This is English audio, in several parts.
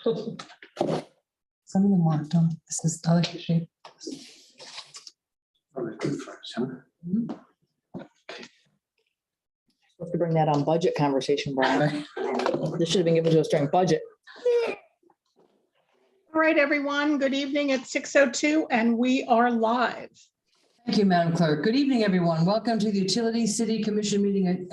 Some of them aren't, don't. This is delicate shape. Supposed to bring that on budget conversation, Brian. This should have been given to us during budget. All right, everyone. Good evening. It's 6:02 and we are live. Thank you, Madam Clerk. Good evening, everyone. Welcome to the Utility City Commission meeting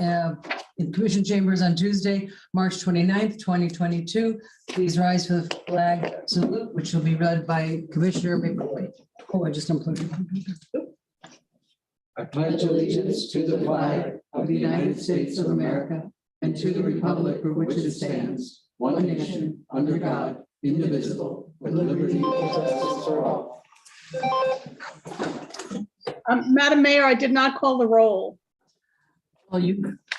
in Commission Chambers on Tuesday, March 29th, 2022. Please rise for the flag salute, which will be read by Commissioner McCoy. Oh, I just unplugged your computer. I pledge allegiance to the flag of the United States of America and to the republic for which it stands, one nation, under God, indivisible, with liberty and justice for all. Madam Mayor, I did not call the roll. Well,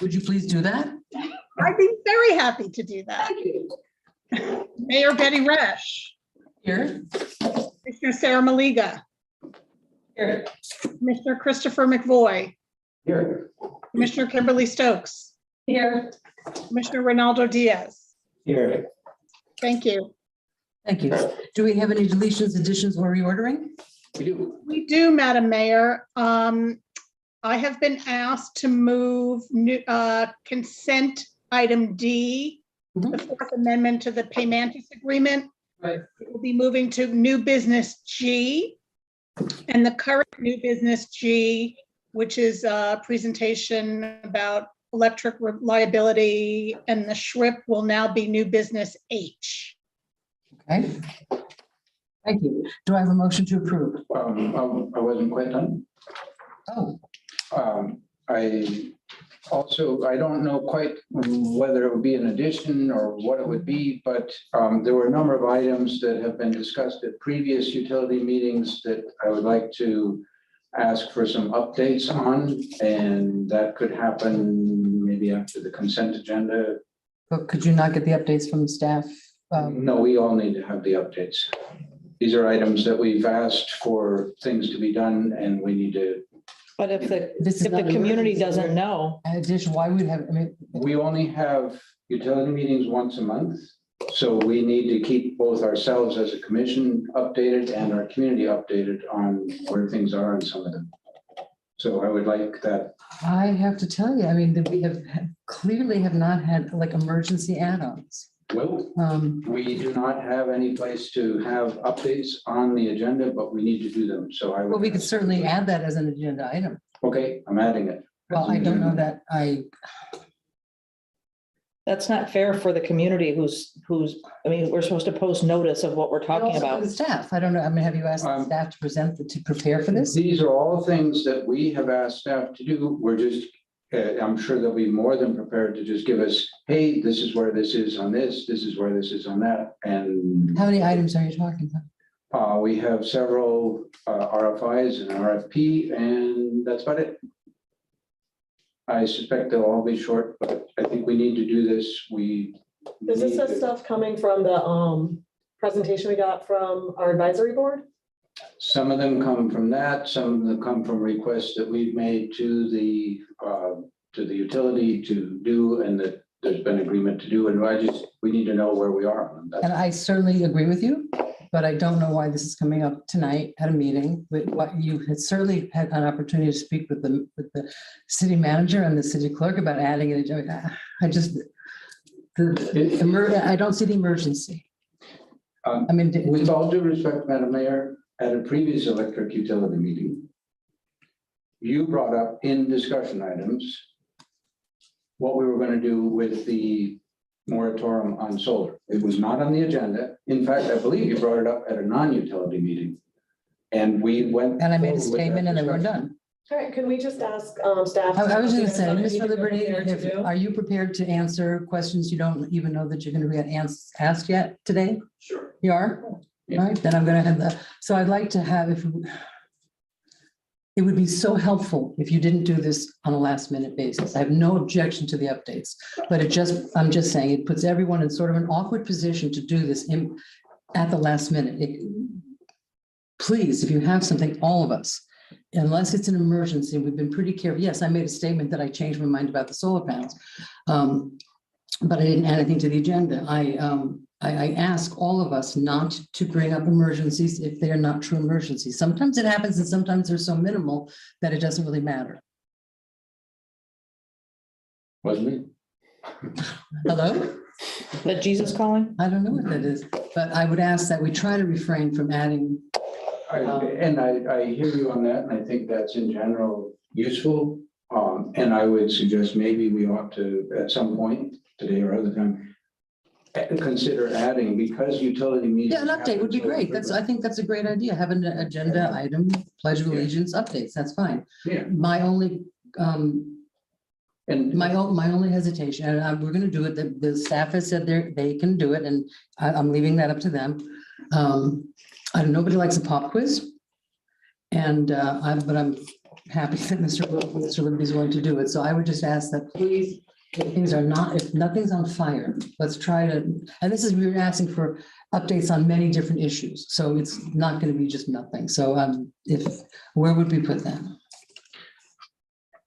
would you please do that? I'd be very happy to do that. Mayor Betty Resch, Here. Commissioner Sarah Maliga, Here. Commissioner Christopher McVoy, Here. Commissioner Kimberly Stokes, Here. Commissioner Ronaldo Diaz. Here. Thank you. Thank you. Do we have any deletions, additions, or reordering? We do. We do, Madam Mayor. I have been asked to move consent item D, the Fourth Amendment to the Paymantis Agreement. Right. It will be moving to new business G. And the current new business G, which is a presentation about electric reliability and the SHRIP, will now be new business H. Okay. Thank you. Do I have a motion to approve? I wasn't quite done. Oh, I don't know quite whether it would be an addition or what it would be, but there were a number of items that have been discussed at previous utility meetings that I would like to ask for some updates on, and that could happen maybe after the consent agenda. but could you not get the updates from the staff? No, we all need to have the updates. These are items that we've asked for things to be done, and we need to. But if This is the not an community emergency. doesn't know, Addition, why would have, I mean, We only have utility meetings once a month, so we need to keep both ourselves as a commission updated and our community updated on where things are on some of them. So I would like that. I have to tell you, I mean, that we clearly have not had like emergency add-ons. Well, we do not have any place to have updates on the agenda, but we need to do them. So Well, we could certainly add that as an agenda item. Okay, I'm adding it. Well, I don't know that that's not fair for the community I mean, we're supposed to post notice of what we're talking Also about. the staff, I don't know, I mean, have you asked the staff to prepare for this? These are all things that we have asked staff to do. We're just, I'm sure they'll be more than prepared to just give us, hey, this is where this is on this is where this is on that. And How many items are you talking about? we have several RFIs and RFP, and that's about it. I suspect they'll all be short, but I think we need to do this. Is this the stuff coming from the presentation we got from our advisory board? Some of them come from that, some of them come from requests that we've made to the utility to do, and that there's been agreement to do, and we need to know where we are on And that. I certainly agree with you, but I don't know why this is coming up tonight at a meeting. With what you had certainly had an opportunity to speak with the city manager and the city clerk about adding it. I just, I don't see the emergency. I mean, With all due respect, Madam Mayor, at a previous electric utility meeting, you brought up in discussion items what we were going to do with the moratorium on solar. It was not on the agenda. In fact, I believe you brought it up at a non-utility meeting. And we went. and I made a forward with that statement and then we're discussion. done. All right, can we just ask staff? I was going to say, Something Mr. they're Liberty, prepared to do? are you prepared to answer questions you don't even know that you're going to get asked yet today? Sure. You are? Yeah. All right, then I'm going to have the, so I'd like to have, it would be so helpful if you didn't do this on a last minute basis. I have no objection to the updates, but I'm just saying, it puts everyone in sort of an awkward position to do this at the last minute. Please, if you have something, all of us, unless it's an emergency, we've been pretty careful. Yes, I made a statement that I changed my mind about the solar panels. but I didn't add anything to the agenda. I ask all of us not to bring up emergencies if they are not true emergencies. Sometimes it happens and sometimes they're so minimal that it doesn't really matter. Wasn't it? Hello? That Jesus calling? I don't know what that is, but I would ask that we try to refrain from adding. I hear you on that, and I think that's in general useful. And I would suggest maybe we ought to, at some point, today or other time, consider adding, because utility meetings. Yeah, an update would be happen so great. I frequently. think that's a great idea. Have an agenda item, pledge of Yeah. allegiance updates. That's fine. Yeah, My only, and my only hesitation, and we're gonna do it, the staff has said they can do it, and I'm leaving that up to them. Nobody likes a pop quiz. And but I'm happy that Mr. Libby's willing to do it. So I would just ask that please, if nothing's on fire, let's try to, and this is, we were asking for updates on many different issues. So it's not going to be just nothing. So where would we put that?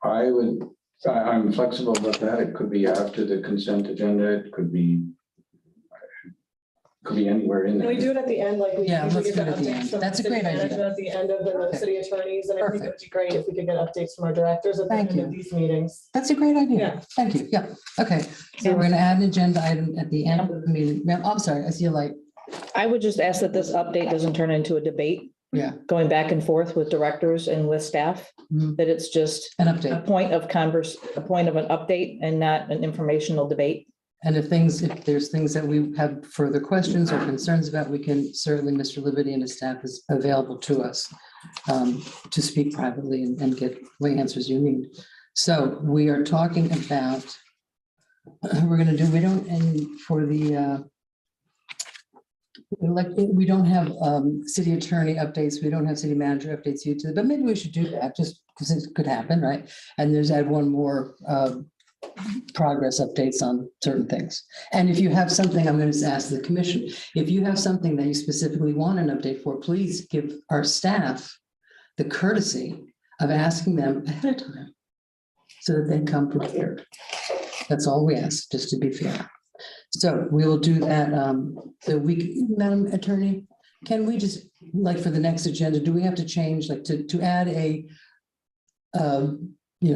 I'm flexible about that. It could be after the consent agenda. It could be anywhere in Can we there. do it at the end, like we Yeah, usually let's get do it the at the updates end. from That's a city great idea. manager at the end of the Okay. city attorneys, and I think it would Perfect. be great if we could get updates from our directors at the Thank end you. of these meetings. That's a great idea. Yeah. Thank you. Yeah. Okay. So we're going to add an agenda item at the end of the meeting. Ma'am, I'm sorry. I see a light. I would just ask that this update doesn't turn into a debate Yeah. going back and forth with directors and with staff, Mhm. that it's just An a update. point of a point of an update and not an informational debate. And if there's things that we have further questions or concerns about, we can certainly, Mr. Liberty and his staff is available to us to speak privately and get the answers you need. So we are talking about, we don't have city attorney updates, we don't have city manager updates yet, but maybe we should do that just because it could happen, right? And there's add one more progress updates on certain things. And if you have something, I'm going to ask the commission, if you have something that you specifically want an update for, please give our staff the courtesy of asking them ahead of time so that they come prepared. That's all we ask, just to be fair. So we will do that the week, Madam Attorney, can we just, like for the next agenda, do we have to change, like to add a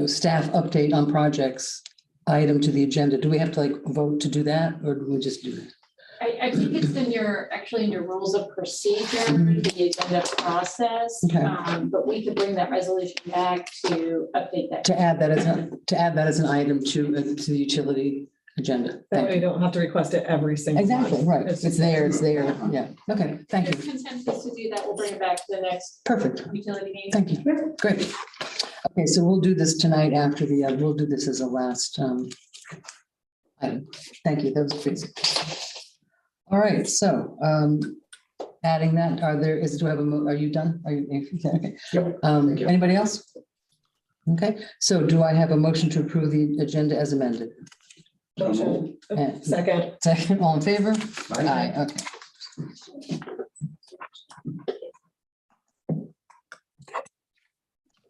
staff update on projects item to the agenda? Do we have to like vote to do that, or do we just do it? I think it's in actually in your rules of procedure, Mhm. the agenda process. Okay. But we could bring that resolution back to update that. To add that as an item to the utility agenda. That Thank way you you. don't have to request it every single month. Exactly, right. It's there, yeah. Okay, thank There's you. consensus to do that. We'll bring it back to the next Perfect. utility meeting. Thank you. Great. Okay, so we'll do this tonight after we'll do this as a last item. Thank you. That was crazy. All right, so adding that, are you done? Are you, okay. Yep, thank you. Anybody else? Okay, so do I have a motion to approve the agenda as amended? Motion. And- Second. Second, all in favor? Aye, okay.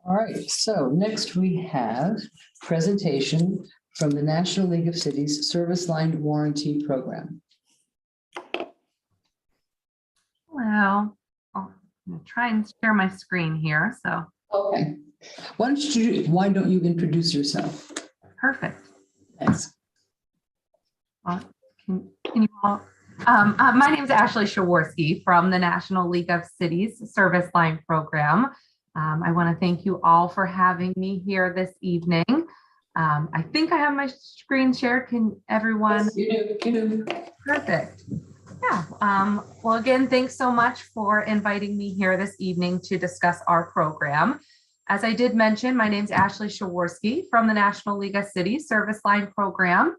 All right, so next we have presentation from the National League of Cities Service Line Warranty Program. Hello. Oh, I'm gonna try and share my screen here. So Okay. Why don't you introduce yourself? perfect. Thanks. Well, can you all? My name is Ashley Shaworski from the National League of Cities Service Line Program. I want to thank you all for having me here this evening. I think I have my screen shared. Can everyone? You do. Perfect. Yeah. Well, again, thanks so much for inviting me here this evening to discuss our program. As I did mention, my name is Ashley Shaworski from the National League of Cities Service Line Program.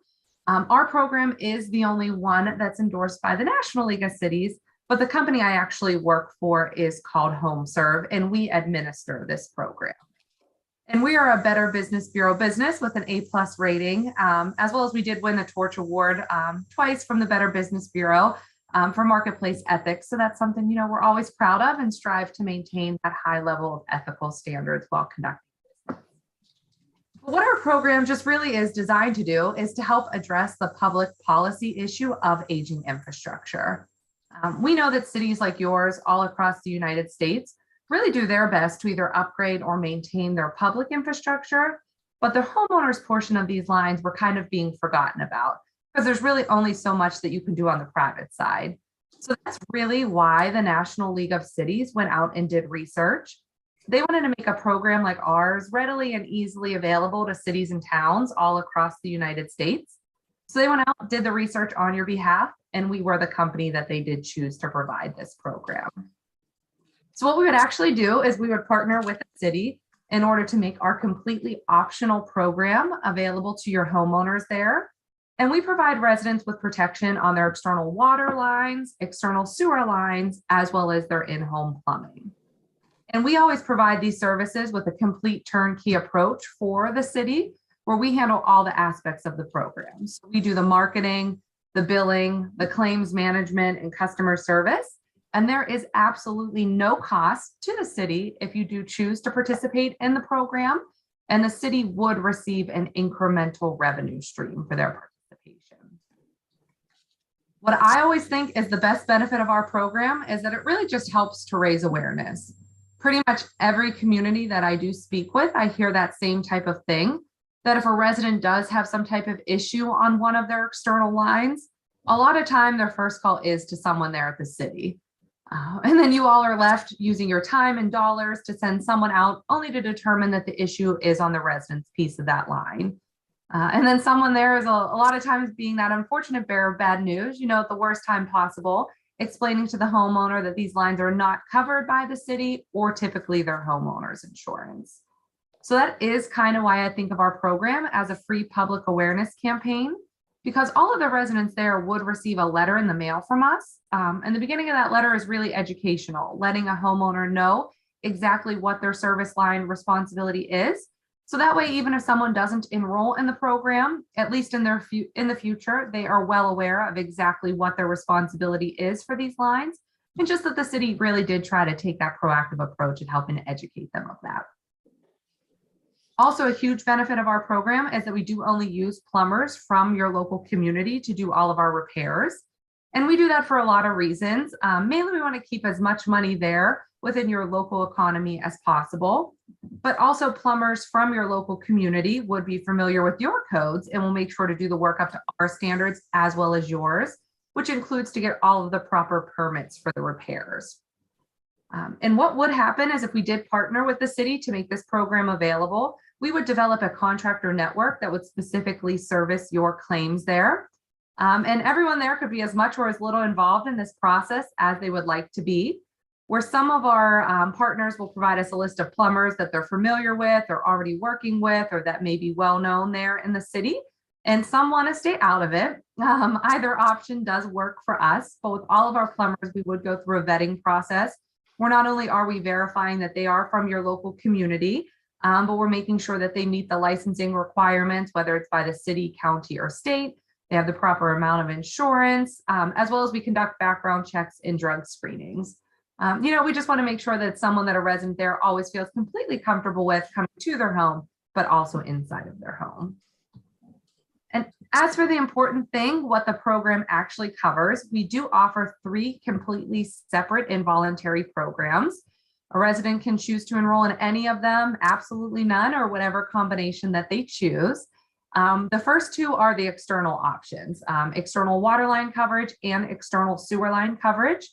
Our program is the only one that's endorsed by the National League of Cities, but the company I actually work for is called HomeServe, and we administer this program. And we are a Better Business Bureau business with an A+ rating, as well as we did win the Torch Award twice from the Better Business Bureau for marketplace ethics. So that's something, we're always proud of and strive to maintain that high level of ethical standards while conducting business. What our program just really is designed to do is to help address the public policy issue of aging infrastructure. We know that cities like yours all across the United States really do their best to either upgrade or maintain their public infrastructure, but the homeowners portion of these lines were kind of being forgotten about because there's really only so much that you can do on the private side. So that's really why the National League of Cities went out and did research. They wanted to make a program like ours readily and easily available to cities and towns all across the United States. So they went out, did the research on your behalf, and we were the company that they did choose to provide this program. So what we would actually do is we would partner with the city in order to make our completely optional program available to your homeowners there. And we provide residents with protection on their external water lines, external sewer lines, as well as their in-home plumbing. And we always provide these services with a complete turnkey approach for the city, where we handle all the aspects of the program. So we do the marketing, the billing, the claims management, and customer service. And there is absolutely no cost to the city if you do choose to participate in the program, and the city would receive an incremental revenue stream for their participation. What I always think is the best benefit of our program is that it really just helps to raise awareness. Pretty much every community that I do speak with, I hear that same type of thing, that if a resident does have some type of issue on one of their external lines, a lot of time their first call is to someone there at the city. And then you all are left using your time and dollars to send someone out only to determine that the issue is on the resident's piece of that line. And then someone there is a lot of times being that unfortunate bearer of bad news, at the worst time possible, explaining to the homeowner that these lines are not covered by the city or typically their homeowner's insurance. So that is kind of why I think of our program as a free public awareness campaign, because all of the residents there would receive a letter in the mail from us. And the beginning of that letter is really educational, letting a homeowner know exactly what their service line responsibility is. So that way, even if someone doesn't enroll in the program, at least in the future, they are well aware of exactly what their responsibility is for these lines. And just that the city really did try to take that proactive approach in helping to educate them of that. Also, a huge benefit of our program is that we do only use plumbers from your local community to do all of our repairs. And we do that for a lot of reasons. Mainly, we want to keep as much money there within your local economy as possible. But also, plumbers from your local community would be familiar with your codes and will make sure to do the work up to our standards as well as yours, which includes to get all of the proper permits for the repairs. And what would happen is if we did partner with the city to make this program available, we would develop a contractor network that would specifically service your claims there. And everyone there could be as much or as little involved in this process as they would like to be, where some of our partners will provide us a list of plumbers that they're familiar with or already working with, or that may be well known there in the city. And some want to stay out of it. Either option does work for us, but with all of our plumbers, we would go through a vetting process where not only are we verifying that they are from your local community, but we're making sure that they meet the licensing requirements, whether it's by the city, county, or state. They have the proper amount of insurance, as well as we conduct background checks and drug screenings. We just want to make sure that someone that a resident there always feels completely comfortable with coming to their home, but also inside of their home. And as for the important thing, what the program actually covers, we do offer 3 completely separate involuntary programs. A resident can choose to enroll in any of them, absolutely none, or whatever combination that they choose. The first 2 are the external options, external water line coverage and external sewer line coverage.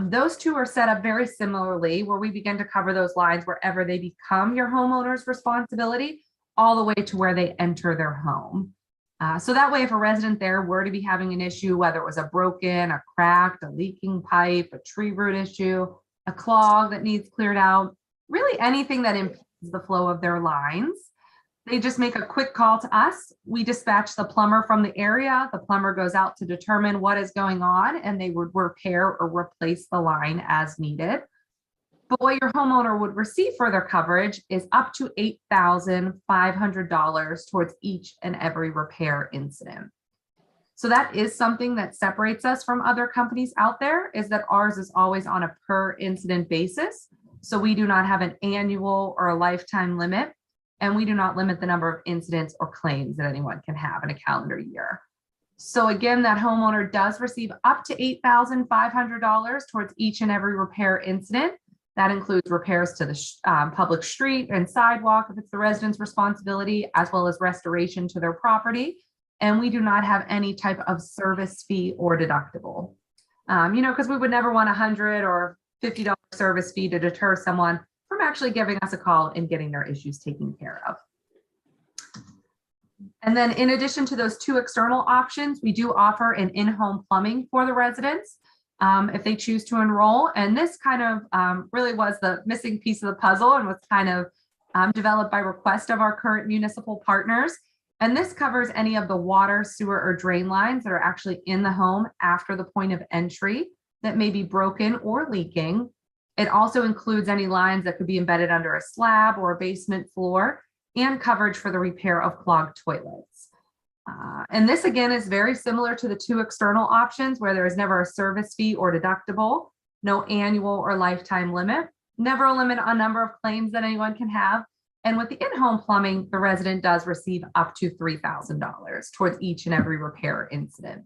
Those 2 are set up very similarly, where we begin to cover those lines wherever they become your homeowner's responsibility, all the way to where they enter their home. So that way, if a resident there were to be having an issue, whether it was a broken, a cracked, a leaking pipe, a tree root issue, a clog that needs cleared out, really anything that impedes the flow of their lines, they just make a quick call to us. We dispatch the plumber from the area. The plumber goes out to determine what is going on, and they would repair or replace the line as needed. But what your homeowner would receive for their coverage is up to $8,500 towards each and every repair incident. So that is something that separates us from other companies out there, is that ours is always on a per incident basis. So we do not have an annual or a lifetime limit. and we do not limit the number of incidents or claims that anyone can have in a calendar year. So again, that homeowner does receive up to $8,500 towards each and every repair incident. That includes repairs to the public street and sidewalk if it's the resident's responsibility, as well as restoration to their property. And we do not have any type of service fee or deductible. Because we would never want $100 or $50 service fee to deter someone from actually giving us a call and getting their issues taken care of. And then in addition to those two external options, we do offer an in-home plumbing for the residents if they choose to enroll. And this kind of really was the missing piece of the puzzle and was kind of developed by request of our current municipal partners. And this covers any of the water, sewer, or drain lines that are actually in the home after the point of entry that may be broken or leaking. It also includes any lines that could be embedded under a slab or a basement floor, and coverage for the repair of clogged toilets. And this again is very similar to the two external options where there is never a service fee or deductible, no annual or lifetime limit, never a limit on number of claims that anyone can have. And with the in-home plumbing, the resident does receive up to $3,000 towards each and every repair incident.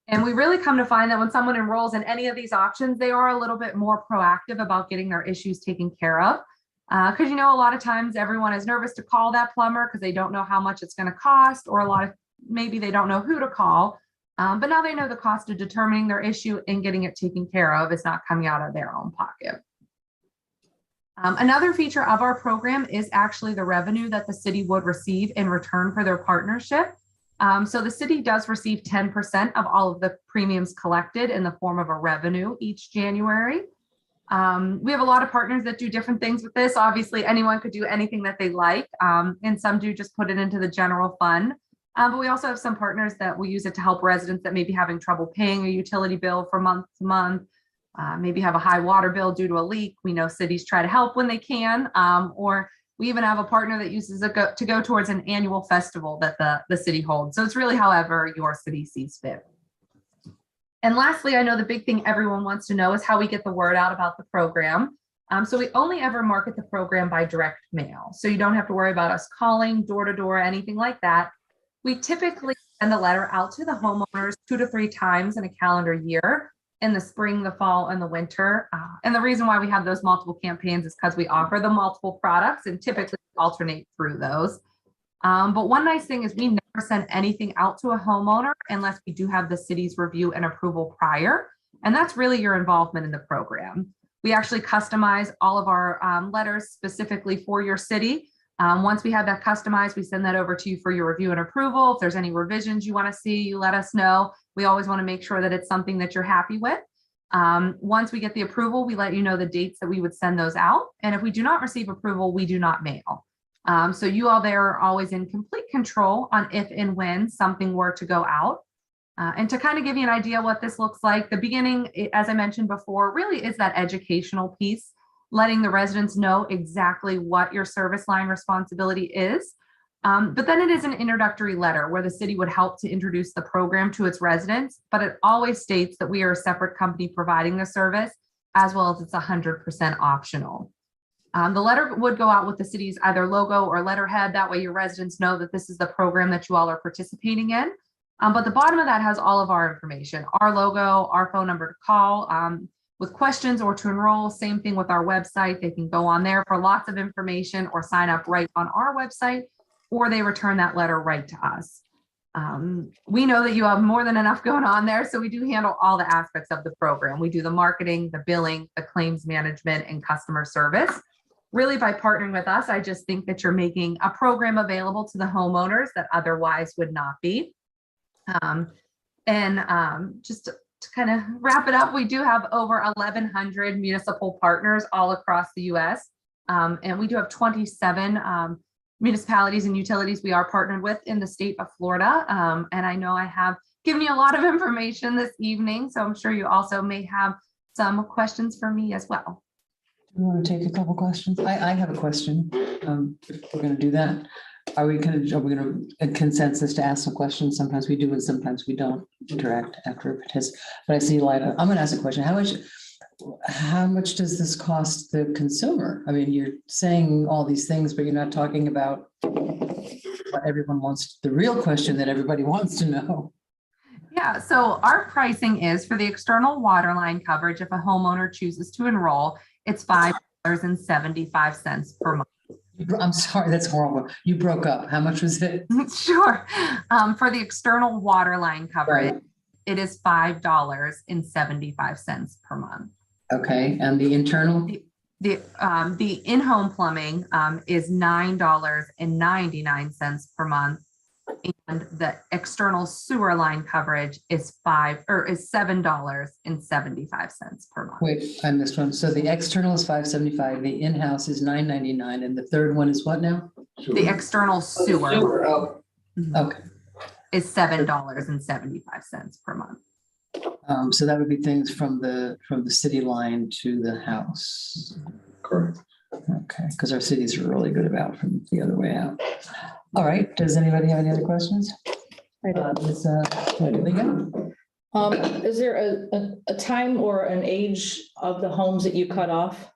And we really come to find that when someone enrolls in any of these options, they are a little bit more proactive about getting their issues taken care of. Because a lot of times everyone is nervous to call that plumber because they don't know how much it's going to cost, or maybe they don't know who to call. But now they know the cost of determining their issue and getting it taken care of is not coming out of their own pocket. Another feature of our program is actually the revenue that the city would receive in return for their partnership. So the city does receive 10% of all of the premiums collected in the form of a revenue each January. We have a lot of partners that do different things with this. Obviously, anyone could do anything that they like, and some do just put it into the general fund. But we also have some partners that will use it to help residents that may be having trouble paying a utility bill from month to month, maybe have a high water bill due to a leak. We know cities try to help when they can, or we even have a partner that uses it to go towards an annual festival that the city holds. So it's really however your city sees fit. And lastly, I know the big thing everyone wants to know is how we get the word out about the program. So we only ever market the program by direct mail. So you don't have to worry about us calling door to door, anything like that. We typically send a letter out to the homeowners 2 to 3 times in a calendar year, in the spring, the fall, and the winter. And the reason why we have those multiple campaigns is because we offer the multiple products and typically alternate through those. But one nice thing is we never send anything out to a homeowner unless we do have the city's review and approval prior. And that's really your involvement in the program. We actually customize all of our letters specifically for your city. Once we have that customized, we send that over to you for your review and approval. If there's any revisions you want to see, you let us know. We always want to make sure that it's something that you're happy with. Once we get the approval, we let you know the dates that we would send those out. And if we do not receive approval, we do not mail. So you all there are always in complete control on if and when something were to go out. And to kind of give you an idea what this looks like, the beginning, as I mentioned before, really is that educational piece, letting the residents know exactly what your service line responsibility is. But then it is an introductory letter where the city would help to introduce the program to its residents, but it always states that we are a separate company providing the service, as well as it's 100% optional. The letter would go out with the city's either logo or letterhead. That way your residents know that this is the program that you all are participating in. But the bottom of that has all of our information, our logo, our phone number to call with questions or to enroll. Same thing with our website. They can go on there for lots of information or sign up right on our website, or they return that letter right to us. We know that you have more than enough going on there, so we do handle all the aspects of the program. We do the marketing, the billing, the claims management, and customer service. Really, by partnering with us, I just think that you're making a program available to the homeowners that otherwise would not be. Just to kind of wrap it up, we do have over 1,100 municipal partners all across the US. And we do have 27 municipalities and utilities we are partnered with in the state of Florida. And I know I have given you a lot of information this evening, so I'm sure you also may have some questions for me as well. You want to take a couple questions? I have a question. If we're going to do that. Are we going to a consensus to ask some questions? Sometimes we do and sometimes we don't interact after a test. But I see a lot of, I'm going to ask a question. How much, how much does this cost the consumer? I mean, you're saying all these things, but you're not talking about what everyone wants, the real question that everybody wants to know. Yeah, so our pricing is for the external water line coverage. If a homeowner chooses to enroll, it's $5.75 per month. I'm sorry, that's horrible. You broke up. How much was it? Sure. For the external water line coverage, Right. it is $5.75 per month. Okay, and the internal? The in-home plumbing is $9.99 per month. And the external sewer line coverage is $7.75 per month. Wait, I missed one. So the external is $5.75, the in-house is $9.99, and the third one is what now? The external sewer Okay, is $7.75 per month. so that would be things from the city line to the house. Correct. Okay, because our cities are really good about from the other way out. All right, does anybody have any other questions? Ms. Liga? Is there a time or an age of the homes that you cut off?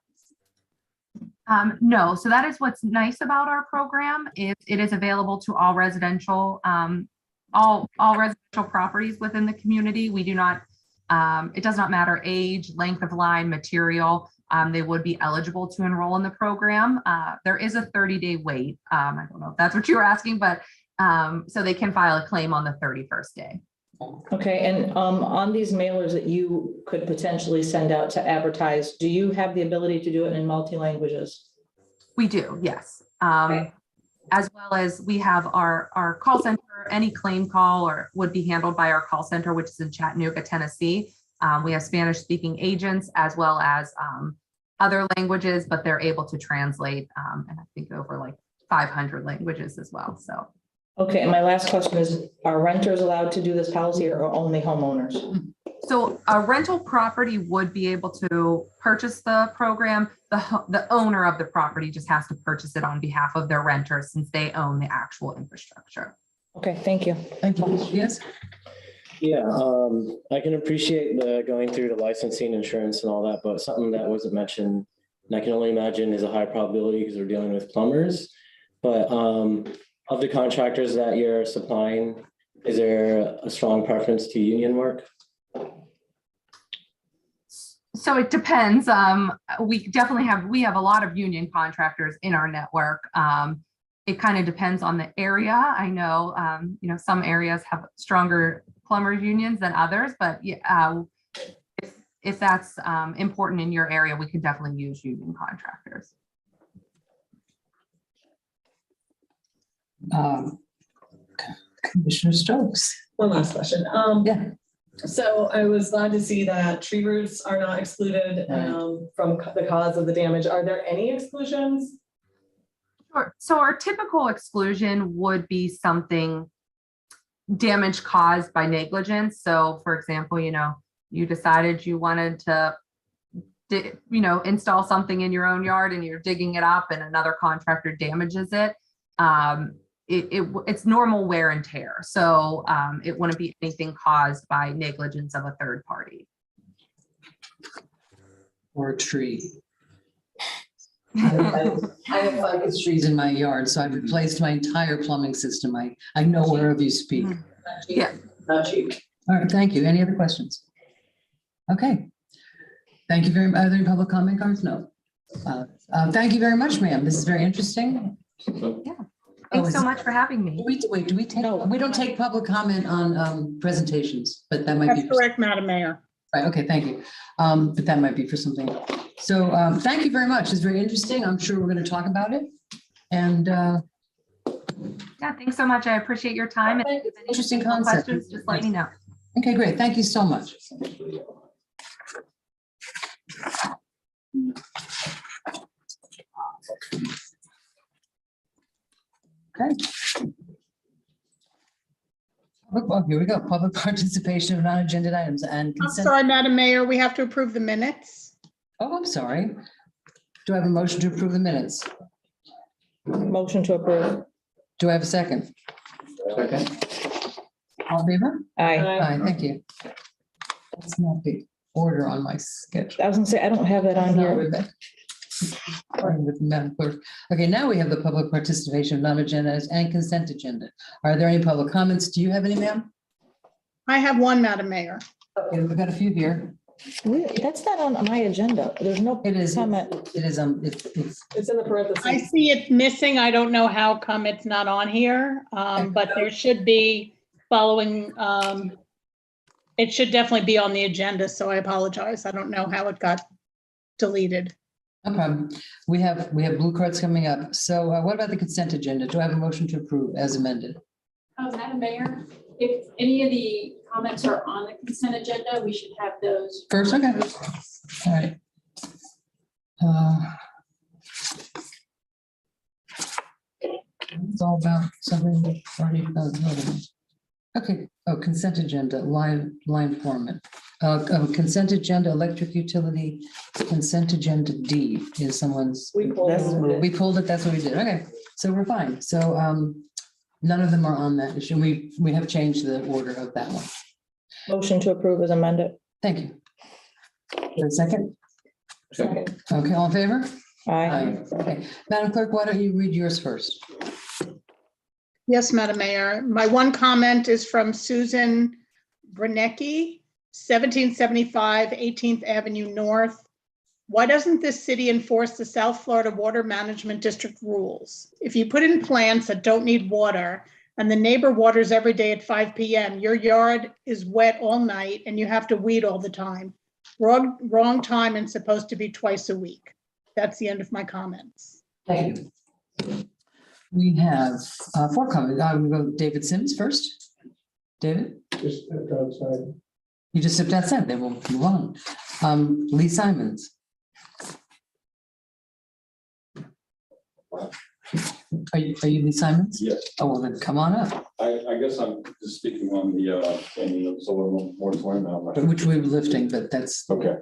No, so that is what's nice about our program. It is available to all residential, all residential properties within the community. We do not, it does not matter age, length of line, material. They would be eligible to enroll in the program. There is a 30-day wait. I don't know if that's what you were asking, but so they can file a claim on the 31st day. Okay, and on these mailers that you could potentially send out to advertise, do you have the ability to do it in multi-languages? We do, yes. Okay. As well as we have our call center, any claim call or would be handled by our call center, which is in Chattanooga, Tennessee. We have Spanish speaking agents as well as other languages, but they're able to translate and I think over like 500 languages as well. So. Okay, and my last question is, are renters allowed to do this policy or only homeowners? So a rental property would be able to purchase the program. The owner of the property just has to purchase it on behalf of their renters since they own the actual infrastructure. Okay, thank you. Thank you. Yes? Yeah, I can appreciate the going through the licensing, insurance and all that, but something that wasn't mentioned, and I can only imagine is a high probability because we're dealing with plumbers. But of the contractors that you're supplying, is there a strong preference to union work? So it depends. We definitely have a lot of union contractors in our network. It kind of depends on the area. I know, some areas have stronger plumbers unions than others, but if that's important in your area, we can definitely use union contractors. Commissioner Stokes. One last question. Yeah. So I was glad to see that tree roots are not excluded from the cause of the damage. Are there any exclusions? Sure. So our typical exclusion would be something damage caused by negligence. So for example, you decided you wanted to install something in your own yard and you're digging it up and another contractor damages it. It's normal wear and tear. So it wouldn't be anything caused by negligence of a third party. Or a tree. I have ficus trees in my yard, so I've replaced my entire plumbing system. I know whereof you speak. Yeah. Not cheap. All right, thank you. Any other questions? Okay. Thank you very much. Are there any public comment cards? No. Thank you very much, ma'am. This is very interesting. Yeah. Thanks so much for having me. Do we take, we don't take public comment on presentations, but that might be. That's correct, Madam Mayor. Right, okay, thank you. But that might be for something. So thank you very much. It's very interesting. I'm sure we're going to talk about it. And Yeah, thanks so much. I appreciate your time. And if any interesting concept. questions, just let me know. Okay, great. Thank you so much. Okay. Well, here we go. Public participation of non-agenda items and I'm consent. sorry, Madam Mayor, we have to approve the minutes. Oh, I'm sorry. Do I have a motion to approve the minutes? Motion to approve. Do I have a second? Second. All in favor? Aye. Aye, thank you. That's not big. order on my schedule. I was gonna say, I don't have that on Not here. with Madam Clerk. Okay, now we have the public participation of non-agendas and consent agenda. Are there any public comments? Do you have any, ma'am? I have one, Madam Mayor. Okay, we've got a few here. That's not on my agenda. There's no It is, comment. it is, it's, It's in the I parentheses. see it's missing. I don't know how come it's not on here, but there should be following, it should definitely be on the agenda, so I apologize. I don't know how it got deleted. no problem. We have blue cards coming up. So what about the consent agenda? Do I have a motion to approve as amended? Madam Mayor, if any of the comments are on the consent agenda, we should have those. First, okay. All right. It's all about something we've already done. Okay, oh, consent agenda, line foreman. Consent agenda, electric utility, consent agenda D is someone's. We pulled it. We pulled it, that's what we did. Okay, so we're fine. So none of them are on that issue. We have changed the order of that one. Motion to approve as amended. Thank you. For a second? Second. Okay, all in favor? Aye. Okay, Madam Clerk, why don't you read yours first? Yes, Madam Mayor. My one comment is from Susan Brunecki, 1775 18th Avenue North. Why doesn't this city enforce the South Florida Water Management District rules? If you put in plants that don't need water and the neighbor waters every day at 5 p.m., your yard is wet all night and you have to weed all the time. Wrong time and supposed to be twice a week. That's the end of my comments. Thank you. We have 4 comments. I will go David Sims first. David? Just outside. You just stepped outside, then we'll move on. Lee Simons. Are you Lee Simons? Yes, Oh, well, then come on up, I guess I'm just speaking on the solar moratorium now. which we were lifting, but that's, Okay.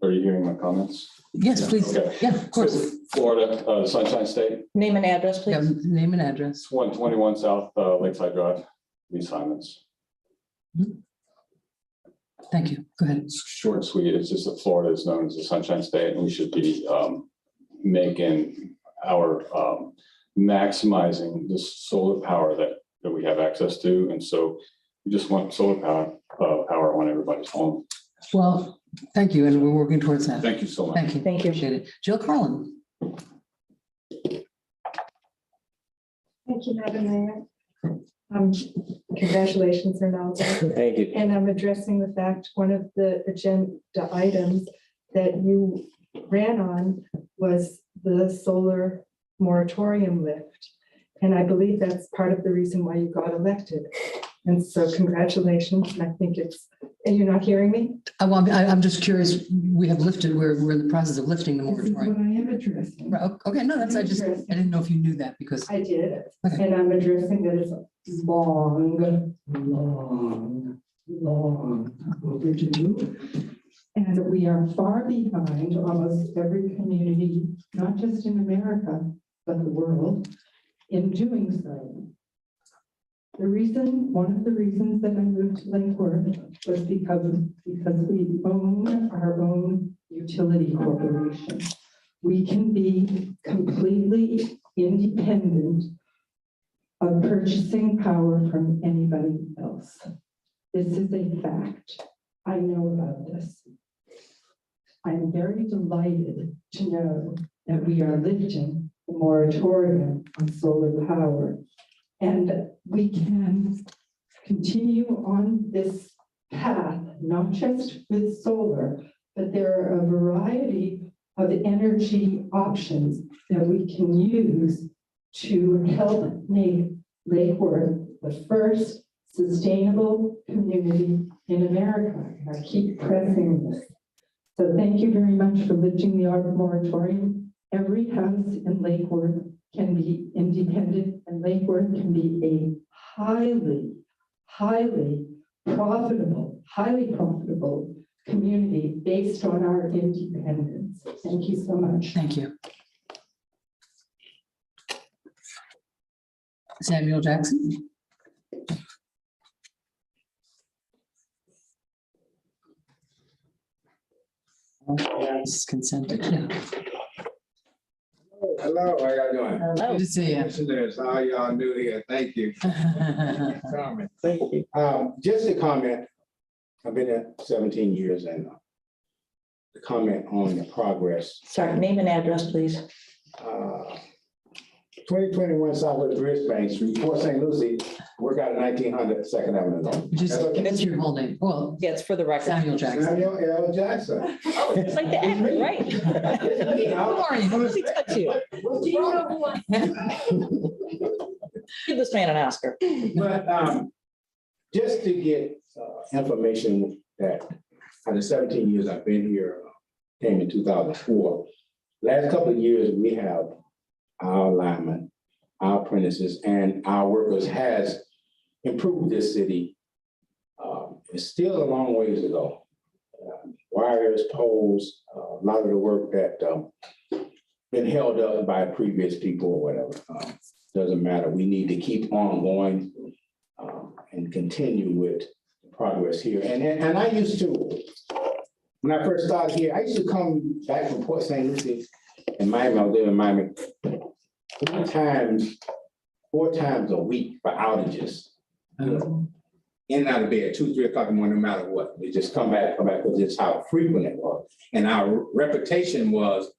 Are you hearing my comments? yes, please. Okay. Yeah, of course. So, Florida, Sunshine State, Name and address, Yeah, please. name and address. it's 121 South Lakeside Drive, Lee Simons. Thank you. Go ahead. It's short and sweet. It's just that Florida is known as the Sunshine State, and we should be making our maximizing the solar power that we have access to. And so we just want solar power on everybody's home. Well, thank you, and we're working towards that. Thank you so much. Thank you. Thank you. Appreciate it. Jill Carlin. Thank you, Madam Mayor. Congratulations, Ronaldo. Thank you. And I'm addressing the fact, one of the agenda items that you ran on was the solar moratorium lift. And I believe that's part of the reason why you got elected. And so congratulations. And I think and you're not hearing me? I'm just curious, we have lifted, we're in the process of lifting the This is what I moratorium. am addressing. Right, okay, no, that's, I didn't know if you knew that because, I did, Okay. and I'm addressing that it's long overdue. And we are far behind almost every community, not just in America, but the world, in doing so. One of the reasons that I moved to Lake Worth was because we own our own utility corporation. We can be completely independent of purchasing power from anybody else. This is a fact. I know about this. I'm very delighted to know that we are lifting the moratorium on solar power. And we can continue on this path, not just with solar, but there are a variety of energy options that we can use to help make Lake Worth the first sustainable community in America. I keep pressing this. So thank you very much for lifting the moratorium. Every house in Lake Worth can be independent, and Lake Worth can be a highly profitable community based on our independence. Thank you so much. thank you. Samuel Jackson. Yes, consent agenda. Hello, how y'all doing? Good to see you. Commissioners, how y'all do here? Thank you. Comment. Thank you. Just a comment. I've been there 17 years and the comment on the progress. Sorry, name and address, please. 2021 Southwest Brisbane Street, Port St. Lucie, work out of 1900 Second Avenue. Just, That's okay. that's your whole name. Well, Yeah, it's for the record. Samuel Jackson. Samuel L. Jackson. It's like the actor, right? Who are you? Who's he touch you? What's Do you know wrong? who I- Give this man an Oscar. But just to get information that out of 17 years I've been here, came in 2004. Last couple of years, we have our linemen, our apprentices, and our workers has improved this city. It's still a long ways to go. Wires, poles, a lot of the work that been held up by previous people or whatever. Doesn't matter. We need to keep on going and continue with the progress here. And I used to, when I first started here, I used to come back from Port St. Lucie in Miami. I was living in Miami 4 times a week for outages. In and out of bed, 2, 3 o'clock in the morning, no matter what. They just come back, because it's how frequent it was. And our reputation was,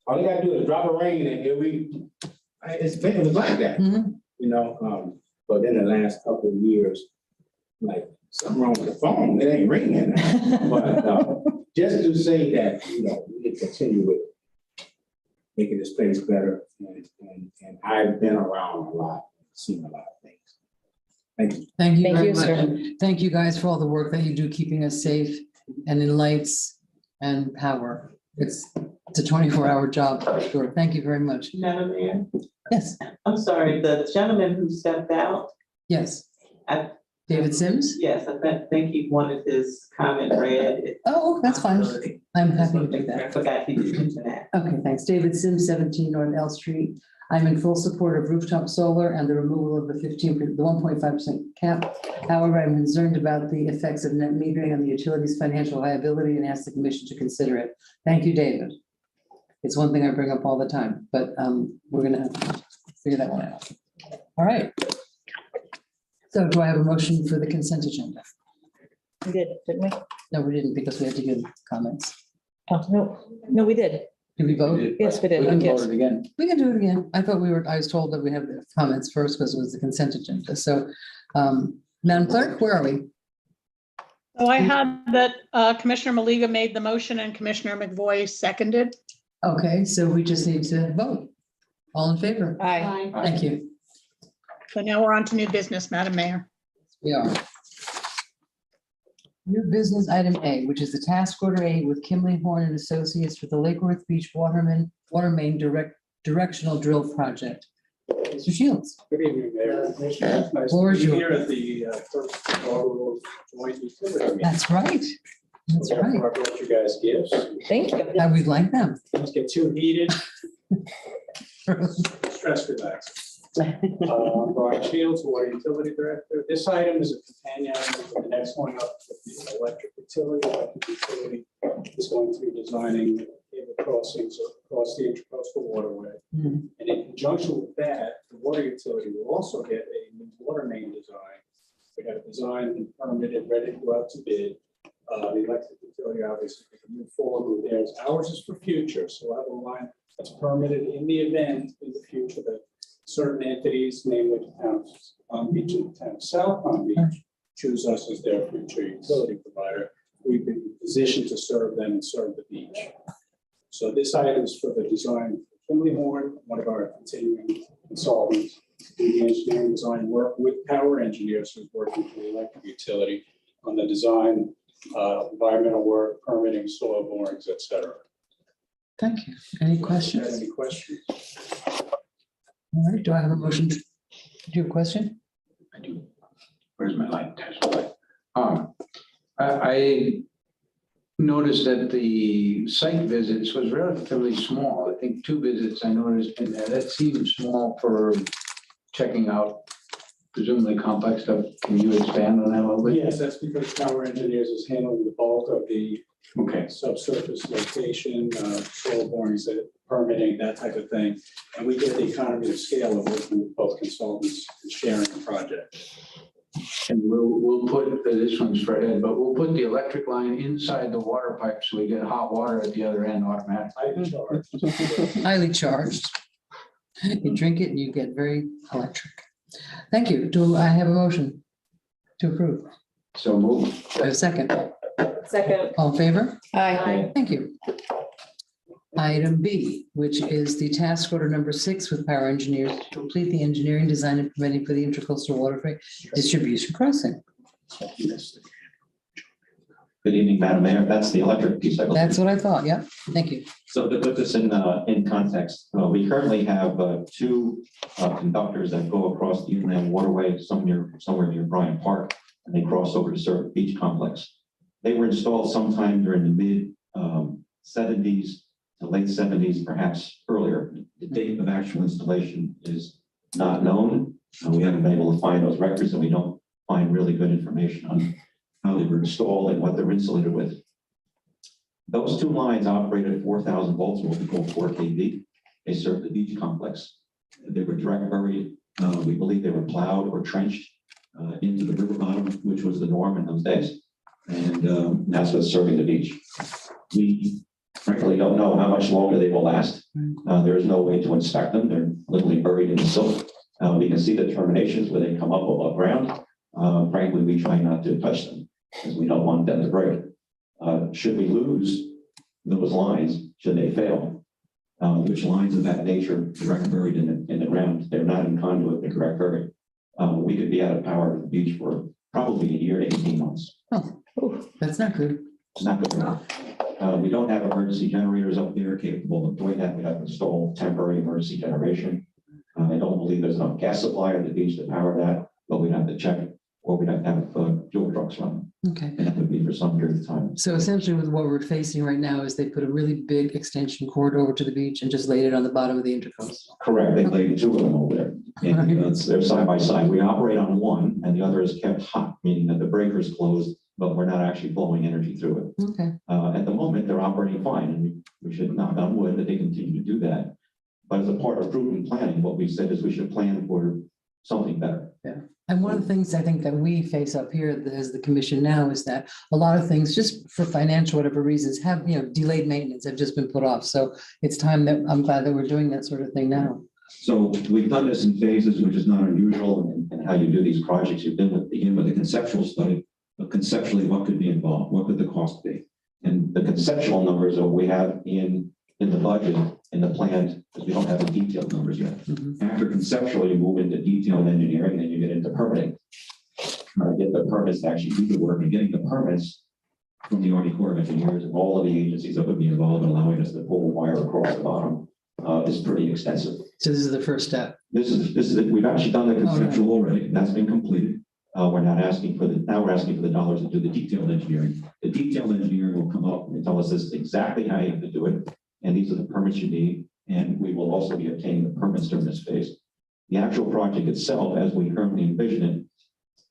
all you gotta do is drop a rain and here it was like that, Mhm. you know. But in the last couple of years, like something wrong with the phone, it ain't ringing. But just to say that, you know, we can continue with making this place better. And I've been around a lot, seen a lot of things. Thank you. Thank you Thank very you, much. sir. And thank you guys for all the work that you do, keeping us safe and in lights and power. It's a 24-hour job for sure. Thank you very much. Madam Mayor, Yes, I'm sorry, the gentleman who stepped out, yes. I- David Sims? yes, I think he wanted his comment read. Oh, that's fine. I'm happy to do I that. forgot he didn't mention that. Okay, thanks. David Sims, 17 North L Street. I'm in full support of rooftop solar and the removal of the 1.5% cap. However, I'm concerned about the effects of net metering on the utility's financial viability and ask the commission to consider it. Thank you, David. It's one thing I bring up all the time, but we're gonna have to figure that one out. All right. So do I have a motion for the consent agenda? We did, didn't we? No, we didn't because we had to give comments. Oh, no, we did. Did we vote? Yes, we did. We can Yes. vote it again. We can do it again. I was told that we have the comments first because it was the consent agenda. So, Madam Clerk, where are we? So I had that Commissioner Maliga made the motion and Commissioner McVoy seconded. Okay, so we just need to vote. All in favor? Aye. Thank you. So now we're on to new business, Madam Mayor. We are. New business item A, which is the task order A with Kimley Horn and Associates for the Lake Worth Beach water main directional drill project. Mr. Shields. Good evening, Mayor. Commissioners. Nice Floor to is be yours. here at the first inaugural joint utility meeting. That's right. That's right. Therefore, I brought you guys gifts. Thank you. I would like them. Don't get too heated. Stress relax. Brian Shields, Water Utility Director. This item is a companion item to the next one up with the electric utility. Electric utility is going through designing cable crossings across the intercoastal waterway. Mhm. And in conjunction with that, the water utility will also get a new water main design. We have a design and permitted, ready to go out to bid. The electric utility obviously can move forward with theirs. Ours is for future, so I have a line that's permitted in the event in the future that certain entities, namely the town of Palm Beach and the town of South Palm Beach, choose us as their future utility provider. We've been positioned to serve them and serve the beach. So this item is for the design for Kimley Horn, one of our continuing consultants, do the engineering design work with Power Engineers who's working for the electric utility on the design, environmental work, permitting, soil borings, et cetera. Thank you. Any questions? Any questions? All right, do I have a motion? Do you have a question? I do. Where's my light? There's my light. I noticed that the site visits was relatively small. I think 2 visits I noticed in there. That seems small for checking out presumably complex stuff. Can you expand on that a little bit? Yes, that's because Power Engineers is handling the bulk of the Okay. subsurface location, soil borings, permitting, that type of thing. And we get the economy of scale of working with both consultants and sharing the project. And we'll put, this one's for Ed, but we'll put the electric line inside the water pipe so we get hot water at the other end automatically. Highly charged. You drink it and you get very electric. Thank you. Do I have a motion to approve? So move. Do I have a second? Second. All in favor? Aye. Thank you. Item B, which is the task order number 6 with Power Engineers to complete the engineering design and permitting for the Intercoastal Waterway Distribution Crossing. Good evening, Madam Mayor. That's the electric piece. That's what I thought. Yeah, thank you. So to put this in context, we currently have 2 conductors that go across the inland waterway somewhere near Bryant Park, and they cross over to serve the beach complex. They were installed sometime during the mid 70s to late 70s, perhaps earlier. The date of actual installation is not known. We haven't been able to find those records, and we don't find really good information on how they were installed and what they're insulated with. Those 2 lines operated at 4,000 volts, what we call 4 kV. They served the beach complex. They were direct buried. We believe they were plowed or trenched into the river bottom, which was the norm in those days. And that's what's serving the beach. We frankly don't know how much longer they will last. There is no way to inspect them. They're literally buried in the silt. We can see the terminations where they come up above ground. Frankly, we try not to touch them because we don't want them to break. Should we lose those lines, should they fail, which lines of that nature direct buried in the ground, they're not in conduit, they're direct buried. We could be out of power at the beach for probably a year to 18 months. Oh, that's not good. It's not good enough. We don't have emergency generators up there capable of doing that. We have to install temporary emergency generation. I don't believe there's enough gas supply at the beach to power that, but we'd have to check, or we'd have to have fuel trucks run. Okay. And that would be for some period of time. So essentially with what we're facing right now is they put a really big extension cord over to the beach and just laid it on the bottom of the intercoastal. Correct. They laid 2 of them over there. And they're side by side. We operate on one and the other is kept hot, meaning that the breaker is closed, but we're not actually flowing energy through it. Okay. At the moment, they're operating fine, and we should knock on wood that they continue to do that. But as a part of prudent planning, what we said is we should plan for something better. Yeah. And one of the things I think that we face up here as the commission now is that a lot of things, just for financial, whatever reasons, have, delayed maintenance, have just been put off. So it's time that I'm glad that we're doing that sort of thing now. So we've done this in phases, which is not unusual in how you do these projects. You begin with a conceptual study, but conceptually, what could be involved? What could the cost be? And the conceptual numbers that we have in the budget, in the plan, because we don't have the detailed numbers yet. After conceptual, you move into detailed engineering, and then you get into permitting. Get the permits to actually do the work, and getting the permits from the Army Corps of Engineers and all of the agencies that would be involved in allowing us to pull the wire across the bottom is pretty extensive. So this is the first step. We've actually done the conceptual already. That's been completed. We're asking for the dollars to do the detailed engineering. The detailed engineering will come up and tell us this is exactly how you have to do it. And these are the permits you need. And we will also be obtaining the permits during this phase. The actual project itself, as we currently envision it,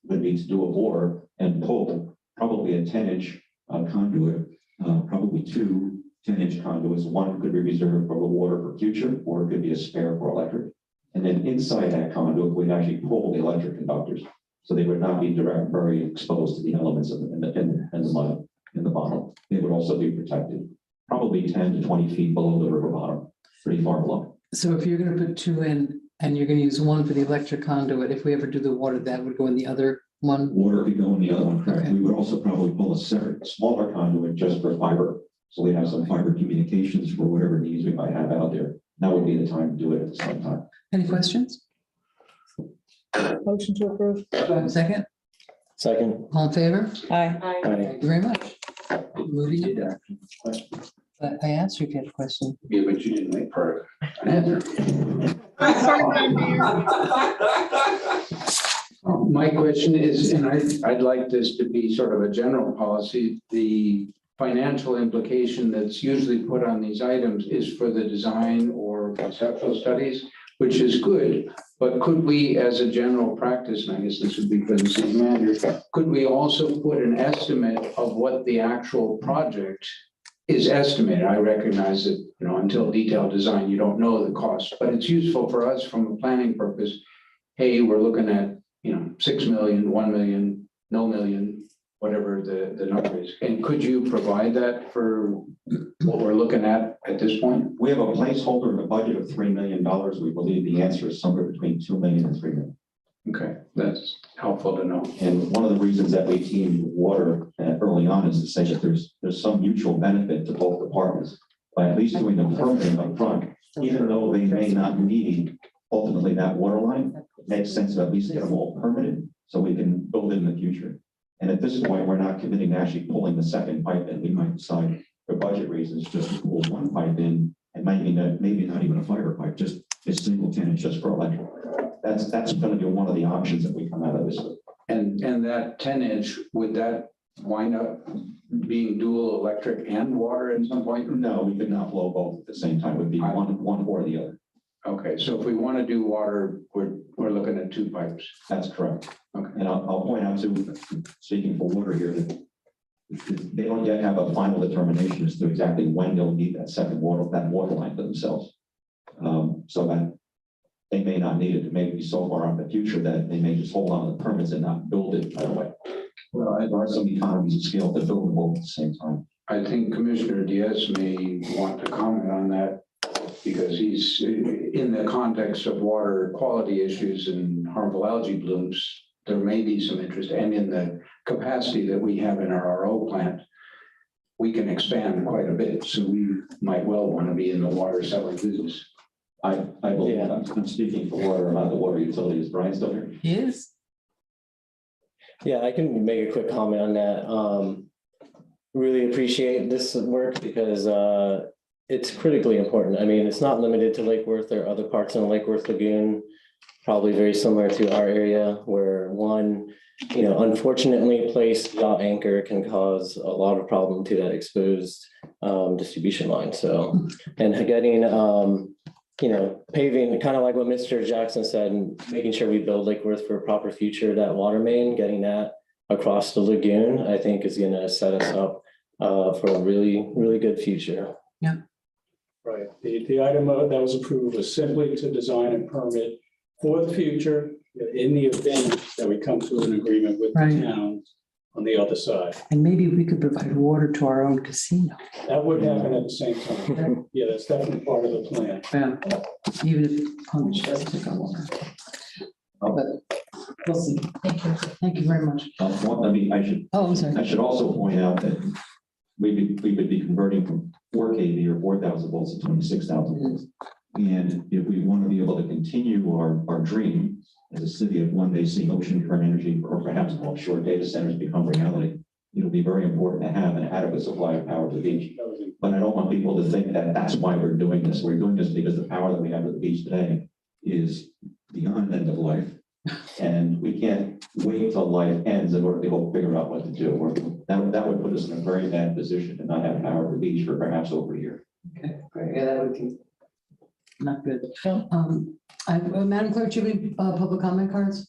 would be to do a bore and pull probably a 10-inch conduit, probably 2 10-inch conduits. One could be reserved for the water for future, or it could be a spare for electric. And then inside that conduit, we'd actually pull the electric conductors. So they would not be very exposed to the elements in the mud in the bottom. They would also be protected, probably 10 to 20 feet below the river bottom, pretty far below. So if you're going to put 2 in and you're going to use 1 for the electric conduit, if we ever do the water, that would go in the other one? Water could go in the other one, correct. Okay. We would also probably pull a separate, smaller conduit just for fiber. So we'd have some fiber communications for whatever needs we might have out there. That would be the time to do it at the same time. Any questions? Motion to approve. Do I have a second? Second. All in favor? Aye. Aye. Thank you very much. Moving it. But I asked you if you had a question. Yeah, but you didn't make part of it. Sorry, Madam Mayor. My question is, and I'd like this to be sort of a general policy, the financial implication that's usually put on these items is for the design or conceptual studies. which is good. But could we, as a general practice, and I guess this would be for the city manager, could we also put an estimate of what the actual project is estimated? I recognize that, until detailed design, you don't know the cost, but it's useful for us from a planning purpose. Hey, we're looking at, 6 million, 1 million, no million, whatever the number is. And could you provide that for what we're looking at this point? We have a placeholder in a budget of $3 million. We believe the answer is somewhere between 2 million and 3 million. Okay, that's helpful to know. And one of the reasons that we teamed with water early on is to say that there's some mutual benefit to both departments by at least doing the permitting up front, even though they may not need ultimately that water line. It makes sense to at least get them all permitted so we can build it in the future. And at this point, we're not committing to actually pulling the second pipe in. We might decide for budget reasons just to pull one pipe in and maybe not even a fire pipe, just a single tenant just for electric. That's going to be one of the options that we come out of this with. And that 10-inch, would that wind up being dual electric and water at some point? No, we could not blow both at the same time. It would be one or the other. Okay, so if we want to do water, we're looking at 2 pipes. That's correct. Okay. And I'll point out too, speaking for water here, that they don't yet have a final determination as to exactly when they'll need that water line for themselves. So that they may not need it. It may be so far out in the future that they may just hold on to the permits and not build it right away. Well, there are some economies of scale to build them both at the same time. I think Commissioner Diaz may want to comment on that because he's in the context of water quality issues and harmful algae blooms. There may be some interest, and in the capacity that we have in our RO plant, we can expand quite a bit. So we might well want to be in the water selling business. I believe I'm speaking for water, not the water utilities. Brian still here? He is. Yeah, I can make a quick comment on that. Really appreciate this work because it's critically important. I mean, it's not limited to Lake Worth. There are other parts in the Lake Worth Lagoon, probably very similar to our area, where one, unfortunately placed yacht anchor can cause a lot of problem to that exposed distribution line. So, and getting, paving, kind of like what Mr. Jackson said, and making sure we build Lake Worth for a proper future, that water main, getting that across the lagoon, I think is going to set us up for a really, really good future. Yeah. Right. The item that was approved was simply to design and permit for the future in the event that we come to an agreement with the town on the other side. And maybe we could provide water to our own casino. That would happen at the same time. Yeah, that's definitely part of the plan. Yeah. Even if Punch doesn't take on water. But we'll see. Thank you very much. I'm sorry. I should also point out that we would be converting from 4 kV or 4,000 volts to 26,000 volts. And if we want to be able to continue our dream as a city of one day seeing oceanfront energy or perhaps offshore data centers become reality, it'll be very important to have an adequate supply of power to the beach. But I don't want people to think that that's why we're doing this. We're doing this because the power that we have at the beach today is beyond end of life. And we can't wait till life ends in order to go figure out what to do. That would put us in a very bad position to not have power at the beach for perhaps over a year. Okay, great. Yeah, that would be not good. Madam Clerk, do you have any public comment cards?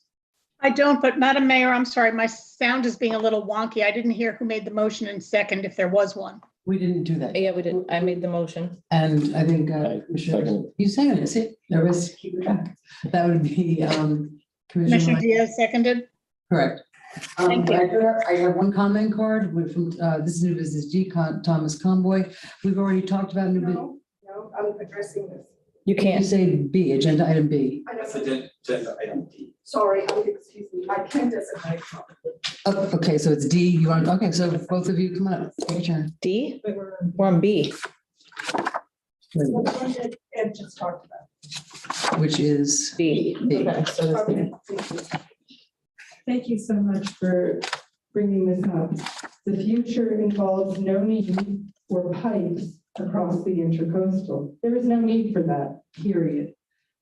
I don't, but Madam Mayor, I'm sorry, my sound is being a little wonky. I didn't hear who made the motion and second, if there was one. We didn't do that. Yeah, we did. I made the motion. And I think you seconded it. See, there was keep track. That would be Commissioner Diaz seconded. Correct. Thank you. I have one comment card from this is new business G. Thomas Conboy. We've already talked about new business. No, I'm addressing this. You can't say B, agenda item B. Agenda item D. Sorry, excuse me, I can't designate. Oh, okay, so it's D. You want, okay, so both of you come on, take your turn. D? We're on B. Ed just talked about. Which is B. B. Okay, so that's Okay, thank you so much for bringing this up. The future involves no need for pipes across the intercoastal. There is no need for that, period.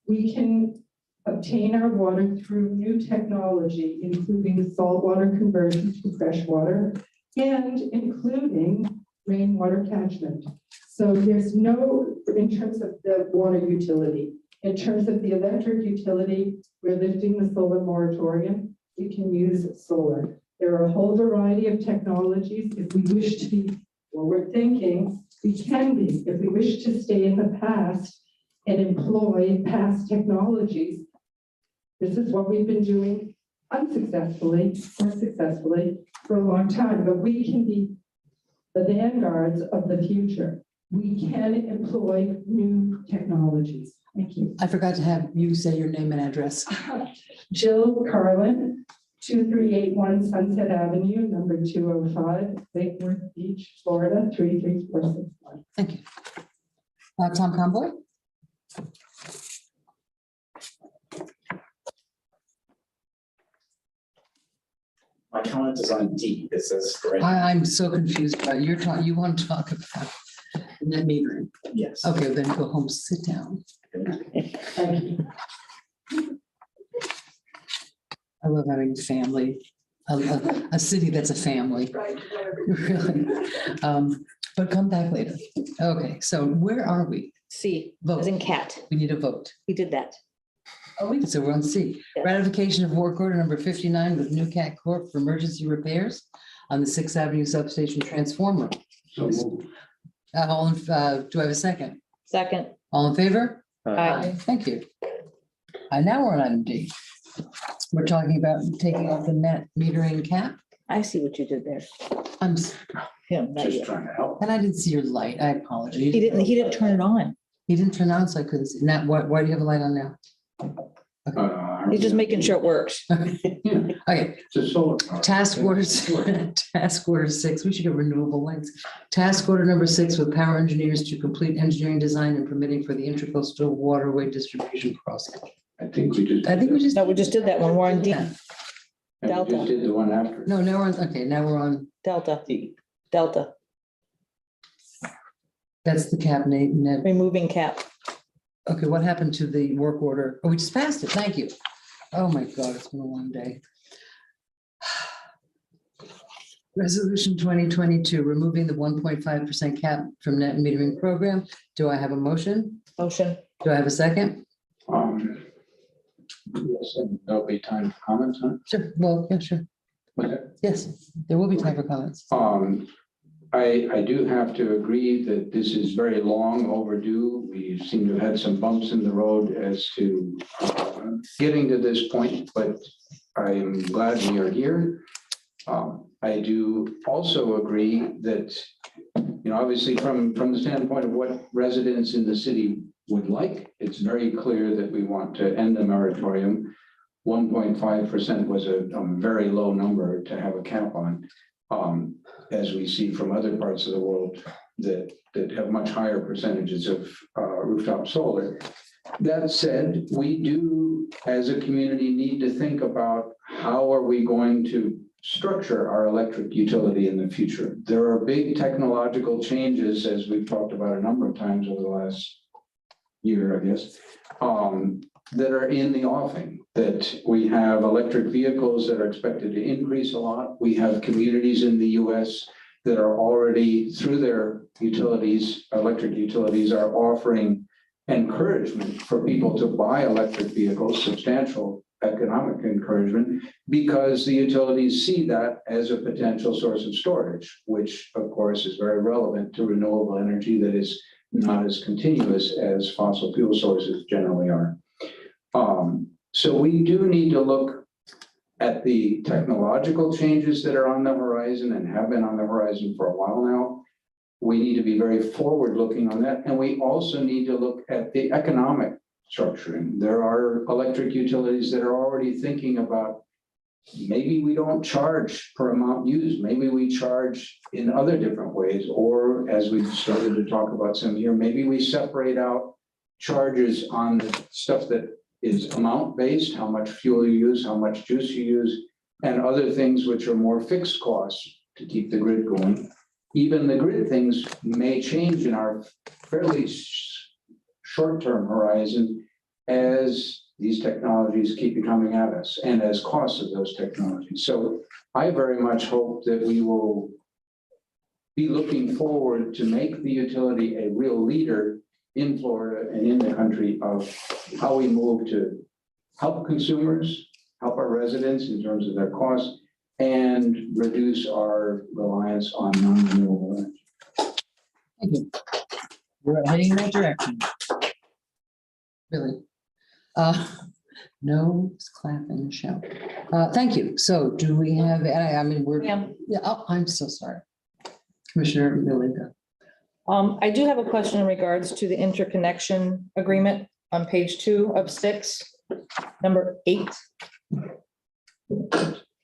We can obtain our water through new technology, including saltwater conversion to freshwater and including rainwater catchment. So there's no, in terms of the water utility, In terms of the electric utility, we're lifting the solar moratorium. We can use solar. There are a whole variety of technologies. If we wish to be forward thinking, we can be. If we wish to stay in the past and employ past technologies, this is what we've been doing unsuccessfully or successfully for a long time, but we can be the vanguards of the future. We can employ new technologies. Thank you. I forgot to have you say your name and address. Jill Carlin, 2381 Sunset Avenue, number 205, Lake Worth Beach, Florida, 33461. Thank you. Tom Conboy? My comment is on D. It says, right, I'm so confused about you're talking, you want to talk about net metering. yes. Okay, then go home, sit down. Thank you. I love having family, a city that's a family. Really. But come back later. Okay, so where are we? C, Vote. as in cat. We need a vote. We did that. Oh, we did, so we're on C. Yes. Ratification of work order number 59 with New Cat Corp for emergency repairs on the 6th Avenue substation transformer. So moved. Do I have a second? Second. All in favor? Aye. Thank you. Now we're on item D. We're talking about taking off the net metering cap. I see what you did there. I'm, Yeah, not Just yet. trying to help. and I didn't see your light. I apologize. He didn't turn it on. He didn't turn on, so I couldn't see. Now, why do you have a light on now? He's just making sure it works. Okay, It's a solar. power. task order 6, we should get renewable lights. Task order number 6 with power engineers to complete engineering design and permitting for the Intercoastal Waterway Distribution Crossing. I think we just. No, we just did that one. We're on D, Yeah. And we Delta. just did the one after. No, now we're on, okay, now we're on, Delta, Delta, that's the cap, net. removing cap. Okay, what happened to the work order? Oh, we just passed it. Thank you. Oh, my God, it's been a long day. Resolution 2022, removing the 1.5% cap from net metering program. Do I have a motion? Motion. Do I have a second? Yes, and there'll be time for comments on Sure, well, yeah, sure. it. Yes, there will be time for comments. I do have to agree that this is very long overdue. We seem to have had some bumps in the road as to getting to this point, but I am glad we are here. I do also agree that, obviously from the standpoint of what residents in the city would like, it's very clear that we want to end the moratorium. 1.5% was a very low number to have a cap on. As we see from other parts of the world that have much higher percentages of rooftop solar. That said, we do, as a community, need to think about how are we going to structure our electric utility in the future. There are big technological changes, as we've talked about a number of times over the last year, I guess, that are in the offing, that we have electric vehicles that are expected to increase a lot. We have communities in the US that are already, through their utilities, electric utilities, are offering encouragement for people to buy electric vehicles, substantial economic encouragement, because the utilities see that as a potential source of storage, which of course is very relevant to renewable energy that is not as continuous as fossil fuel sources generally are. So we do need to look at the technological changes that are on the horizon and have been on the horizon for a while now. We need to be very forward-looking on that. And we also need to look at the economic structuring. There are electric utilities that are already thinking about, maybe we don't charge per amount used, maybe we charge in other different ways, or as we've started to talk about some here, maybe we separate out charges on the stuff that is amount-based, how much fuel you use, how much juice you use, and other things which are more fixed costs to keep the grid going. Even the grid things may change in our fairly short-term horizon as these technologies keep coming at us and as costs of those technologies. So I very much hope that we will be looking forward to make the utility a real leader in Florida and in the country of how we move to help consumers, help our residents in terms of their costs, and reduce our reliance on non-renewable energy. Thank you. We're heading in that direction. Really. No clap and shout. Thank you. So do we have, I mean, we're, Yeah. yeah, oh, I'm so sorry. Commissioner Melinda. I do have a question in regards to the interconnection agreement on page 2 of 6, number 8.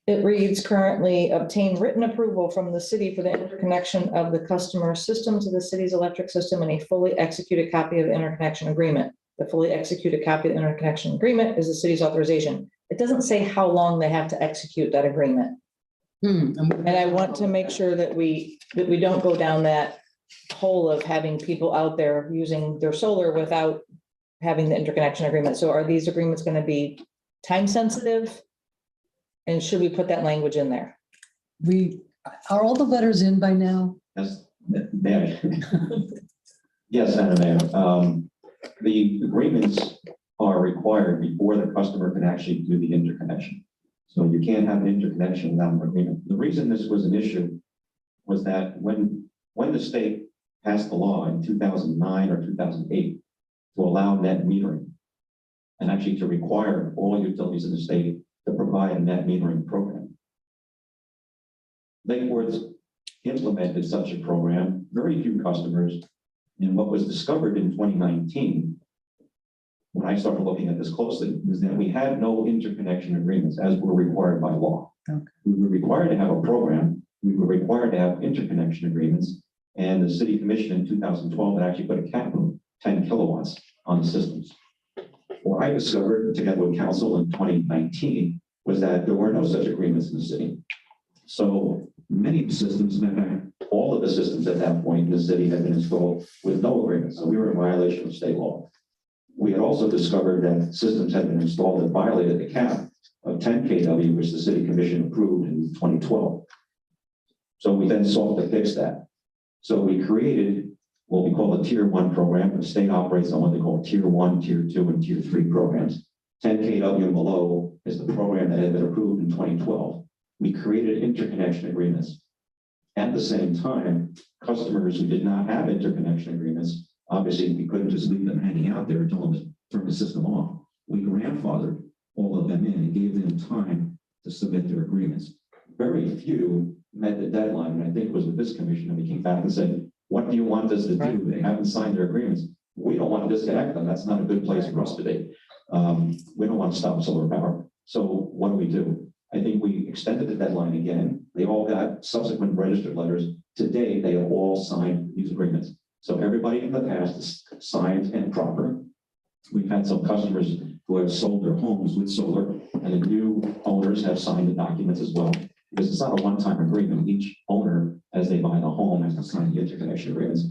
It reads, currently obtain written approval from the city for the interconnection of the customer systems of the city's electric system and a fully executed copy of the interconnection agreement. The fully executed copy of the interconnection agreement is the city's authorization. It doesn't say how long they have to execute that agreement. And I want to make sure that we don't go down that hole of having people out there using their solar without having the interconnection agreement. So are these agreements going to be time sensitive? And should we put that language in there? Are all the letters in by now? Yes, yes, Madam Mayor. The agreements are required before the customer can actually do the interconnection. So you can't have an interconnection without an agreement. The reason this was an issue was that when the state passed the law in 2009 or 2008 to allow net metering and actually to require all utilities in the state to provide a net metering program. Lake Worth implemented such a program, very few customers, and what was discovered in 2019, when I started looking at this closely, was that we had no interconnection agreements as were required by law. Okay. We were required to have a program, we were required to have interconnection agreements, and the city commission in 2012 had actually put a cap of 10 kilowatts on the systems. What I discovered together with council in 2019 was that there were no such agreements in the city. So many systems, in fact, all of the systems at that point in the city had been installed with no agreement. So we were in violation of state law. We had also discovered that systems had been installed that violated the cap of 10 kW, which the city commission approved in 2012. So we then sought to fix that. So we created what we call a tier 1 program. The state operates on what they call tier 1, tier 2, and tier 3 programs. 10 kW and below is the program that had been approved in 2012. We created interconnection agreements. At the same time, customers who did not have interconnection agreements, obviously we couldn't just leave them hanging out there and tell them to turn the system off. We grandfathered all of them in and gave them time to submit their agreements. Very few met the deadline, and I think it was with this commission that we came back and said, what do you want us to do? They haven't signed their agreements. We don't want to disconnect them. That's not a good place for us to be. We don't want to stop solar power. So what do? I think we extended the deadline again. They all got subsequent registered letters. Today, they have all signed these agreements. So everybody in the past is signed and proper. We've had some customers who have sold their homes with solar, and the new owners have signed the documents as well. Because it's not a one-time agreement. Each owner, as they buy the home, has to sign the interconnection agreements.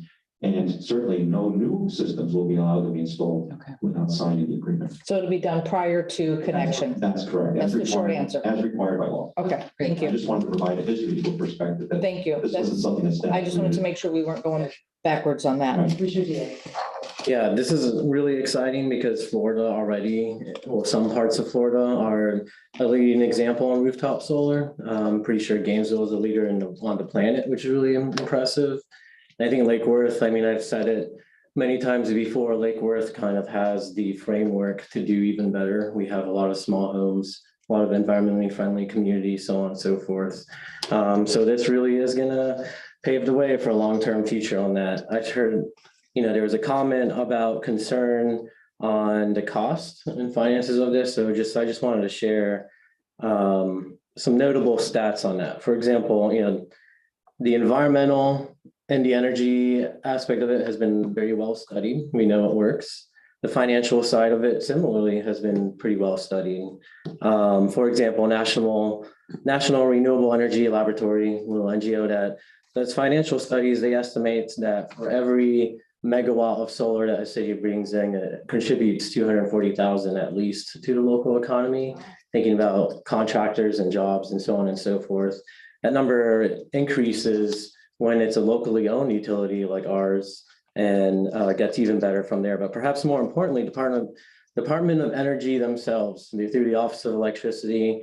And certainly no new systems will be allowed to be installed without signing the agreement. So it'll be done prior to connection. That's correct. That's As the short required- answer. As required by law. Okay, thank I you. just wanted to provide a historical perspective that Thank you. this wasn't something that's. I just wanted to make sure we weren't going backwards on that. Yeah, this is really exciting because Florida already, well, some parts of Florida are a leading example on rooftop solar. I'm pretty sure Gainesville is a leader on the planet, which is really impressive. And I think Lake Worth, I mean, I've said it many times before, Lake Worth kind of has the framework to do even better. We have a lot of small homes, a lot of environmentally friendly communities, so on and so forth. So this really is gonna pave the way for a long-term future on that. I heard, there was a comment about concern on the cost and finances of this. So I just wanted to share some notable stats on that. For example, the environmental and the energy aspect of it has been very well studied. We know it works. The financial side of it similarly has been pretty well studied. For example, National Renewable Energy Laboratory, a little NGO that's financial studies, they estimate that for every megawatt of solar that a city brings in, it contributes 240,000 at least to the local economy, thinking about contractors and jobs and so on and so forth. That number increases when it's a locally owned utility like ours, and gets even better from there. But perhaps more importantly, Department of Energy themselves, through the Office of Electricity,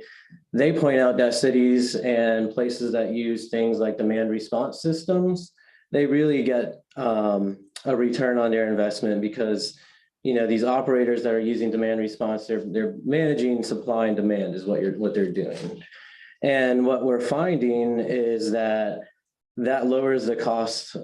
they point out that cities and places that use things like demand response systems, they really get a return on their investment, because these operators that are using demand response, they're managing supply and demand is what they're doing. And what we're finding is that lowers the cost,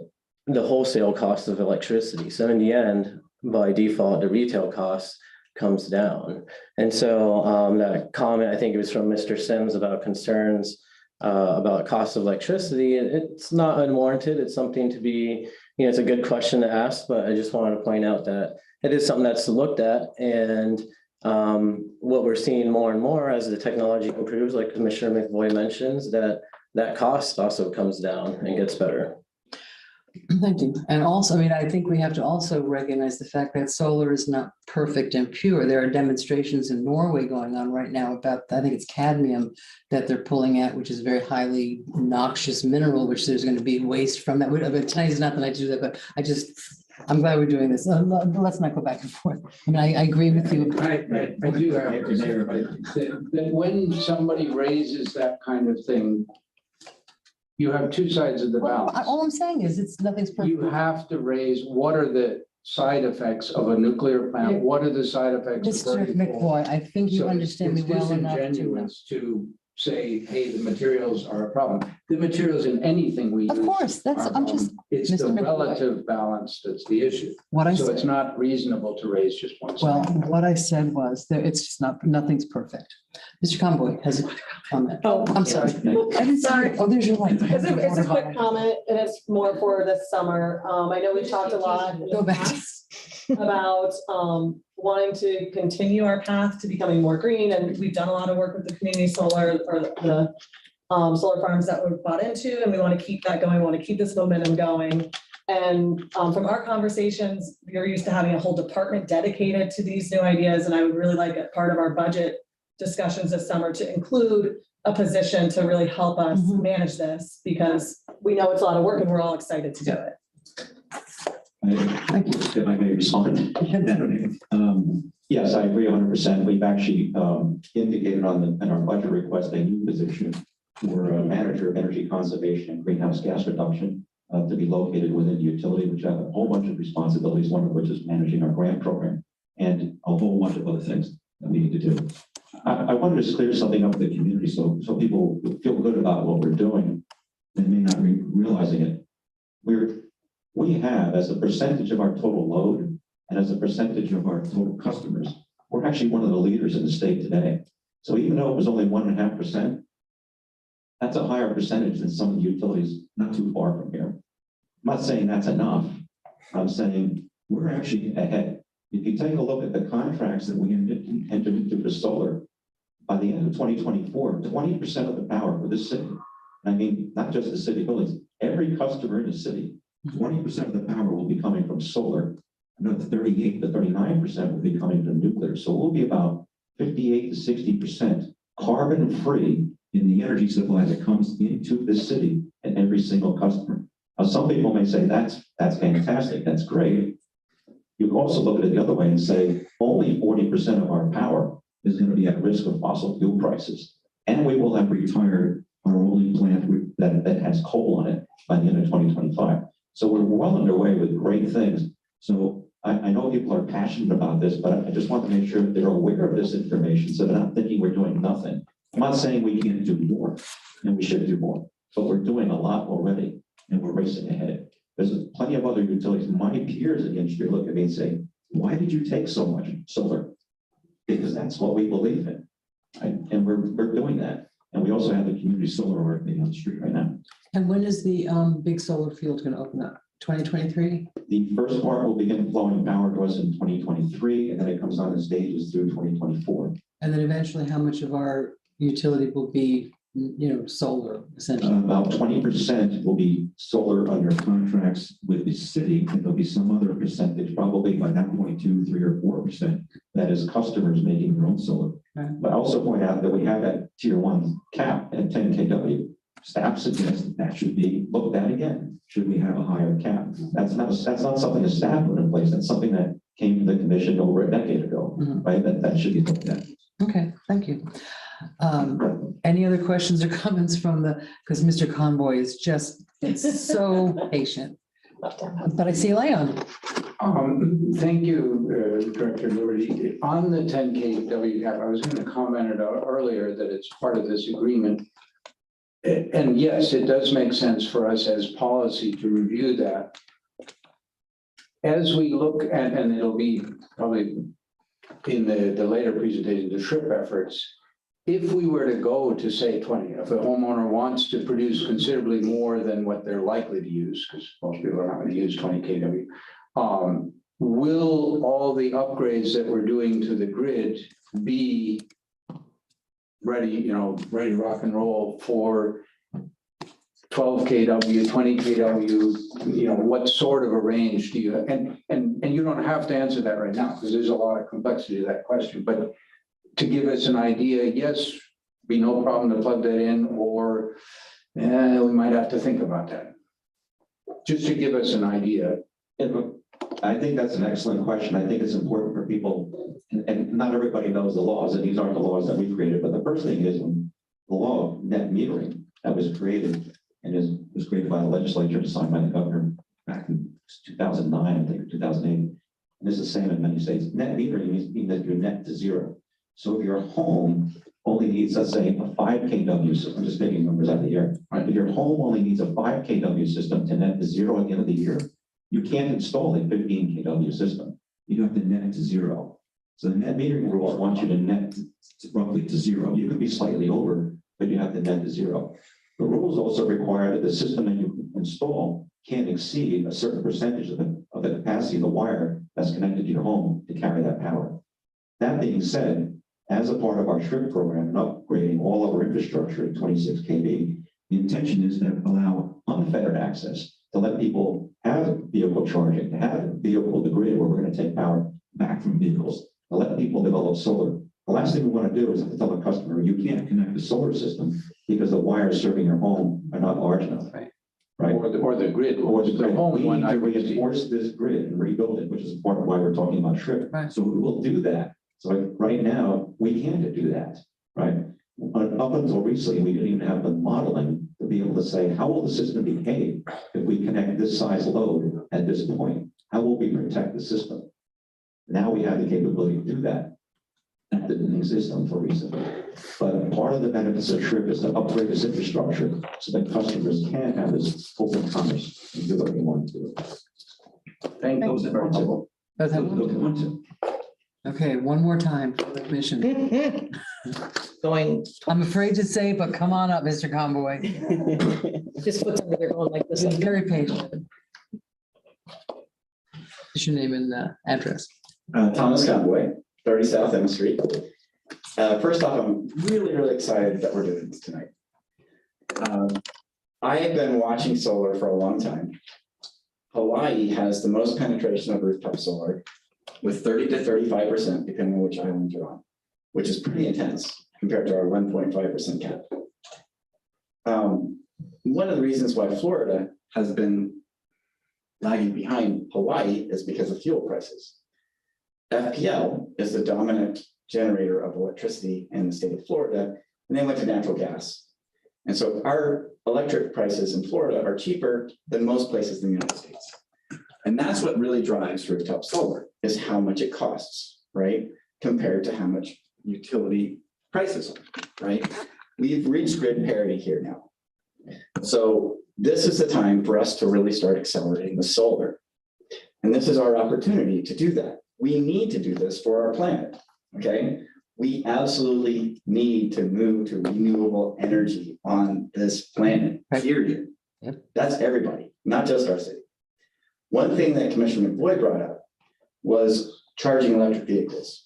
the wholesale cost of electricity. So in the end, by default, the retail cost comes down. And so that comment, I think it was from Mr. Sims, about concerns about cost of electricity. It's not unwarranted. It's something to be, it's a good question to ask, but I just wanted to point out that it is something that's looked at. And what we're seeing more and more as the technology improves, like Commissioner McVoy mentions, that cost also comes down and gets better. Thank you. And also, I think we have to also recognize the fact that solar is not perfect and pure. There are demonstrations in Norway going on right now about, I think it's cadmium that they're pulling at, which is a very highly noxious mineral, which there's going to be waste from that. Tonight is not the night to do that, but I'm glad we're doing this. Let's not go back and forth. I agree with you. I do have to say that when somebody raises that kind of thing, you have two sides of the balance. All I'm saying is nothing's perfect. You have to raise, what are the side effects of a nuclear plant? Yeah. What are the side effects? Mr. McVoy, I think you understand me well enough It's disingenuous to say, hey, the materials are a problem. The materials in anything we use. Of course, It's Mr. the McVoy. relative balance that's the issue. So it's not reasonable to raise just one Well, side. what I said was that it's just nothing's perfect. Mr. Conboy has a comment. Oh, I'm sorry. I didn't see it. Oh, there's your light. It's a quick comment, and it's more for this summer. I know we've talked a lot in the Go back. past about wanting to continue our path to becoming more green, and we've done a lot of work with the community solar, or the solar farms that we've bought into, and we want to keep that going. We want to keep this momentum going. And from our conversations, we're used to having a whole department dedicated to these new ideas, and I would really like it part of our budget discussions this summer to include a position to really help us manage this, because we know it's a lot of work and we're all excited to do it. If I may respond. Yes, I agree 100%. We've actually indicated in our budget request a new position for a manager of energy conservation and greenhouse gas reduction to be located within the utility, which have a whole bunch of responsibilities, one of which is managing our grant program and a whole bunch of other things that we need to do. I wanted to clear something up with the community so people feel good about what we're doing and may not be realizing it. We have, as a percentage of our total load and as a percentage of our total customers, we're actually one of the leaders in the state today. So even though it was only 1.5%, that's a higher percentage than some of the utilities not too far from here. I'm not saying that's enough. I'm saying we're actually ahead. If you take a look at the contracts that we entered into for solar, by the end of 2024, 20% of the power for this city, I mean, not just the city buildings, every customer in the city, 20% of the power will be coming from solar. Another 38 to 39% will be coming from nuclear. So we'll be about 58 to 60% carbon free in the energy supply that comes into the city and every single customer. Now, some people may say that's fantastic, that's great. You can also look at it the other way and say only 40% of our power is going to be at risk of fossil fuel prices. And we will have retired our only plant that has coal on it by the end of 2025. So we're well underway with great things. So I know people are passionate about this, but I just want to make sure that they're aware of this information so they're not thinking we're doing nothing. I'm not saying we can't do more, and we should do more, but we're doing a lot already, and we're racing ahead. There's plenty of other utilities. My peers in the industry look at me and say, why did you take so much solar? Because that's what we believe in, right? And we're doing that. And we also have the community solar working on the street right now. And when is the big solar field going to open up? 2023? The first part will begin flowing power to us in 2023, and then it comes on in stages through 2024. And then eventually how much of our utility will be, solar essentially? About 20% will be solar under contracts with the city, and there'll be some other percentage, probably by that point 2, 3, or 4%, that is customers making their own solar. Right. But I also point out that we have that tier 1 cap at 10 kW. staff suggests that should be looked at again. Should we have a higher cap? That's not something the staff put in place. That's something that came from the commission over a decade ago, right? That should be looked at. Okay, thank you. Any other questions or comments from because Mr. Conboy is just, it's so patient. But I see Leon. Thank you, Director Liberty. On the 10 kW cap, I was going to comment it out earlier that it's part of this agreement. And yes, it does make sense for us as policy to review that. As we look at, and it'll be probably in the later presentation, the SHRIP efforts, if we were to go to say 20, if a homeowner wants to produce considerably more than what they're likely to use, because most people are not going to use 20 kW, will all the upgrades that we're doing to the grid be ready, ready to rock and roll for 12 kW, 20 kW, what sort of a range do you have? And you don't have to answer that right now because there's a lot of complexity to that question, but to give us an idea, yes, be no problem to plug that in, or we might have to think about that. Just to give us an idea. I think that's an excellent question. I think it's important for people, and not everybody knows the laws, and these aren't the laws that we created, but the first thing is the law of net metering that was created and was created by the legislature and signed by the governor back in 2009, I think, or 2008. And it's the same in many states. Net metering means that you're net to zero. So if your home only needs, let's say, a 5 kW system, I'm just taking numbers out of the air. Right? If your home only needs a 5 kW system to net to zero at the end of the year, you can't install a 15 kW system. You have to net it to zero. So the net metering rules want you to net roughly to zero. You could be slightly over, but you have to net to zero. The rules also require that the system that you install can't exceed a certain percentage of the capacity of the wire that's connected to your home to carry that power. That being said, as a part of our SHRIP program and upgrading all of our infrastructure to 26 kV, the intention is to allow unfettered access, to let people have vehicle charging, to have vehicle to grid where we're going to take power back from vehicles, to let people develop solar. The last thing we want to do is to tell a customer, you can't connect the solar system because the wires serving your home are not large enough. Right? Or the grid, Or the home we one. need to reinforce this grid and rebuild it, which is part of why we're talking about SHRIP. Right. So we will do that. So right now, we can't do that, right? Up until recently, we didn't even have the modeling to be able to say, how will the system behave if we connect this size load at this point? How will we protect the system? Now we have the capability to do that. That didn't exist until recently. But part of the benefits of SHRIP is to upgrade this infrastructure so that customers can have this open commerce and do what they want to do. Thank Those that want to. Those that want to. Okay, one more time for the commission. Going, I'm afraid to say, but come on up, Mr. Conboy. just put something there going like this. This is very patient. What's your name and address? Thomas Conboy, 30 South M Street. First off, I'm really excited that we're doing this tonight. I have been watching solar for a long time. Hawaii has the most penetration of rooftop solar with 30 to 35%, depending on which island you're on, which is pretty intense compared to our 1.5% cap. One of the reasons why Florida has been lagging behind Hawaii is because of fuel prices. FPL is the dominant generator of electricity in the state of Florida, and they went to natural gas. And so our electric prices in Florida are cheaper than most places in the United States. And that's what really drives rooftop solar, is how much it costs, right? Compared to how much utility prices are, right? We've reached grid parity here now. So this is the time for us to really start accelerating the solar. And this is our opportunity to do that. We need to do this for our planet, okay? We absolutely need to move to renewable energy on this planet, period. Yep. That's everybody, not just our city. One thing that Commissioner McBoy brought up was charging electric vehicles.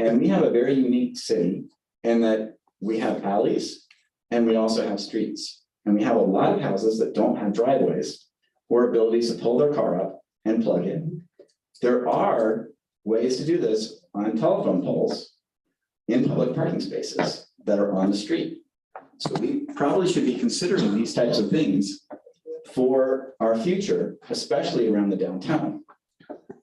And we have a very unique city in that we have alleys and we also have streets. And we have a lot of houses that don't have driveways or abilities to pull their car up and plug in. There are ways to do this on telephone poles in public parking spaces that are on the street. So we probably should be considering these types of things for our future, especially around the downtown.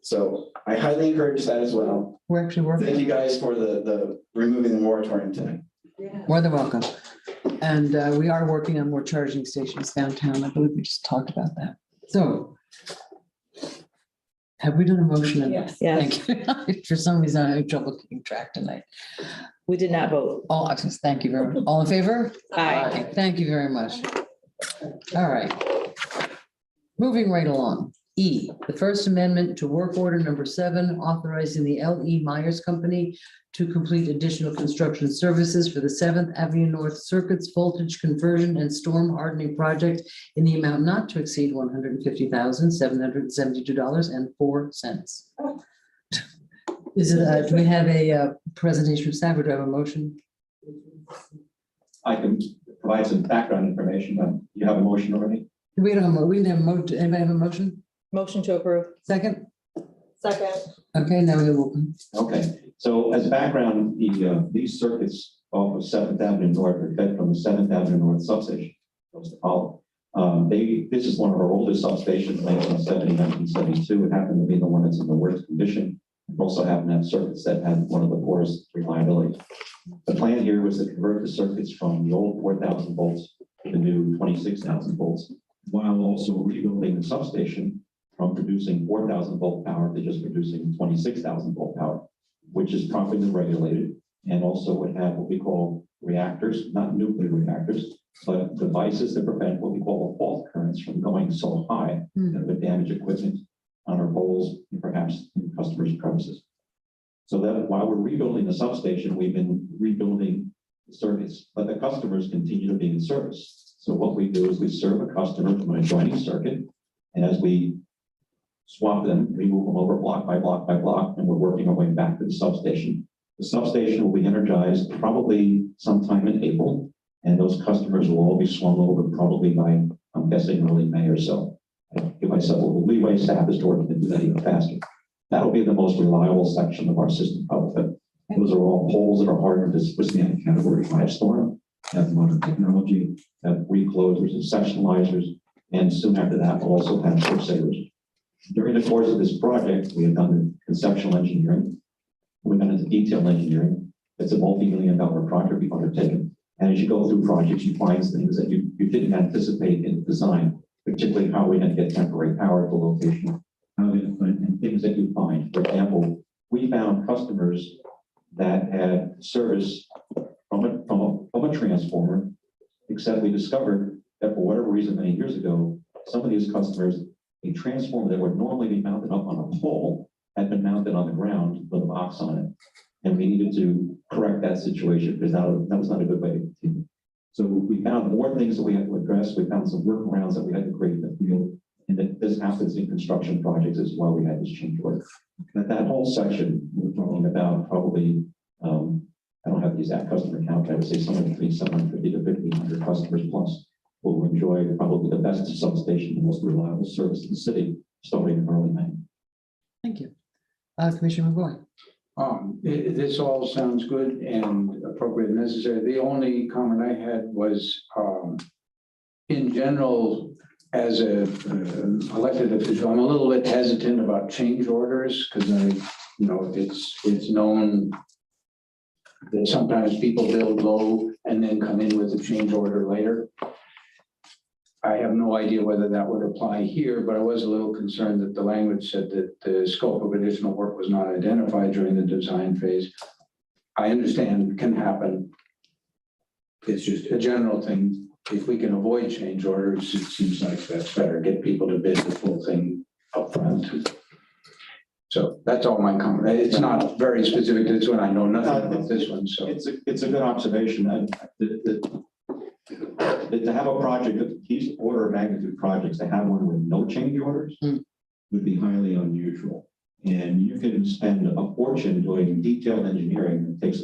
So I highly encourage that as well. We're actually working. Thank you guys for the removing the moratorium tonight. More than welcome. And we are working on more charging stations downtown. I believe we just talked about that. So have we done a motion? on that? Yes. Thank you. For some reason, I have trouble keeping track tonight. We did not vote. All, thank you very much. All in favor? Aye. Thank you very much. All right. Moving right along. E, the First Amendment to Work Order Number 7, authorizing the L.E. Myers Company to complete additional construction services for the 7th Avenue North Circuit's voltage conversion and storm hardening project in the amount not to exceed $150,772.04. Is it, do we have a presentation from staff or do I have a motion? I can provide some background information, but you have a motion already? We don't have, we didn't have a motion. Anybody have a motion? Motion to approve. Second? Second. Okay, now we will. Okay, so as background, these circuits off of 7th Avenue North are fed from the 7th Avenue North substation. Goes to Apollo. This is one of our oldest substations, 1970, 1972. It happened to be the one that's in the worst condition. We also happen to have circuits that had one of the poorest reliability. The plan here was to convert the circuits from the old 4,000 volts to the new 26,000 volts, while also rebuilding the substation from producing 4,000 volt power to just producing 26,000 volt power, which is properly regulated, and also would have what we call reactors, not nuclear reactors, but devices that prevent what we call fault currents from going so high that would damage equipment on our poles and perhaps in customers' premises. So that while we're rebuilding the substation, we've been rebuilding the circuits, but the customers continue to be in service. So what we do is we serve a customer from an adjoining circuit, and as we swap them, we move them over block by block by block, and we're working our way back to the substation. The substation will be energized probably sometime in April, and those customers will all be swung over probably by, I'm guessing, early May or so. I give myself a little leeway, staff is working to do that even faster. That'll be the most reliable section of our system probably. Those are all poles that are hardened to withstand Category 5 storm, have modern technology, have reclosers and sectionalizers, and soon after that, we'll also have short savers. During the course of this project, we have done conceptual engineering. We've gone into detailed engineering. It's a multi-million-dollar project we've undertaken. And as you go through projects, you find things that you didn't anticipate in the design, particularly how we're going to get temporary power at the location, and things that you find. For example, we found customers that had service from a transformer, except we discovered that for whatever reason many years ago, some of these customers, a transformer that would normally be mounted up on a pole had been mounted on the ground with a box on it. And we needed to correct that situation because that was not a good way to continue. So we found more things that we had to address. We found some workarounds that we had to create in the field. And that this happens in construction projects as well. We had this change order. That whole section, we're talking about probably, I don't have the exact customer count, but I would say somewhere between 750 to 1,500 customers plus will enjoy probably the best substation, the most reliable service in the city, starting in early May. Thank you. Commissioner McGoy. This all sounds good and appropriate and necessary. The only comment I had was, in general, as a elected official, I'm a little bit hesitant about change orders because it's known that sometimes people build low and then come in with a change order later. I have no idea whether that would apply here, but I was a little concerned that the language said that the scope of additional work was not identified during the design phase. I understand can happen. It's just a general thing. If we can avoid change orders, it seems like that's better. Get people to bid the full thing up front. So that's all my comment. It's not very specific to this one. I know nothing about this one. So it's a good observation. To have a project of these order of magnitude projects, to have one with no change orders would be highly unusual. And you can spend a fortune doing detailed engineering. It takes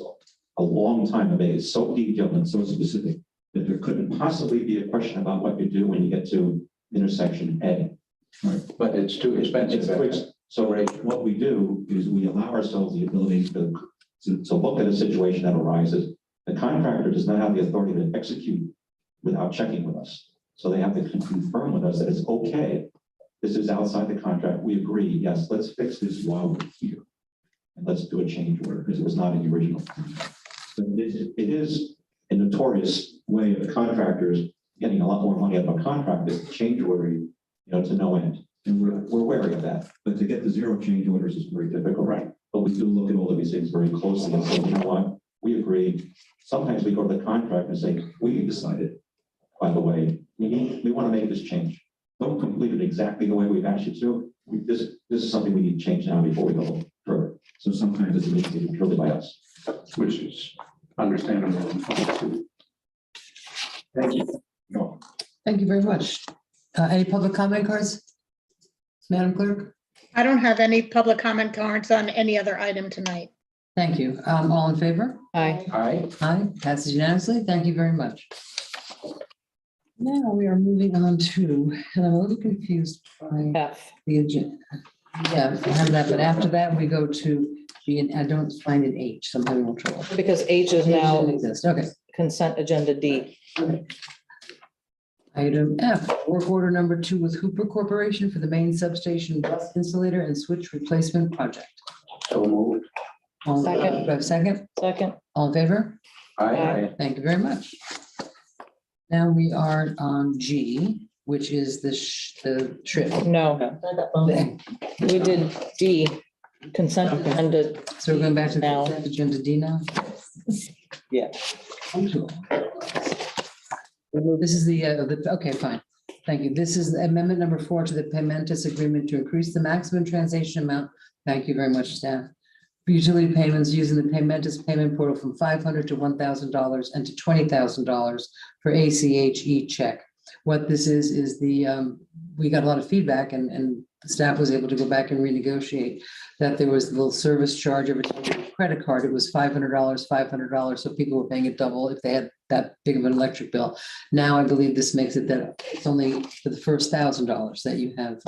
a long time of day. It's so detailed and so specific that there couldn't possibly be a question about what you do when you get to intersection A. right. But it's too expensive. So what we do is we allow ourselves the ability to look at a situation that arises The contractor does not have the authority to execute without checking with us. So they have to confirm with us that it's okay. This is outside the contract. We agree, yes, let's fix this while we're here. And let's do a change order because it was not in the original contract. But it is a notorious way of the contractors getting a lot more money out of a contract is to change order, to no end. And we're wary of that. But to get to zero change orders is very difficult. Right. But we do look at all of these things very closely and say, you know what, we agree. Sometimes we go to the contract and say, we decided, by the way, we want to make this change. Don't complete it exactly the way we've asked you to. This is something we need to change now before we go further. So sometimes it's initiated purely by us. Which is understandable. Thank you. No. Thank you very much. Any public comment cards? Madam Clerk? I don't have any public comment cards on any other item tonight. Thank you. All in favor? Aye. Aye. Aye, passes unanimously. Thank you very much. Now we are moving on to, and I'm a little confused by F. the agenda. Yeah, I have that, but after that, we go to G, and I don't find an H, so I'm having a little trouble. Because H is H now didn't exist. Okay. consent agenda D. Item F, work order number 2 with Hooper Corporation for the main substation bus insulator and switch replacement project. So moved. Second. Do I have a second? Second. All in favor? Aye. Thank you very much. Now we are on G, which is the trip. No, we did D, consent agenda. So we're going back to the Now. consent agenda D now? Yeah. This is okay, fine. Thank you. This is amendment number 4 to the Paymentus agreement to increase the maximum transaction amount. Thank you very much, staff. For utility payments using the Paymentus payment portal from $500 to $1,000 and to $20,000 for ACH e-check. What this is we got a lot of feedback and the staff was able to go back and renegotiate that there was a little service charge every time you had a credit card. It was $500. So people were paying it double if they had that big of an electric bill. Now I believe this makes it that it's only for the first $1,000 that you have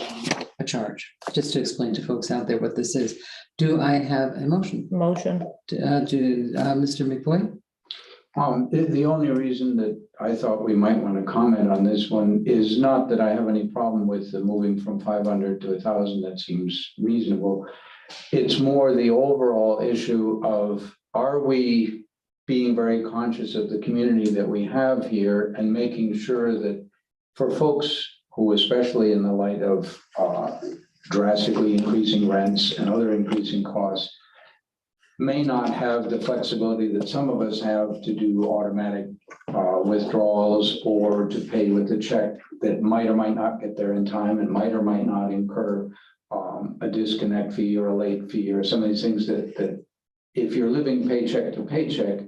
a charge. Just to explain to folks out there what this is. Do I have a motion? Motion. Mr. McBoy? The only reason that I thought we might want to comment on this one is not that I have any problem with the moving from 500 to 1,000. That seems reasonable. It's more the overall issue of, are we being very conscious of the community that we have here and making sure that for folks who, especially in the light of drastically increasing rents and other increasing costs, may not have the flexibility that some of us have to do automatic withdrawals or to pay with a check that might or might not get there in time and might or might not incur a disconnect fee or a late fee or some of these things that if you're living paycheck to paycheck,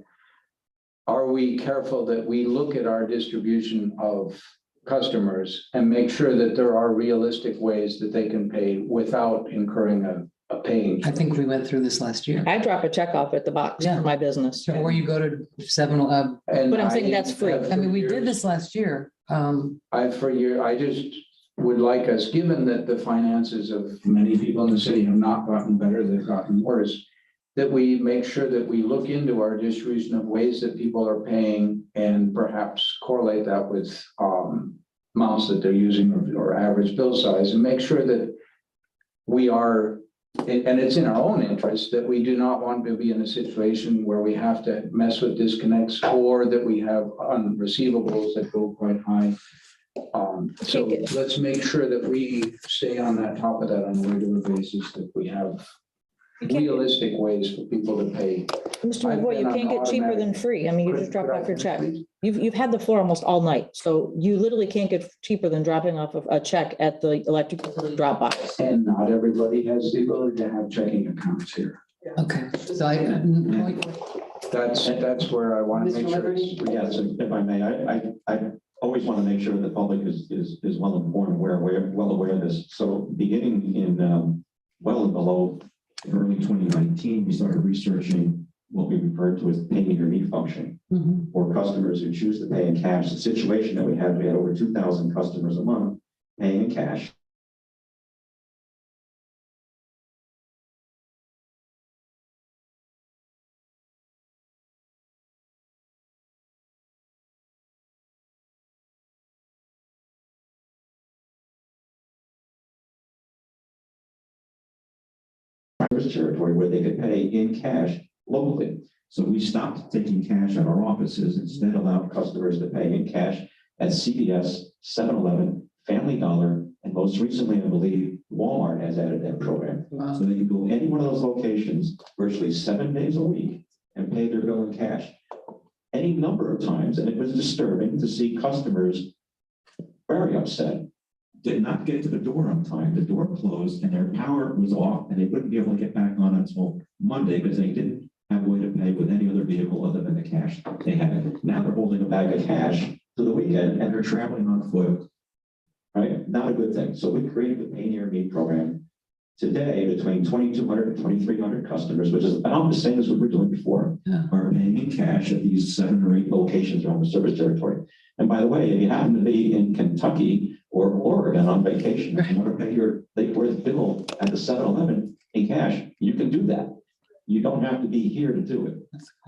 are we careful that we look at our distribution of customers and make sure that there are realistic ways that they can pay without incurring a paying? I think we went through this last year. I drop a check off at the box Yeah. for my business. Or you go to 7-Eleven. And But I'm saying that's free. have I mean, we for did years- this last year. I just would like us, given that the finances of many people in the city have not gotten better, they've gotten worse, that we make sure that we look into our distribution of ways that people are paying and perhaps correlate that with amounts that they're using or average bill size and make sure that we are, and it's in our own interest, that we do not want to be in a situation where we have to mess with disconnects or that we have receivables that go quite high. So let's make sure that we stay on that top of that on a regular basis, that we have realistic ways for people to pay. Mr. McBoy, you can't get cheaper than free. I mean, you just drop off your check. You've had the floor almost all night, so you literally can't get cheaper than dropping off a check at the electric utility drop box. And not everybody has the ability to have checking accounts here. Okay, so That's where I want to make sure. Yes, if I may, I always want to make sure the public is well informed, well aware of this. So beginning in below in early 2019, we started researching what we referred to as pay your need function for customers who choose to pay in cash. The situation that we had over 2,000 customers a month paying in cash. service territory where they could pay in cash locally. So we stopped taking cash at our offices, instead allowed customers to pay in cash at CVS, 7-Eleven, Family Dollar, and most recently, I believe, Walmart has added that program. So they can go any one of those locations virtually 7 days a week and pay their bill in cash any number of times. And it was disturbing to see customers very upset, did not get to the door on time. The door closed and their power was off and they wouldn't be able to get back on until Monday because they didn't have a way to pay with any other vehicle other than the cash they had. Now they're holding a bag of cash to the weekend and they're traveling on foot. Right? Not a good thing. So we created the Pay Near Me program today between 2,200 and 2,300 customers, which is about the same as what we were doing before, are paying in cash at these 7 or 8 locations around the service territory. And by the way, if you happen to be in Kentucky or Oregon on vacation, and you want to pay your late worth bill at the 7-Eleven in cash, you can do that. You don't have to be here to do it.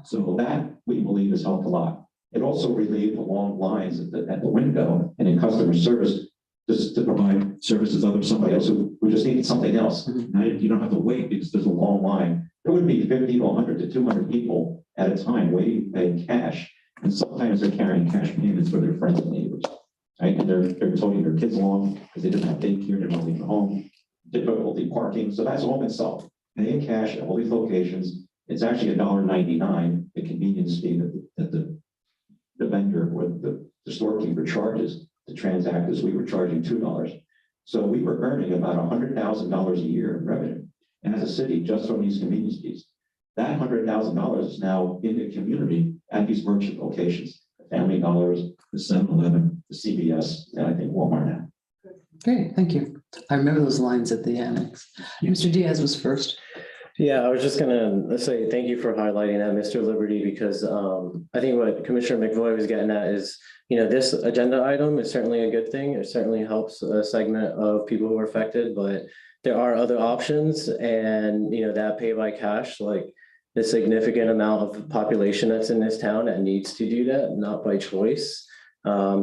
So that, we believe, has helped a lot. It also relieved the long lines at the window and in customer service just to provide services other somebody else who just needed something else. Now you don't have to wait because there's a long line. There would be 50 to 100 to 200 people at a time waiting to pay cash. And sometimes they're carrying cash payments for their friends and neighbors. Right? And they're taking their kids along because they didn't have daycare, they didn't leave home, difficulty parking. So that's all been solved. Pay in cash at all these locations. It's actually $1.99, the convenience fee that the vendor or the storekeeper charges to transact, as we were charging $2. So we were earning about $100,000 a year in revenue as a city just on these convenience fees. That $100,000 is now in the community at these merchant locations, the Family Dollars, the 7-Eleven, the CVS, and I think Walmart now. Great, thank you. I remember those lines at the annex. Mr. Diaz was first. Yeah, I was just gonna say thank you for highlighting that, Mr. Liberty, because I think what Commissioner McVoy was getting at is, this agenda item is certainly a good thing. It certainly helps a segment of people who are affected, but there are other options, and that pay by cash, like the significant amount of population that's in this town that needs to do that, not by choice.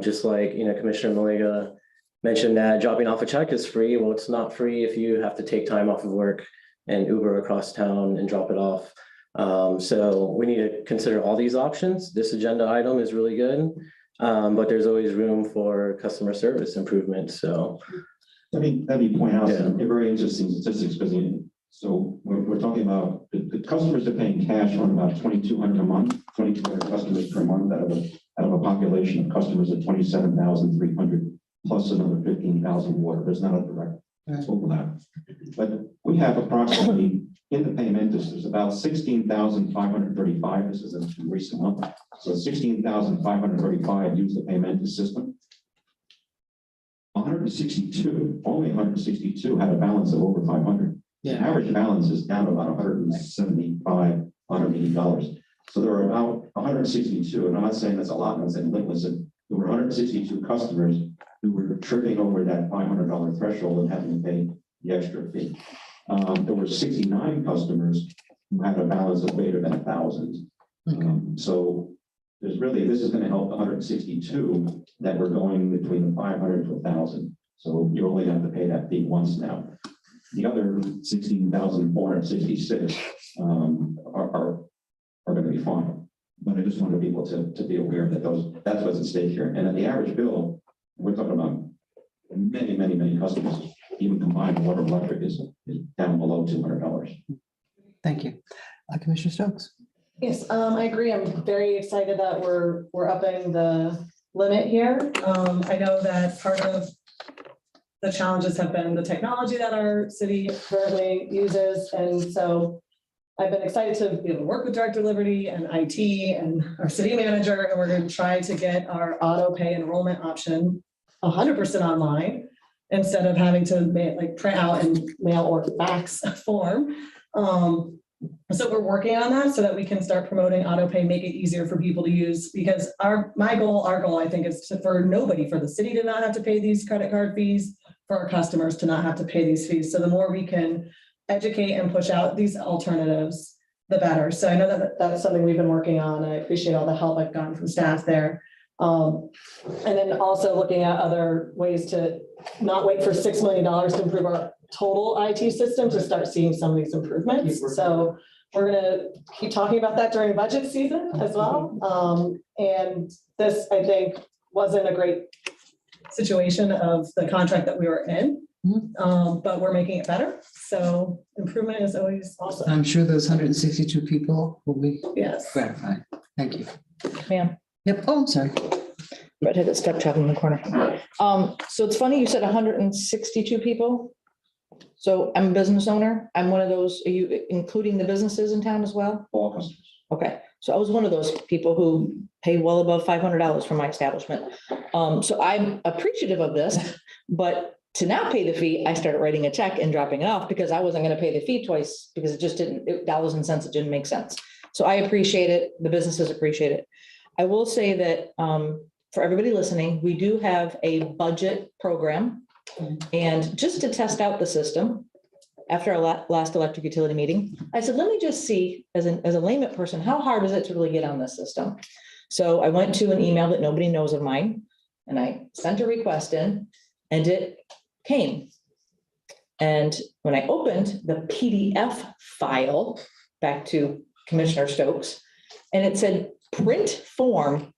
Just like Commissioner Malega mentioned that dropping off a check is free. Well, it's not free if you have to take time off of work and Uber across town and drop it off. So we need to consider all these options. This agenda item is really good, but there's always room for customer service improvement. So Let me point out some very interesting statistics, because so we're talking about the customers are paying cash on about 2,200 a month, 2,200 customers per month out of a population of customers of 27,300 plus another 15,000 water. There's not a direct overlap. But we have approximately in the paymentus, there's about 16,535. This is a recent month. So 16,535 use the paymentus system. 162, only 162 had a balance of over 500. The average balance is down about $175, $180. So there are about 162, and I'm not saying that's a lot, I'm saying, listen, there were 162 customers who were tripping over that $500 threshold and having to pay the extra fee. There were 69 customers who had a balance of greater than 1,000. So there's really, this is going to help 162 that we're going between 500 to 1,000. So you only have to pay that fee once now. The other 16,466 are going to be fine. But I just wanted people to be aware that that's what's at stake here. And at the average bill, we're talking about many customers, even combined water and electric is down below $200. Thank you. Commissioner Stokes. Yes, I agree. I'm very excited that we're upping the limit here. I know that part of the challenges have been the technology that our city currently uses. And so I've been excited to be able to work with Director Liberty and IT and our city manager, and we're going to try to get our auto pay enrollment option 100% online instead of having to print out and mail or fax a form. So we're working on that so that we can start promoting auto pay, make it easier for people to use, because our goal, I think, is for the city to not have to pay these credit card fees, for our customers to not have to pay these fees. So the more we can educate and push out these alternatives, the better. So I know that that's something we've been working on. I appreciate all the help I've gotten from staff there. And then also looking at other ways to not wait for $6 million to improve our total IT system, to start seeing some of these improvements. So we're gonna keep talking about that during budget season as well. And this, I think, wasn't a great situation of the contract that we were in, but we're making it better. So improvement is always awesome. I'm sure those 162 people will be Yes. gratified. Thank you. Ma'am, Yep, oh, I'm sorry. redheaded stepchild in the corner. So it's funny, you said 162 people. So I'm a business owner. I'm one of those, are you including the businesses in town as well? All customers. Okay, so I was one of those people who pay well above $500 for my establishment. So I'm appreciative of this, but to not pay the fee, I started writing a check and dropping it off because I wasn't gonna pay the fee twice because it just didn't, dollars and cents, it didn't make sense. So I appreciate it. The businesses appreciate it. I will say that for everybody listening, we do have a budget program. And just to test out the system, after our last electric utility meeting, I said, let me just see, as a layman person, how hard is it to really get on this system? So I went to an email that nobody knows of mine, and I sent a request in, and it came. And when I opened the PDF file back to Commissioner Stokes, and it said, print form,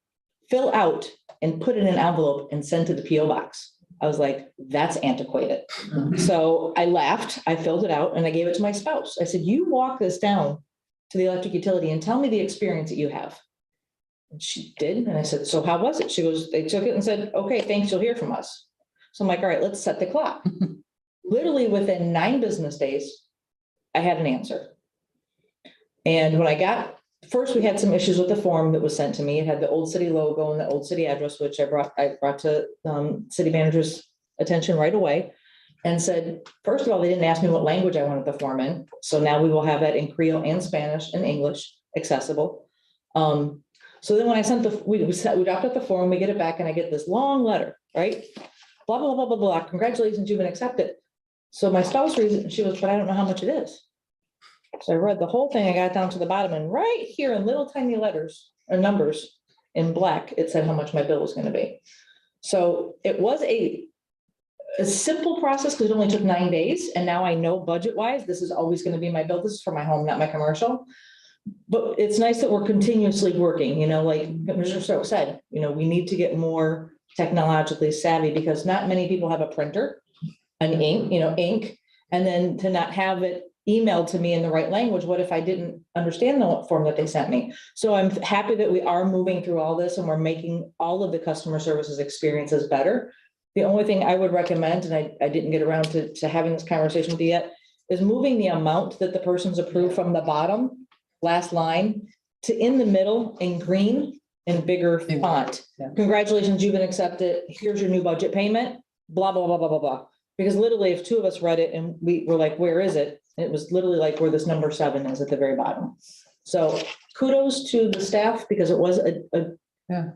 fill out, and put in an envelope and send to the PO box. I was like, that's antiquated. So I laughed, I filled it out, and I gave it to my spouse. I said, you walk this down to the electric utility and tell me the experience that you have. And she did, and I said, so how was it? She goes, they took it and said, okay, thanks, you'll hear from us. So I'm like, all right, let's set the clock. Literally within 9 business days, I had an answer. And when I got, first we had some issues with the form that was sent to me. It had the old city logo and the old city address, which I brought to city manager's attention right away and said, first of all, they didn't ask me what language I wanted the form in. So now we will have that in Creole and Spanish and English accessible. So then when I sent we dropped out the form, we get it back and I get this long letter, right? Blah, blah, blah, blah, blah. Congratulations, you've been accepted. So my spouse reads it and she goes, but I don't know how much it is. So I read the whole thing. I got down to the bottom and right here in little tiny letters or numbers in black, it said how much my bill was going to be. So it was a simple process because it only took 9 days. And now I know budget wise, this is always going to be my bill. This is for my home, not my commercial. But it's nice that we're continuously working, like Commissioner Stokes said, we need to get more technologically savvy because not many people have a printer, an ink, and then to not have it emailed to me in the right language. What if I didn't understand the form that they sent me? So I'm happy that we are moving through all this and we're making all of the customer services experiences better. The only thing I would recommend, and I didn't get around to having this conversation with you yet, is moving the amount that the person's approved from the bottom, last line, to in the middle in green and bigger font. Yeah. Congratulations, you've been accepted. Here's your new budget payment, blah, blah, blah, blah, blah, blah. Because literally if 2 of us read it and we were like, where is it? It was literally like where this number 7 is at the very bottom. So kudos to the staff because it was a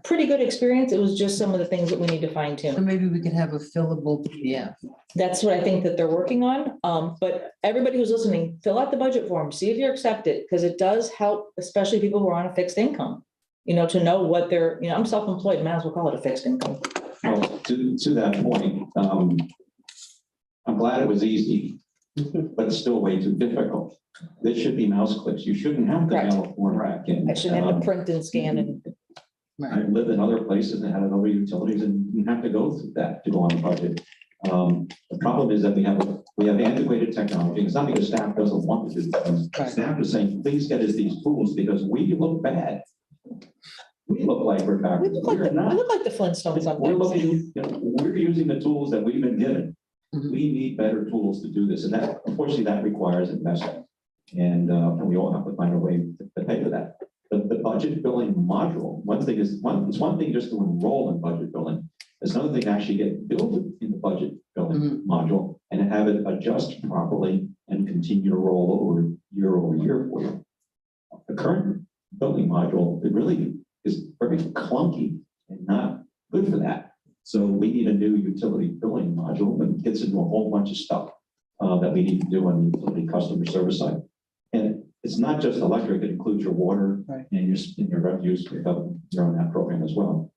pretty good experience. It was just some of the things that we need to fine So tune. maybe we could have a fillable PDF. That's what I think that they're working on. But everybody who's listening, fill out the budget form, see if you're accepted, because it does help, especially people who are on a fixed income, to know what they're, I'm self-employed, might as well call it a fixed income. Well, to that point, I'm glad it was easy, but it's still way too difficult. This should be mouse clicks. You shouldn't have to Correct. mail a form back in. I shouldn't have to print and scan and. I've lived in other places that had other utilities and you have to go through that to go on the budget. The problem is that we have antiquated technology. It's not because staff doesn't want to do things. Right. Staff is saying, please get us these tools because we look bad. We look like we're back. We look like the Flintstones sometimes. We're using the tools that we've been given. Mhm. We need better tools to do this. And that, unfortunately, that requires investment. And we all have to find a way to pay for that. But the budget billing module, it's one thing just to enroll in budget billing. It's another thing to actually get billed in the budget billing module and have it adjust properly and continue to roll over year for you. The current billing module, it really is very clunky and not good for that. So we need a new utility billing module that gets into a whole bunch of stuff that we need to do on the utility customer service side. And it's not just electric, it includes your water and your refuse pickup. You're on that program as well.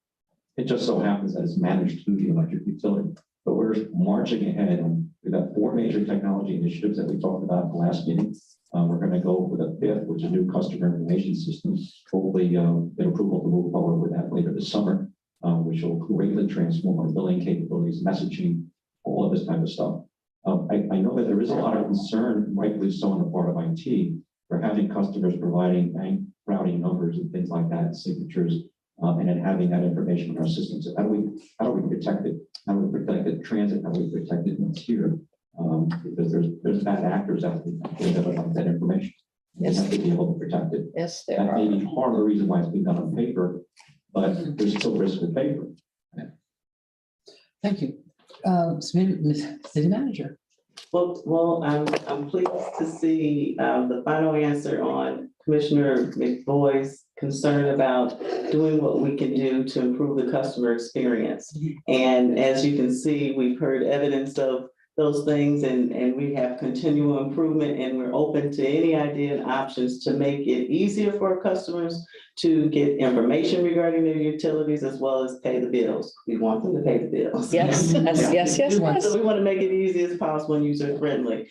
It just so happens that it's managed through the electric utility. But we're marching ahead. We've got 4 major technology initiatives that we talked about in the last meeting. We're going to go with a 5th, which is a new customer information system. Hopefully, get approval to move forward with that later this summer, which will greatly transform our billing capabilities, messaging, all of this type of stuff. I know that there is a lot of concern, rightfully so, on the part of IT, for having customers providing bank routing numbers and things like that, signatures, and then having that information in our systems. So how do we protect it? How do we protect the transit? How do we protect it in here? Because there's bad actors out there that don't have that information. We have to be able to protect it. Yes, there That are. may be part of the reason why it's being done on paper, but there's still risk with paper. Thank you. City Manager. Well, I'm pleased to see the final answer on Commissioner McBoy's concern about doing what we can do to improve the customer experience. And as you can see, we've heard evidence of those things, and we have continual improvement, and we're open to any idea and options to make it easier for our customers to get information regarding their utilities as well as pay the bills. We want them to pay the bills. Yes, yes. So we want to make it easy as possible and user friendly.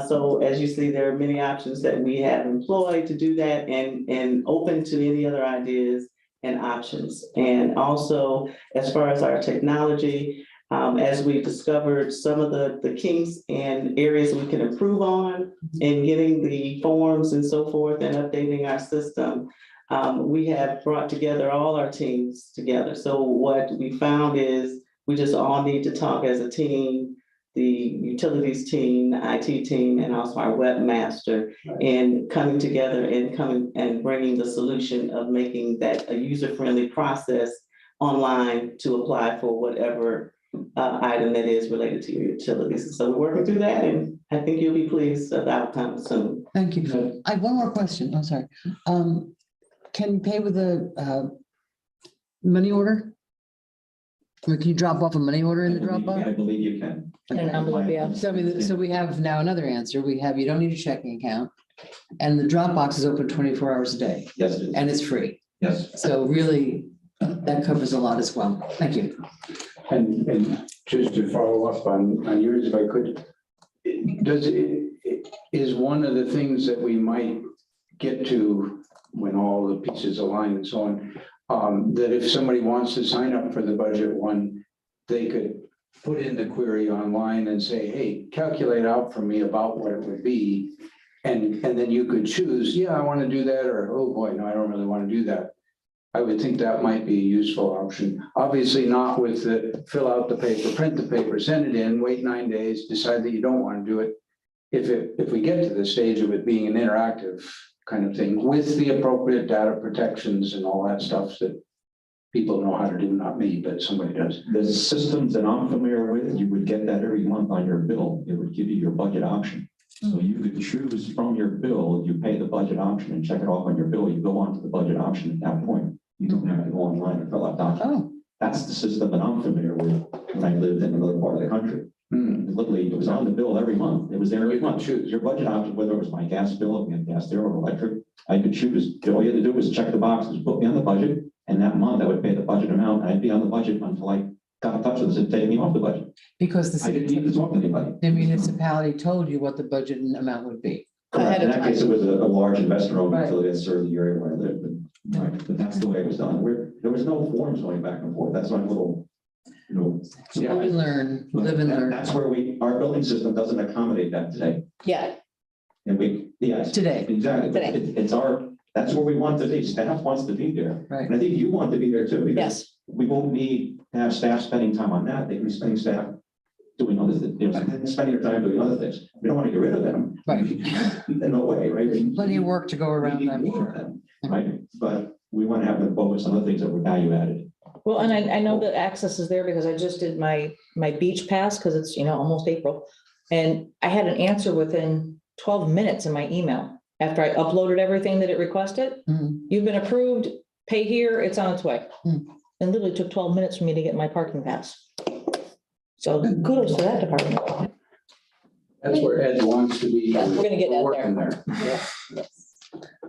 So as you see, there are many options that we have employed to do that, and open to any other ideas and options. And also, as far as our technology, as we discovered some of the kinks and areas we can improve on in getting the forms and so forth and updating our system, we have brought together all our teams together. So what we found is we just all need to talk as a team, the utilities team, the IT team, and also our webmaster, and coming together and bringing the solution of making that a user-friendly process online to apply for whatever item that is related to your utilities. So we're working through that, and I think you'll be pleased with the outcome soon. Thank you. I have one more question. I'm sorry. Can you pay with a money order? Or can you drop off a money order in the Dropbox? I believe you can. In an envelope, yeah. So we have now another answer. We have, you don't need a checking account. And the Dropbox is open 24 hours a day, Yes, it is. and it's free. Yes. So really, that covers a lot as well. Thank you. And just to follow up on yours, if I could, is one of the things that we might get to when all the pieces align and so on, that if somebody wants to sign up for the budget one, they could put in the query online and say, hey, calculate out for me about what it would be. And then you could choose, yeah, I want to do that, or, oh boy, no, I don't really want to do that. I would think that might be a useful option. Obviously not with the fill out the paper, print the paper, send it in, wait 9 days, decide that you don't want to do it. If we get to the stage of it being an interactive kind of thing with the appropriate data protections and all that stuff that people know how to do, not me, but somebody does. The systems that I'm familiar with, you would get that every month on your bill. It would give you your budget option. So you could choose from your bill, you pay the budget option and check it off on your bill. You go on to the budget option at that point. You don't have to go online and fill out documents. Oh, That's the system that I'm familiar with when I lived in another part of the country. Literally, it was on the bill every month. It was there every month. choose Your budget option, whether it was my gas bill, if you had gas there or electric, I could choose. All you had to do was check the boxes, put me on the budget, and that month I would pay the budget amount. And I'd be on the budget until I got in touch with us and take me off the budget. because the I didn't need to talk to anybody. the municipality told you what the budget amount would be. Correct. In that case, it was a large investor-owned Right. utility that served the area where I lived. But that's the way it was done. There was no forms going back and forth. That's my little, Live and learn, live and learn. That's where our building system doesn't accommodate that today. Yeah, And yes. Today. Exactly. Today. That's where we want to be. Staff wants to be there. Right. And I think you want to be there too. Because yes. we won't need to have staff spending time on that. They can be spending staff doing other things, spending their time doing other things. We don't want to get rid of them. Right. No way, right? Plenty of work to go We around, need I'm more of sure. them, right? But we want to have them focus on the things that were value added. Well, and I know that access is there because I just did my beach pass because it's, almost April. And I had an answer within 12 minutes in my email after I uploaded everything that it requested. Mhm. You've been approved, pay here, it's on its way. Mm. And literally took 12 minutes for me to get my parking pass. So kudos to that department. That's where Ed wants to be. Yeah, we're gonna get Ed working there.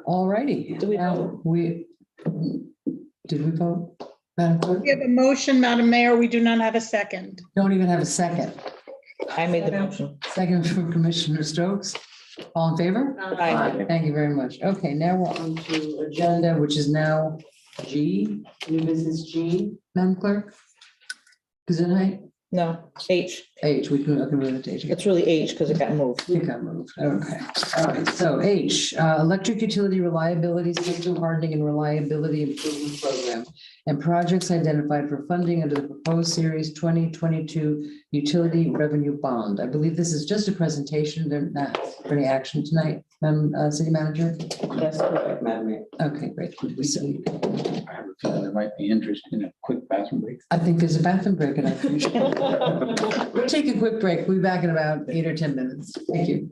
All righty. Do we Now, did we vote? Madam Clerk, We have a motion, Madam Mayor. We do not have a second. don't even have a second. I made the motion. Second from Commissioner Stokes. All in favor? Aye. Thank you very much. Okay, now we're on to agenda, which is now G, new business G, Madam Clerk. Is it No, H. H? We can move it to H. It's really H because it got moved. It got moved. Okay. All right. So H, electric utility reliability, system hardening and reliability improvement program, and projects identified for funding under the proposed series 2022 utility revenue bond. I believe this is just a presentation. They're not for any action tonight, City Manager. That's correct, Madam Mayor. Okay, great. So I have a feeling there might be interest in a quick bathroom break. I think there's a bathroom break and I appreciate it. We'll take a quick break. We'll be back in about 8 or 10 minutes. Thank you.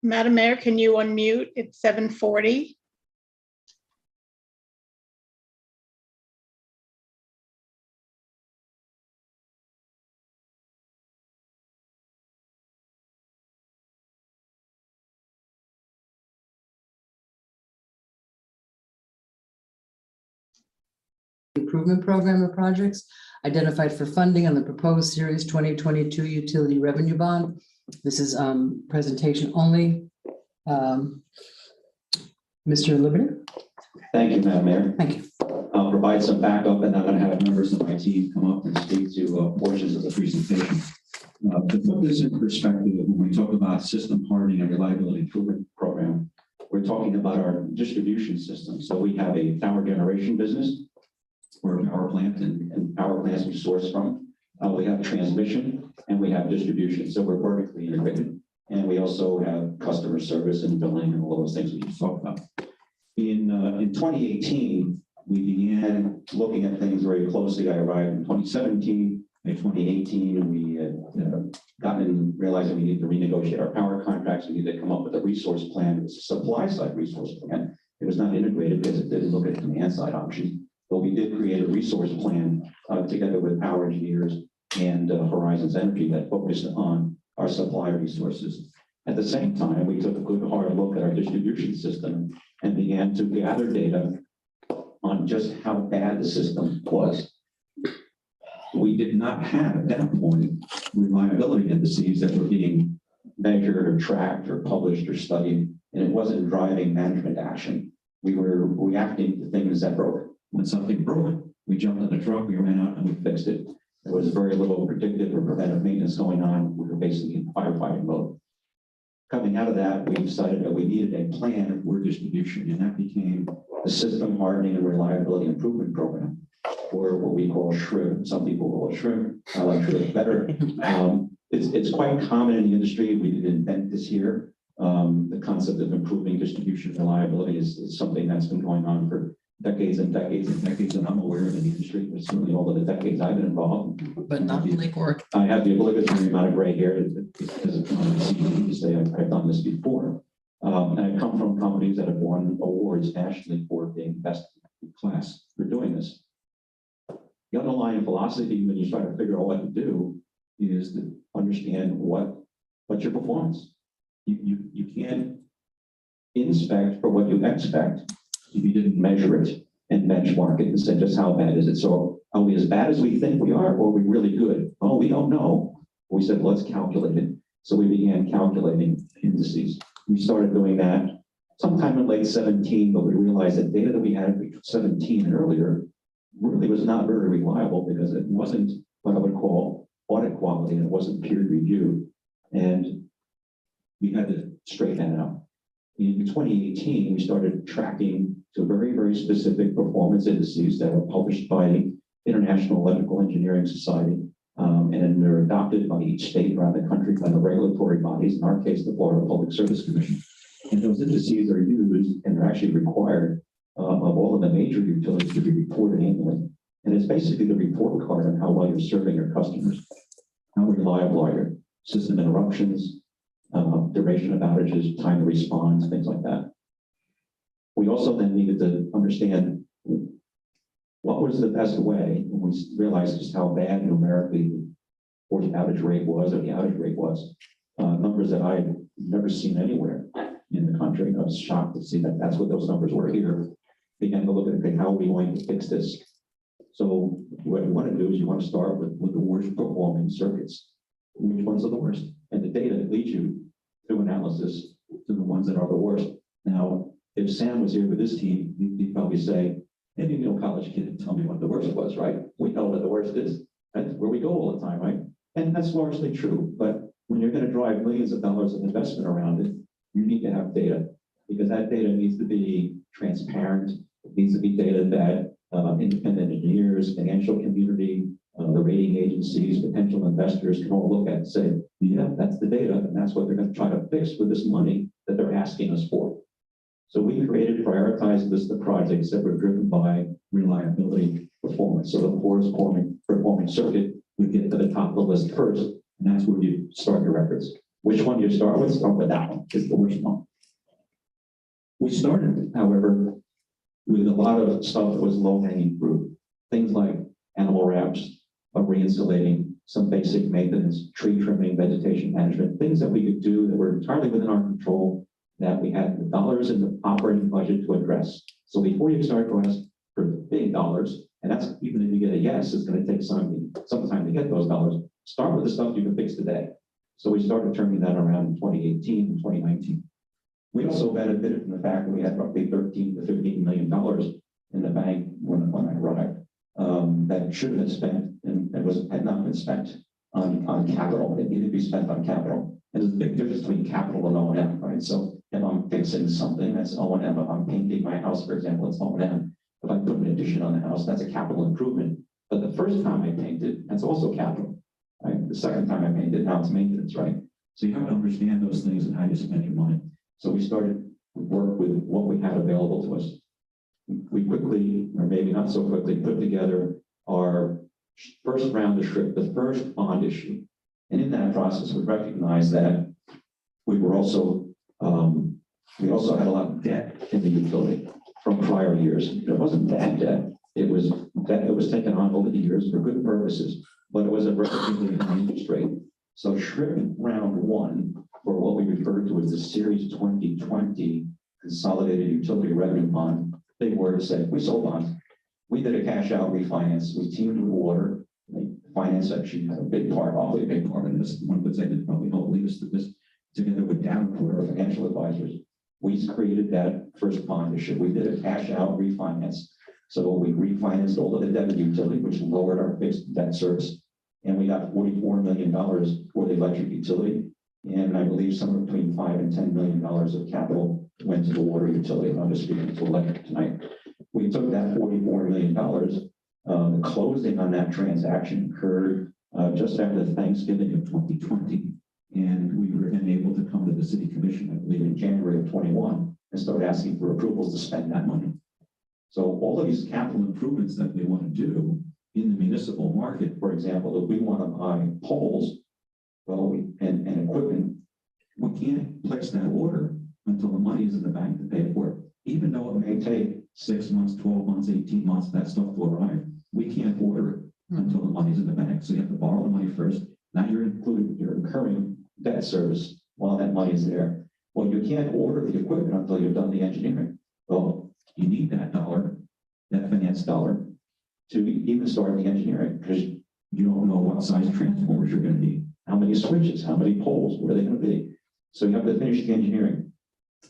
Madam Mayor, can you unmute? It's 7:40. Improvement program of projects identified for funding on the proposed Series 2022 utility revenue bond. This is presentation only. Mr. Liberty, Thank you, Madam Mayor. thank you. I'll provide some backup and I'm going to have members of my team come up and speak to portions of the presentation. To put this in perspective, when we talk about system hardening and reliability improvement program, we're talking about our distribution system. So we have a power generation business. We're a power plant and power plants we source from. We have transmission and we have distribution. So we're vertically integrated. And we also have customer service and billing and all those things we just talked about. In 2018, we began looking at things very closely. I arrived in 2017. In 2018, we had gotten realizing we need to renegotiate our power contracts. We need to come up with a resource plan. It was a supply side resource plan. It was not integrated because it didn't look at demand side options. But we did create a resource plan together with power engineers and Horizons Energy that focused on our supply resources. At the same time, we took a good hard look at our distribution system and began to gather data on just how bad the system was. We did not have at that point reliability indices that were being measured or tracked or published or studied, and it wasn't driving management action. We were reacting to things that broke. When something broke, we jumped on the truck, we ran out and we fixed it. There was very little predictive or preventive maintenance going on. We were basically in firefighting mode. Coming out of that, we decided that we needed a plan for distribution, and that became the System Hardening and Reliability Improvement Program, or what we call SHRIM. Some people call it SHRIM. I like SHRIM better. It's quite common in the industry. We didn't invent this here. The concept of improving distribution reliability is something that's been going on for decades and decades and decades, and I'm aware of in the industry, but certainly all of the decades I've been involved. But not in Lake Work. I have the obligatory amount of gray hair because of to say I've done this before. And I come from companies that have won awards nationally for being best in class for doing this. The underlying philosophy when you start to figure out what to do is to understand what's your performance. You can't inspect for what you expect if you didn't measure it and benchmark it and say just how bad is it. So are we as bad as we think we are, or are we really good? Well, we don't know. We said, let's calculate it. So we began calculating indices. We started doing that sometime in late 17, but we realized that data that we had between 17 and earlier really was not very reliable because it wasn't what I would call audit quality and it wasn't peer reviewed. And we had to straighten that out. In 2018, we started tracking to very, very specific performance indices that were published by the International Electrical Engineering Society. And they're adopted by each state around the country by the regulatory bodies, in our case, the Florida Public Service Commission. And those indices are used and they're actually required of all of the major utilities to be reported annually. And it's basically the report card on how well you're serving your customers. How reliable are your system interruptions, duration of outages, time to respond, things like that. We also then needed to understand what was the best way when we realized just how bad numerically the forced outage rate was, or the outage rate was. Numbers that I've never seen anywhere in the country. I was shocked to see that that's what those numbers were here. Began to look at, okay, how are we going to fix this? So what you want to do is you want to start with the worst performing circuits. Which ones are the worst? And the data leads you through analysis to the ones that are the worst. Now, if Sam was here with his team, he'd probably say, maybe no college kid tell me what the worst was, right? We know what the worst is. That's where we go all the time, right? And that's largely true. But when you're going to drive millions of dollars of investment around it, you need to have data, because that data needs to be transparent. It needs to be data that independent engineers, financial community, the rating agencies, potential investors can all look at and say, yeah, that's the data, and that's what they're going to try to fix with this money that they're asking us for. So we created, prioritized list of projects that were driven by reliability performance. So the poorest performing circuit would get to the top of the list first, and that's where you start your efforts. Which one do you start with? Start with that one, is the worst one. We started, however, with a lot of stuff that was low-hanging fruit. Things like animal wraps, re-insulating, some basic maintenance, tree trimming, vegetation management, things that we could do that were entirely within our control, that we had the dollars in the operating budget to address. So before you start to ask for big dollars, and that's even if you get a yes, it's going to take some time to get those dollars. Start with the stuff you can fix today. So we started turning that around in 2018 and 2019. We also benefited from the fact that we had roughly $13 to $15 million in the bank when I arrived that should have been spent and had not been spent on capital. It needed to be spent on capital. And there's a big difference between capital and O&M, right? So if I'm fixing something, that's O&M. If I'm painting my house, for example, it's O&M. If I put an addition on the house, that's a capital improvement. But the first time I painted, that's also capital, right? The second time I painted, now it's maintenance, right? So you have to understand those things and how you spend your money. So we started work with what we had available to us. We quickly, or maybe not so quickly, put together our first round of SHRIP, the first bond issue. And in that process, we recognized that we were also, we also had a lot of debt in the utility from prior years. It wasn't bad debt. It was debt that was taken on over the years for good purposes, but it was a relatively high interest rate. So SHRIP round one, or what we refer to as the Series 2020 Consolidated Utility Revenue Bond, big word to say, we sold bonds. We did a cash out refinance. We teamed with water. The finance actually had a big part, awfully big part in this. One could say that probably helped lead us to this, together with Downport, our financial advisors. We created that first bond issue. We did a cash out refinance. So we refinanced all of the debt of the utility, which lowered our fixed debt service. And we got $44 million for the electric utility. And I believe somewhere between $5 and $10 million of capital went to the water utility. I'm just speaking to electric tonight. We took that $44 million. The closing on that transaction occurred just after Thanksgiving of 2020. And we were then able to come to the city commission, I believe, in January of 21 and start asking for approvals to spend that money. So all of these capital improvements that we want to do in the municipal market, for example, if we want to buy poles, well, and equipment, we can't place that order until the money is in the bank to pay for it. Even though it may take 6 months, 12 months, 18 months for that stuff to arrive, we can't order it until the money's in the bank. So you have to borrow the money first. Now you're incurring debt service while that money is there. Well, you can't order the equipment until you've done the engineering. Well, you need that dollar, that finance dollar, to even start the engineering, because you don't know what size transformers you're going to need, how many switches, how many poles, where are they going to be. So you have to finish the engineering.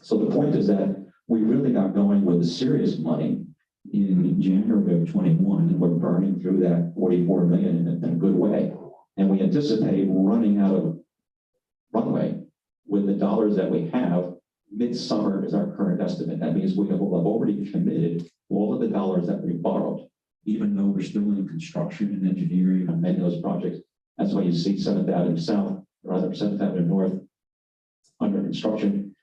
So the point is that we really got going with the serious money in January of 21, and we're burning through that 44 million in a good way. And we anticipate running out of runway with the dollars that we have. Midsummer is our current estimate. That means we have already committed all of the dollars that we borrowed, even though we're still in construction and engineering on many of those projects. That's why you see 7th Avenue South, or rather 7th Avenue North under construction.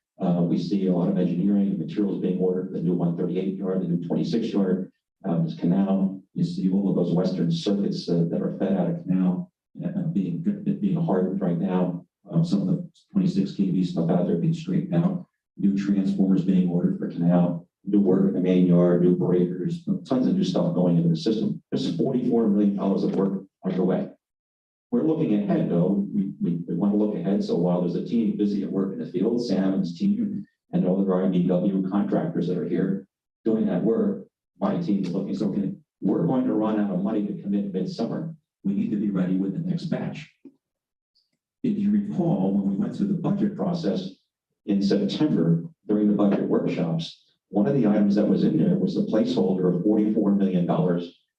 We see a lot of engineering materials being ordered, the new 138 yard, the new 26 yard, this canal. You see all of those western circuits that are fed out of canal being hardened right now. Some of the 26 kV stuff out there being straightened out. New transformers being ordered for canal, new work in the main yard, new breakers, tons of new stuff going into the system. There's $44 million of work underway. We're looking ahead, though. We want to look ahead. So while there's a team busy at work in the field, Sam and his team, and all of our IBW contractors that are here doing that work, my team is looking. So we're going to run out of money to commit midsummer. We need to be ready with the next batch. If you recall, when we went through the budget process in September during the budget workshops, one of the items that was in there was the placeholder of $44 million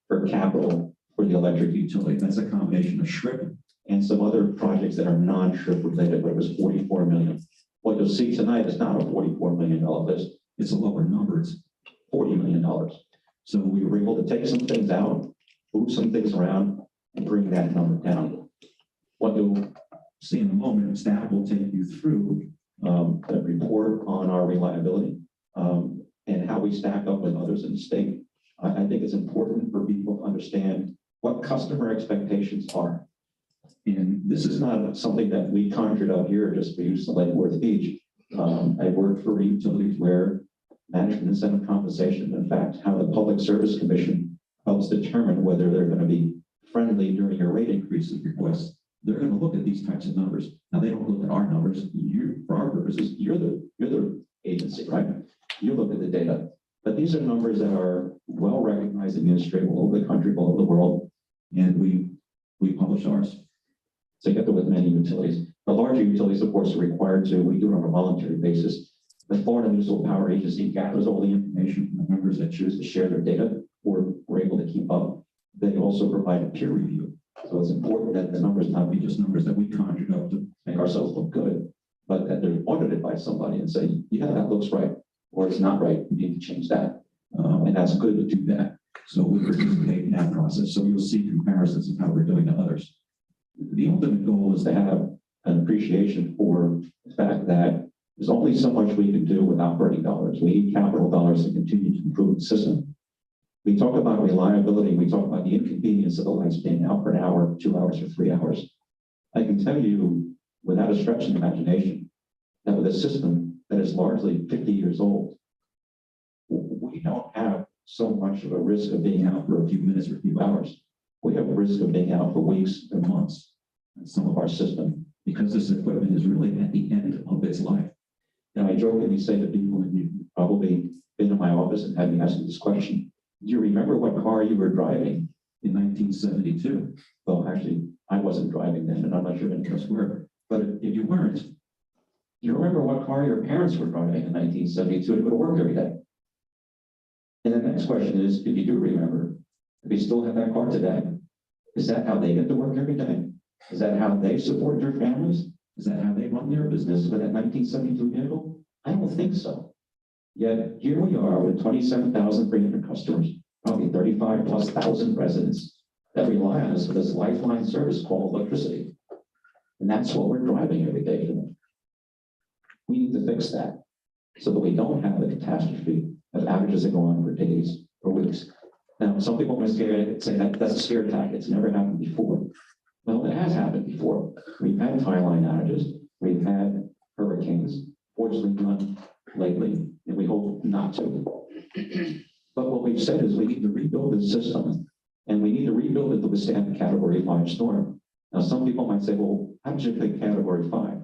for capital for the electric utility. That's a combination of SHRIP and some other projects that are non-SHRIP related, but it was $44 million. What you'll see tonight is not a $44 million list. It's a lower number. It's $40 million. So we were able to take some things out, move some things around, and bring that number down. What you'll see in a moment, staff will take you through the report on our reliability and how we stack up with others in the state. I think it's important for people to understand what customer expectations are. And this is not something that we conjured up here just for use of Lake Worth Beach. I worked for utilities where management incentive compensation, in fact, how the Public Service Commission helps determine whether they're going to be friendly during your rate increases requests. They're going to look at these types of numbers. Now, they don't look at our numbers. You, for our purposes, you're the agency, right? You look at the data. But these are numbers that are well recognized in the industry all over the country, all over the world, and we publish ours. So you get there with many utilities. The larger utilities, of course, are required to. We do it on a voluntary basis. The Florida Municipal Power Agency gathers all the information from the members that choose to share their data, or we're able to keep up. They also provide a peer review. So it's important that the numbers not be just numbers that we conjured up to make ourselves look good, but that they're audited by somebody and say, yeah, that looks right, or it's not right, we need to change that. And that's good to do that. So we participate in that process. So you'll see comparisons of how we're doing to others. The ultimate goal is to have an appreciation for the fact that there's only so much we can do with operating dollars. We need capital dollars to continue to improve the system. We talk about reliability. We talk about the inconvenience of the lights being out for an hour, 2 hours, or 3 hours. I can tell you without a stretch of imagination that with a system that is largely 50 years old, we don't have so much of a risk of being out for a few minutes or a few hours. We have a risk of being out for weeks and months in some of our system because this equipment is really at the end of its life. Now, I jokingly say to people, and you've probably been in my office and had me ask you this question, do you remember what car you were driving in 1972? Well, actually, I wasn't driving then, and I'm not sure any of us were. But if you weren't, do you remember what car your parents were driving in 1972 to go to work every day? And the next question is, if you do remember, if you still have that car today, is that how they get to work every day? Is that how they support their families? Is that how they run their business with that 1972 vehicle? I don't think so. Yet here we are with 27,300 customers, probably 35,000+ residents that rely on us for this lifeline service called electricity. And that's what we're driving every day. We need to fix that so that we don't have a catastrophe of outages that go on for days or weeks. Now, some people might say that that's a scare tactic. It's never happened before. Well, it has happened before. We've had tie line outages. We've had hurricanes. Fortunately, none lately, and we hope not to. But what we've said is we need to rebuild the system, and we need to rebuild it to withstand a Category 5 storm. Now, some people might say, well, how did you pick Category 5?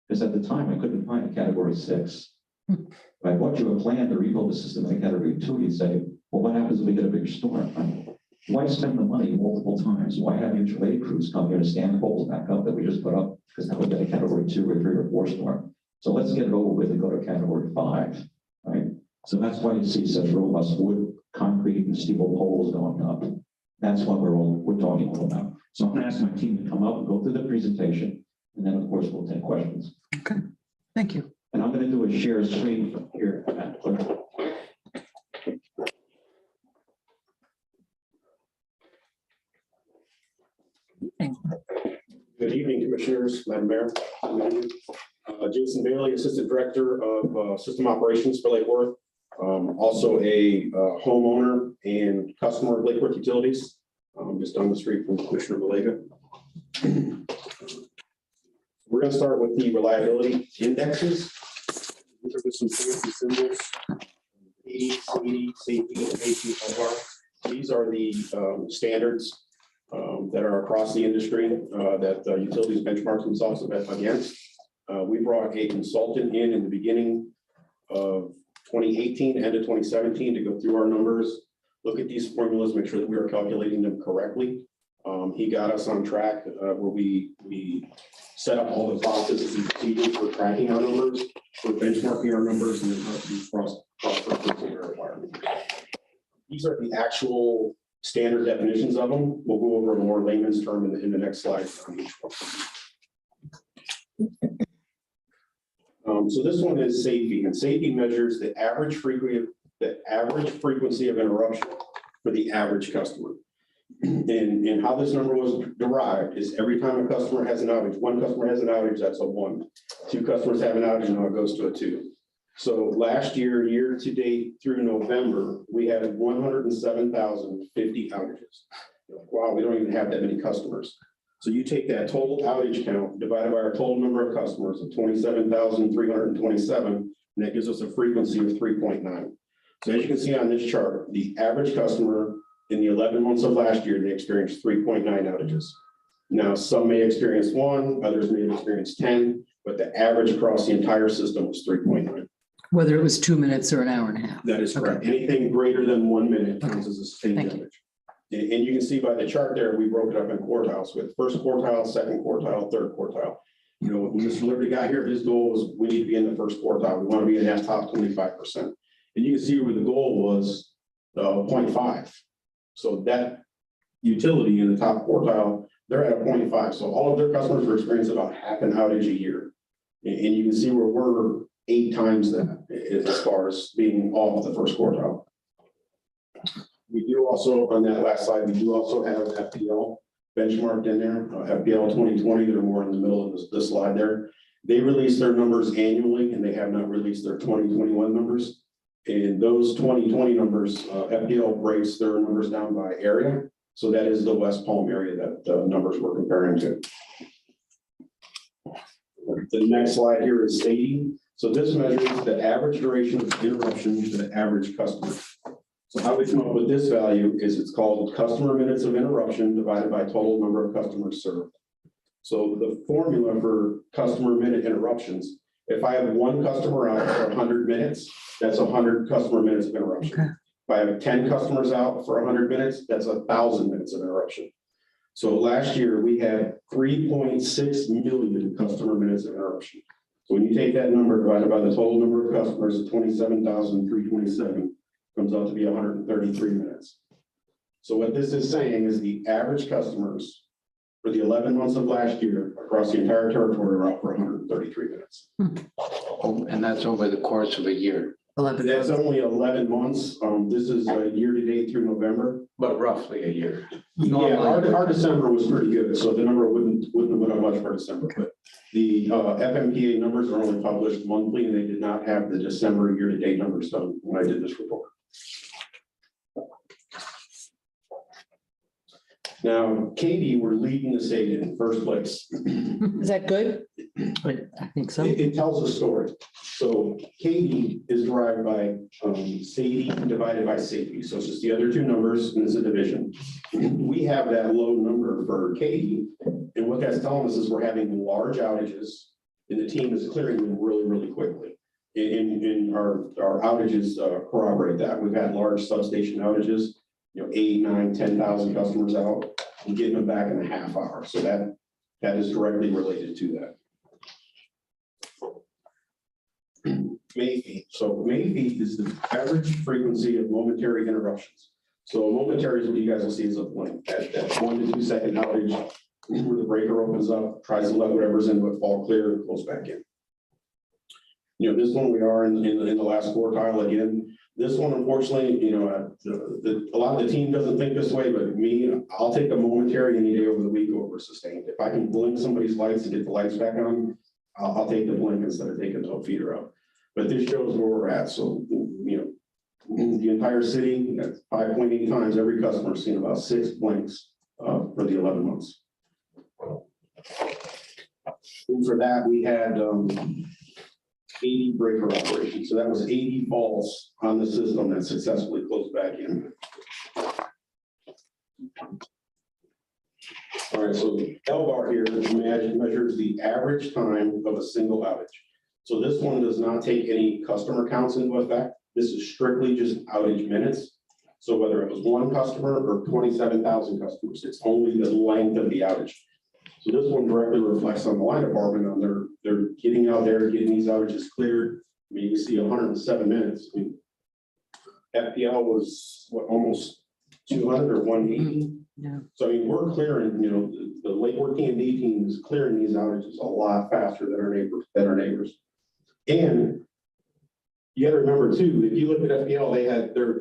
Because at the time, I couldn't find a Category 6. If I bought you a plan to rebuild the system in a Category 2, you'd say, well, what happens if we get a bigger storm? Why spend the money multiple times? Why have mutual aid crews come here to stand the poles back up that we just put up? Because now we get a Category 2 or 3 or 4 storm. So let's get it over with and go to Category 5, right? So that's why you see such robust wood, concrete, and steel poles going up. That's what we're talking all about. So I'm going to ask my team to come up and go through the presentation, and then of course we'll take questions. Okay, thank you. And I'm going to do a share screen from here. Good evening, Commissioners, Madam Mayor. Jason Bailey, Assistant Director of System Operations for Lake Worth. Also a homeowner and customer of Lake Worth Utilities, just down the street from Commissioner Malega. We're going to start with the reliability indexes. These are just some fancy symbols. E, C, safety, and APR. These are the standards that are across the industry that utilities benchmark themselves against. We brought a consultant in the beginning of 2018, end of 2017, to go through our numbers, look at these formulas, make sure that we are calculating them correctly. He got us on track where we set up all the processes and procedures for tracking our numbers, for benchmarking our numbers, and then how to do cross-referencing our requirements. These are the actual standard definitions of them. We'll go over a more layman's term in the next slide on each one. So this one is safety, and safety measures the average frequency of interruption for the average customer. And how this number was derived is every time a customer has an outage, one customer has an outage, that's a 1. 2 customers have an outage, now it goes to a 2. So last year, year to date through November, we had 107,050 outages. Like, wow, we don't even have that many customers. So you take that total outage count divided by our total number of customers of 27,327, and that gives us a frequency of 3.9. So as you can see on this chart, the average customer in the 11 months of last year, they experienced 3.9 outages. Now, some may experience 1, others may have experienced 10, but the average across the entire system was 3.9. Whether it was 2 minutes or an hour and a half. That is correct. Anything greater than 1 minute counts as a sustained Thank you. outage. And you can see by the chart there, we broke it up in quartiles with first quartile, second quartile, third quartile. You know, when Mr. Liberty got here, his goal was we need to be in the first quartile. We want to be in that top 25%. And you can see where the goal was 0.5. So that utility in the top quartile, they're at a 0.5. So all of their customers are experiencing about half an outage a year. And you can see where we're 8 times that as far as being off the first quartile. We do also, on that last slide, we do also have FPL benchmarked in there. FPL 2020, they're more in the middle of this slide there. They release their numbers annually and they have not released their 2021 numbers. And those 2020 numbers, FPL breaks their numbers down by area. So that is the West Palm area that the numbers we're comparing to. The next slide here is staging. So this measures the average duration of interruption to the average customer. So how we come up with this value is it's called customer minutes of interruption divided by total number of customers served. So the formula for customer minute interruptions, if I have 1 customer out for 100 minutes, that's 100 customer minutes of interruption. Okay. If I have 10 customers out for 100 minutes, that's 1,000 minutes of interruption. So last year we had 3.6 million customer minutes of interruption. So when you take that number divided by the total number of customers of 27,327, comes out to be 133 minutes. So what this is saying is the average customers for the 11 months of last year across the entire territory are out for 133 minutes. And that's over the course of a year. 11 That's months. only 11 months. This is year to date through November. But roughly a year. Yeah, our December was pretty good, so the number wouldn't have been much for December, but the FMPA numbers are only published monthly and they did not have the December year-to-date numbers done when I did this report. Now, Katie, we're leading the state in first place. Is that good? I think so. It tells a story. So Katie is derived by Sadie divided by safety. So it's just the other 2 numbers and it's a division. We have that low number for Katie. And what that's telling us is we're having large outages and the team is clearing them really, really quickly. And our outages corroborate that. We've had large substation outages, 8, 9, 10,000 customers out and getting them back in a half hour. So that is directly related to that. Maybe. So maybe is the average frequency of momentary interruptions. So momentary is what you guys will see is a blink. That 1 to 2 second outage where the breaker opens up, tries to let whatever's in it fall clear, and goes back in. This one we are in the last quartile again. This one, unfortunately, a lot of the team doesn't think this way, but me, I'll take a momentary any day over the week over sustained. If I can blink somebody's lights and get the lights back on, I'll take the blink instead of taking the feeder out. But this shows where we're at. So, the entire city, that's 5.8 times every customer seen about 6 blinks for the 11 months. And for that, we had 80 breaker operations. So that was 80 faults on the system that successfully closed back in. All right, so the L bar here measures the average time of a single outage. So this one does not take any customer counts into effect. This is strictly just outage minutes. So whether it was 1 customer or 27,000 customers, it's only the length of the outage. So this one directly reflects on the line department on they're getting out there, getting these outages cleared. I mean, you can see 107 minutes. I mean, FPL was what, almost 200 or 180. Yeah. So I mean, we're clearing, the late working T&D team is clearing these outages a lot faster than our neighbors. And you got to remember too, if you look at FPL, they had their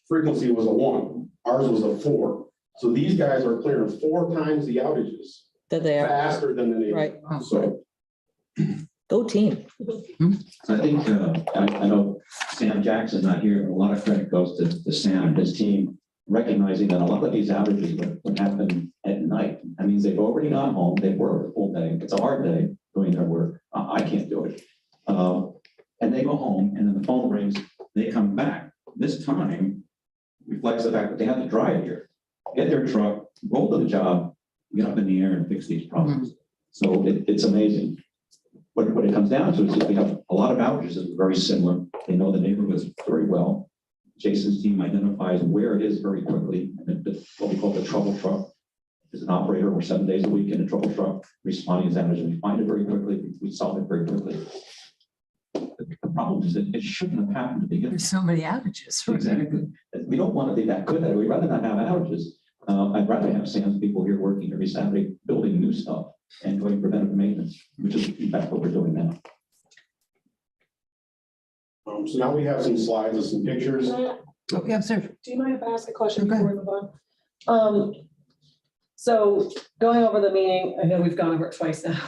frequency was a 1, ours was a 4. So these guys are clearing 4 times the outages That they are. faster than the neighbors. Right. So Go team. I think, I know Sam Jackson's not here, but a lot of credit goes to Sam and his team, recognizing that a lot of these outages would happen at night. That means they've already gone home, they've worked a full day. It's a hard day doing their work. I can't do it. And they go home and then the phone rings, they come back. This time reflects the fact that they had to drive here, get their truck, roll to the job, get up in the air and fix these problems. So it's amazing. What it comes down to is that we have a lot of outages that are very similar. They know the neighborhoods very well. Jason's team identifies where it is very quickly. And what we call the trouble truck is an operator. We're 7 days a week in a trouble truck responding to damage, and we find it very quickly. We solve it very quickly. The problem is that it shouldn't have happened to begin with. There's so many outages. Exactly. We don't want to be that good at it. We'd rather not have outages. I'd rather have Sam's people here working every Saturday, building new stuff and doing preventive maintenance, which is in fact what we're doing now. So now we have some slides and some pictures. Yeah, sir. Do you mind if I ask a question Okay. before we move on? So going over the meeting, I know we've gone over it twice now,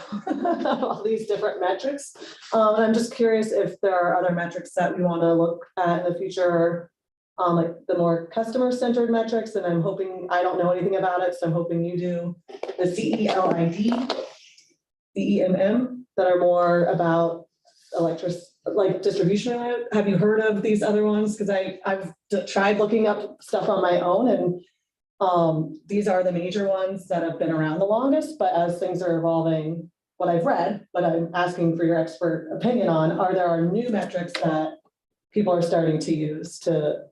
all these different metrics. And I'm just curious if there are other metrics that we want to look at in the future, like the more customer-centered metrics, and I'm hoping, I don't know anything about it, so I'm hoping you do. The CELID, CEMM, that are more about like distribution. Have you heard of these other ones? Because I've tried looking up stuff on my own, and these are the major ones that have been around the longest, but as things are evolving, what I've read, but I'm asking for your expert opinion on, are there new metrics that people are starting to use to?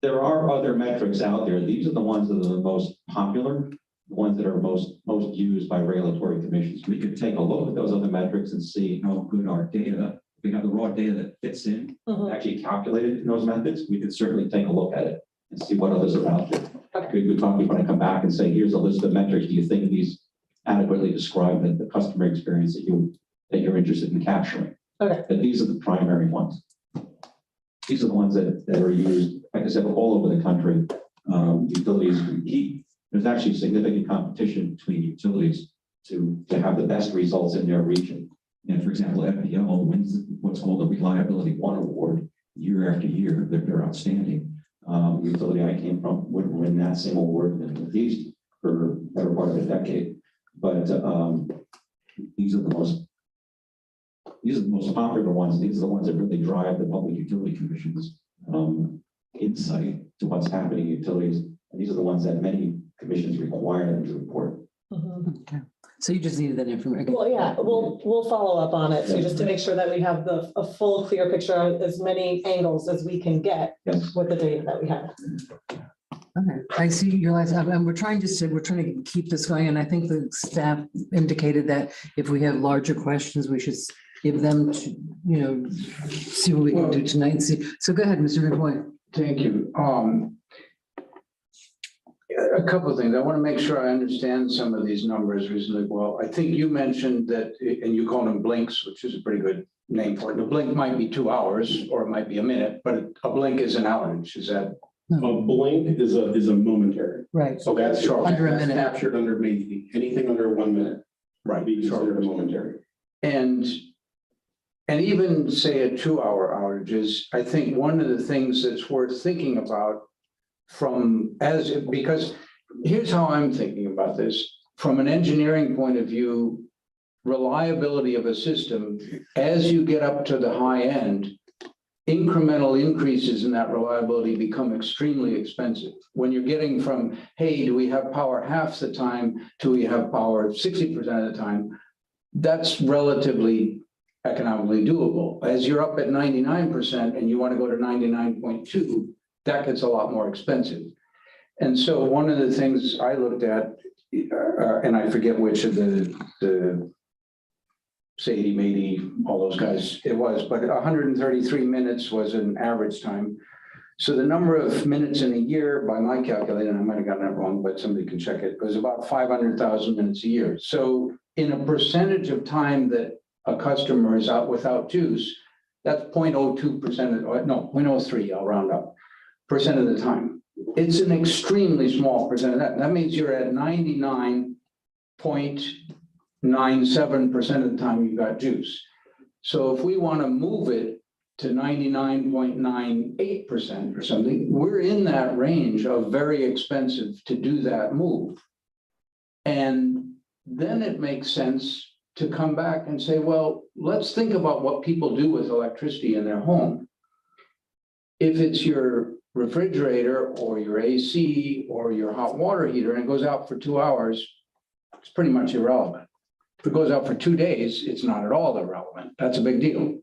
There are other metrics out there. These are the ones that are the most popular, the ones that are most used by regulatory commissions. We could take a look at those other metrics and see how good our data, we have the raw data that fits in, actually calculated in those methods. We could certainly take a look at it and see what others are out there. We could talk, you want to come back and say, here's a list of metrics. Do you think these adequately describe the customer experience that you're interested in capturing? Okay. But these are the primary ones. These are the ones that are used, like I said, all over the country. Utilities compete. There's actually significant competition between utilities to have the best results in their region. And for example, FPL wins what's called the Reliability One Award year after year. They're outstanding. Utility I came from would win that same award in the Northeast for a better part of a decade. But these are the most popular ones. These are the ones that really drive the public utility commission's insight to what's happening in utilities. And these are the ones that many commissions require them to report. Okay. So you just needed that information. Well, yeah, we'll follow up on it, so just to make sure that we have a full, clear picture of as many angles as we can get with the data that we have. Okay, I see your last, and we're trying to keep this going, and I think the staff indicated that if we have larger questions, we should give them to, see what we can do tonight and see. So go ahead, Mr. McBoy. Thank you. A couple of things. I want to make sure I understand some of these numbers reasonably well. I think you mentioned that, and you call them blinks, which is a pretty good name for it. A blink might be 2 hours or it might be a minute, but a blink is an outage. Is that? A blink is a momentary. Right. So that's short. Under a That's minute. captured under maybe anything under 1 minute. Right. Be considered a momentary. And even say a 2 hour outage, I think one of the things that's worth thinking about because here's how I'm thinking about this. From an engineering point of view, reliability of a system, as you get up to the high end, incremental increases in that reliability become extremely expensive. When you're getting from, hey, do we have power half the time to we have power 60% of the time, that's relatively economically doable. As you're up at 99% and you want to go to 99.2, that gets a lot more expensive. And so one of the things I looked at, and I forget which of the Sadie, Mady, all those guys it was, but 133 minutes was an average time. So the number of minutes in a year, by my calculation, I might have gotten that wrong, but somebody can check it, was about 500,000 minutes a year. So in a percentage of time that a customer is out without juice, that's 0.02%, no, 0.03, I'll round up, percent of the time. It's an extremely small percent of that. That means you're at 99.97% of the time you've got juice. So if we want to move it to 99.98% or something, we're in that range of very expensive to do that move. And then it makes sense to come back and say, well, let's think about what people do with electricity in their home. If it's your refrigerator or your AC or your hot water heater and it goes out for 2 hours, it's pretty much irrelevant. If it goes out for 2 days, it's not at all irrelevant. That's a big deal.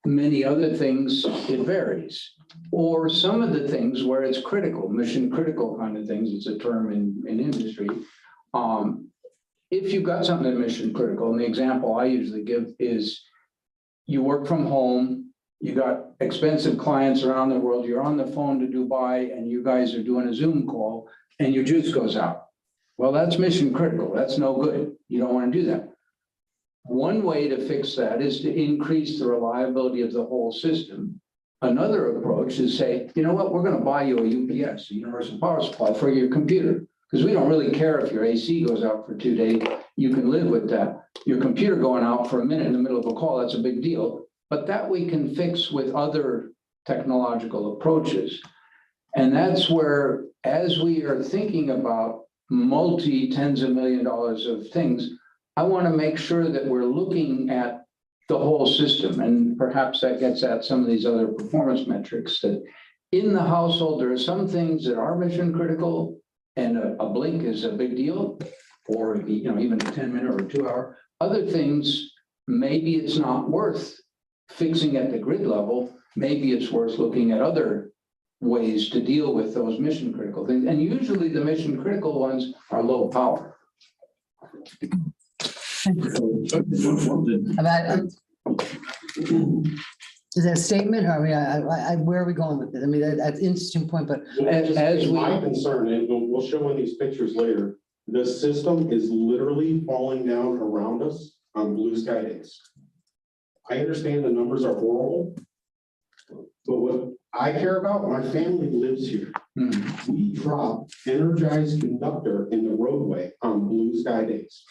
Many other things, it varies. Or some of the things where it's critical, mission critical kind of things, it's a term in industry. If you've got something that's mission critical, and the example I usually give is you work from home, you got expensive clients around the world, you're on the phone to Dubai and you guys are doing a Zoom call and your juice goes out. Well, that's mission critical. That's no good. You don't want to do that. One way to fix that is to increase the reliability of the whole system. Another approach is say, you know what, we're going to buy you a UPS, a universal power supply for your computer, because we don't really care if your AC goes out for 2 days. You can live with that. Your computer going out for a minute in the middle of a call, that's a big deal. But that we can fix with other technological approaches. And that's where, as we are thinking about multi-tens of $millions of things, I want to make sure that we're looking at the whole system. And perhaps that gets at some of these other performance metrics that in the household, there are some things that are mission critical and a blink is a big deal, or even a 10-minute or 2-hour. Other things, maybe it's not worth fixing at the grid level. Maybe it's worth looking at other ways to deal with those mission critical things. And usually the mission critical ones are low power. Is that a statement? Or where are we going with it? I mean, that's an interesting point, but My concern, and we'll show in these pictures later, the system is literally falling down around us on blue sky days. I understand the numbers are horrible, but what I care about, my family lives here. We drop energized conductor in the roadway on blue sky days.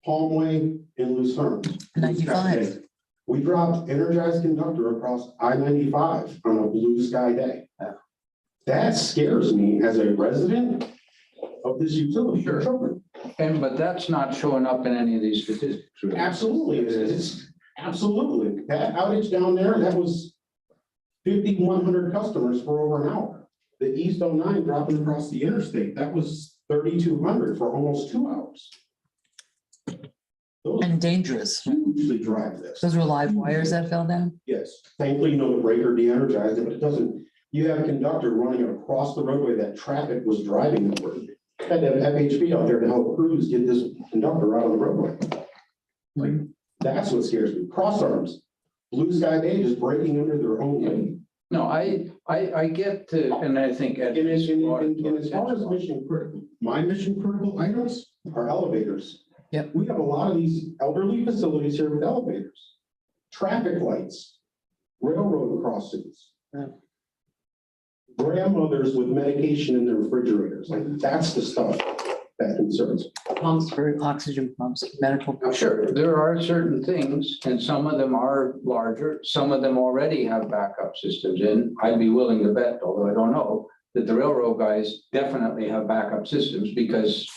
Palmway and Lucerne. 95. We dropped energized conductor across I-95 on a blue sky day. That scares me as a resident of this utility. Sure. But that's not showing up in any of these statistics. Really. Absolutely it is. Absolutely. That outage down there, that was 5,100 customers for over an hour. The East 09 dropping across the interstate, that was 3,200 for almost 2 hours. Those and dangerous. usually drive this. Those were live wires that fell down. Yes, thankfully, the breaker de-energized it, but it doesn't, you have a conductor running across the roadway that traffic was driving over. Had to have FHP out there to help crews get this conductor out of the roadway. Like, that's what scares me. Cross arms, blue sky day just breaking under their own lane. No, I get to, and I think. And as far as mission critical, my mission critical items are elevators. Yep. We have a lot of these elderly facilities here with elevators, traffic lights, railroad crossings. Yeah. Grandmothers with medication in their refrigerators, like that's the stuff that concerns me. Pumps for oxygen pumps, medical. Now, sure, there are certain things, and some of them are larger, some of them already have backup systems in. I'd be willing to bet, although I don't know, that the railroad guys definitely have backup systems because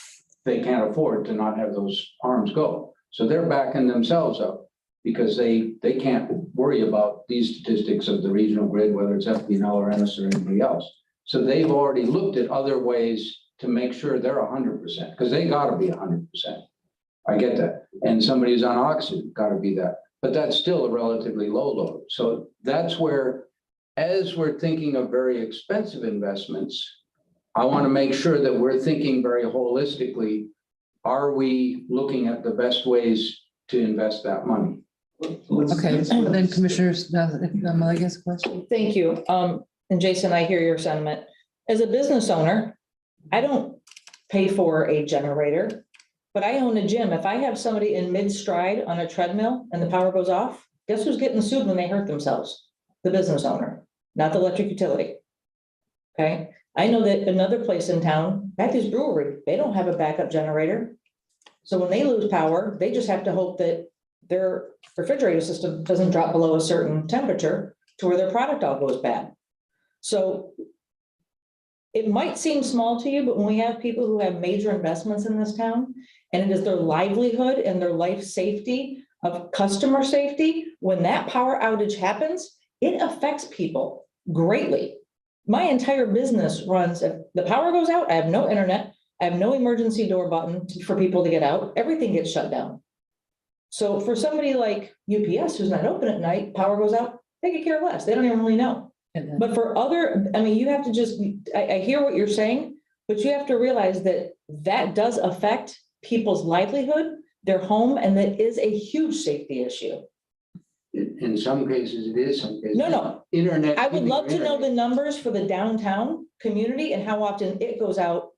they can't afford to not have those arms go. So they're backing themselves up because they can't worry about these statistics of the regional grid, whether it's FPL or NS or anybody else. So they've already looked at other ways to make sure they're 100%, because they gotta be 100%. I get that. And somebody who's on oxygen gotta be that, but that's still a relatively low load. So that's where, as we're thinking of very expensive investments, I want to make sure that we're thinking very holistically. Are we looking at the best ways to invest that money? Okay, then commissioners, I guess question. Thank you. And Jason, I hear your sentiment. As a business owner, I don't pay for a generator, but I own a gym. If I have somebody in mid-stride on a treadmill and the power goes off, guess who's getting sued when they hurt themselves? The business owner, not the electric utility. Okay, I know that another place in town, Matthew's Brewery, they don't have a backup generator. So when they lose power, they just have to hope that their refrigerator system doesn't drop below a certain temperature to where their product all goes bad. So it might seem small to you, but when we have people who have major investments in this town, and it is their livelihood and their life safety of customer safety, when that power outage happens, it affects people greatly. My entire business runs, if the power goes out, I have no internet, I have no emergency door button for people to get out, everything gets shut down. So for somebody like UPS, who's not open at night, power goes out, they could care less, they don't even really know. But for other, I mean, you have to just, I hear what you're saying, but you have to realize that that does affect people's livelihood, their home, and that is a huge safety issue. In some cases it is, some cases. No. Internet. I would love to know the numbers for the downtown community and how often it goes out.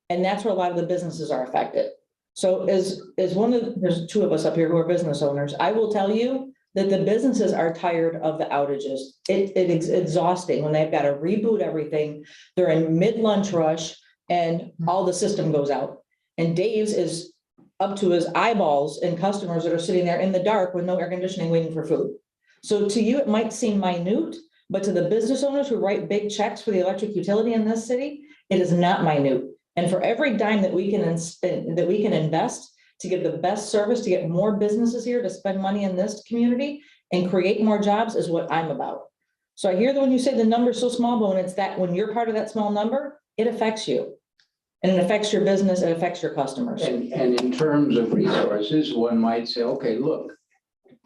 And that's where a lot of the businesses are affected. So as one of, there's two of us up here who are business owners, I will tell you that the businesses are tired of the outages. It's exhausting when they've got to reboot everything. They're in mid-lunch rush and all the system goes out. And Dave's is up to his eyeballs in customers that are sitting there in the dark with no air conditioning waiting for food. So to you, it might seem minute, but to the business owners who write big checks for the electric utility in this city, it is not minute. And for every dime that we can invest to give the best service, to get more businesses here, to spend money in this community and create more jobs is what I'm about. So I hear that when you say the number's so small, but when it's that, when you're part of that small number, it affects you. And it affects your business, it affects your customers. And in terms of resources, one might say, okay, look,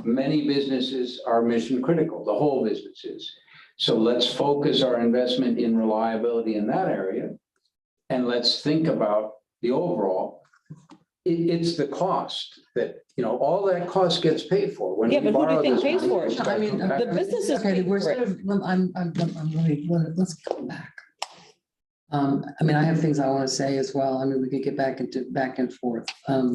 many businesses are mission critical, the whole business is. So let's focus our investment in reliability in that area. And let's think about the overall. It's the cost that, you know, all that cost gets paid for. When Yeah, we but who do you borrow think this pays money, for it? it's I mean, back the on- businesses Okay, pay we're for it. sort of, I'm really, let's come back. I mean, I have things I want to say as well. I mean, we could get back and forth. But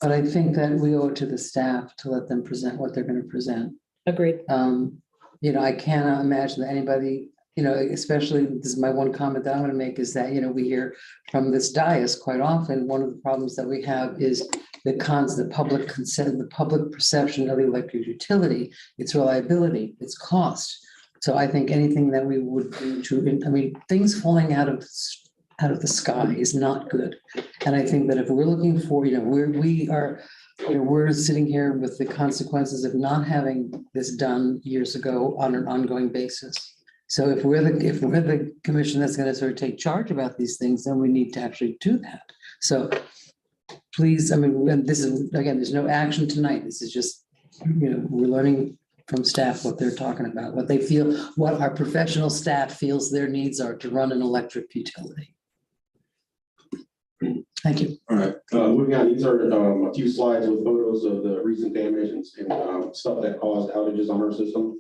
I think that we owe it to the staff to let them present what they're going to present. Agreed. You know, I cannot imagine that anybody, you know, especially, this is my one comment that I'm going to make, is that, you know, we hear from this dais quite often, one of the problems that we have is the public consent, the public perception of the electric utility, its reliability, its cost. So I think anything that we would do to, I mean, things falling out of the sky is not good. And I think that if we're looking for, you know, we're sitting here with the consequences of not having this done years ago on an ongoing basis. So if we're the commission that's going to sort of take charge about these things, then we need to actually do that. So please, I mean, and this is, again, there's no action tonight. This is just, you know, we're learning from staff what they're talking about, what they feel, what our professional staff feels their needs are to run an electric utility. Thank you. All right, moving on, these are a few slides with photos of the recent damage and stuff that caused outages on our system.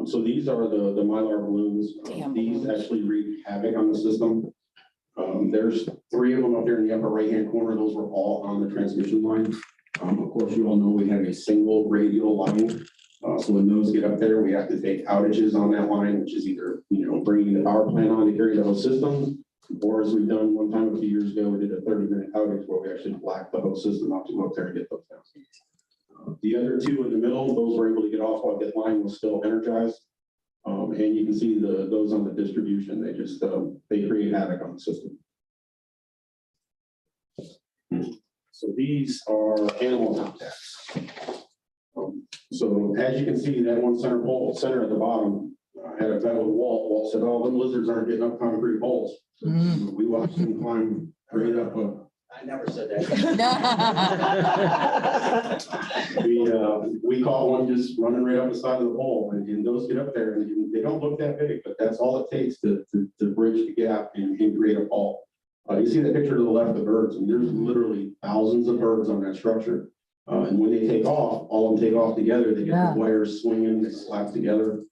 So these are the Mylar balloons. These actually wreaked havoc on the system. There's 3 of them up there in the upper right-hand corner. Those were all on the transmission line. Of course, you all know we have a single radial line. So when those get up there, we have to take outages on that line, which is either, you know, bringing the power plant on to carry the whole system, or as we've done one time a few years ago, we did a 30-minute outage where we actually blacked the whole system up to go up there and get those down. The other 2 in the middle, those were able to get off while that line was still energized. And you can see those on the distribution, they just, they create havoc on the system. So these are animal contacts. So as you can see, that one center at the bottom had a metal wall. Walt said, "Oh, them lizards aren't getting up concrete poles." We watched them climb right up. I never said that. We caught one just running right up the side of the pole, and those get up there, and they don't look that big, but that's all it takes to bridge the gap and create a pole. You see the picture to the left of birds, and there's literally thousands of birds on that structure. And when they take off, all of them take off together. They get the wires swinging, they slap together.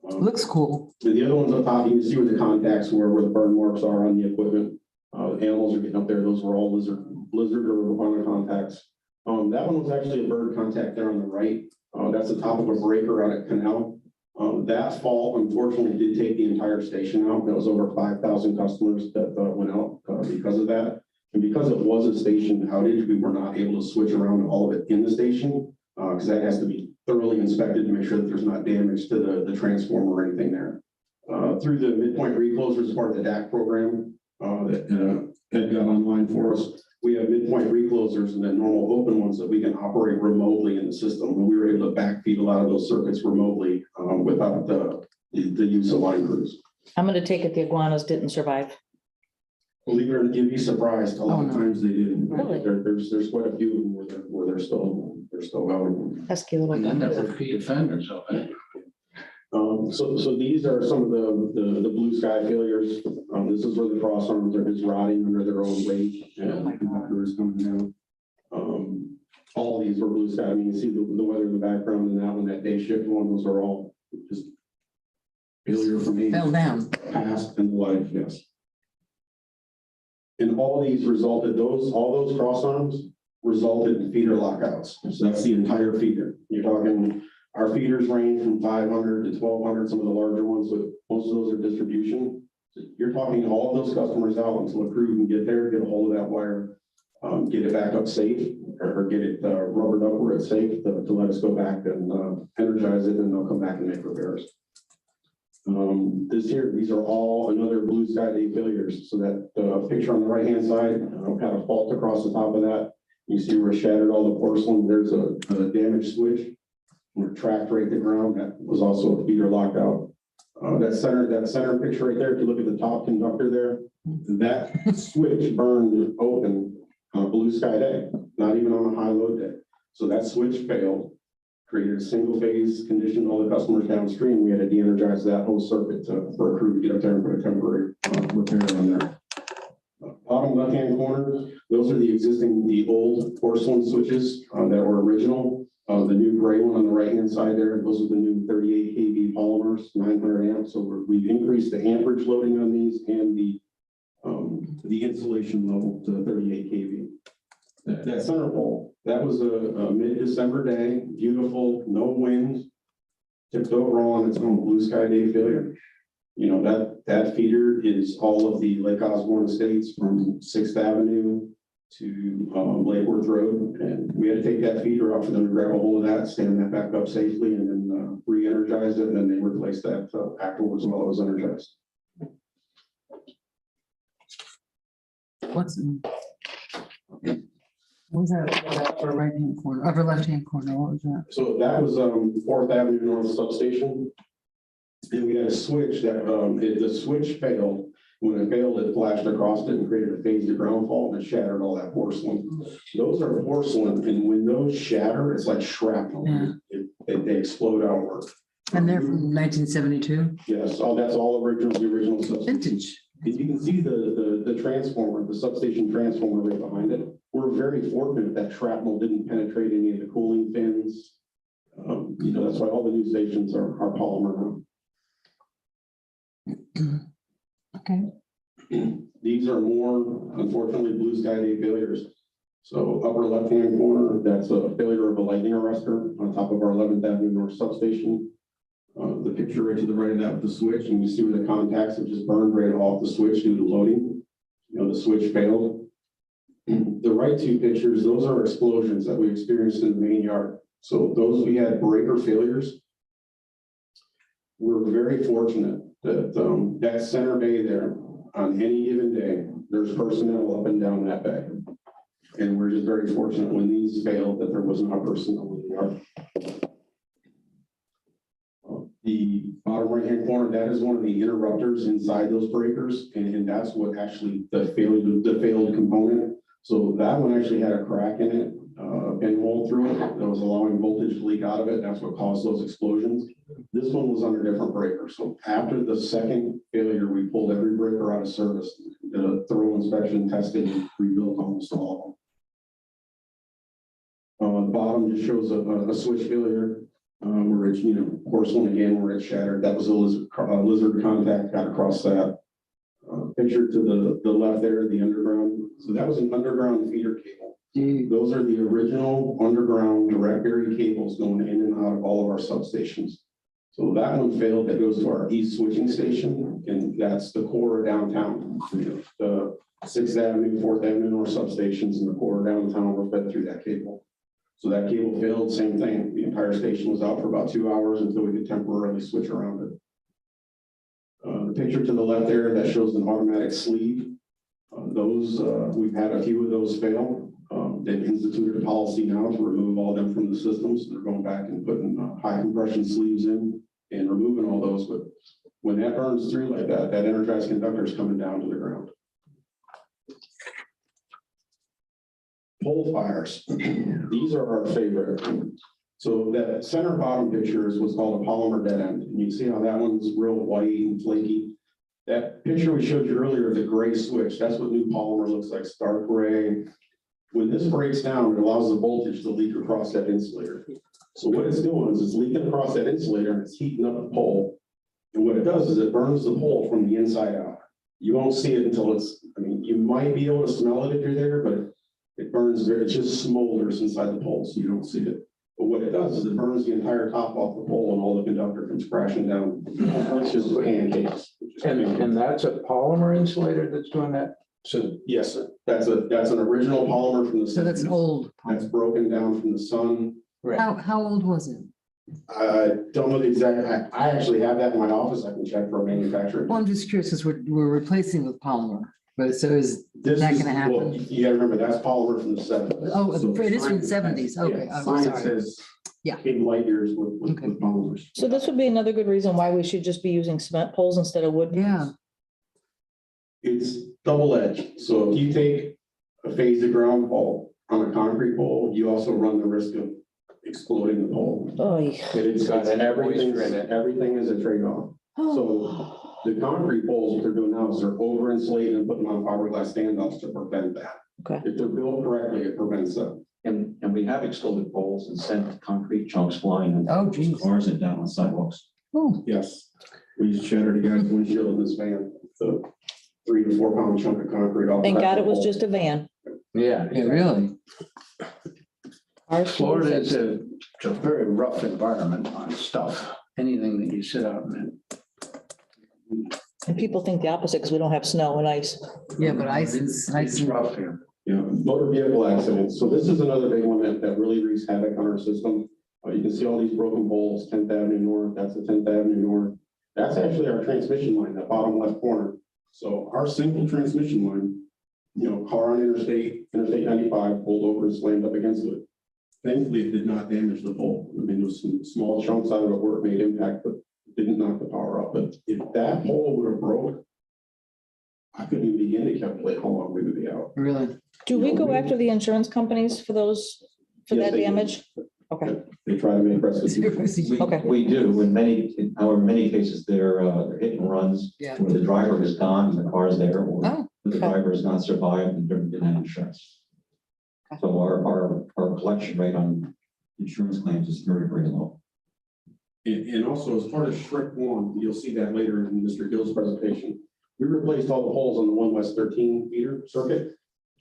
Looks cool. And the other ones up top, you can see where the contacts were, where the burn marks are on the equipment. The animals are getting up there. Those were all lizard or iguana contacts. That one was actually a bird contact there on the right. That's the top of a breaker out at Canal. That fault, unfortunately, did take the entire station out. That was over 5,000 customers that went out because of that. And because it was a station outage, we were not able to switch around all of it in the station because that has to be thoroughly inspected to make sure that there's not damage to the transformer or anything there. through the midpoint reclosers, part of the DAC program that Ed got online for us. We have midpoint reclosers and then normal open ones that we can operate remotely in the system. And we were able to backfeed a lot of those circuits remotely without the use of line crews. I'm gonna take it the iguanas didn't survive. Believe it or not, you'd be surprised. A lot of times they did. Really? There's quite a few of them where they're still going. Pesky little. And then there were repeat offenders of it. So these are some of the blue sky failures. This is where the cross arms are just rotting under their own weight. Oh my And conductors coming down. All these were blue sky. I mean, you see the weather in the background and that one, that day shift one, those are all just failure from me. Fell down. Past and life, yes. And all these resulted, all those cross arms resulted in feeder lockouts. So that's the entire feeder. You're talking, our feeders range from 500 to 1,200, some of the larger ones, but most of those are distribution. So you're talking all of those customers out until a crew can get there, get a hold of that wire, get it back up safe, or get it rubbered up where it's safe to let us go back and energize it, and they'll come back and make repairs. These are all another blue sky day failures. So that picture on the right-hand side had a fault across the top of that. You see where it shattered all the porcelain. There's a damaged switch. We're tracked right to the ground. That was also a feeder lockout. That center picture right there, if you look at the top conductor there, that switch burned open on a blue sky day, not even on a high load day. So that switch failed, created a single phase condition to all the customers downstream. We had to de-energize that whole circuit for a crew to get up there and put a temporary repair on there. Bottom left-hand corner, those are the old porcelain switches that were original. The new gray one on the right-hand side there, those are the new 38 kV polymers, 900 amps. So we've increased the amperage loading on these and the insulation level to 38 kV. That center pole, that was a mid-December day, beautiful, no wind, tipped over on its own blue sky day failure. You know, that feeder is all of the Lake Osborne estates from 6th Avenue to Lake Worth Road. And we had to take that feeder off for them to grab a hold of that, stand that back up safely, and then re-energize it. And then they replaced that afterwards while it was energized. What was that upper right-hand corner, upper left-hand corner? What was that? So that was 4th Avenue North substation. And we had a switch that the switch failed. When it failed, it flashed across it and created a phase to ground fault and it shattered all that porcelain. Those are porcelain, and when those shatter, it's like shrapnel. Yeah. They explode outward. And they're from 1972. Yes, that's all original, the original substation. Vintage. You can see the transformer, the substation transformer right behind it. We're very fortunate that shrapnel didn't penetrate any of the cooling fins. You know, that's why all the new stations are polymer now. Okay. These are more, unfortunately, blue sky day failures. So upper left-hand corner, that's a failure of a lightning arrestor on top of our 11th Avenue North substation. The picture right to the right of that with the switch, and you see where the contacts have just burned right off the switch due to loading. You know, the switch failed. The right two pictures, those are explosions that we experienced in the main yard. So those, we had breaker failures. We're very fortunate that that center bay there, on any given day, there's personnel up and down that bay. And we're just very fortunate when these failed that there was not personnel in the yard. The bottom right-hand corner, that is one of the interrupters inside those breakers, and that's what actually the failed component. So that one actually had a crack in it, a pinhole through it that was allowing voltage to leak out of it. That's what caused those explosions. This one was under different breaker. So after the second failure, we pulled every breaker out of service, did a thorough inspection, tested, and rebuilt almost all of them. The bottom just shows a switch failure. Where it's, you know, porcelain again, where it shattered. That was a lizard contact got across that. Picture to the left there, the underground. So that was an underground feeder cable. Those are the original underground direct buried cables going in and out of all of our substations. So that one failed. That goes to our east switching station, and that's the core of downtown. The 6th Avenue, 4th Avenue North substations, and the core of downtown were fed through that cable. So that cable failed, same thing. The entire station was out for about 2 hours until we could temporarily switch around it. The picture to the left there, that shows an automatic sleeve. Those, we've had a few of those fail. They've instituted a policy now to remove all them from the systems. They're going back and putting high compression sleeves in and removing all those. But when that burns through like that, that energized conductor is coming down to the ground. Pole fires. These are our favorite. So that center bottom picture is what's called a polymer dead end. And you see how that one's real white and flaky. That picture we showed you earlier, the gray switch, that's what new polymer looks like, stark gray. When this breaks down, it allows the voltage to leak across that insulator. So what it's doing is it's leaking across that insulator and it's heating up the pole. And what it does is it burns the pole from the inside out. You won't see it until it's, I mean, you might be able to smell it if you're there, but it burns there, it just smolders inside the pole, so you don't see it. But what it does is it burns the entire top off the pole and all the conductor comes crashing down. It's just pancakes. And that's a polymer insulator that's doing that? So, yes, sir. That's an original polymer from the. So that's an 70s. old. That's broken down from the sun. How old was it? I don't know the exact, I actually have that in my office. I can check for a manufacturer. Well, I'm just curious because we're replacing with polymer, but so is This that is, going to well, happen? you gotta remember, that's polymer from the 70s. Oh, So it is from the science- 70s. Okay, yeah, I'm Science sorry. says Yeah. in light years with Okay. polymers. So this would be another good reason why we should just be using cement poles instead of wood. Yeah. It's double edged. So if you take a phase of ground pole on a concrete pole, you also run the risk of exploding the pole. Oh, It's got everything is a trade-off. So the concrete poles, what they're doing now is they're over insulated and putting on fiberglass standoffs to prevent that. Okay. If they're built correctly, it prevents that. And we have exploded poles and sent concrete chunks flying and Oh, geez. cars and down on sidewalks. Oh, Yes. We just shattered a guy's windshield in this van, the 3 to 4 pound chunk of concrete. off the thank back God of it the was pole. just a van. Yeah. yeah, really? Ours Florida was- is a very rough environment on stuff, anything that you sit out in. And people think the opposite because we don't have snow and ice. Yeah, but ice is It's rough here. Yeah, motor vehicle accidents. So this is another big one that really wreaks havoc on our system. You can see all these broken poles, 10th Avenue North, that's the 10th Avenue North. That's actually our transmission line, that bottom left corner. So our single transmission line, car on Interstate 95 pulled over and slammed up against it. Thankfully, it did not damage the pole. I mean, there was some small chunks out of it where it made impact, but it didn't knock the power out. But if that pole would have broke, I couldn't even begin to calculate how long we would be out. Really? Do we go after the insurance companies for those, for Yes, that they do. damage? Okay, They try to make restitution. We, Okay. we do, however, in many cases, they're hit and runs Yeah. where the driver is gone and the car's there, or Oh, the okay. driver has not survived and they're denied insurance. So our collection rate on insurance claims is very, very low. And also as part of Shrek 1, you'll see that later in Mr. Gill's presentation. We replaced all the holes on the 1 West 13 feeder circuit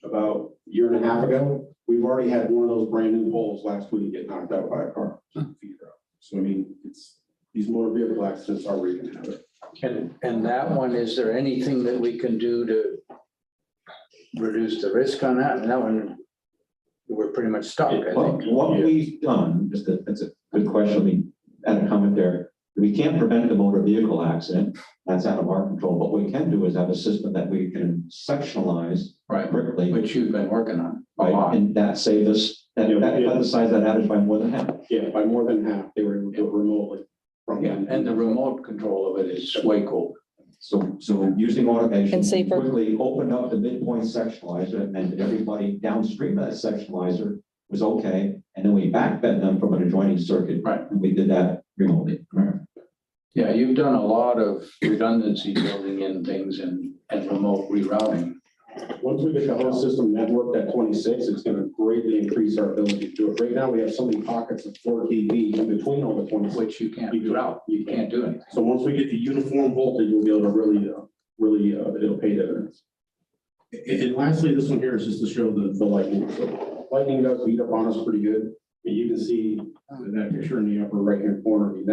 about a year and a half ago. We've already had one of those brand new poles last week get knocked out by a car. So I mean, it's, these motor vehicle accidents are wreaking havoc. And that one, is there anything that we can do to reduce the risk on that? And that one, we're pretty much stuck, I Well, think. what we've done, that's a good question, we add a comment there. We can't prevent the motor vehicle accident, that's out of our control. What we can do is have a system that we can sectionalize Right, quickly. which you've been working on a Right, lot. and that saved us, that cut the size of that outage by more than half. Yeah, by more than half, they were able to do it remotely. From Yeah, and the remote control of it is way cool. So using automation. And safer. Quickly opened up the midpoint sectionalizer and everybody downstream of that sectionalizer was okay. And then we backfed them from an adjoining circuit. Right. And we did that remotely. Yeah, you've done a lot of redundancy building in things and remote rerouting. Once we get the whole system networked at 26, it's going to greatly increase our ability to do it. Right now, we have so many pockets of 4 kV in between all the 26. Which you can't reroute. You can't do anything. So once we get the uniform voltage, we'll be able to really, it'll pay dividends. And lastly, this one here is just to show the lightning. So lightning does beat up on us pretty good. And you can see that picture in the upper right-hand corner. I mean,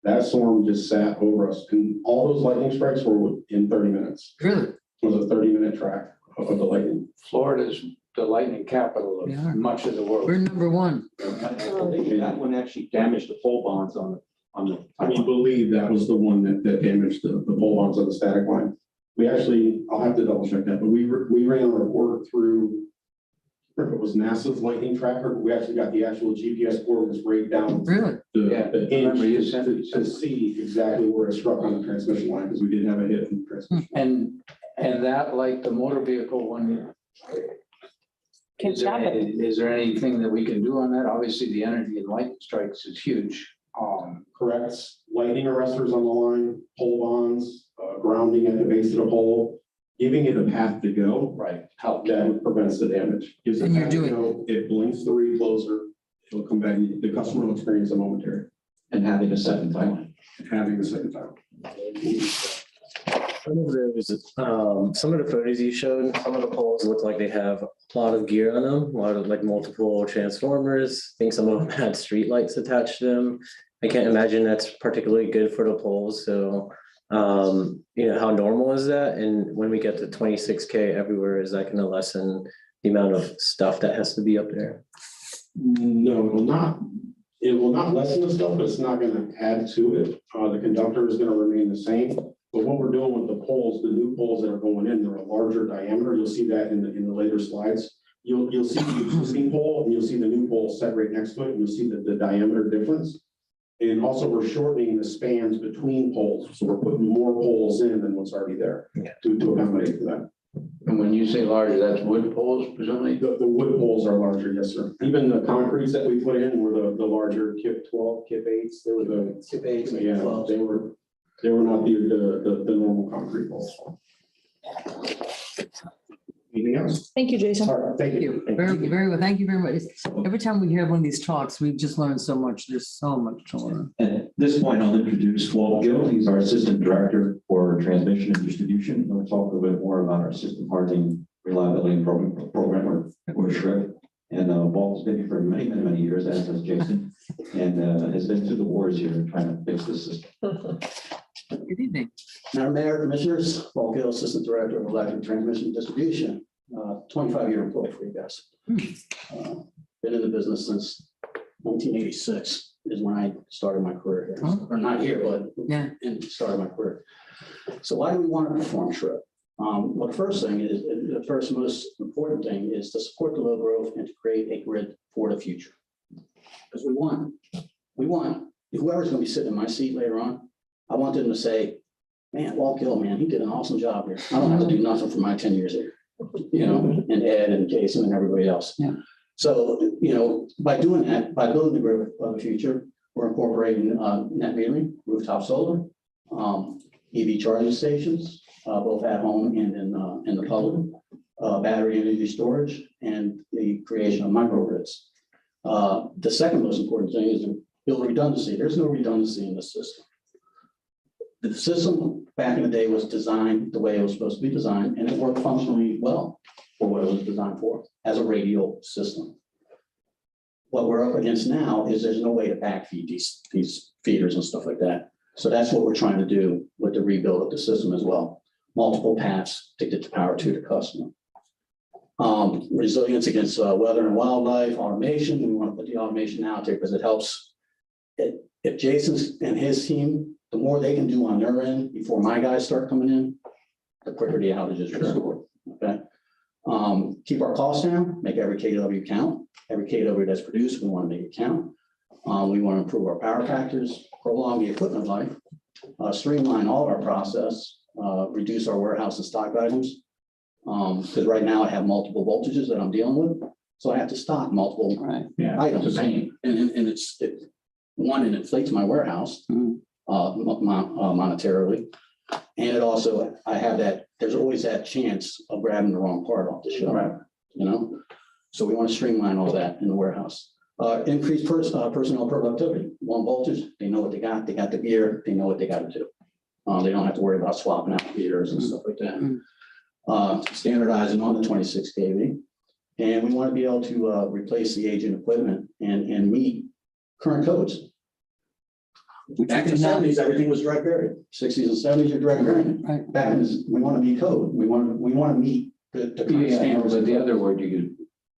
that storm just sat over us. And all those lightning strikes were in 30 minutes. really? It was a 30-minute track of the lightning. Florida's the lightning capital Yeah. of much of the world. We're number one. That one actually damaged the pole bonds on We believe that was the one that damaged the pole arms of the static line. We actually, I'll have to double check that, but we ran a report through, I don't know if it was NASA's lightning tracker, but we actually got the actual GPS coordinates right down Really? Yeah, the remember you inch sent it. to see exactly where it struck on the transmission line, because we did have a hit in the transmission. And that, like the motor vehicle one. Can Is there, happen. is there anything that we can do on that? Obviously, the energy and lightning strikes is huge. Correct. Lightning arresters on the line, pole bonds, grounding at the base of the pole, giving it a path to go. Right. How that prevents the damage. Gives it And a you're path to doing- go. It blinks the recloser. It'll come back. The customer will experience a momentary. And having a second timeline. Having a second time. Some of the photos you showed, some of the poles look like they have a lot of gear on them, a lot of like multiple transformers. I think some of them had street lights attached to them. I can't imagine that's particularly good for the poles. So, how normal is that? And when we get to 26K everywhere, is that going to lessen the amount of stuff that has to be up there? No, it will not. It will not lessen the stuff, but it's not going to add to it. The conductor is going to remain the same. But what we're doing with the poles, the new poles that are going in, they're a larger diameter. You'll see that in the later slides. You'll see the existing pole and you'll see the new pole set right next to it. And you'll see the diameter difference. And also we're shortening the spans between poles. So we're putting more poles in than what's already there to accommodate for that. And when you say larger, that's wood poles presumably? The wood poles are larger, yes, sir. Even the concretes that we put in were the larger KIP 12, KIP 8s. They were the KIP 8s. Yeah, they were not the normal concrete poles. Anything else? Thank you, Jason. All right, thank you. Very, very well. Thank you very much. Every time we have one of these talks, we've just learned so much. There's so much to learn. And at this point, I'll introduce Walt Gill. He's our Assistant Director for Transmission and Distribution. We'll talk a little bit more about our system hardening, reliability and program or SHRIP. And Walt's been here for many years, as has Jason, and has been through the wars here trying to fix this system. Good evening. Madam Mayor, Commissioners, Paul Gill, Assistant Director of Electric Transmission and Distribution, 25-year employee for you guys. Been in the business since 1986 is when I started my career here, or not here, but Yeah. and started my career. So why do we want to perform SHRIP? Well, the first thing is, the first most important thing is to support the load growth and to create a grid for the future. Because we want whoever's going to be sitting in my seat later on, I want them to say, man, Walt Gill, man, he did an awesome job here. I don't have to do nothing for my 10 years here, and Ed and Jason and everybody else. Yeah. So, by doing that, by building the grid of the future, we're incorporating net metering, rooftop solar, EV charging stations, both at home and in the public, battery energy storage, and the creation of microgrids. The second most important thing is to build redundancy. There's no redundancy in the system. The system back in the day was designed the way it was supposed to be designed, and it worked functionally well for what it was designed for as a radial system. What we're up against now is there's no way to backfeed these feeders and stuff like that. So that's what we're trying to do with the rebuild of the system as well. Multiple paths to get the power to the customer. Resilience against weather and wildlife, automation. We want to put the automation out there because it helps. If Jason's and his team, the more they can do on their end before my guys start coming in, the quicker the outages are restored. Okay. Keep our costs down, make every KW count. Every KW that's produced, we want to make it count. We want to improve our power factors, prolong the equipment life, streamline all of our process, reduce our warehouse and stock items. Because right now I have multiple voltages that I'm dealing with. So I have to stock multiple items. And it inflates my warehouse monetarily. And it also, there's always that chance of grabbing the wrong part off the shelf, So we want to streamline all that in the warehouse. Increase personnel productivity. One voltage, they know what they got the gear, they know what they got to do. They don't have to worry about swapping out gears and stuff like that. Standardizing on the 26 kV. And we want to be able to replace the aging equipment and meet current codes. Back in the 70s, everything was direct buried. 60s and 70s are direct buried. Right. Back in this, we want to meet code. We want to meet the current standards. But the other word you could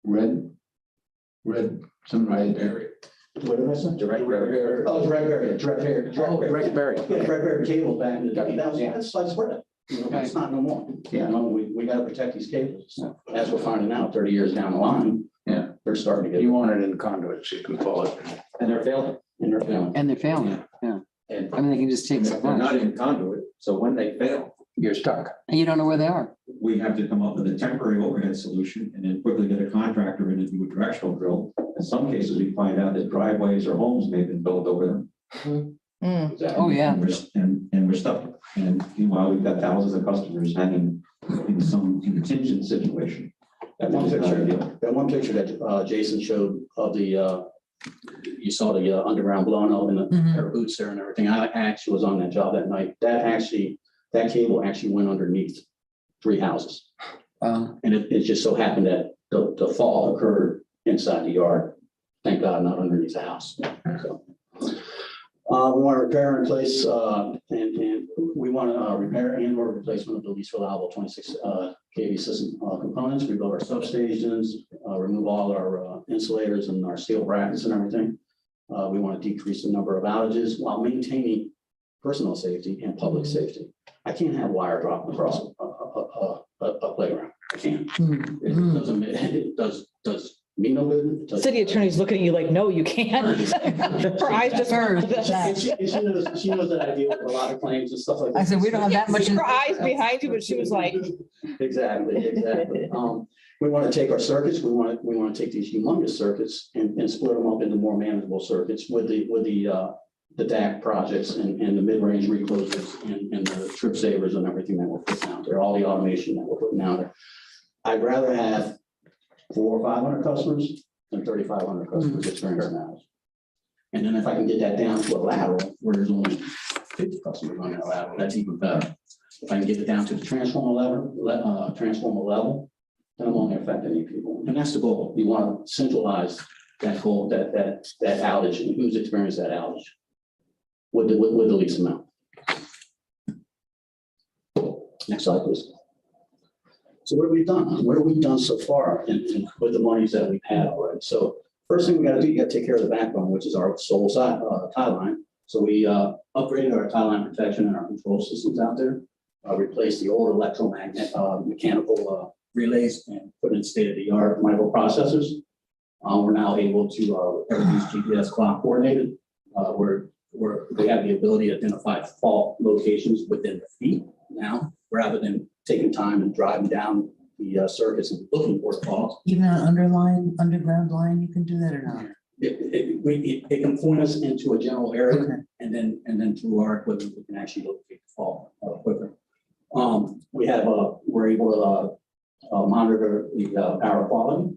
red, some red area. What did I say? Direct repair. Oh, direct area, direct area. Direct berry. Yeah, direct area cable back in the day, that's sliced bread. You know, it's not no more. Yeah, no, we gotta protect these cables. As we're finding out, 30 years down the line. Yeah. They're starting to get. You want it in conduit, so you can pull it. And they're failing. And they're failing. And they're failing, yeah. And I mean, they can just take so they're not much, in conduit, so when they fail, You're stuck. and you don't know where they are. we have to come up with a temporary overhead solution and then quickly get a contractor in to do a directional drill. In some cases, we find out that driveways or homes may have been built over them. Oh, yeah. And we're stuck. And meanwhile, we've got thousands of customers hanging in some contingent situation. That one picture that Jason showed of the, you saw the underground blown up and Mhm. the boots there and everything. I actually was on that job that night. That cable actually went underneath 3 houses. And it just so happened that the fall occurred inside the yard. Thank God, not underneath the house. So, we want to repair and replace, and we want to repair and or replacement of the least reliable 26 kV system components, rebuild our substations, remove all our insulators and our steel brackets and everything. We want to decrease the number of outages while maintaining personal safety and public safety. I can't have wire dropping across a playground. I can't. It doesn't, it does me no good. It does- City attorney's looking at you like, no, you can't. Her eyes just. And she knows that I deal with a lot of claims and stuff like that. I said, we don't have that much. Her eyes behind you, but she was like. Exactly. We want to take our circuits, we want to take these humongous circuits and split them up into more manageable circuits with the DAC projects and the mid-range reclosers and the trip savers and everything that we're putting out there, all the automation that we're putting out there. I'd rather have 400 or 500 customers than 3,500 customers experiencing that. And then if I can get that down to a lateral where there's only 50 customers on that lateral, that's even better. If I can get it down to the transformer level, then I'm only affecting 8 people. And that's the goal. We want to centralize that goal, that outage, and who's experienced that outage with the least amount. Next slide, please. So what have we done? What have we done so far with the monies that we've had already? So first thing we got to do, you got to take care of the backbone, which is our sole side tie line. So we upgraded our tie line protection and our control systems out there, replaced the old electromagnet mechanical relays and put in state-of-the-art microprocessors. We're now able to everything's GPS clock coordinated. We have the ability to identify fault locations within the feet now, rather than taking time and driving down the circuits and looking for faults. Even on underground line, you can do that or not? It can point us into a general area, Okay. and then through our equipment, we can actually locate the fault quicker. We're able to monitor the power quality.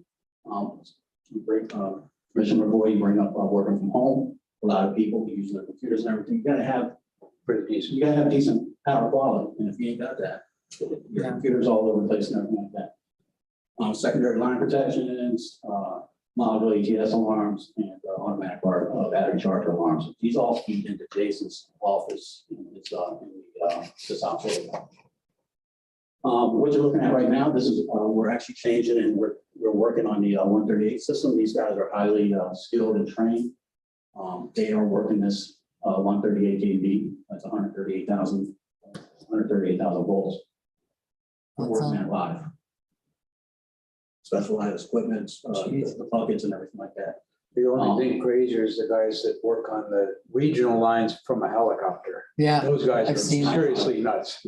Commissioner Boyd, you bring up working from home. A lot of people using their computers and everything. You gotta have decent power quality, and if you ain't got that, your computer's all over the place and everything like that. Secondary line protections, module ATS alarms, and automatic battery charger alarms. These all feed into Jason's office in this outfit. What you're looking at right now, this is we're actually changing, and we're working on the 138 system. These guys are highly skilled and trained. They are working this 138 kV. That's 138,000 volts. We're working that live. Specialized equipment, the buckets and everything like that. The only thing crazier is the guys that work on the regional lines from a helicopter. Yeah. Those guys I've are seen that. seriously nuts.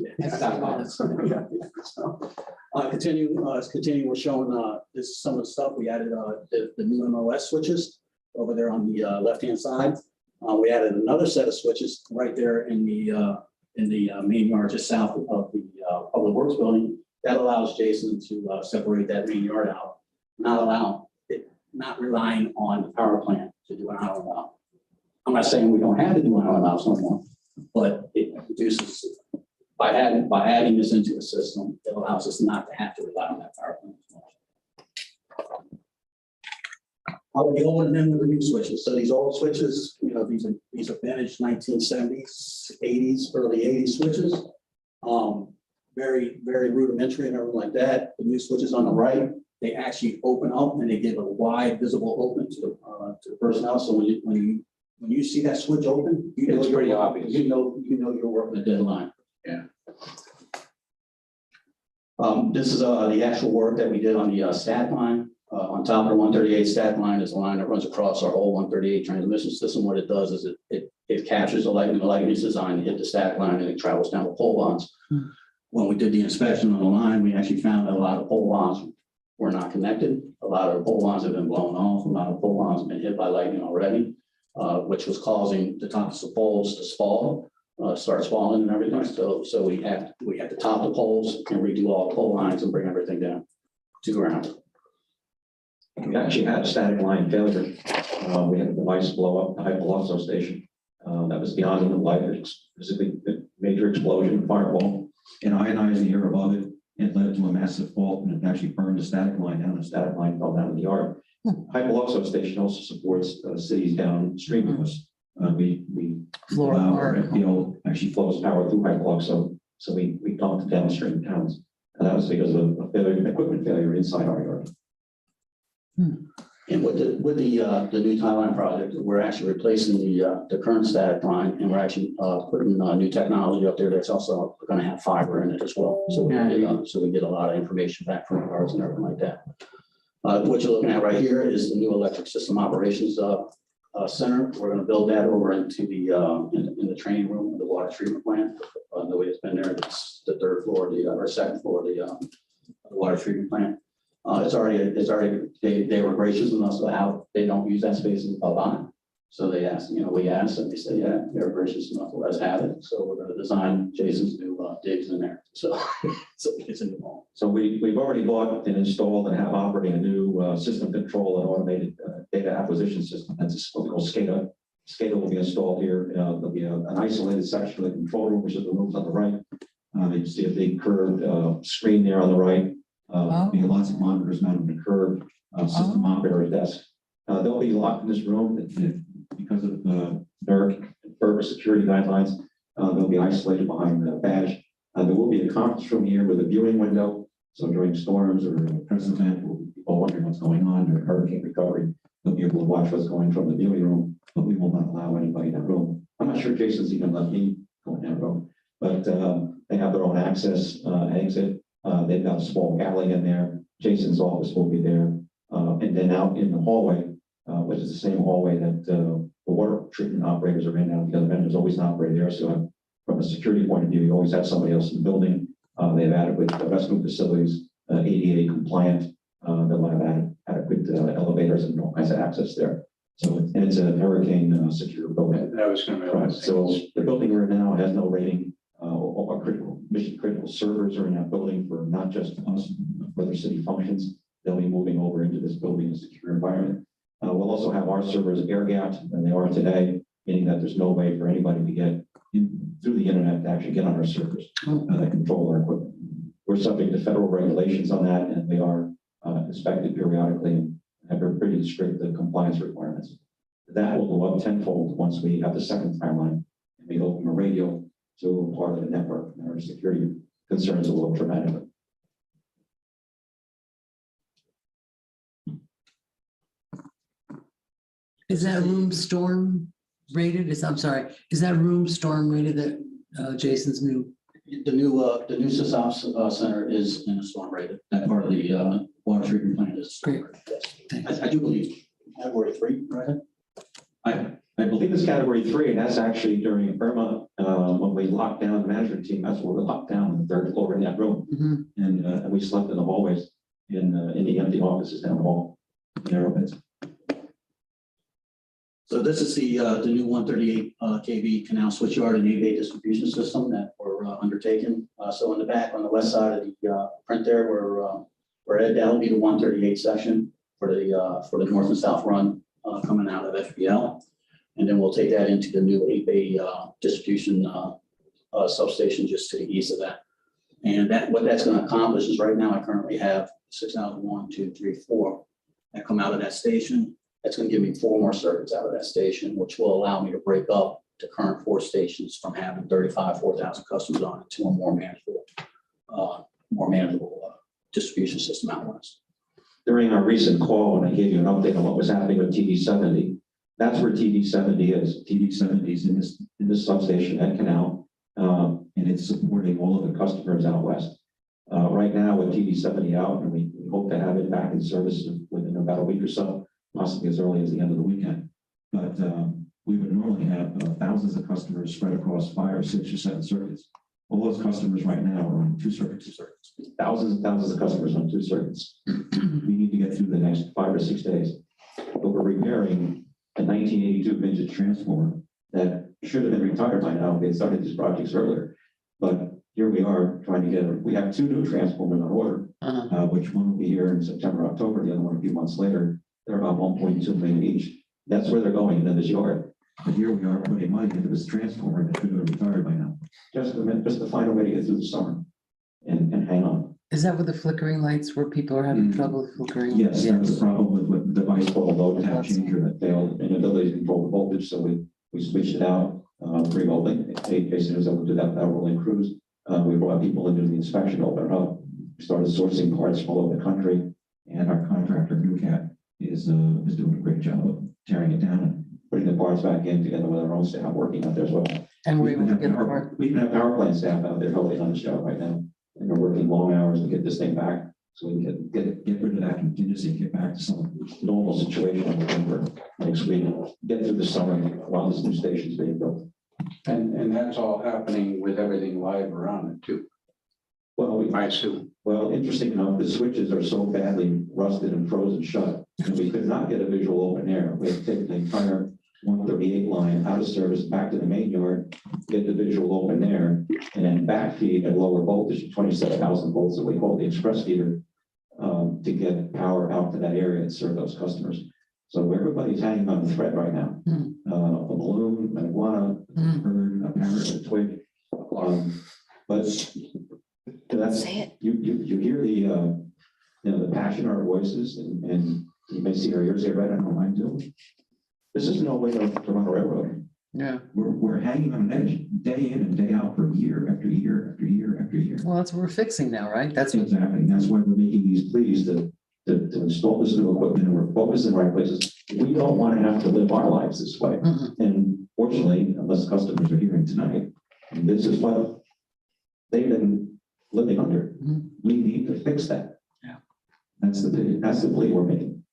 Continue, we're showing this is some of the stuff. We added the new MOS switches over there on the left-hand side. We added another set of switches right there in the main yard just south of the Public Works building. That allows Jason to separate that main yard out, not relying on the power plant to do an island out. I'm not saying we don't have to do an island out no more, but it reduces, by adding this into the system, it allows us not to have to rely on that power plant. The old and then the new switches. So these old switches, these are vintage 1970s, 80s, early 80s switches. Very, very rudimentary and everything like that. The new switches on the right, they actually open up and they give a wide visible open to the personnel. So when you see that switch open, you know It's pretty you're- obvious. You know you're working a deadline. Yeah. This is the actual work that we did on the stack line. On top of the 138 stack line is a line that runs across our whole 138 transmission system. What it does is it captures the lightning is designed to hit the stack line and it travels down the pole bonds. When we did the inspection on the line, we actually found that a lot of pole bonds were not connected. A lot of the pole bonds have been blown off. A lot of pole bonds have been hit by lightning already, which was causing the tops of poles to fall, starts falling and everything. So we had to top the poles and redo all the pole lines and bring everything down to ground. We actually had a static line failure. We had a device blow up the hyperloxo station. That was beyond the life. It's basically a major explosion, firewall. And ionized the air above it. It led to a massive fault and it actually burned the static line down. The static line fell down in the yard. Hyperloxo station also supports cities downstream of us. We our FPL actually flows power through hyperloxo. So we dumped downstream towns. And that was because of a failure, equipment failure inside our yard. And with the new tie line project, we're actually replacing the current static line, and we're actually putting new technology up there that's also going to have fiber in it as well. So we get a lot of information back from the cars and everything like that. What you're looking at right here is the new electric system operations center. We're going to build that over into in the training room of the water treatment plant. The way it's been there, it's the third floor, or second floor of the water treatment plant. It's already, they were gracious enough to how they don't use that space in Pavon. So they asked, we asked and they said, yeah, they're gracious enough to let us have it. So we're going to design Jason's new digs in there. So it's in the mall. So we've already bought and installed and have operating a new system control and automated data acquisition system. That's what we call SCADA. SCADA will be installed here. There'll be an isolated section of the control room, which is the rooms on the right. You can see a big curved screen there on the right. There'll be lots of monitors mounted on the curb, system operator desk. They'll be locked in this room because of NERC and FERPA security guidelines. They'll be isolated behind the badge. There will be a conference room here with a viewing window. So during storms or a present event, we'll be people wondering what's going on or hurricane recovery. They'll be able to watch what's going from the viewing room, but we will not allow anybody in that room. I'm not sure Jason's even let me go in that room, but they have their own access exit. They've got a small alley in there. Jason's office will be there. And then out in the hallway, which is the same hallway that the water treatment operators are in now. The other end, there's always an operator there. So from a security point of view, you always have somebody else in the building. They have adequate restroom facilities, ADA compliant. They'll have adequate elevators and all kinds of access there. So it's a hurricane secure building. That was going to be Right. So the building we're in now has no rating. All our mission critical servers are in that building for not just us, but other city functions. They'll be moving over into this building in a secure environment. We'll also have our servers air gapped, and they are today, meaning that there's no way for anybody to get in through the internet to actually get on our servers that control our equipment. We're subject to federal regulations on that, and we are inspected periodically and have pretty strict compliance requirements. That will go up tenfold once we have the second timeline and we go from a radio to part of the network, and our security concerns will go dramatically. Is that room storm rated? Is that room storm rated that Jason's new? The new SysOps center is in a storm rated. That part of the water treatment plant is storm rated. Yes. I do believe category 3, right? I believe it's category 3, and that's actually during Irma, when we locked down the management team. That's where we locked down the third floor in that room, and we slept in the hallways in the empty offices down the hall. So this is the new 138 kV canal switchyard and AV distribution system that we're undertaking. So in the back on the west side of the print there, that'll be the 138 section for the north and south run coming out of FPL. And then we'll take that into the new 8-bay distribution substation just to the east of that. And what that's going to accomplish is right now I currently have 6,001, 2, 3, 4 that come out of that station. That's going to give me 4 more circuits out of that station, which will allow me to break up the current 4 stations from having 4,000 customers on it to a more manageable distribution system out west. during our recent call, and I gave you an update on what was happening with TD 70. That's where TD 70 is. TD 70 is in this substation at Canal, and it's supporting all of the customers out west. Right now with TD 70 out, and we hope to have it back in service within about a week or so, possibly as early as the end of the weekend. But we would normally have thousands of customers spread across 5 or 6 or 7 circuits. All those customers right now are on 2 circuits. Thousands and thousands of customers on 2 circuits. We need to get through the next 5 or 6 days. But we're repairing a 1982 vintage transformer that should have been retired by now. We had started these projects earlier. But here we are trying to we have 2 new transformers on order, which one will be here in September, October, the other one a few months later. They're about 1.2 million each. That's where they're going into this yard. But here we are putting money into this transformer that should have been retired by now. Just to find a way to get through the summer and hang on. Is that with the flickering lights where people are having trouble with flickering? Yes, that's the problem with the device called a load tap changer that failed inability to control the voltage. So we switched it out, 3 volting. Basically, was able to do that without rolling crews. We brought people into the inspection, opened it up. We started sourcing parts from all over the country, and our contractor, NewCat, is doing a great job of tearing it down and putting the parts back in together with our own staff working out there as well. And we even have power plant staff out there helping on the show right now, and they're working long hours to get this thing back so we can get rid of that contingency and get back to some normal situation in November next week. Get through the summer while this new station is being built. And that's all happening with everything live around it too. Well, I assume. Well, interesting enough, the switches are so badly rusted and frozen shut that we could not get a visual open air. We had to take the entire 138 line out of service back to the main yard, get the visual open air, and then backfeed at lower voltage, 27,000 volts that we call the express feeder, to get power out to that area and serve those customers. So everybody's hanging on the thread right now. A balloon, an iguana, a bird, a parrot, a twig. But that's you hear the passion in our voices, and you may see our ears get red. I know mine too. This is no way to run a railroad. Yeah. We're hanging on an edge day in and day out for year after year after year after year. Well, that's what we're fixing now, right? That's what's happening. That's why we're making these pleas to install this new equipment, and we're focused in the right places. We don't want to have to live our lives this way. And fortunately, unless customers are hearing tonight, this is what they've been living under. We need to fix that. Yeah. That's the plea we're making.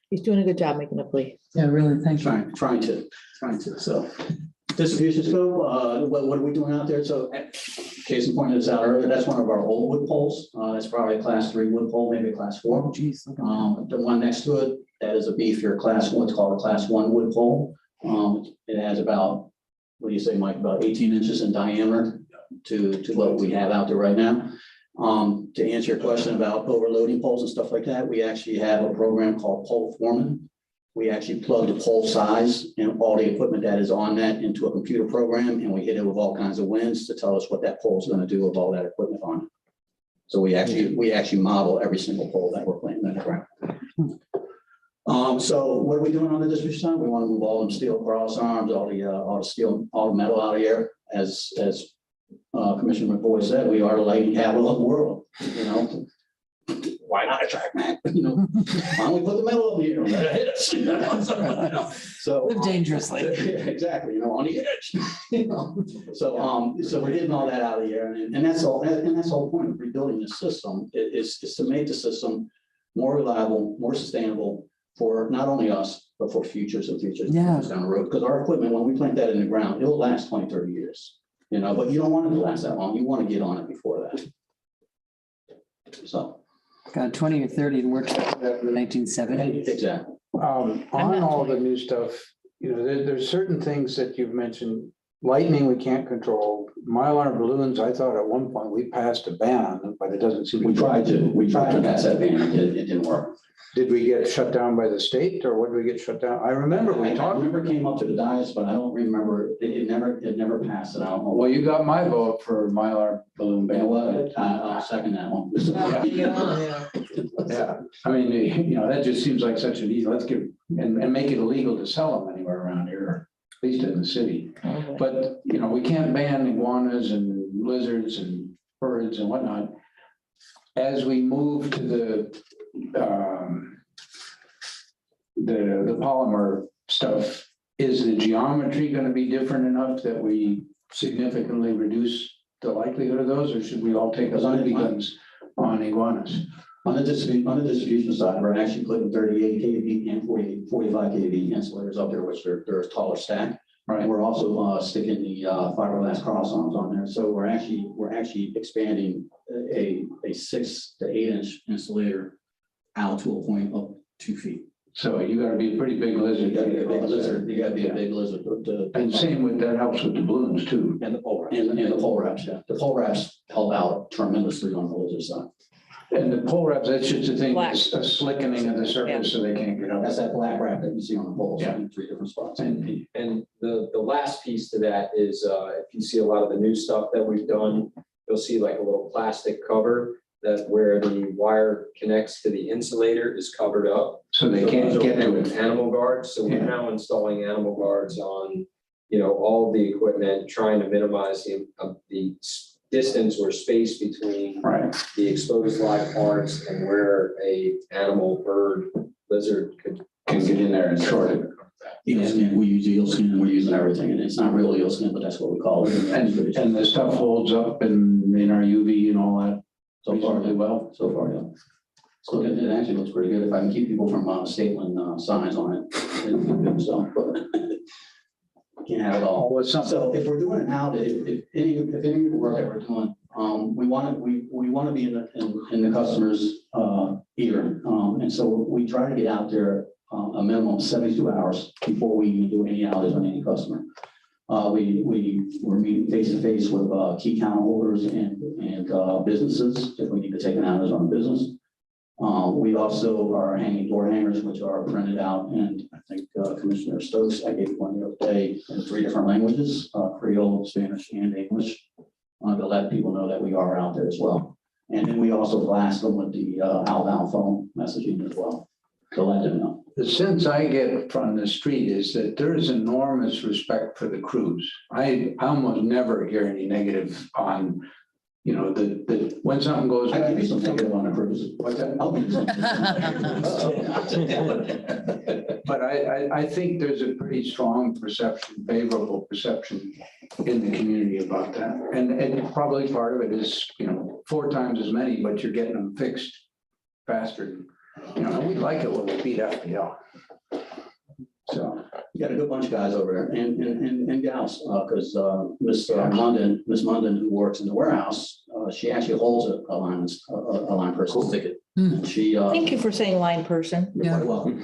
He's doing a good job making a plea. Yeah, really, thank you. Trying to. So distribution scope, what are we doing out there? So case in point, this out earlier, that's one of our old wood poles. That's probably a class 3 wood pole, maybe a class 4. Oh, geez. The one next to it, that is a beefier class 1, it's called a class 1 wood pole. It has about, what do you say, Mike, about 18 inches in diameter to what we have out there right now. To answer your question about overloading poles and stuff like that, we actually have a program called Pole Foreman. We actually plug the pole size and all the equipment that is on that into a computer program, and we hit it with all kinds of winds to tell us what that pole is going to do with all that equipment on it. So we actually model every single pole that we're planting in the ground. So what are we doing on the distribution side? We want to move all them steel cross arms, all the steel, all the metal out of here. As Commissioner McCoy said, we are the lighting capital of the world. You know, why not a track map? You know, why don't we put the metal up here? Let it hit us. So Live dangerously. Exactly. You know, on the edge. You know, so we're getting all that out of here, and that's all. And that's the whole point of rebuilding the system is to make the system more reliable, more sustainable for not only us, but for futures down the road. Because our equipment, when we plant that in the ground, it'll last 20, 30 years. You know, but you don't want it to last that long. You want to get on it before that. So. Got 20 or 30 and worked after 1970. Exactly. On all the new stuff, you know, there's certain things that you've mentioned. Lightning we can't control. Mylar balloons, I thought at one point we passed a ban on them, but it doesn't seem. We tried to pass that ban. It didn't work. Did we get shut down by the state, or what did we get shut down? I remember we talked. I remember came up to the dais, but I don't remember. It never passed it. I don't know. Well, you got my vote for Mylar balloon ban. You know what? I'll second that one. Yeah, I mean, you know, that just seems like such an easy. Let's give and make it illegal to sell them anywhere around here, or at least in the city. But you know, we can't ban iguanas and lizards and birds and whatnot. As we move to the the polymer stuff, is the geometry going to be different enough that we significantly reduce the likelihood of those, or should we all take a look guns on iguanas? On the distribution side, we're actually putting 38 kV and 45 kV insulators up there, which they're a taller stack. Right. And we're also sticking the fiberglass cross arms on there. So we're actually expanding a 6 to 8 inch insulator out to a point of 2 feet. So you got to be a pretty big lizard. You gotta be a big lizard. You gotta be a big lizard. And same with, that helps with the balloons too. And the pole wraps. And the pole wraps, yeah. The pole wraps help out tremendously on the lizard side. And the pole wraps, that's just a thing, Black. it's a slickening of the surface so they can't get up. That's that black wrap that you see on the poles Yeah. in 3 different spots. And And the last piece to that is, if you see a lot of the new stuff that we've done, you'll see like a little plastic cover that where the wire connects to the insulator is covered up. so they can't Those are get to with it. animal guards, so we're Yeah. now installing animal guards on, all the equipment, trying to minimize the distance or space between Right. the exposed live parts and where a animal, bird, lizard could. Can get in there and short it. Eel skin, we use eel skin, we're using everything, and it's not real eel skin, but that's what we call it. And the stuff holds up in our UV and all that So far, reasonably well. so far, yeah. So it actually looks pretty good. If I can keep people from stapling signs on it, it'd be good stuff, but can't have it all. Well, it's something. So if we're doing it now, if any of the work that we're doing, we want to be in the customer's ear. And so we try to get out there a minimum of 72 hours before we even do any outage on any customer. We're meeting face to face with key account holders and businesses if we need to take an outage on a business. We also are hanging door hangers, which are printed out, and I think Commissioner Stokes, I gave one the other day in 3 different languages, Creole, Spanish, and English, to let people know that we are out there as well. And then we also blast them with the outbound phone messaging as well, to let them know. The sense I get from the street is that there is enormous respect for the crews. I almost never hear any negative on, when something goes. I give you some negative on the cruise. What's that? I'll give you some. But I think there's a pretty strong perception, favorable perception in the community about that. And probably part of it is, 4 times as many, but you're getting them fixed faster. We like it when we beat FPL. So. You got a good bunch of guys over there and gals, because Miss Munden, who works in the warehouse, she actually holds a line person's ticket. And she. Thank you for saying line person. You're quite welcome.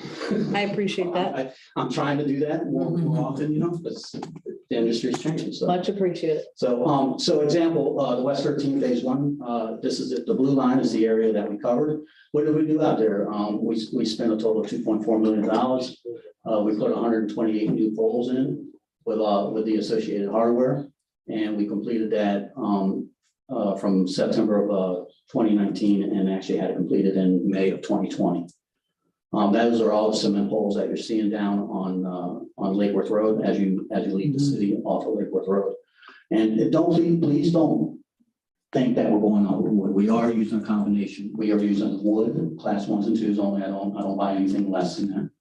I appreciate that. I'm trying to do that more often, because the industry's changing, so. Much appreciated. So, example, the West 13 Phase 1, this is it. The blue line is the area that we covered. What did we do out there? We spent a total of $2.4 million. We put 128 new poles in with the associated hardware, and we completed that from September of 2019, and actually had it completed in May of 2020. Those are all the cement poles that you're seeing down on Lake Worth Road as you leave the city off of Lake Worth Road. And please don't think that we're going on wood. We are using a combination. We are using wood, class 1s and 2s only. I don't buy anything less than that.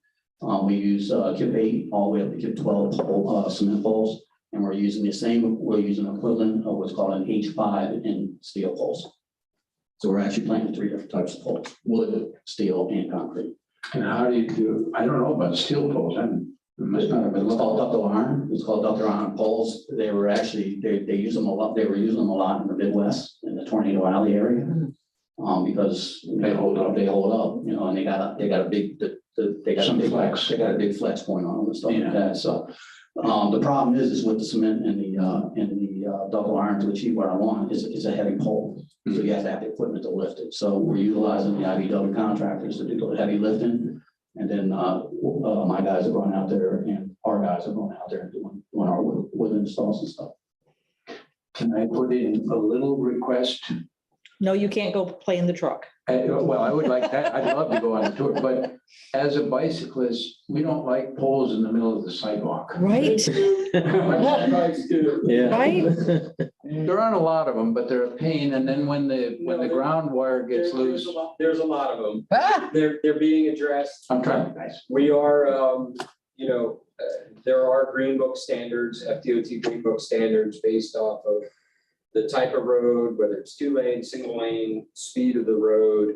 We use KIP 8 all the way up to KIP 12 cement poles, and we're using equivalent of what's called an H5 in steel poles. So we're actually planting 3 different types of poles: wood, steel, and concrete. And how do you do, I don't know about steel poles, it must not have been. It's called ductile iron. It's called ductile iron poles. They were actually, they use them a lot. They were using them a lot in the Midwest, in the Tornado Alley area. Because They hold up. They hold up, and they got a big, they got a big flex point on them and stuff like that. So the problem is with the cement and the double iron to achieve what I want is a heavy pole. So you have to have the equipment to lift it. So we're utilizing the IBW contractors to do the heavy lifting. And then my guys are going out there, and our guys are going out there and doing our wood installs and stuff. Can I put in a little request? No, you can't go play in the truck. Well, I would like that. I'd love to go on a tour, but as a bicyclist, we don't like poles in the middle of the sidewalk. Right? Yeah. Right? There aren't a lot of them, but they're a pain. And then when the ground wire gets loose, There's a lot of them. Ah, They're being addressed. I'm trying, guys. We are, there are green book standards, FDOT green book standards based off of the type of road, whether it's 2-lane, single lane, speed of the road,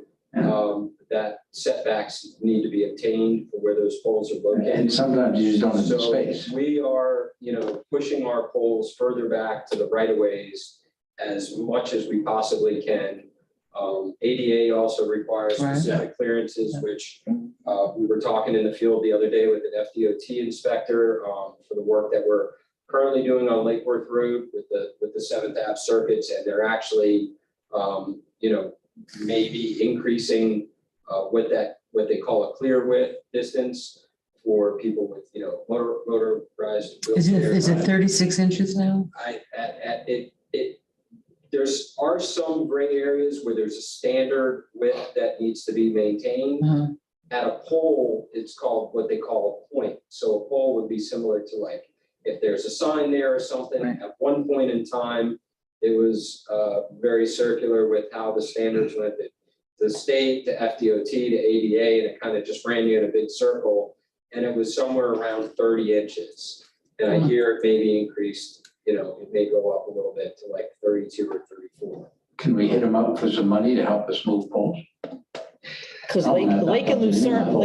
that setbacks need to be obtained for where those poles are located. And sometimes you just don't have the So space. we are, pushing our poles further back to the right of ways as much as we possibly can. ADA also requires specific clearances, which we were talking in the field the other day with an FDOT inspector for the work that we're currently doing on Lake Worth Road with the 7th Ave circuits, and they're actually, maybe increasing what they call a clear width distance for people with, motorized. is it wheelchair. 36 inches now? There's some gray areas where there's a standard width that needs to be maintained. Uh-huh. At a pole, it's called what they call a point. So a pole would be similar to like, if there's a sign there or something, Right. at one point in time, it was very circular with how the standards went, the state, to FDOT, to ADA, and it kind of just ran you in a big circle. And it was somewhere around 30 inches. And I hear it may be increased, it may go up a little bit to like 32 or 34. Can we hit them up for some money to help us move poles? Because Lake and Lucerne,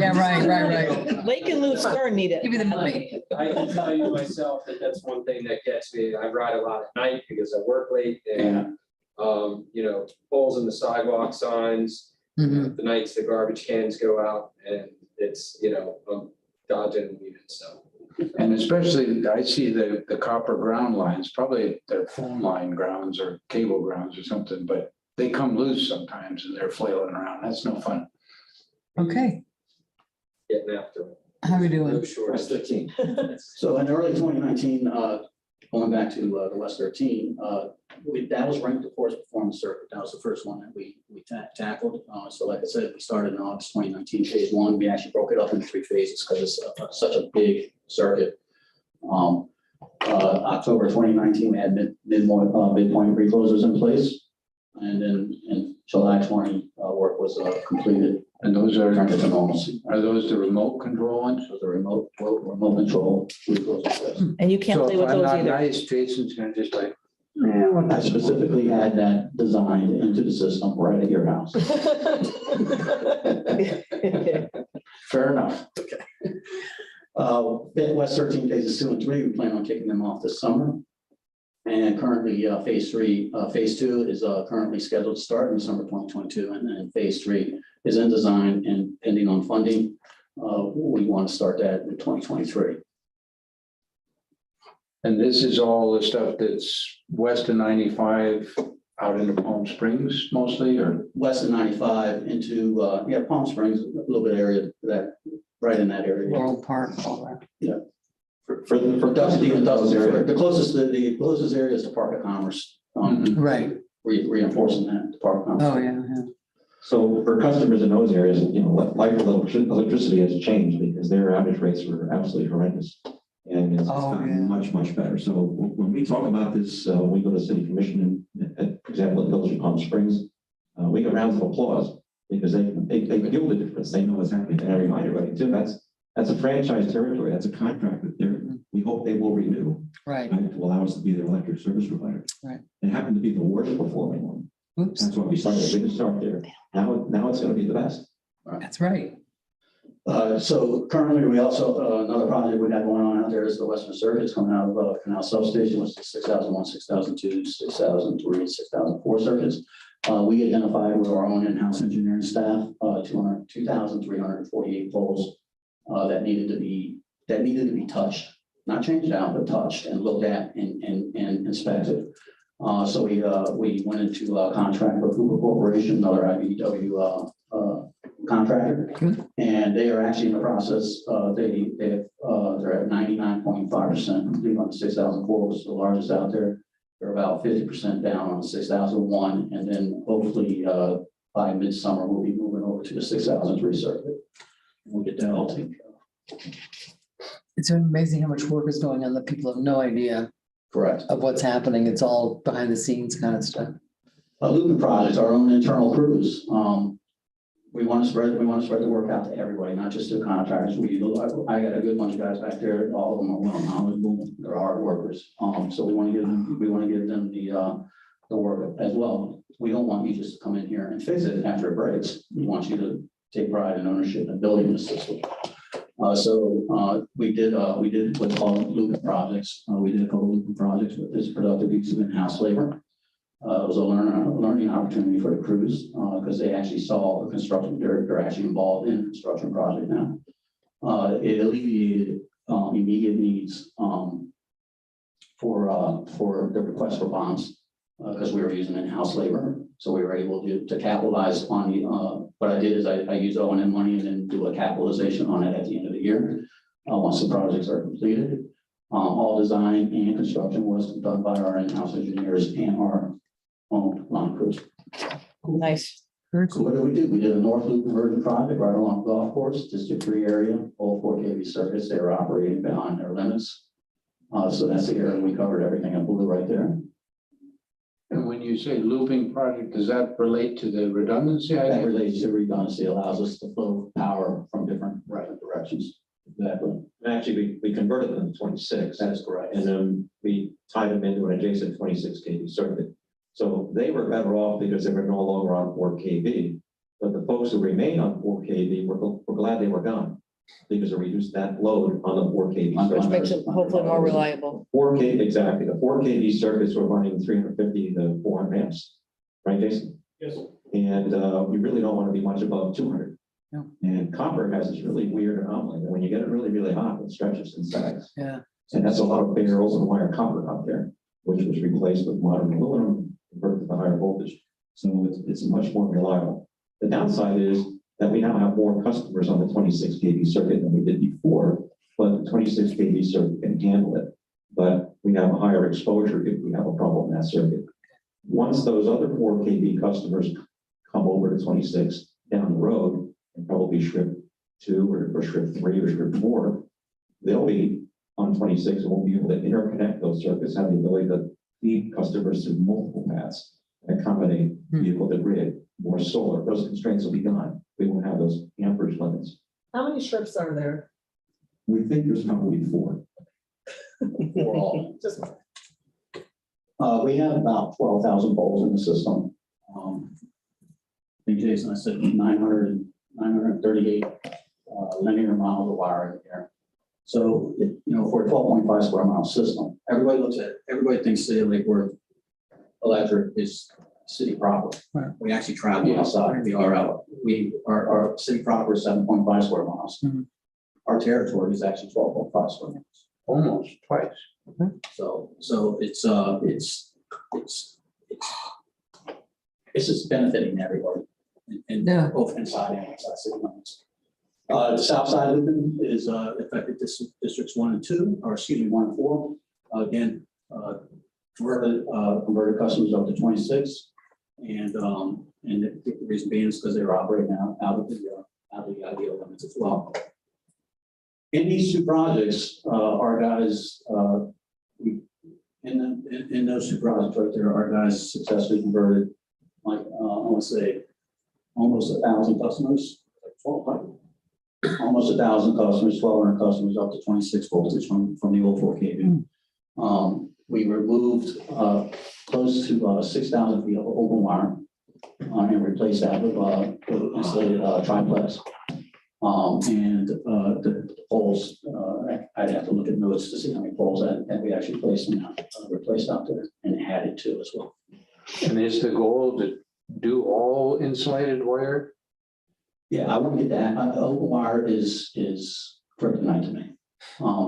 Yeah, right. Lake and Lucerne need it. Give me the money. I can tell you myself that that's one thing that gets me. I ride a lot at night because I work late and, poles in the sidewalk signs, Mhm. the nights the garbage cans go out and it's, I'm dodging units, so. And especially, I see the copper ground lines, probably they're phone line grounds or cable grounds or something, but they come loose sometimes and they're flailing around. That's no fun. Okay, Getting after it. how are we No doing? shortage. 13. So in early 2019, going back to the West 13, that was ranked the forest performance circuit. That was the first one that we tackled. So like I said, we started in August 2019, phase 1. We actually broke it up into 3 phases because it's such a big circuit. October 2019, we had midpoint reclosers in place. And then in July 20, work was completed. And those Turned into normalcy. are those the remote control ones? So the remote control reclosers. And you can't play with So if those I'm not either. nice, Jason's gonna just like, I specifically had that designed into the system right at your house. fair enough. West 13 phases 2 and 3, we plan on kicking them off this summer. And currently, phase 2 is currently scheduled to start in December 2022, and then phase 3 is in design and pending on funding. We want to start that in 2023. And this is all the stuff that's west of 95 out into Palm Springs mostly, or? West of 95 into, Palm Springs, a little bit area that, right in that area. Laurel Park, all that. For Dusty and Dusty, the closest area is the Park of Commerce. Right. Reinforcing that, the Park of Commerce. Oh, yeah. So for customers in those areas, life with electricity has changed because their outage rates were absolutely horrendous. And it's gotten much, much better. So when we talk about this, when we go to city commission, for example, at Village of Palm Springs, we get rounds of applause because they feel the difference. They know what's happening. And I remind everybody too, that's a franchise territory. That's a contract that we hope they will renew. Right. To allow us to be their electric service provider. Right. It happened to be the worst performing one. Oops, That's why we started. We didn't start there. Now it's going to be the best. that's right. So currently, we also, another project we got going on out there is the Western Circuits coming out of Canal Substation, which is 6001, 6002, 6003, 6004 circuits. We identified with our own in-house engineering staff, 2,348 poles that needed to be touched, not changed out, but touched and looked at and inspected. So we went into a contract with Cooper Corporation, another IBEW contractor, and they are actually in the process. They're at 99.5% complete on the 6004, which is the largest out there. We're about 50% down on 6001, and then hopefully by midsummer, we'll be moving over to the 6003 circuit. We'll get that all taken care of. It's amazing how much work is going on that people have no idea Correct. of what's happening. It's all behind the scenes kind of stuff. Looping projects, our own internal crews. We want to spread the work out to everybody, not just to contractors. I got a good bunch of guys back there. All of them are well knowledgeable. They're hard workers. So we want to give them the work as well. We don't want you just to come in here and fix it after it breaks. We want you to take pride and ownership in building the system. So we did what's called looping projects. We did a couple of looping projects with this productive use of in-house labor. It was a learning opportunity for the crews because they actually saw the construction. They're actually involved in a construction project now. It alleviated immediate needs for the request for bonds because we were using in-house labor. So we were able to capitalize on the. What I did is I used O&M money and then do a capitalization on it at the end of the year once the projects are completed. All design and construction was done by our in-house engineers and our own line crews. Nice. So what did we do? We did a North Loop conversion project right along the golf course, District 3 area, all 4 kV circuits. They were operating beyond their limits. So that's the area we covered everything in blue right there. And when you say looping project, does that relate to the redundancy? That relates to redundancy, allows us to flow power from different directions. Exactly. Actually, we converted them to 26. That is correct. And then we tied them into an adjacent 26 kV circuit. So they were better off because they were no longer on 4 kV. But the folks who remain on 4 kV were glad they were gone because it reduced that load on the 4 kV circuit. Which makes it hopefully more reliable. 4 kV, exactly. The 4 kV circuits were running 350 to 400 amps, right, Jason? Yes. And we really don't want to be much above 200. No. And copper has this really weird anomaly that when you get it really, really hot, it stretches and sags. Yeah. And that's a lot of bare open wire copper out there, which was replaced with modern aluminum, converted to the higher voltage. So it's much more reliable. The downside is that we now have more customers on the 26 kV circuit than we did before, but the 26 kV circuit can handle it. But we have a higher exposure if we have a problem in that circuit. Once those other 4 kV customers come over to 26 down the road, and probably strip 2 or strip 3 or strip 4, they'll be on 26 and won't be able to interconnect those circuits, have the ability to feed customers through multiple paths and accommodate vehicle to grid, more solar. Those constraints will be gone. We won't have those amperage limits. How many strips are there? We think there's probably 4. For all. Just We have about 12,000 poles in the system. I think Jason, I said 938 linear miles of wire in here. So, for a 12.5 square mile system, everybody thinks City of Lake Worth Electric is city proper. Right. We actually travel outside. We are out. Our city proper is 7.5 square miles. Mhm. Our territory is actually 12.5 square miles. Almost twice. So it's just benefiting everybody and Yeah. both inside and outside city limits. The south side looping is affected districts 1 and 2, or excuse me, 1 and 4. Again, converted customers up to 26, and the reason being is because they were operating out of the ideal limits as well. In these 2 projects, our guys, in those 2 projects right there, our guys successfully converted, like, I want to say, almost 1,000 customers, like 1,200. Almost 1,000 customers, 1,200 customers up to 26 voltage from the old 4 kV. We removed close to 6,000 feet of open wire and replaced that with insulated triplex. And the poles, I'd have to look at notes to see how many poles that we actually replaced out there and added to as well. And is the goal to do all insulated wire? Yeah, I wouldn't get that. Open wire is kryptonite to me.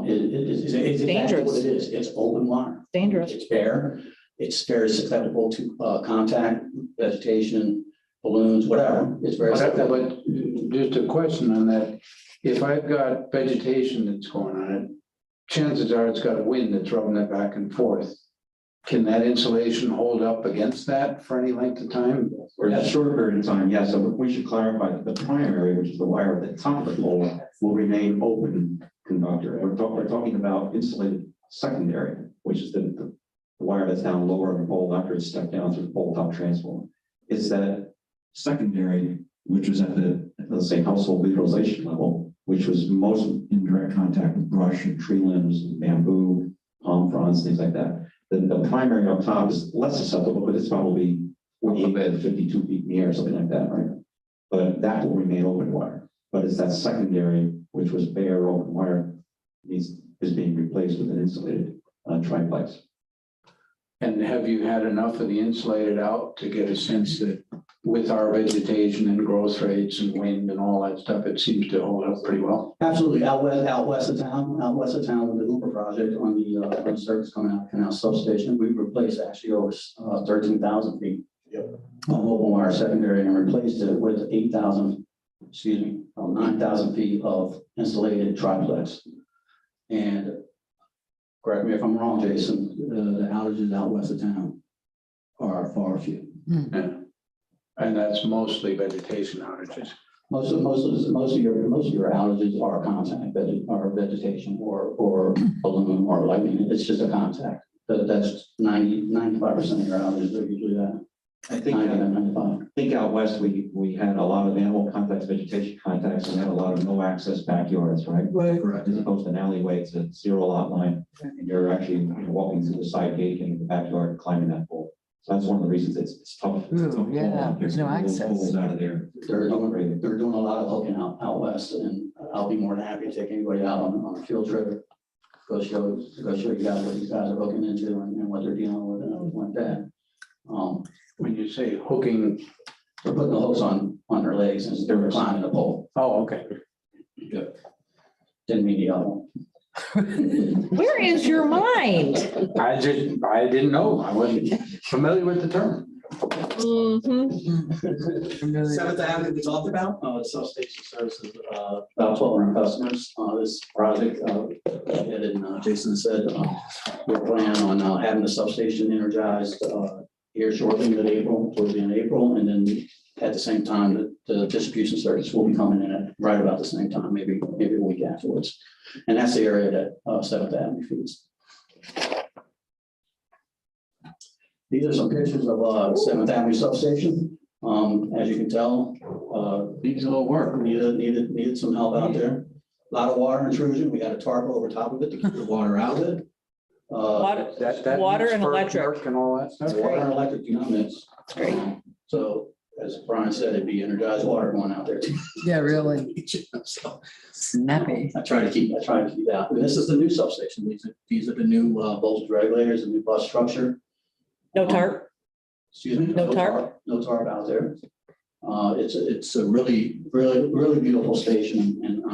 It's exactly what it is. It's open wire. Dangerous. It's bare. It's very susceptible to contact, vegetation, balloons, whatever. It's very susceptible. But just a question on that. If I've got vegetation that's going on it, chances are it's got a wind that's rubbing it back and forth. Can that insulation hold up against that for any length of time? For that short period of time, yes, so we should clarify that the primary, which is the wire at the top of the pole, will remain open conductor. We're talking about insulated secondary, which is the wire that's down lower on the pole after it's stepped down through the pole top transformer. It's that secondary, which was at the, let's say, household utilization level, which was most in direct contact with brush and tree limbs, and bamboo, palm fronds, things like that. The primary up top is less susceptible, but it's probably 48 to 52 feet in the air, something like that, right? But that will remain open wire. But it's that secondary, which was bare open wire, is being replaced with an insulated triplex. And have you had enough of the insulated out to get a sense that with our vegetation and growth rates and wind and all that stuff, it seems to hold up pretty well? Absolutely, out west of town with the Hooper project on the service coming out canal substation, we replaced actually over 13,000 feet. Yep. Of open wire secondary and replaced it with 9,000 feet of insulated triplex. And correct me if I'm wrong, Jason, the outages out west of town are far few. Yeah. And that's mostly vegetation outages. Most of your outages are contact, vegetation or balloon or lightning. It's just a contact. That's 95% of your outages are usually that. I think, 95. I think out west, we had a lot of animal contacts, vegetation contacts, and had a lot of no access backyards, right? Correct. As opposed to an alleyway, it's a zero lot line, and you're actually walking through the side gate into the backyard and climbing that pole. So that's one of the reasons it's tough. It's a tough Ooh, yeah, pole. there's no Little access. poles out of there. They're doing a lot of hooking out west, and I'll be more than happy to take anybody out on a field trip. Go show you guys what these guys are hooking into and what they're dealing with and everything like that. When you say hooking, They're putting the hooks on their legs and they're climbing the pole. oh, okay. Didn't mean the other one. Where is your mind? I didn't know. I wasn't familiar with the term. Seventh Avenue we talked about, substation services, about 1,200 customers. This project, and Jason said, we're planning on having the substation energized here shortly mid-April, towards the end of April, and then at the same time, the distribution circuits will be coming in at right about the same time, maybe a week afterwards. And that's the area that Seventh Avenue feeds. These are some pictures of Seventh Avenue substation. As you can tell, needs a little work. Needed some help out there. A lot of water intrusion. We got a tarp over top of it to keep the water out of it. That Water means and for electric. work and all that stuff. Water and electric do not mix. That's great. So as Brian said, it'd be energized water going out there too. Yeah, really So snappy. I try to keep that. And this is the new substation. These are the new voltage regulators, the new bus structure. No tarp? Excuse me? No tarp? No tarp out there. It's a really beautiful station, and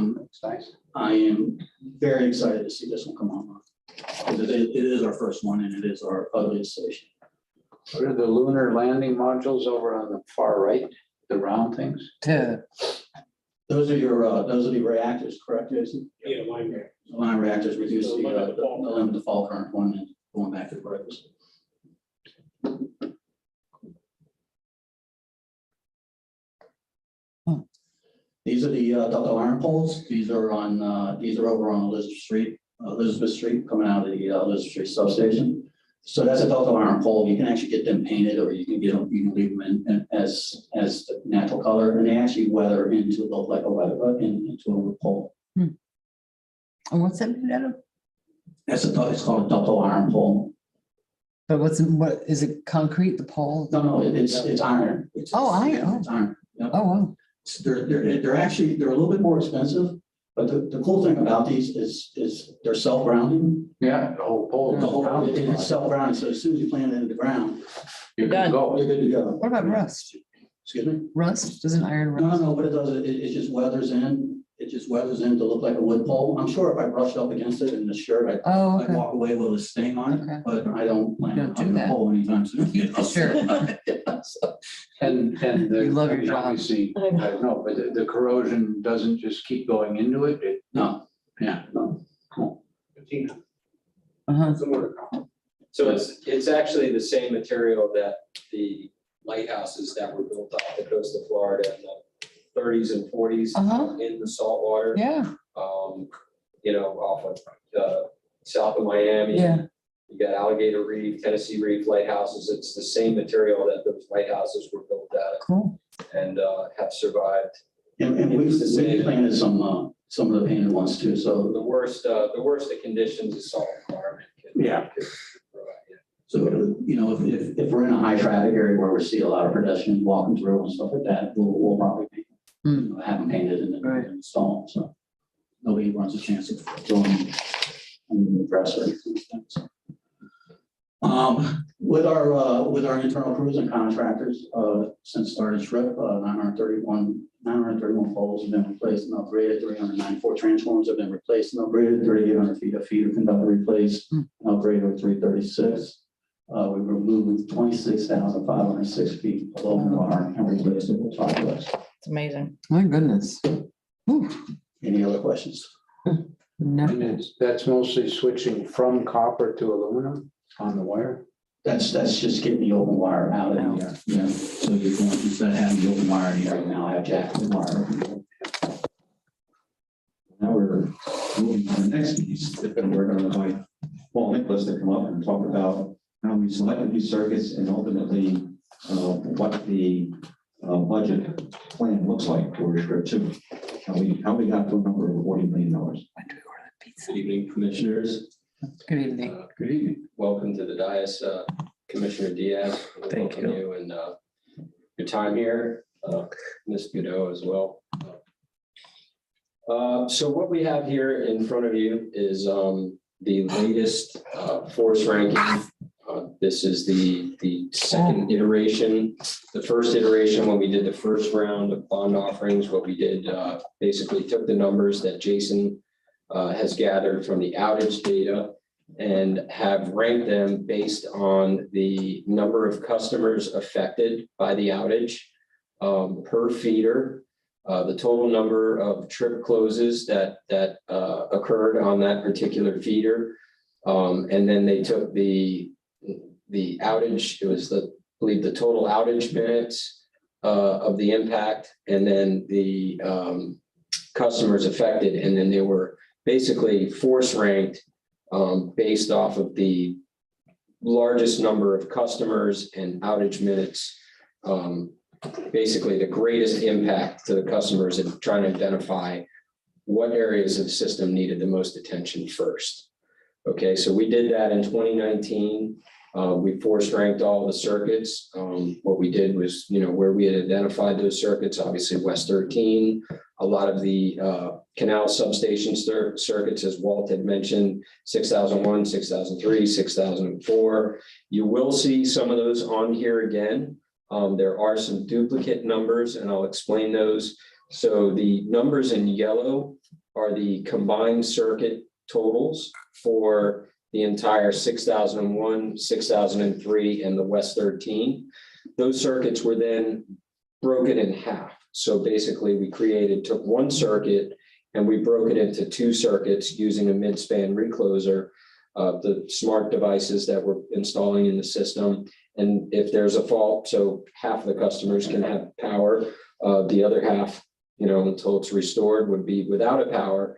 I am very excited to see this one come on. Because it is our first one, and it is our ugliest station. What are the lunar landing modules over on the far right, the round things? Those are the reactors, correct, Jason? Yeah, line there. Line reactors reduce the limit of fault current going back to breakers. These are the ductile iron poles. These are over on Elizabeth Street, coming out of the Elizabeth Street substation. So that's a ductile iron pole. You can actually get them painted, or you can leave them in as the natural color, and they actually weather into look like into a wood pole. And what's that made out of? It's called a ductile iron pole. But what is it, concrete, the pole? No, it's iron. Iron. It's iron. Yep. Oh, wow. They're a little bit more expensive, but the cool thing about these is they're self-grounding. Yeah, the whole pole. It's self-grounding, so as soon as you plant it into the ground, You're good to go. you're good to go. What about rust? Excuse me? Rust? Doesn't iron rust? No, what it does, it just weathers in. It just weathers in to look like a wood pole. I'm sure if I brushed up against it in the shirt, Oh, I'd okay. walk away with a sting on it, Okay. but I don't plan You on don't do having a that. pole anytime soon. Sure. And You love your job. obviously, I don't know, but the corrosion doesn't just keep going into it. No. Yeah. No. Uh-huh. Somewhere to come. So it's actually the same material that the lighthouses that were built off the coast of Florida in the 30s and 40s in the saltwater. Yeah, Off of south of Miami. yeah. You got Alligator Reef, Tennessee Reef lighthouses. It's the same material that those lighthouses were built out of Cool. and have survived. And we planted some of the painted ones too, so. The worst of conditions is salt environment. Yeah. So, if we're in a high traffic area where we see a lot of pedestrians walking through and stuff like that, we'll probably have them painted and then installed, so nobody runs a chance of throwing under the dresser. With our internal crews and contractors, since started trip, 931 poles have been replaced and upgraded, 394 transformers have been replaced and upgraded, 3,800 feet of feeder conductor replaced, and upgraded with 336. We removed 26,506 feet below water and replaced it with fiberglass. It's amazing. My goodness. Whew. Any other questions? No. And that's mostly switching from copper to aluminum on the wire? That's just getting the open wire out of here. Yeah. So you're going, instead of having the open wire here, now have jacked wire. Now we're moving to the next piece, and we're going to invite Paul Nicholas to come up and talk about how we selected these circuits and ultimately what the budget plan looks like for Trip 2. How we got to a number of $40 million. Good evening, commissioners. Good evening. Good evening. Welcome to the dais, Commissioner Diaz. Thank Welcome you and your time here, Ms. Godot as well. So what we have here in front of you is the latest force ranking. This is the second iteration. The first iteration, when we did the first round of bond offerings, what we did basically took the numbers that Jason has gathered from the outage data and have ranked them based on the number of customers affected by the outage per feeder, the total number of trip closes that occurred on that particular feeder. And then they took the outage, it was I believe the total outage minutes of the impact, and then the customers affected, and then they were basically force ranked based off of the largest number of customers and outage minutes. Basically the greatest impact to the customers and trying to identify what areas of the system needed the most attention first. Okay, so we did that in 2019. We force ranked all the circuits. What we did was, where we had identified those circuits, obviously West 13, a lot of the canal substation circuits, as Walt had mentioned, 6001, 6003, 6004. You will see some of those on here again. There are some duplicate numbers, and I'll explain those. So the numbers in yellow are the combined circuit totals for the entire 6001, 6003, and the West 13. Those circuits were then broken in half. So basically we took one circuit and we broke it into two circuits using a mid-span recloser, the smart devices that we're installing in the system. And if there's a fault, so half of the customers can have power, the other half, until it's restored, would be without a power.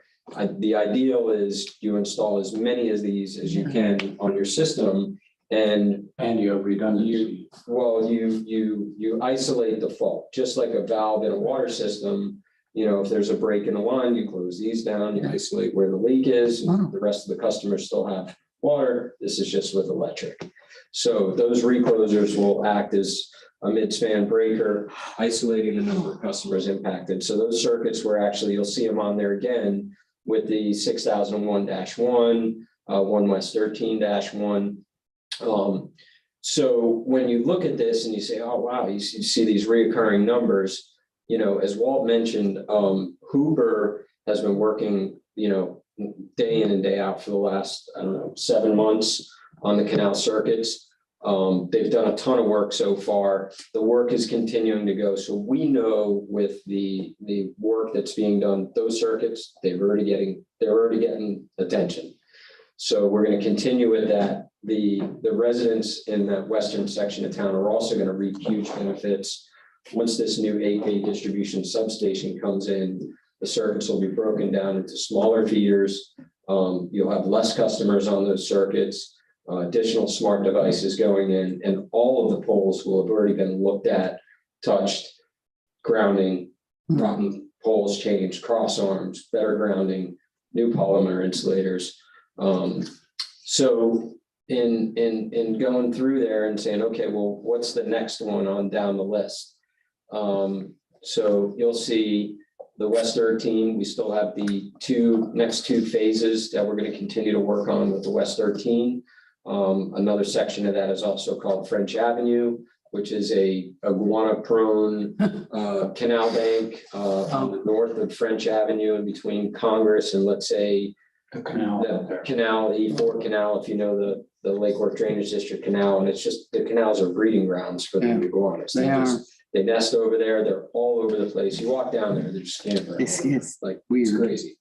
The ideal is you install as many of these as you can on your system, and you have redundancy. You isolate the fault, just like a valve in a water system. If there's a break in the line, you close these down, you isolate where the leak is, and the rest of the customers still have water. This is just with electric. So those reclosers will act as a mid-span breaker, isolating the number of customers impacted. So those circuits were actually, you'll see them on there again with the 6001-1, one West 13-1. So when you look at this and you say, oh, wow, you see these reoccurring numbers, as Walt mentioned, Hooper has been working, day in and day out for the last, 7 months on the canal circuits. They've done a ton of work so far. The work is continuing to go. So we know with the work that's being done, those circuits, they're already getting attention. So we're going to continue with that. the residents in that western section of town are also going to reap huge benefits. Once this new 8-bay distribution substation comes in, the circuits will be broken down into smaller feeders. You'll have less customers on those circuits, additional smart devices going in, and all of the poles will have already been looked at, touched, grounding, rotten poles changed, cross arms, better grounding, new polymer insulators. So in going through there and saying, okay, well, what's the next one on down the list? So you'll see the West 13, we still have the next two phases that we're going to continue to work on with the West 13. Another section of that is also called French Avenue, which is a iguana-prone canal bank on the north of French Avenue in between Congress and, let's say, The canal. the canal, the E4 canal, if you know the Lake Worth Drainage District Canal, and it's just, the canals are breeding grounds for the iguanas. They nest over there. They're all over the place. You walk down there, they're just scampering. It's Like, weird. it's crazy.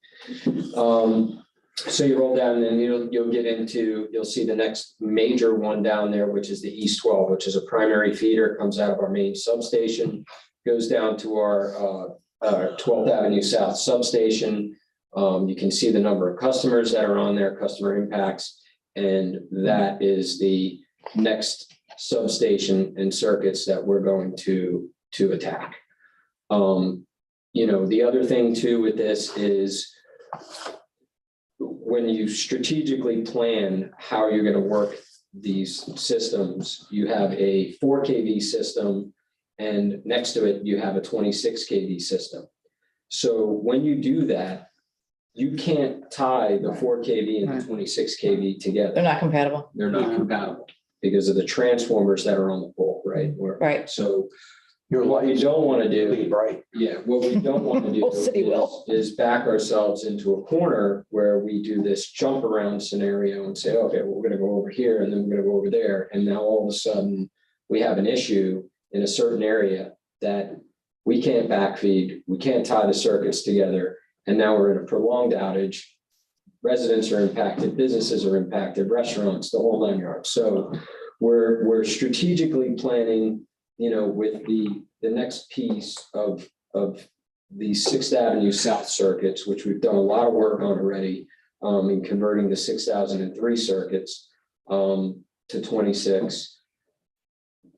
So you roll down and then you'll get into, you'll see the next major one down there, which is the East 12, which is a primary feeder, comes out of our main substation, goes down to our 12th Avenue South substation. You can see the number of customers that are on there, customer impacts, and that is the next substation and circuits that we're going to attack. The other thing too with this is when you strategically plan how you're going to work these systems, you have a 4 kV system and next to it, you have a 26 kV system. So when you do that, you can't tie the 4 kV and the 26 kV together. They're not compatible. They're not compatible because of the transformers that are on the pole, right? Right. So what you don't want to do, Right. what we don't want to do Whole city will. is back ourselves into a corner where we do this jump around scenario and say, okay, well, we're going to go over here and then we're going to go over there. And now all of a sudden we have an issue in a certain area that we can't backfeed, we can't tie the circuits together. And now we're in a prolonged outage. Residents are impacted, businesses are impacted, restaurants, the whole 9 yards. So we're strategically planning, with the next piece of the 6th Avenue South circuits, which we've done a lot of work on already, in converting the 6003 circuits to 26,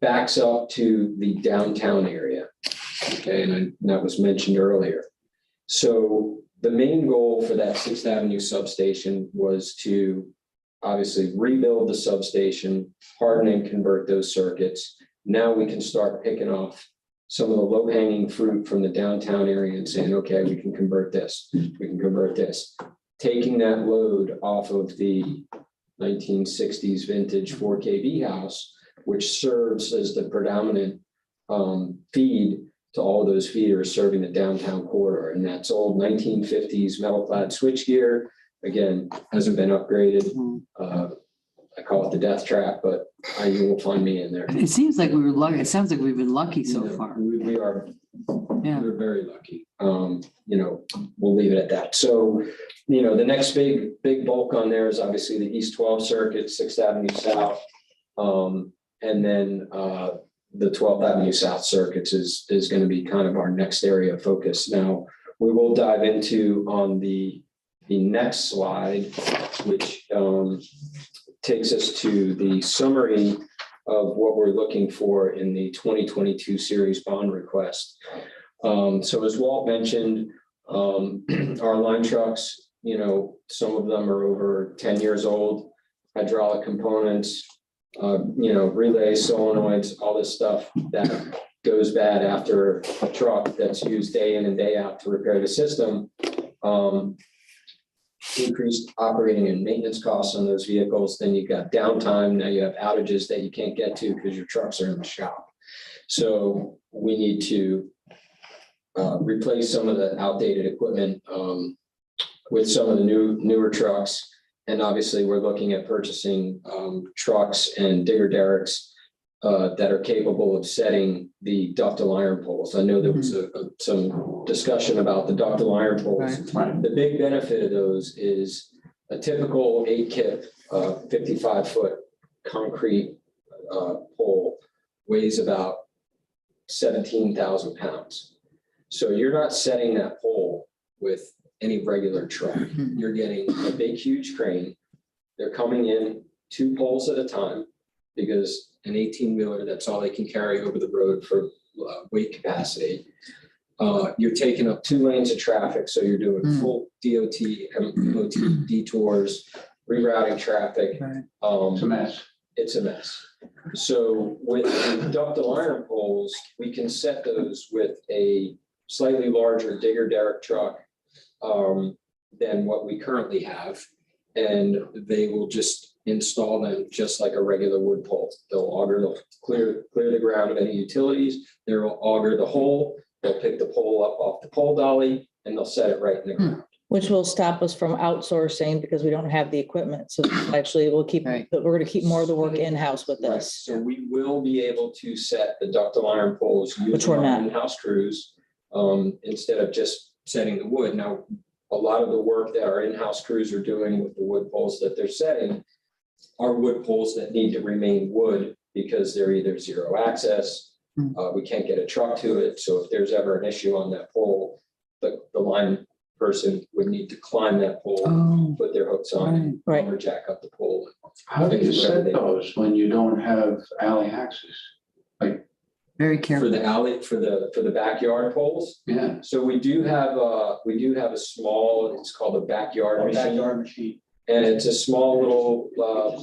backs up to the downtown area. Okay, and that was mentioned earlier. So the main goal for that 6th Avenue substation was to obviously rebuild the substation, harden and convert those circuits. Now we can start picking off some of the low-hanging fruit from the downtown area and saying, okay, we can convert this, we can convert this. Taking that load off of the 1960s vintage 4 kV house, which serves as the predominant feed to all those feeders serving the downtown corridor. And that's old 1950s metal clad switchgear. Again, hasn't been upgraded. I call it the death trap, but you will find me in there. It seems like we were lucky. It sounds like we've been lucky so far. We are, Yeah. we're very lucky. We'll leave it at that. So, the next big bulk on there is obviously the East 12 circuit, 6th Avenue South. And then the 12th Avenue South circuits is going to be kind of our next area of focus. Now, we will dive into on the next slide, which takes us to the summary of what we're looking for in the 2022 series bond request. So as Walt mentioned, our line trucks, some of them are over 10 years old, hydraulic components, relays, solenoids, all this stuff that goes bad after a truck that's used day in and day out to repair the system. Increased operating and maintenance costs on those vehicles. Then you've got downtime. Now you have outages that you can't get to because your trucks are in the shop. So we need to replace some of the outdated equipment with some of the newer trucks. And obviously we're looking at purchasing trucks and digger derricks that are capable of setting the ductile iron poles. I know there was some discussion about the ductile iron poles. Right. The big benefit of those is a typical 8-kip 55-foot concrete pole weighs about 17,000 pounds. So you're not setting that pole with any regular truck. You're getting a big, huge crane. They're coming in 2 poles at a time because an 18-wheeler, that's all they can carry over the road for weight capacity. You're taking up 2 lanes of traffic, so you're doing full DOT, MOT detours, rerouting traffic. It's a mess. It's a mess. So with the ductile iron poles, we can set those with a slightly larger digger derrick truck than what we currently have. And they will just install them just like a regular wood pole. They'll auger, they'll clear the ground of any utilities. They'll auger the hole. They'll pick the pole up off the pole dolly and they'll set it right in the ground. Which will stop us from outsourcing because we don't have the equipment. So actually we'll keep, Right. we're going to keep more of the work in-house with Right. this. So we will be able to set the ductile iron poles Which using we're our not. in-house crews instead of just setting the wood. Now, a lot of the work that our in-house crews are doing with the wood poles that they're setting are wood poles that need to remain wood because they're either zero access, we can't get a truck to it. So if there's ever an issue on that pole, the line person would need to climb that pole, Oh, put their hooks on, Right. or jack up the pole. How do you set those when you don't have alley access? very For careful. the alley, for the backyard poles. Yeah. So we do have a small, it's called a backyard machine. machine. And it's a small little,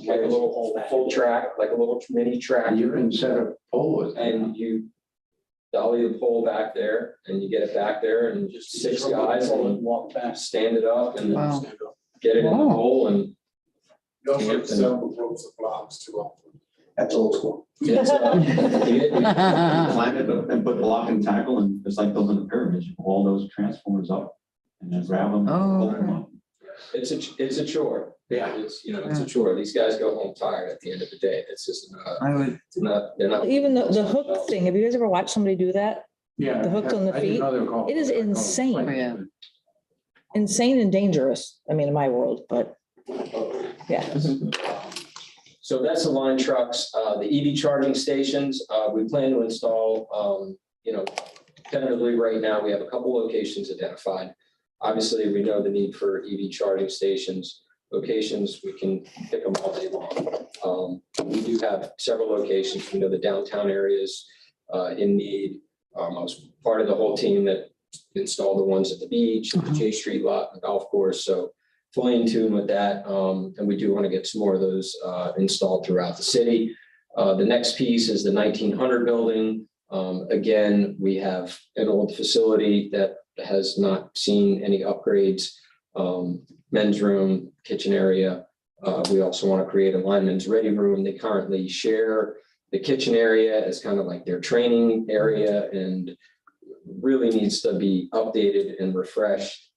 like a little full track, like a little mini And you tractor. can set a pole with. And you dolly the pole back there and you get it back there and just 6 guys and Walk back. stand it up and Wow. get it in the Wow. hole and You also Camp and- assemble ropes of blocks too often. That's old school. it's, Climb it and put block and tackle, and it's like building a pyramid, you pull all those transformers up and then grab them. Oh, pull them okay. up. it's a chore. Yeah. It's, it's a chore. These guys go home tired at the end of the day. It's just I would, they're not. Even the hook thing, have you guys ever watched somebody do that? Yeah. The hooks on the I didn't feet? know they were called- It is they were called insane. plates, Oh, yeah. but- Insane and dangerous. I mean, in my world, but yeah. So that's the line trucks, the EV charging stations, we plan to install, tentatively right now, we have a couple locations identified. Obviously, we know the need for EV charging stations, locations, we can pick them all day long. We do have several locations, we know the downtown areas in need. I was part of the whole team that installed the ones at the beach, the J Street lot, the golf course, so fully in tune with that. And we do want to get some more of those installed throughout the city. The next piece is the 1900 building. Again, we have an old facility that has not seen any upgrades. Men's room, kitchen area. We also want to create a lineman's ready room. They currently share the kitchen area as kind of like their training area and really needs to be updated and refreshed.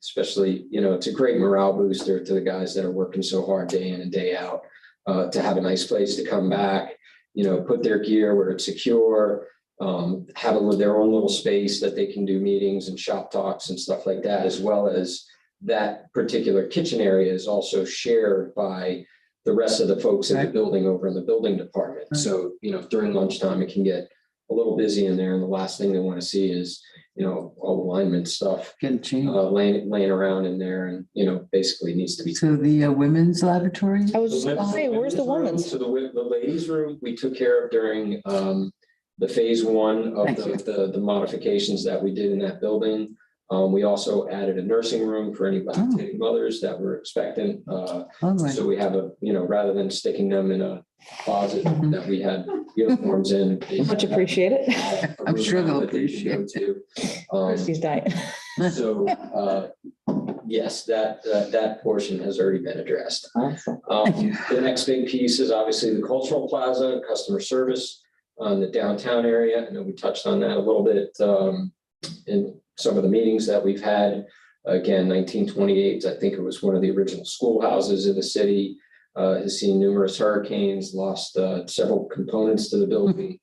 Especially, it's a great morale booster to the guys that are working so hard day in and day out, to have a nice place to come back, put their gear where it's secure, have their own little space that they can do meetings and shop talks and stuff like that, as well as that particular kitchen area is also shared by the rest of the folks in the Right. building over in the building department. Right. So, during lunchtime, it can get a little busy in there, and the last thing they want to see is, all the lineman stuff can change. laying around in there and, basically needs to be. So the women's laboratory? I was just gonna say, where's the woman's? So the ladies' room, we took care of during the phase 1 of Thank you. the modifications that we did in that building. We also added a nursing room for any lactating mothers that were expectant. Lovely. So we have rather than sticking them in a closet Mhm. that we had uniforms in. Much appreciate it. I'm sure they'll appreciate Christy's dying. So, yes, that portion has already been addressed. Awesome. The next big piece is obviously the cultural plaza, customer service on the downtown area. I know we touched on that a little bit in some of the meetings that we've had. Again, 1928, I think it was one of the original schoolhouses in the city, has seen numerous hurricanes, lost several components to the building,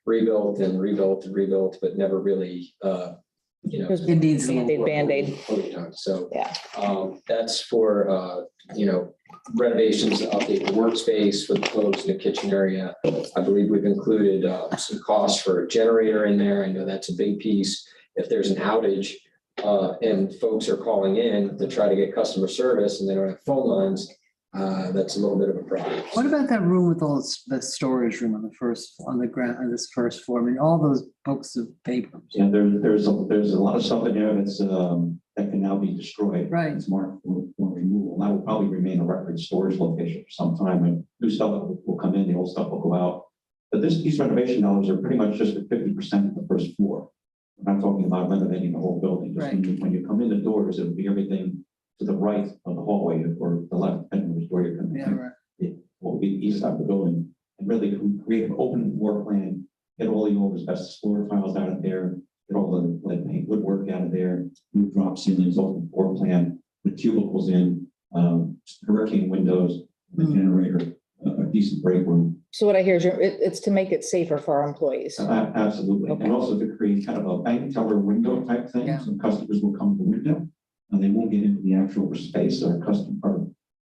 rebuilt and rebuilt and rebuilt, but never really, It needs a little Band-Aid, Band-Aid. So Yeah. that's for, renovations to update the workspace for the folks in the kitchen area. I believe we've included some costs for a generator in there. I know that's a big piece. If there's an outage and folks are calling in to try to get customer service and they don't have phone lines, that's a little bit of a problem. What about that room with all the storage room on the ground, on this first floor? I mean, all those books of paper. Yeah, there's a lot of stuff in there that's, that can now be destroyed. Right. It's more removal. That will probably remain a record storage location for some time, and new stuff will come in, the old stuff will go out. But these renovation dollars are pretty much just at 50% of the first floor. We're not talking about renovating the whole building. Just when you come in the doors, it'll be everything to the right of the hallway or the left, depending on which door you're coming in. It will be the east side of the building, and really create an open floor plan, get all the old asbestos floor tiles out of there, get all the lead paint woodwork out of there, new drop ceilings, open floor plan, with cubicles in, hurricane windows, the generator, a decent break room. So what I hear is it's to make it safer for our employees. Absolutely, Okay. and also to create kind of a bank teller window type thing, Yeah. so customers will come to the window, and they won't get into the actual space. Our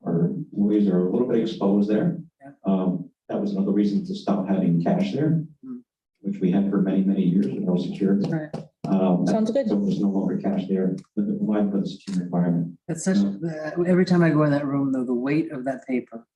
employees are a little bit exposed there. That was another reason to stop having cash there, which we had for many, many years with no security. Right. Sounds good. So there's no longer cash there, but to provide for the secure environment. That's such, every time I go in that room, though, the weight of that paper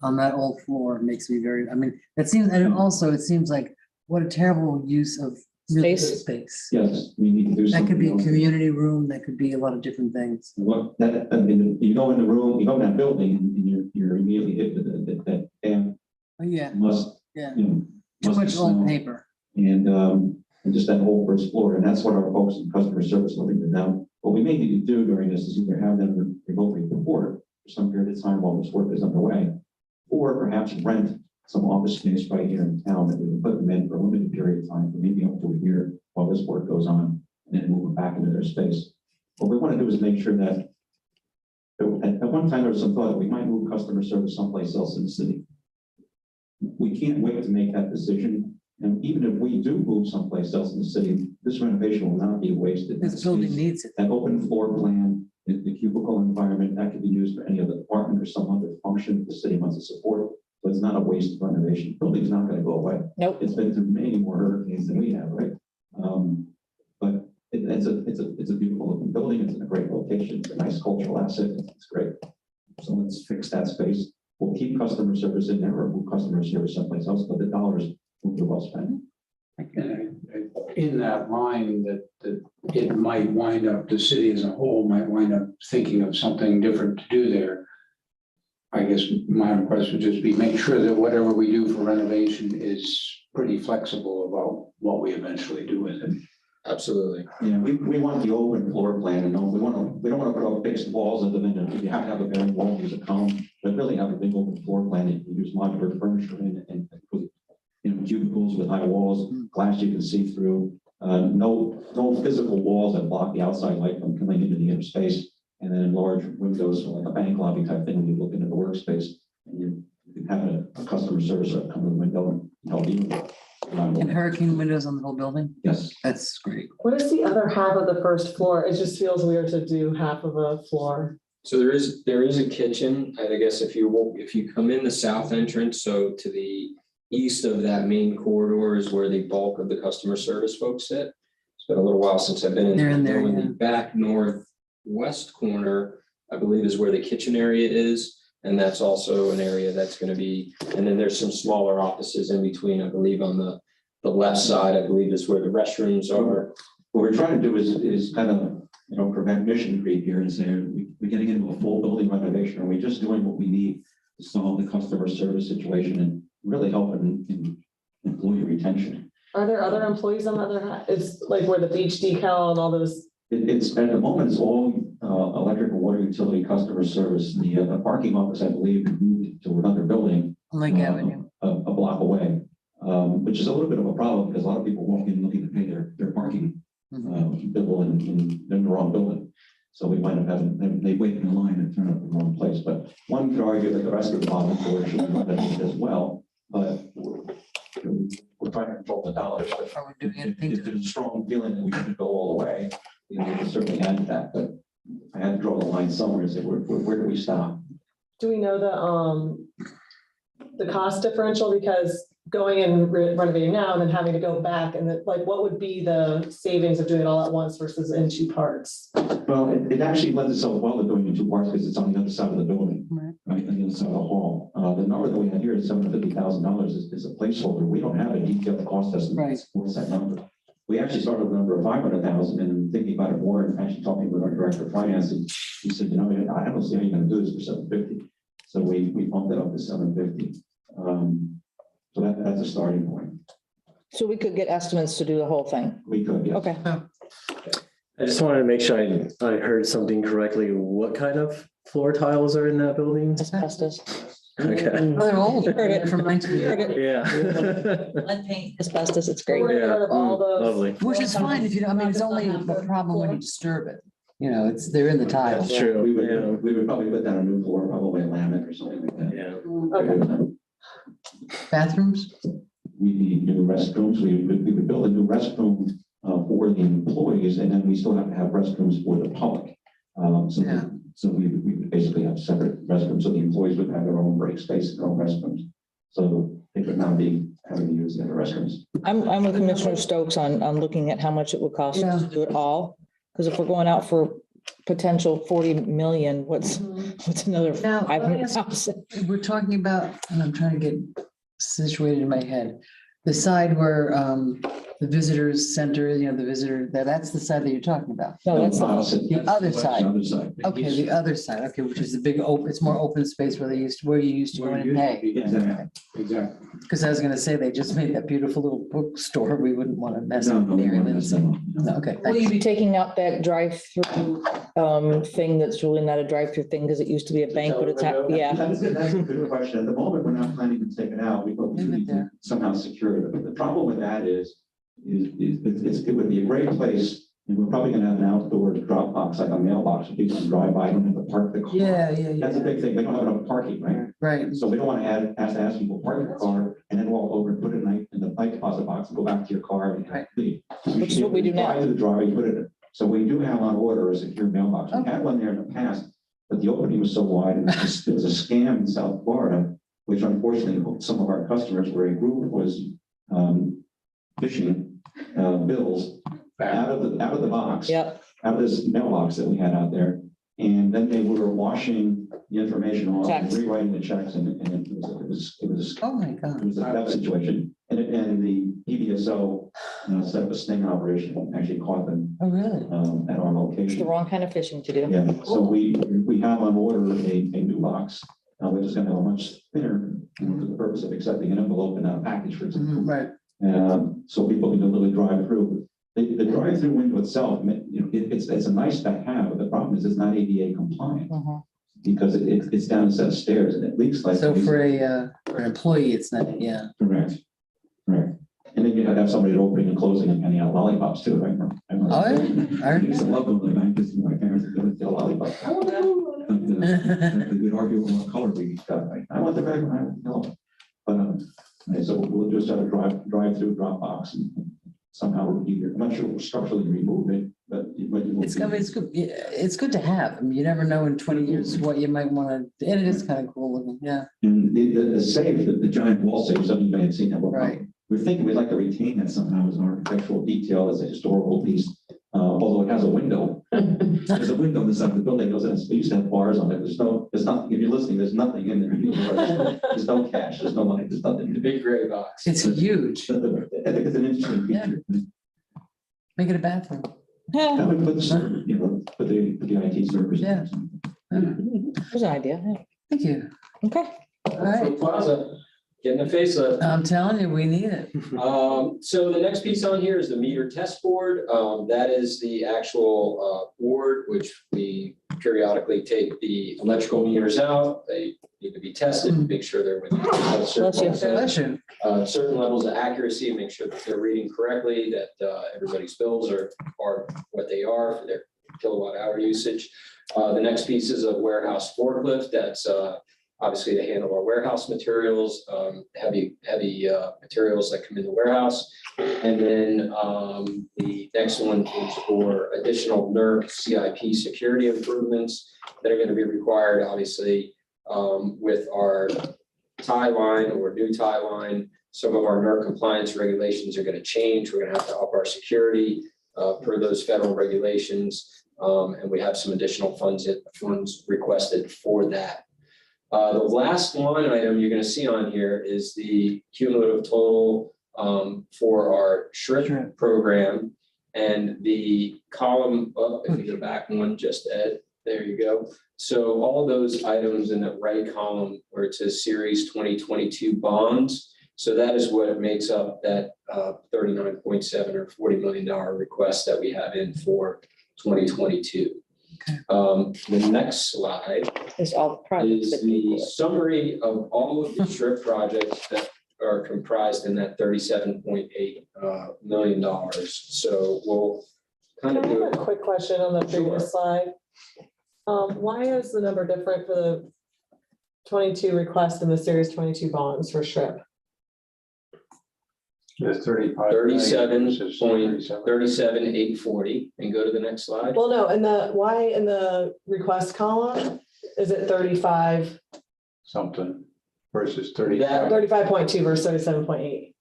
on that old floor makes me very, I mean, it seems, and also it seems like what a terrible use of real Space. space. Yes, we need to do something. That could be a else. community room, that could be a lot of different things. I mean, you go in the room, you go in that building, and you're immediately hit with that damn Oh, yeah, must, yeah, you know. too musty much old smell. paper. And just that whole first floor, and that's what our folks in customer service will leave it down. What we may need to do during this is either have them remotely report for some period of time while this work is underway, or perhaps rent some office space right here in town that we can put them in for a limited period of time, for maybe up to a year while this work goes on, and then move them back into their space. What we want to do is make sure that at one time there was some thought that we might move customer service someplace else in the city. We can't wait to make that decision. And even if we do move someplace else in the city, this renovation will not be wasted. This building needs it. That open floor plan, the cubicle environment, that could be used for any other department or some other function the city wants to support. So it's not a waste of renovation. Building's not going to go away. Nope. It's been through many more hurricanes than we have, right? But it's a beautiful looking building. It's in a great location. It's a nice cultural asset. It's great. So let's fix that space. We'll keep customer service in there or move customer service someplace else, but the dollars will be well spent. In that line that it might wind up, the city as a whole might wind up thinking of something different to do there. I guess my request would just be make sure that whatever we do for renovation is pretty flexible about what we eventually do with it. Absolutely. Yeah, we want the open floor plan, and we don't want to put up fixed walls at the window. You have to have a very wall, use a cone, but really have a big open floor plan. You use modular furniture and put, cubicles with high walls, glass you can see through. No physical walls that block the outside light from coming into the inner space, and then large windows like a bank lobby type thing when you look into the workspace, and you can have a customer service rep come to the window and help you. And hurricane windows on the whole building? Yes. That's great. What is the other half of the first floor? It just feels weird to do half of a floor. So there is a kitchen, and I guess if you come in the south entrance, so to the east of that main corridor is where the bulk of the customer service folks sit. It's been a little while since I've been in. They're in there, In yeah. the back northwest corner, I believe is where the kitchen area is. And that's also an area that's going to be, and then there's some smaller offices in between, I believe on the left side, I believe is where the restrooms are. What we're trying to do is kind of, prevent mission creep here and say, we're getting into a full building renovation. Are we just doing what we need to solve the customer service situation and really help in employee retention? Are there other employees on the other half? It's like where the beach decal and all those. It's at the moment, it's all electric and water utility customer service. The parking office, I believe, moved to another building. Lake Avenue. A block away, which is a little bit of a problem because a lot of people walk in looking to pay their parking bill in the wrong building. So we might have having, they wait in the line and turn up the wrong place. But one could argue that the rest of the bottom floor should be renovated as well. But we're trying to control the dollars. But Are we doing anything if there's a strong feeling that we should go all the way, we can certainly add to that. But I had to draw the line somewhere and say, where do we stop? do we know the cost differential? Because going and renovating now and then having to go back and like, what would be the savings of doing it all at once versus in two parts? Well, it actually lends itself well to doing it in two parts because it's on the other side of the building, Right. right, on the other side of the hall. The number that we have here is $750,000 is a placeholder. We don't have a detailed cost estimate. Right. What's that number? We actually started with a number of 500,000 and thinking about it more and actually talking with our director of finance, and he said, I don't see how you're going to do this for 750. So we bumped it up to 750. So that's a starting point. So we could get estimates to do the whole thing. We could, yes. Okay. I just wanted to make sure I heard something correctly. What kind of floor tiles are in that building? Asbestos. Okay. Oh, they're old. Heard it. From 19. Heard it. Yeah. Lead paint, asbestos, it's great. We're gonna get rid of all those. Lovely. Which is fine if you don't, I mean, it's only a problem when you disturb it. You know, they're in the tile. That's true. Yeah. We would probably put down a new floor, probably a laminate or something like that. Yeah. Okay. Bathrooms? We need new restrooms. We would build a new restroom for the employees, and then we still have to have restrooms for the public. Yeah. So we would basically have separate restrooms, so the employees would have their own break space, their own restrooms. So they could not be having to use the other restrooms. I'm with Commissioner Stokes on looking at how much it would cost us to do it all. Because if we're going out for potential 40 million, what's another Now, 500,000? we're talking about, and I'm trying to get situated in my head, the side where the visitors center, you know, the visitor, that's the side that you're talking about. No, that's The other side. Other side. Okay, the other side, okay, which is the big open, it's more open space where where you used to go in and pay. Exactly. Exactly. Because I was gonna say, they just made that beautiful little bookstore. We wouldn't want to mess No, up no, Mary no, Lynn's. no, no. Okay. Will you be taking out that drive-through thing that's really not a drive-through thing because it used to be a bank, but it's, yeah. That's a good question. At the moment, we're not planning to take it out. We hope we Leave it need to there. somehow secure it. But the problem with that is it would be a great place. And we're probably gonna have an outdoor drop box, like a mailbox, so people can drive by, don't have to park the car. Yeah, That's a yeah, big thing. We don't have enough parking, right? right. So we don't want to have to ask people to park their car and then walk over and put it in the bike deposit box and go back to your car and Right. leave. Which is what we do now. Drive to the driveway, put it in. So we do have on order a secure mailbox. We had one there in the past, but the opening was so wide and it was a scam in South Florida, which unfortunately some of our customers where a group was fishing bills out of the box. Yep. Out of this mailbox that we had out there. And then they were washing the information off and Checks. rewriting the checks and it was Oh, my God. a tough situation. And the PBSO set up a sting operation and actually caught them Oh, really? at our It's the location. wrong kind of fishing to do. Yeah, so we have on order a new box, which is gonna have a much thinner, for the purpose of accepting an envelope and not a package, for example. Right. So people can literally drive through. The drive-through window itself, you know, it's a nice to have, but the problem is it's not ADA compliant Mhm. because it's down a set of stairs and it leaks like. So for an employee, it's not, yeah. Correct. And then you have somebody opening and closing and handing out lollipops too, right? Oh, yeah. I used to love going to the bank because my parents would give us the lollipop. We'd argue over what color we got. I want the red one, I want the yellow. But, so we'll just have a drive-through drop box and somehow I'm not sure we'll structurally remove it, but. It's, I mean, it's good. Yeah, it's good to have. I mean, you never know in 20 years what you might want to, and it is kind of cool looking, yeah. And the safe, the giant wall safe, some of you may have seen that. Right. We're thinking we'd like to retain that somehow as an architectural detail, as a historical piece, although it has a window. There's a window on the side of the building, it used to have bars on it. There's nothing, if you're listening, there's nothing in there. There's no cash, there's no money, there's nothing. The big gray box. It's huge. I think it's an interesting feature. Make it a bathroom. I would put the IT servers. Yeah. There's an idea. Yeah. Thank you. Okay. All right. Plaza, getting a facelift. I'm telling you, we need it. So the next piece on here is the meter test board. That is the actual board, which we periodically take the electrical meters out. They need to be tested, make sure they're within Bless you. certain levels of accuracy, make sure that they're reading correctly, that everybody's bills are what they are for their kilowatt hour usage. The next piece is a warehouse forklift. That's obviously to handle our warehouse materials, heavy materials that come in the warehouse. And then the next one is for additional NERC CIP security improvements that are going to be required, obviously, with our tie line or new tie line. Some of our NERC compliance regulations are going to change. We're going to have to up our security per those federal regulations. And we have some additional funds requested for that. The last line item you're going to see on here is the cumulative total for our SHRIP program. And the column up, if you go back one, just Ed, there you go. So all those items in the right column where it says Series 2022 bonds. So that is what makes up that 39.7 or $40 million request that we have in for 2022. The next slide Is all the projects is that the people. summary of all of the SHRIP projects that are comprised in that $37.8 million. So we'll kind Can of I do have a it. quick question on the Sure. previous slide? Why is the number different for the 22 request and the series 22 bonds for SHRIP? There's 35. 37.840, and go to the next slide. Well, no, and why in the request column is it 35, Something versus 30. That- 35.2 versus 37.8?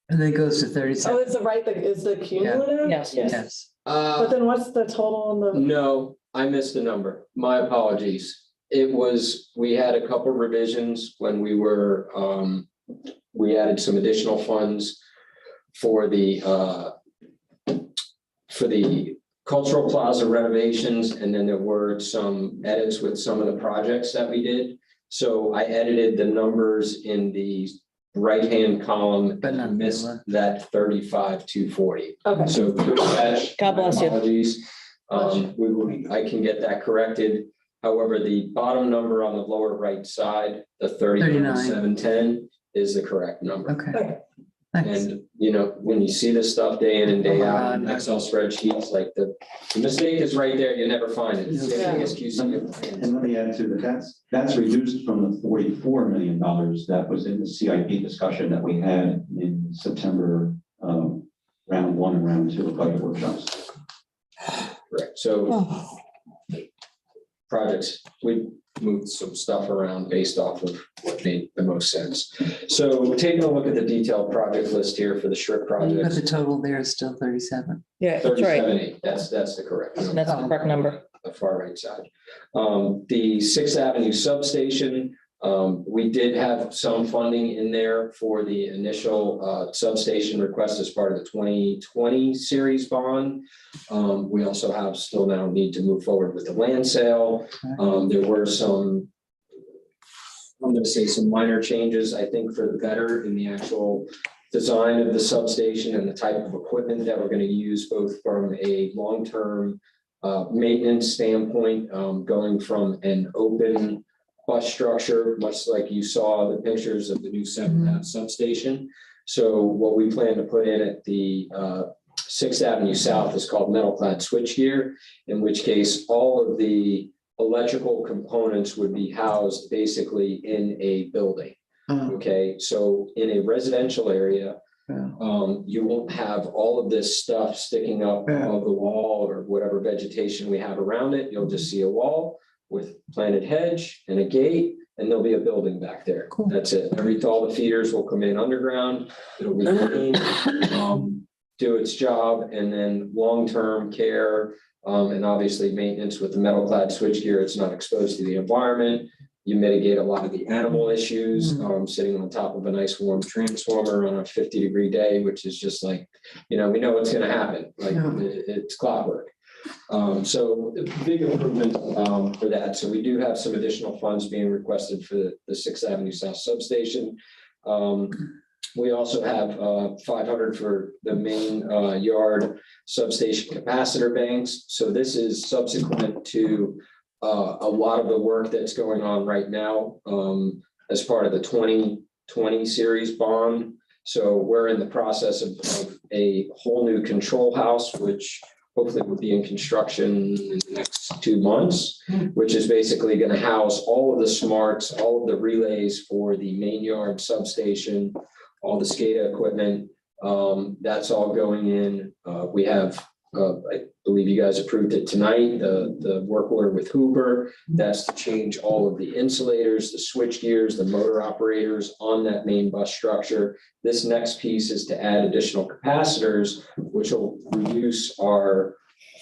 And then it goes to Oh, 37. is the right, is the cumulative? Yes. Yes. But then what's the total on the? No, I missed a number. My apologies. It was, we had a couple revisions when we were, we added some additional funds for the cultural plaza renovations, and then there were some edits with some of the projects that we did. So I edited the numbers in the right-hand column, But and not the missed left. that 35,240. Okay. So good catch. God bless you. Apologies. I can get that corrected. However, the bottom number on the lower right side, the 39,710 is the correct number. Okay. Thanks. And, you know, when you see this stuff day in and day Oh my out in God. Excel spreadsheets, like the mistake is right there, you never find it. It's the same thing as QC. And let me add to that, that's reduced from the $44 million that was in the CIP discussion that we had in September, round 1 and round 2 of budget workshops. Correct. So projects, we moved some stuff around based off of what made the most sense. So taking a look at the detailed project list here for the SHRIP But projects, the total there is still 37. Yeah, that's right. 37.8, that's the correct number. That's the correct number. The far right side. The 6th Avenue substation, we did have some funding in there for the initial substation request as part of the 2020 series bond. We also have still now need to move forward with the land sale. There were some, I'm going to say some minor changes, I think, for the better in the actual design of the substation and the type of equipment that we're going to use, both from a long-term maintenance standpoint, going from an open bus structure, much like you saw the pictures of the new 7th Ave substation. So what we plan to put in at the 6th Avenue South is called metal clad switchgear, in which case all of the electrical components would be housed basically in a building. Okay, so in a residential area, you won't have all of this stuff sticking up of the wall or whatever vegetation we have around it. You'll just see a wall with planted hedge and a gate, and there'll be a building back there. Cool. That's it. All the feeders will come in underground. It'll be clean, do its job, and then long-term care, and obviously maintenance with the metal clad switchgear. It's not exposed to the environment. You mitigate a lot of the animal issues, sitting on top of a nice warm transformer on a 50-degree day, which is just like, you know, we know what's going to happen. Like it's clockwork. So a big improvement for that. So we do have some additional funds being requested for the 6th Avenue South substation. We also have 500 for the main yard substation capacitor banks. So this is subsequent to a lot of the work that's going on right now as part of the 2020 series bond. So we're in the process of a whole new control house, which hopefully will be in construction in the next 2 months, which is basically going to house all of the smarts, all of the relays for the main yard substation, all the SCADA equipment. That's all going in. We have I believe you guys approved it tonight, the work order with Hoover. That's to change all of the insulators, the switch gears, the motor operators on that main bus structure. This next piece is to add additional capacitors, which will reduce our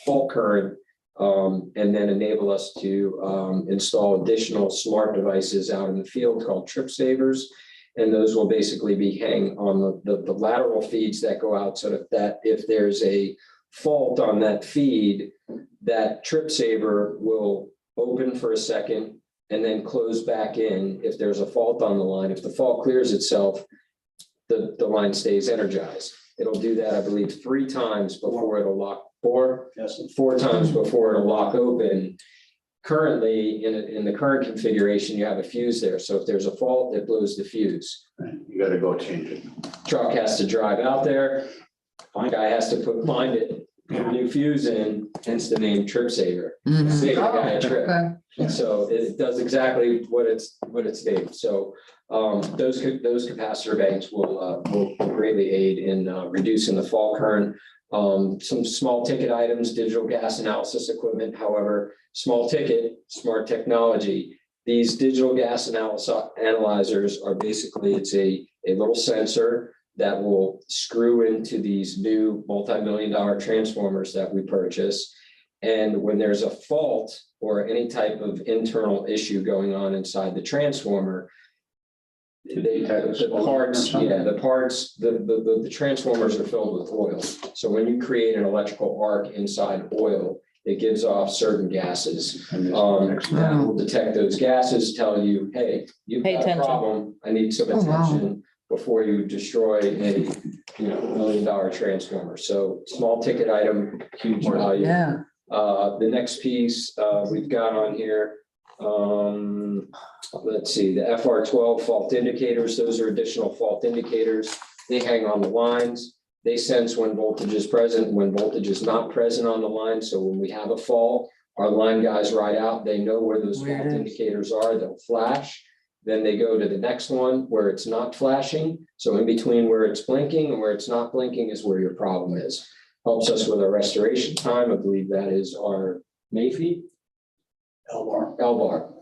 fault current and then enable us to install additional smart devices out in the field called trip savers. And those will basically be hanging on the lateral feeds that go out so that if there's a fault on that feed, that trip saver will open for a second and then close back in if there's a fault on the line. If the fault clears itself, the line stays energized. It'll do that, I believe, 3 times before it'll lock, 4 times before it'll lock open. Currently, in the current configuration, you have a fuse there. So if there's a fault, it blows the fuse. You gotta go change it. Truck has to drive out there. Guy has to find it, put a new fuse in, hence the name trip saver. Mhm. Save the guy a trip. Okay. So it does exactly what it's named. So those capacitor banks will greatly aid in reducing the fault current. Some small ticket items, digital gas analysis equipment, however, small ticket, smart technology. These digital gas analyzers are basically, it's a little sensor that will screw into these new multi-million-dollar transformers that we purchase. And when there's a fault or any type of internal issue going on inside the transformer, the transformers are filled with oil. So when you create an electrical arc inside oil, it gives off certain gases. That will detect those gases, tell you, hey, you've Pay got a attention. problem. I need some Oh, wow. attention before you destroy a $1 million transformer. So small ticket item, huge value. Yeah. The next piece we've got on here, let's see, the FR12 fault indicators. Those are additional fault indicators. They hang on the lines. They sense when voltage is present, when voltage is not present on the line. So when we have a fault, our line guys ride out. They know where those Where it fault is. indicators are. They'll flash. Then they go to the next one where it's not flashing. So in between where it's blinking and where it's not blinking is where your problem is. Helps us with our restoration time. I believe that is our Mayfeed. L-bar.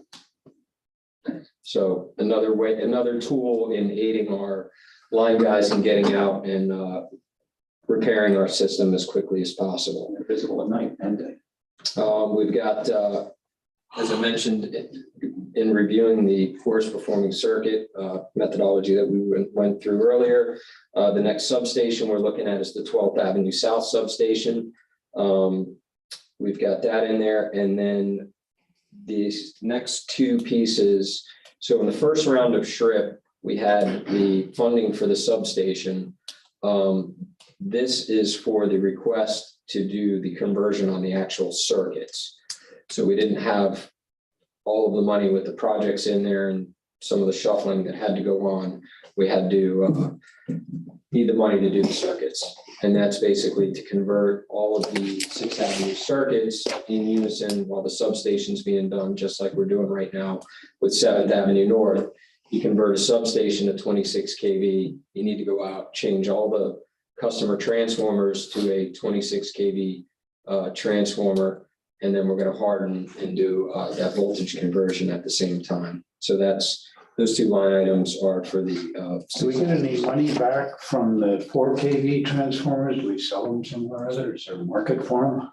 So another tool in aiding our line guys in getting out and repairing our system as quickly as possible. They're visible at night and day. We've got, as I mentioned, in reviewing the forest performing circuit methodology that we went through earlier, the next substation we're looking at is the 12th Avenue South substation. We've got that in there, and then these next 2 pieces. So in the first round of SHRIP, we had the funding for the substation. This is for the request to do the conversion on the actual circuits. So we didn't have all of the money with the projects in there and some of the shuffling that had to go on. We had to need the money to do the circuits. And that's basically to convert all of the 6th Avenue circuits in unison while the substation's being done, just like we're doing right now with 7th Avenue North. You convert a substation to 26 kV, you need to go out, change all the customer transformers to a 26 kV transformer, and then we're going to harden and do that voltage conversion at the same time. So those 2 line items are for the. Do we get any money back from the 4 kV transformers? Do we sell them somewhere or other? Is there a market for them?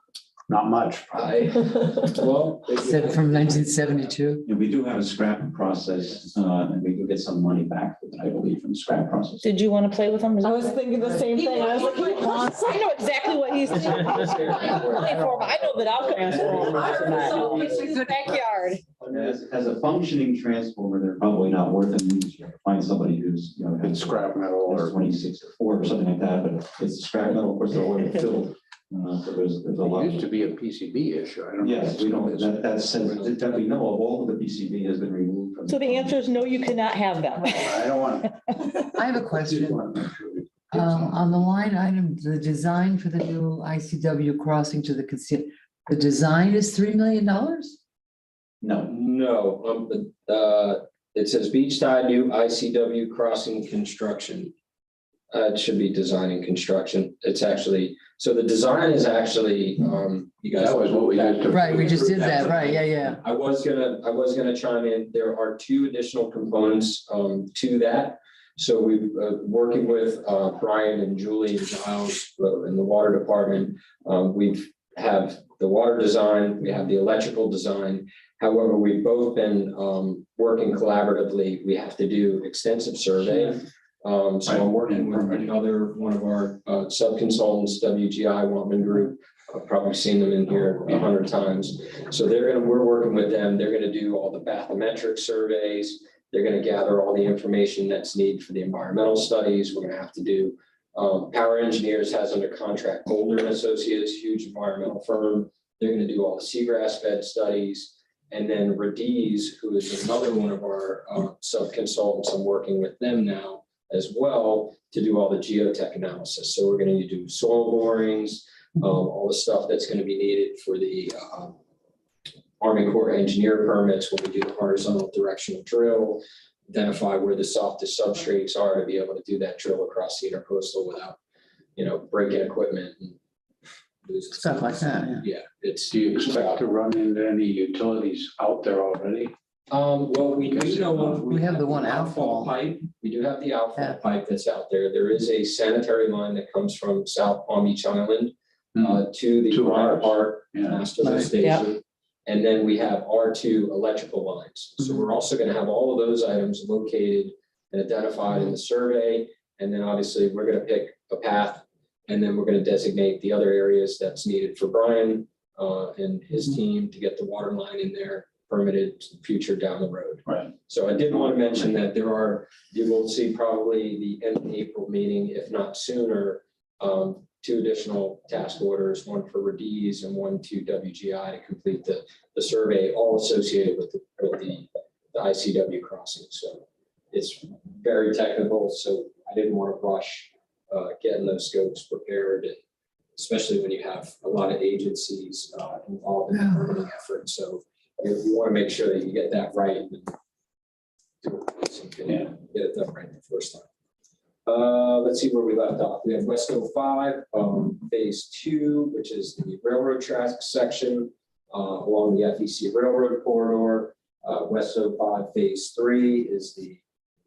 Not much. Well, Said from 1972. And we do have a scrapping process, and we do get some money back, I believe, from the scrap process. Did you want to play with them? I was thinking the same thing. I was like, he wants. I know exactly what he's saying. I know that I'll transform my backyard. As a functioning transformer, they're probably not worth it. You have to find somebody who's, And scrap metal or 26 to 4 or something like that, but it's scrap metal, of course, they're oil filled. So there's a lot. it used to be a PCB issue. I don't know. Yes, we don't, that's that we know of, all of the PCB has been removed from. So the answer is no, you cannot have them. I don't want to. I have a question. On the line item, the design for the new ICW crossing to the design is $3 million? No, it says beachside new ICW crossing construction. It should be design and construction. It's actually So the design is actually, you guys. That was what we just. Right, we just did that, right, yeah. I was gonna chime in. There are two additional components to that. So we've working with Brian and Julie Giles in the water department. We've have the water design, we have the electrical design. However, we've both been working collaboratively. We have to do extensive survey. So I'm working with another one of our sub-consultants, WGI Wattman Group. I've probably seen them in here 100 times. So we're working with them. They're gonna do all the bathymetric surveys. They're gonna gather all the information that's needed for the environmental studies. We're gonna have to do, Power Engineers has under contract Boulder and Associates, huge environmental firm. They're gonna do all the seagrass bed studies. And then Radiz, who is another one of our sub-consultants, I'm working with them now as well to do all the geotech analysis. So we're gonna do soil borings, all the stuff that's gonna be needed for the Army Corps engineer permits when we do the horizontal directional drill, identify where the softest substrates are to be able to do that drill across the intercoastal without, breaking equipment and losing Stuff like that, yeah. Yeah, it's. Do you expect to run into any utilities out there already? Well, we do know. We have the one outfall. Pipe. We do have the outfall Yeah. pipe that's out there. There is a sanitary line that comes from South Palm Beach Island to the To Bryant ours. Park Yeah. master lift station. And then we have R2 electrical lines. So we're also going to have all of those items located and identified in the survey. And then obviously we're going to pick a path and then we're going to designate the other areas that's needed for Brian and his team to get the water line in there permitted future down the road. Right. So I did want to mention that you will see probably the end of April meeting, if not sooner, two additional task orders, one for Radiz and one to WGI to complete the survey, all associated with the ICW crossing. So it's very technical, so I didn't want to rush getting those scopes prepared, especially when you have a lot of agencies involved in the permitting effort. So you want to make sure that you get that right and do it so you can get it done right the first time. Let's see where we left off. We have West 05, phase 2, which is the railroad track section along the FEC railroad corridor. West 05, phase 3 is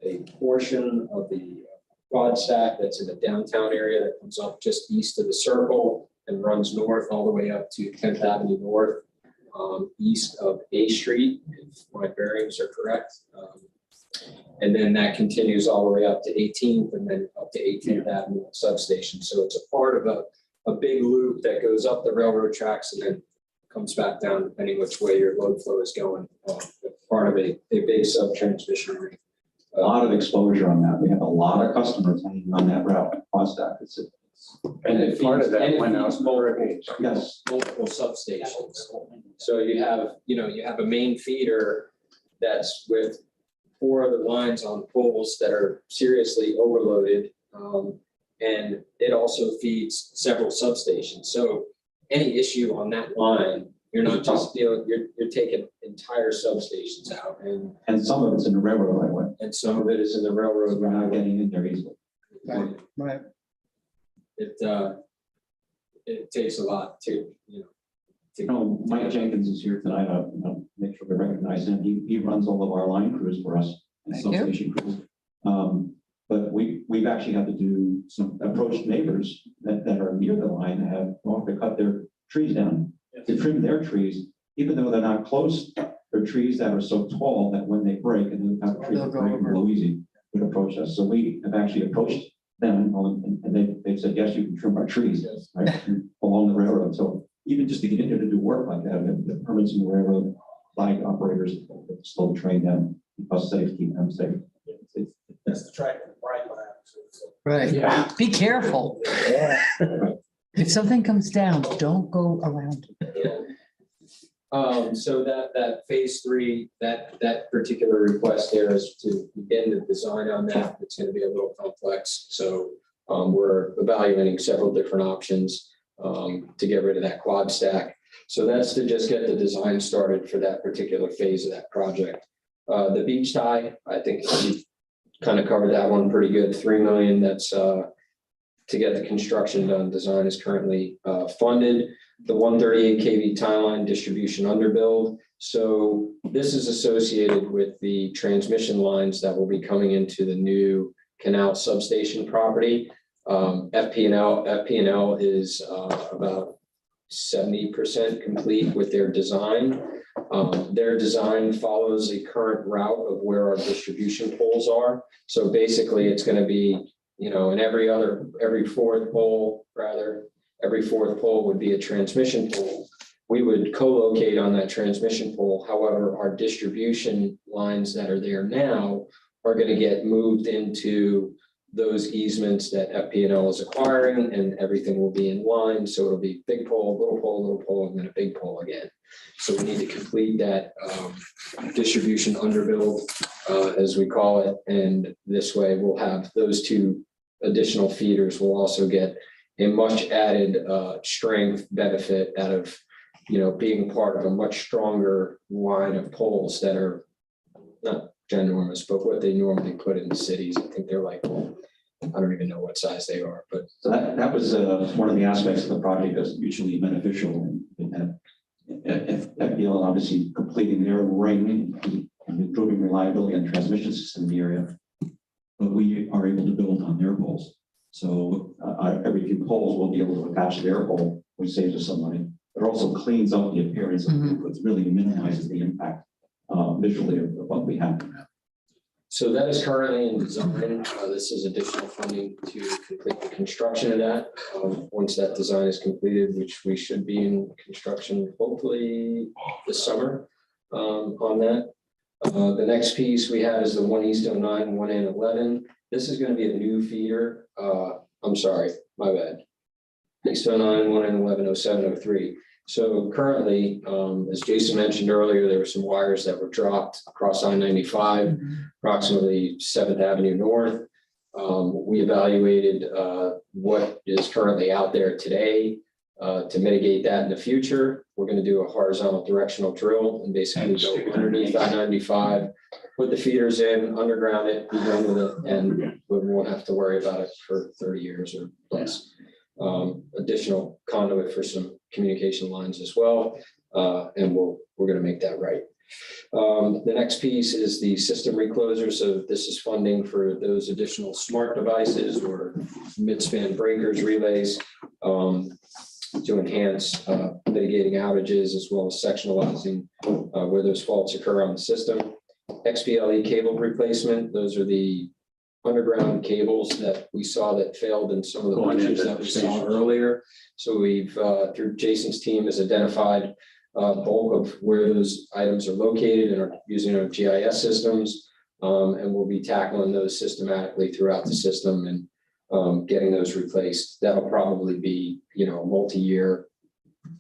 a portion of the quad stack that's in the downtown area that comes up just east of the circle and runs north all the way up to 10th Avenue North, east of A Street, if my bearings are correct. And then that continues all the way up to 18th and then up to 18th Avenue substation. So it's a part of a big loop that goes up the railroad tracks and then comes back down depending which way your load flow is going. Part of a big sub-transmission ring. A lot of exposure on that. We have a lot of customers hanging on that route. Constat. And part of that went out. Yes. Multiple substations. So you have a main feeder that's with 4 other lines on poles that are seriously overloaded. And it also feeds several substations. So any issue on that line, you're not just, you're taking entire substations out And some of it's in the railroad right away. and some of it is in the railroad. We're not getting in there easily. Right. It takes a lot to, Mike Jenkins is here tonight. Make sure we recognize him. He runs all of our line crews for us. And Thank you. substation crews. But we've actually had to do some approach neighbors that are near the line that have to cut their trees down to trim their trees, even though they're not close. They're trees that are so tall that when they break and they have trees that break real easy, would approach us. So we have actually approached them and they've said, yes, you can trim our trees right, along the railroad. So even just to get in here to do work like that, the permits in the railroad, flag operators slow the train down, keep us safe, keep them safe. That's the track right line. Right. Yeah. Be careful. If something comes down, don't go around it. So that phase 3, that particular request there is to begin the design on that. It's going to be a little complex. So we're evaluating several different options to get rid of that quad stack. So that's to just get the design started for that particular phase of that project. The beach tie, I think we've kind of covered that one pretty good. $3 million. That's to get the construction done. Design is currently funded. The 138 kV tie line distribution underbuild. So this is associated with the transmission lines that will be coming into the new canal substation property. FP&L is about 70% complete with their design. Their design follows a current route of where our distribution poles are. So basically it's going to be, and every fourth pole would be a transmission pole. We would co-locate on that transmission pole. However, our distribution lines that are there now are going to get moved into those easements that FP&L is acquiring, and everything will be in line. So it'll be big pole, little pole, and then a big pole again. So we need to complete that distribution underbuild, as we call it. And this way we'll have those two additional feeders. We'll also get a much added strength benefit out of, being part of a much stronger line of poles that are not ginormous, but what they normally put in the cities. I think they're like, I don't even know what size they are, but. So that was one of the aspects of the project that's mutually beneficial. And FPL obviously completing their ring and improving reliability and transmission system in the area. But we are able to build on their poles. So every few poles will be able to attach their pole, which saves us some money. But also cleans up the appearance of it, really minimizes the impact visually of what we have. So that is currently in design. This is additional funding to complete the construction of that. Once that design is completed, which we should be in construction hopefully this summer on that. The next piece we have is the 1 East 09, 1N11. This is going to be a new feeder. I'm sorry, my bad. East 09, 1N11, 07, 03. So currently, as Jason mentioned earlier, there were some wires that were dropped across I-95, approximately 7th Avenue North. We evaluated what is currently out there today to mitigate that in the future. We're going to do a horizontal directional drill and basically go underneath I-95, put the feeders in, underground it, be done with it, and we won't have to worry about it for 30 years or less. Additional conduit for some communication lines as well, and we're going to make that right. The next piece is the system recloser. So this is funding for those additional smart devices or mid-span breakers, relays, to enhance mitigating outages as well as sectionalizing where those faults occur on the system. XPLE cable replacement. Those are the underground cables that we saw that failed in some of the pictures that we saw earlier. So we've, through Jason's team, has identified bulk of where those items are located and are using our GIS systems. And we'll be tackling those systematically throughout the system and getting those replaced. That'll probably be, multi-year,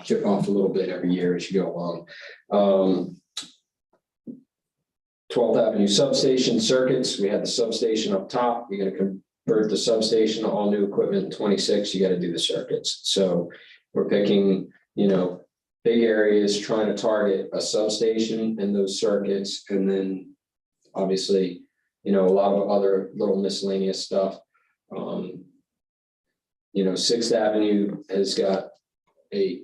chip off a little bit every year as you go along. 12th Avenue substation circuits. We had the substation up top. You're going to convert the substation to all new equipment. 26, you got to do the circuits. So we're picking, big areas, trying to target a substation and those circuits. And then obviously, a lot of other little miscellaneous stuff. 6th Avenue has got a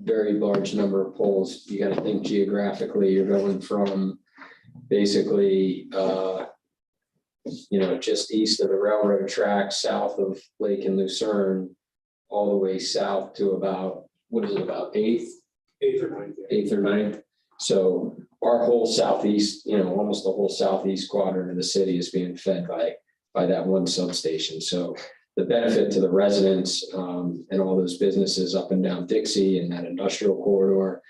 very large number of poles. You got to think geographically. You're going from basically, just east of the railroad track, south of Lake and Lucerne, all the way south to about, about 8th or 9th. So our whole southeast, almost the whole southeast quadrant of the city is being fed by that one substation. So the benefit to the residents and all those businesses up and down Dixie and that industrial corridor,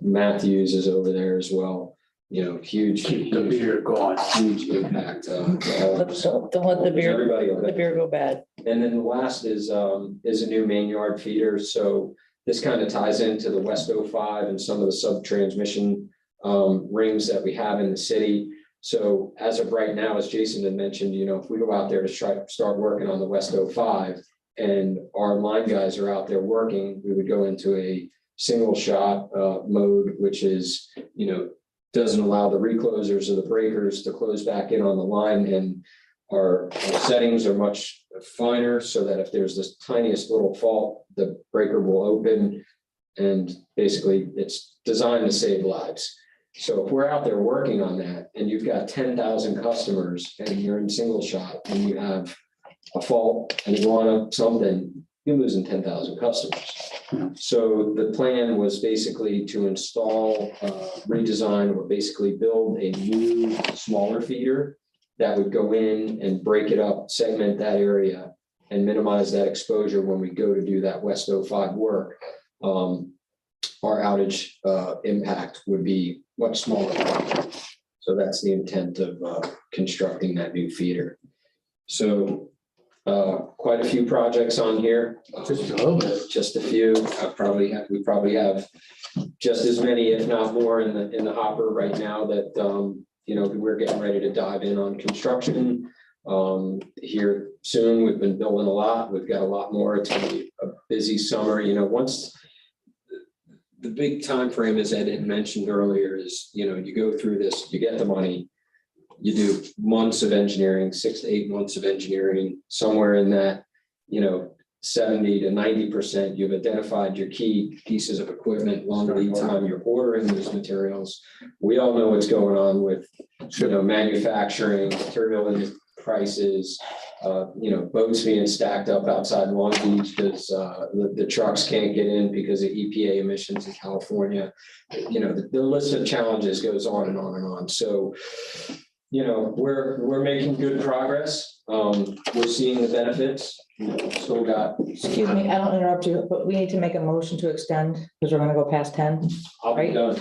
Matthews is over there as well. Huge. Keep the beer going. Huge impact. Don't let the beer go bad. And then the last is a new main yard feeder. So this kind of ties into the West 05 and some of the sub-transmission rings that we have in the city. So as of right now, as Jason had mentioned, if we go out there to start working on the West 05 and our line guys are out there working, we would go into a single shot mode, which is, doesn't allow the reclosers or the breakers to close back in on the line, and our settings are much finer so that if there's this tiniest little fault, the breaker will open. And basically, it's designed to save lives. So if we're out there working on that and you've got 10,000 customers and you're in single shot and you have a fault and you want something, you're losing 10,000 customers. So the plan was basically to install, redesign, or basically build a new smaller feeder that would go in and break it up, segment that area and minimize that exposure when we go to do that West 05 work. Our outage impact would be much smaller. So that's the intent of constructing that new feeder. So quite a few projects on here. Just a little bit. Just a few. We probably have just as many, if not more, in the hopper right now that we're getting ready to dive in on construction here soon. We've been building a lot. We've got a lot more. It's going to be a busy summer. Once the big time frame, as Ed had mentioned earlier, is you go through this, you get the money. You do months of engineering, 6 to 8 months of engineering, somewhere in that, 70 to 90%, you've identified your key pieces of equipment, long lead time, you're ordering those materials. We all know what's going on with, manufacturing, material and prices, boats being stacked up outside Long Beach because the trucks can't get in because of EPA emissions in California. The list of challenges goes on and on and on. So, we're making good progress. We're seeing the benefits. Still got. Excuse me, I don't interrupt you, but we need to make a motion to extend because we're gonna go past 10, I'll be Right. done.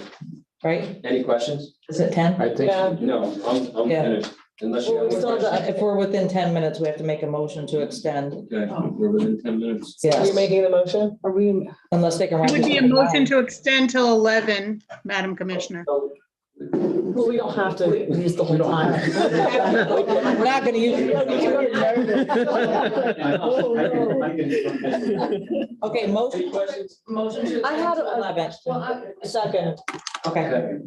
right? Any questions? Is it 10? I think. Yeah. No, I'm Yeah. finished. Unless you have Well, more questions. if we're within 10 minutes, we have to make a motion to extend. Okay, we're within 10 minutes. Are you Yes, making the motion? Are we? unless they can. It write would be a something motion down. to extend till 11, Madam Commissioner. Well, we don't have to use the whole time. We're not gonna use. Okay, motion. Any questions? Motion to. I had extend to 11. A second. Okay,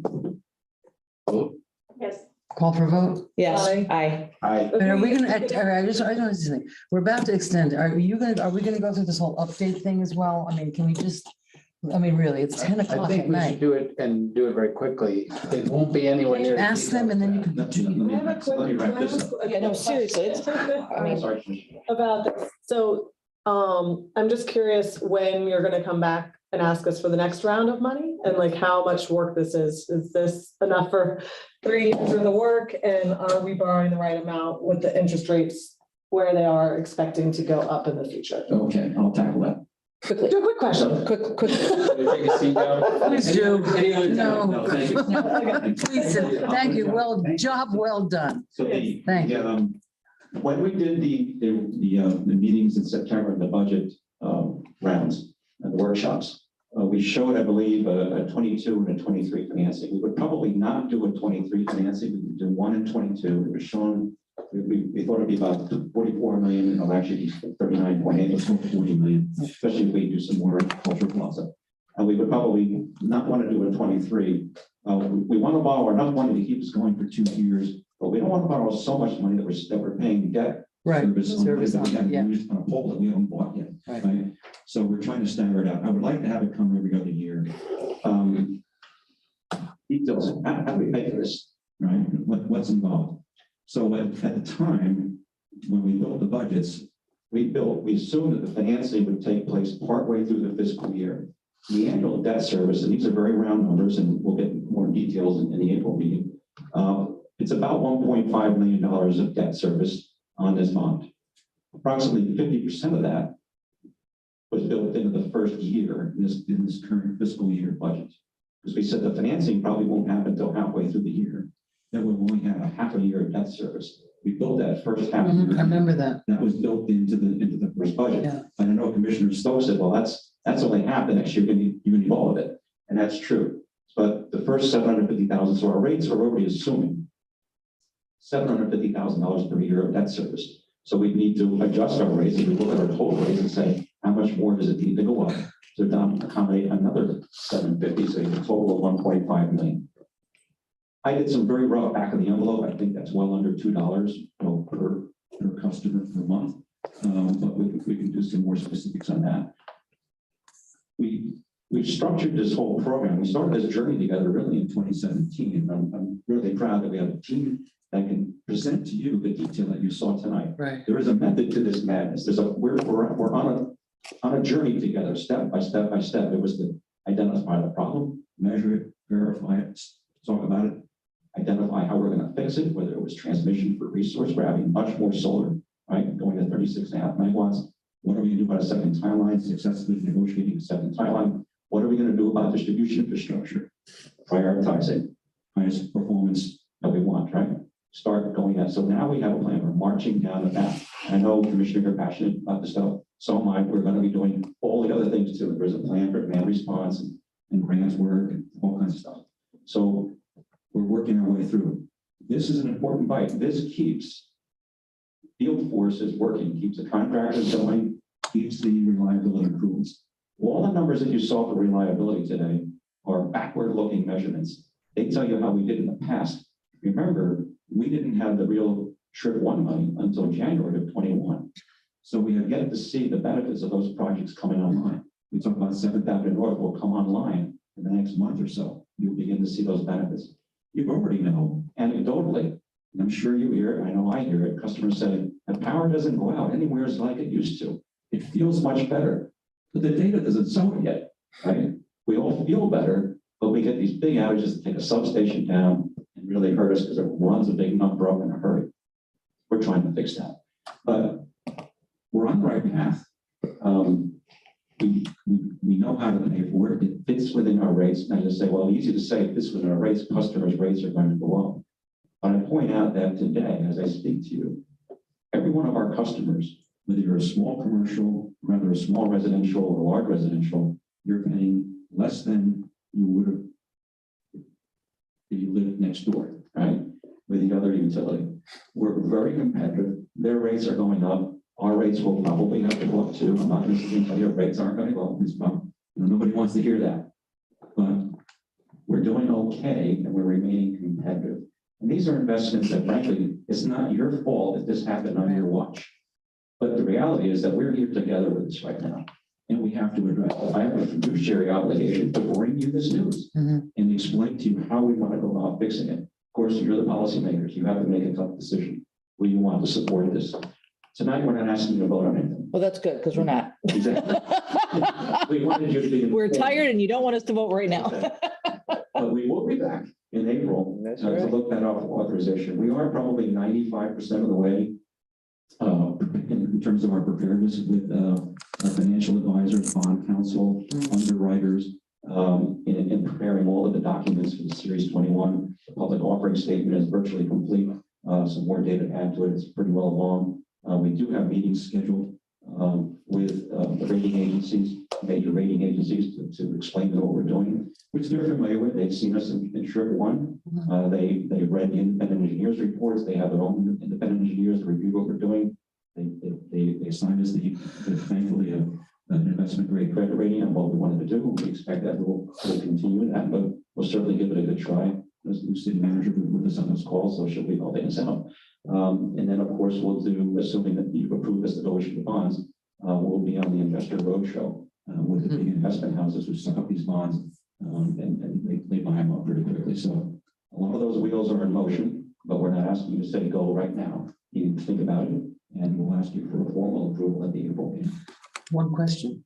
Yes. Call for vote. yes, Aye. aye. And are we gonna, I don't see, we're about to extend. Are we gonna go through this whole update thing as well? I mean, can we just, really, it's 10 I o'clock think at we should night. do it and do it very quickly. It won't be anywhere near. Ask them and then you can. I have a quick. Yeah, no, seriously, it's, I mean, About this. So, I'm just curious when you're gonna come back and ask us for the next round of money and like how much work this is. Is this enough for 3 years worth of work? And are we borrowing the right amount with the interest rates where they are expecting to go up in the future? Okay, I'll tackle that. quickly, Do a quick question. quick. Take a seat down. Please do. Any other time? No. thank you. Please, thank you. Job well done. So Thank you. when we did the meetings in September, the budget rounds and the workshops, we showed, I believe, a 22 and a 23 financing. We would probably not do a 23 financing. We would do 1 and 22. It was shown, we thought it'd be about 44 million. It'll actually be 39.8, let's go 40 million, especially if we do some more cultural plaza. And we would probably not want to do a 23. We want to borrow enough money to keep us going for 2 years, but we don't want to borrow so much money that we're paying debt. Right. Service on on it, yeah. a pole that we haven't bought yet. Right. So we're trying to stagger it out. I would like to have it come every other year. Details, how do we pay for this, right? What's involved? So at the time, when we built the budgets, we assumed that the financing would take place partway through the fiscal year. The annual debt service, and these are very round numbers, and we'll get more details in the April meeting. It's about $1.5 million of debt service on this bond. Approximately 50% of that was built into the first year in this current fiscal year budget. Because we said the financing probably won't happen until halfway through the year. Then we'll only have a half a year of debt service. We built that first half. I remember that. That was built into the first budget. Yeah. And I know Commissioner Stokes said, well, that's only half. The next year you're going to need all of it. And that's true. But the first $750,000, so our rates are already assuming $750,000 per year of debt service. So we need to adjust our rates, and we look at our total rates and say, how much more does it need to go up to accommodate another 750, so you have a total of 1.5 million. I did some very rough back of the envelope. I think that's well under $2 per customer per month. but we can do some more specifics on that. We've structured this whole program. We started this journey together really in 2017. And I'm really proud that we have a team that can present to you the detail that you saw tonight. Right. There is a method to this madness. We're on a journey together, step by step by step. It was to identify the problem, measure it, verify it, talk about it, identify how we're going to fix it, whether it was transmission for resource. We're having much more solar, right? Going to 36.5 megawatts. What are we going to do about a second tie line? Successfully negotiating a second tie line. What are we going to do about distribution infrastructure? Prioritizing highest performance that we want, right? Start going at. So now we have a plan. We're marching down the path. I know, Commissioner, you're passionate about this stuff. So am I. We're going to be doing all the other things too. There's a plan for demand response and grants work and all kinds of stuff. So we're working our way through. This is an important bite. This keeps field forces working, keeps the contractors going, keeps the reliability improvements. All the numbers that you saw for reliability today are backward-looking measurements. They tell you how we did in the past. Remember, we didn't have the real Trip 1 money until January of 21. So we have yet to see the benefits of those projects coming online. We talk about 7th Avenue North will come online in the next month or so. You'll begin to see those benefits. You already know, anecdotally, and I'm sure you hear it, I know I hear it, customers say, the power doesn't go out anywhere as like it used to. It feels much better, but the data doesn't show it yet, right? We all feel better, but we get these big outages that take a substation down and really hurt us because it runs a big number up in a hurry. We're trying to fix that, but we're on the right path. We know how to pay for it. It fits within our rates. And I just say, well, easy to say it fits within our rates, customers' rates are going to go up. But I point out that today, as I speak to you, every one of our customers, whether you're a small commercial, rather a small residential or large residential, you're paying less than you would have if you lived next door, right? With the other utility. We're very competitive. Their rates are going up. Our rates will probably have to go up too. I'm not going to tell you our rates aren't going to go up. It's probably, nobody wants to hear that. But we're doing okay and we're remaining competitive. And these are investments that frankly, it's not your fault that this happened on your watch. But the reality is that we're here together with this right now. And we have to address it. I have a fiduciary obligation to bring you this news and explain to you how we want to go about fixing it. Of course, you're the policymakers. You have to make a tough decision. Will you want to support this? Tonight, we're not asking you to vote on anything. Well, that's good, because we're not. Exactly. We wanted you to be We're informed. tired and you don't want us to vote right now. But we will be back in April to look at our authorization. We are probably 95% of the way in terms of our preparedness with our financial advisors, bond counsel, underwriters, in preparing all of the documents for the Series 21. The public offering statement is virtually complete. Some more data to add to it. It's pretty well along. We do have meetings scheduled with the rating agencies, major rating agencies, to explain what we're doing, which they're familiar with. They've seen us in Trip 1. They've read the independent engineers reports. They have their own independent engineers to review what we're doing. They assigned us thankfully an investment grade credit rating on what we wanted to do. We expect that we'll continue that, but we'll certainly give it a good try. As the city manager with us on those calls, so she'll be all things out. And then, of course, we'll do, assuming that you approve us to go issue the bonds, we'll be on the investor roadshow with the big investment houses who suck up these bonds and they buy them up pretty quickly. So a lot of those wheels are in motion, but we're not asking you to say go right now. You need to think about it, and we'll ask you for a formal approval at the April meeting. One question.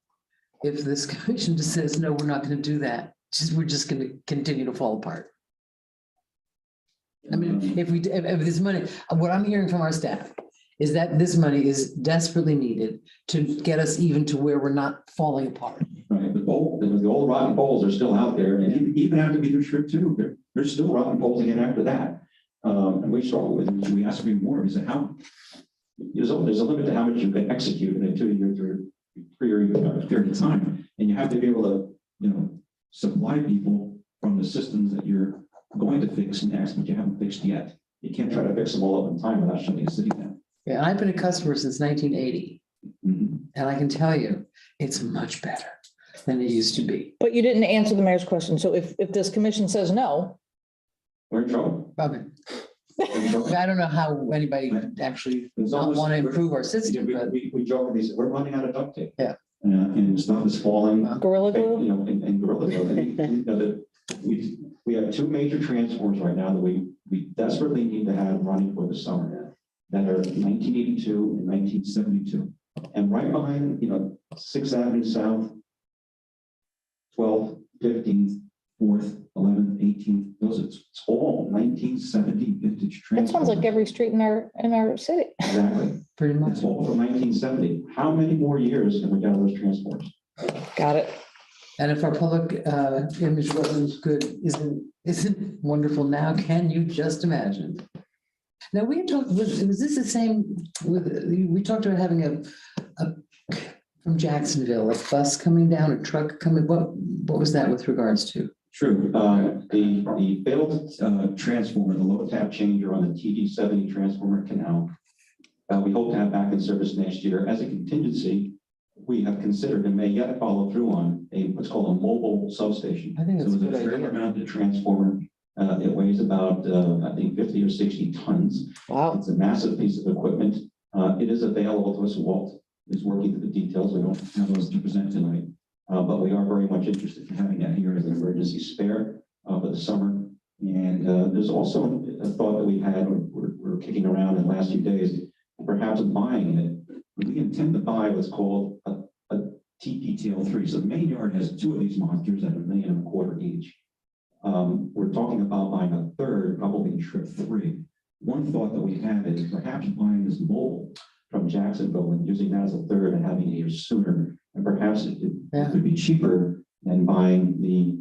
If this commission just says, no, we're not going to do that, we're just going to continue to fall apart. I mean, if this money, what I'm hearing from our staff is that this money is desperately needed to get us even to where we're not falling apart. Right, the old rotten poles are still out there, and even after we do Trip 2, there's still rotten poles again after that. And we struggle with it. We ask for more. Is it how? There's a limit to how much you can execute in a 2-year, 3-year period of time, and you have to be able to, supply people from the systems that you're going to fix next, but you haven't fixed yet. You can't try to fix them all up in time without shutting a city down. Yeah, and I've been a customer since 1980. And I can tell you, it's much better than it used to be. But you didn't answer the mayor's question. So if this commission says no, We're in trouble. Okay. I don't know how anybody actually not want to improve our system, but We joke with these, we're running out of duct tape. Yeah. And stuff is falling. Gorilla glue? You know, and Gorilla Glue. And, you know, we have two major transformers right now that we desperately need to have running for the summer that are 1982 and 1972. And right behind, you know, 6th Avenue South, 12th, 15th, 4th, 11th, 18th, those, it's all 1970 vintage That sounds transformers. like every street in our city. Exactly. pretty much. It's all from 1970. How many more years can we get on those transformers? Got it. And if our public image wasn't good, isn't wonderful now, can you just imagine? Now, we had talked, was this the same with, we talked about having a from Jacksonville, a bus coming down, a truck coming, what was that with regards to? True. The failed transformer, the low tap changer on the TD70 transformer canal, we hope to have back in service next year. As a contingency, we have considered and may yet follow through on what's called a mobile substation. I think that's a So good it's a idea. trailer mounted transformer. It weighs about, I think, 50 or 60 tons. Wow. It's a massive piece of equipment. It is available to us. Walt is working through the details. We don't have those to present tonight, but we are very much interested in having that here as an emergency spare for the summer. And there's also a thought that we've had, we're kicking around in the last few days, perhaps buying it. We intend to buy what's called a TPTL3. So the main yard has two of these monsters at $1.25 million each. We're talking about buying a third, probably in trip 3. One thought that we had is perhaps buying this mobile from Jacksonville and using that as a third and having it here sooner. And perhaps it could be cheaper than buying the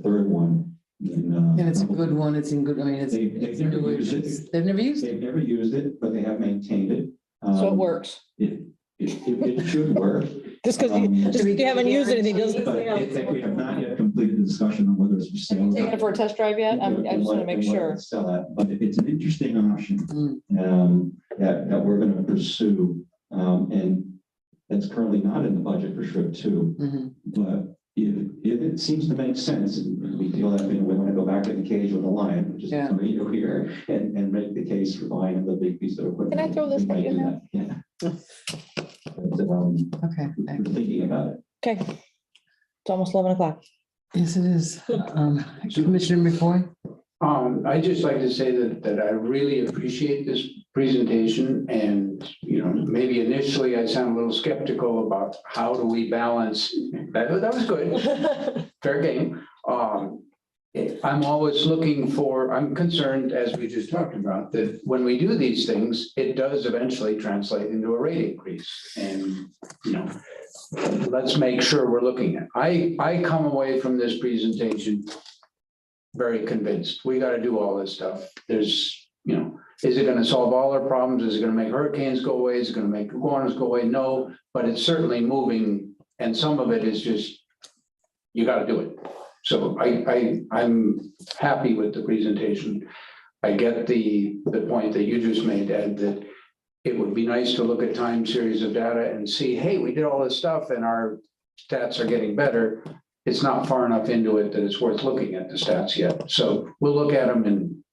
third one. And it's a good one, it's in good, I mean, it's. They've never used it. They've never used it. They've never used it, but they have maintained it. So it works. It should work. Just because you haven't used anything doesn't. But we have not yet completed the discussion on whether it's for sale. Taking it for a test drive yet? I just want to make sure. Sell it, but it's an interesting option Mm. that we're going to pursue. And that's currently not in the budget for trip 2. Mhm. But if it seems to make sense, and we feel that we want to go back in the cage with a lion, which is Yeah. what we do here, and make the case for buying the big piece of equipment. Can I throw this we might in do there? that. Yeah. But, Okay, we're thinking about it. Okay. It's almost 11 o'clock. yes, it is. Commissioner McCoy? I'd just like to say that I really appreciate this presentation, and, you know, maybe initially I sound a little skeptical about how do we balance, that was good, fair game. I'm always looking for, I'm concerned, as we just talked about, that when we do these things, it does eventually translate into a rate increase. And, you know, let's make sure we're looking at, I come away from this presentation very convinced. We got to do all this stuff. There's, you know, is it going to solve all our problems? Is it going to make hurricanes go away? Is it going to make iguanas go away? No, but it's certainly moving. And some of it is just, you got to do it. So I'm happy with the presentation. I get the point that you just made, Ed, that it would be nice to look at time series of data and see, hey, we did all this stuff and our stats are getting better. It's not far enough into it that it's worth looking at the stats yet. So we'll look at them in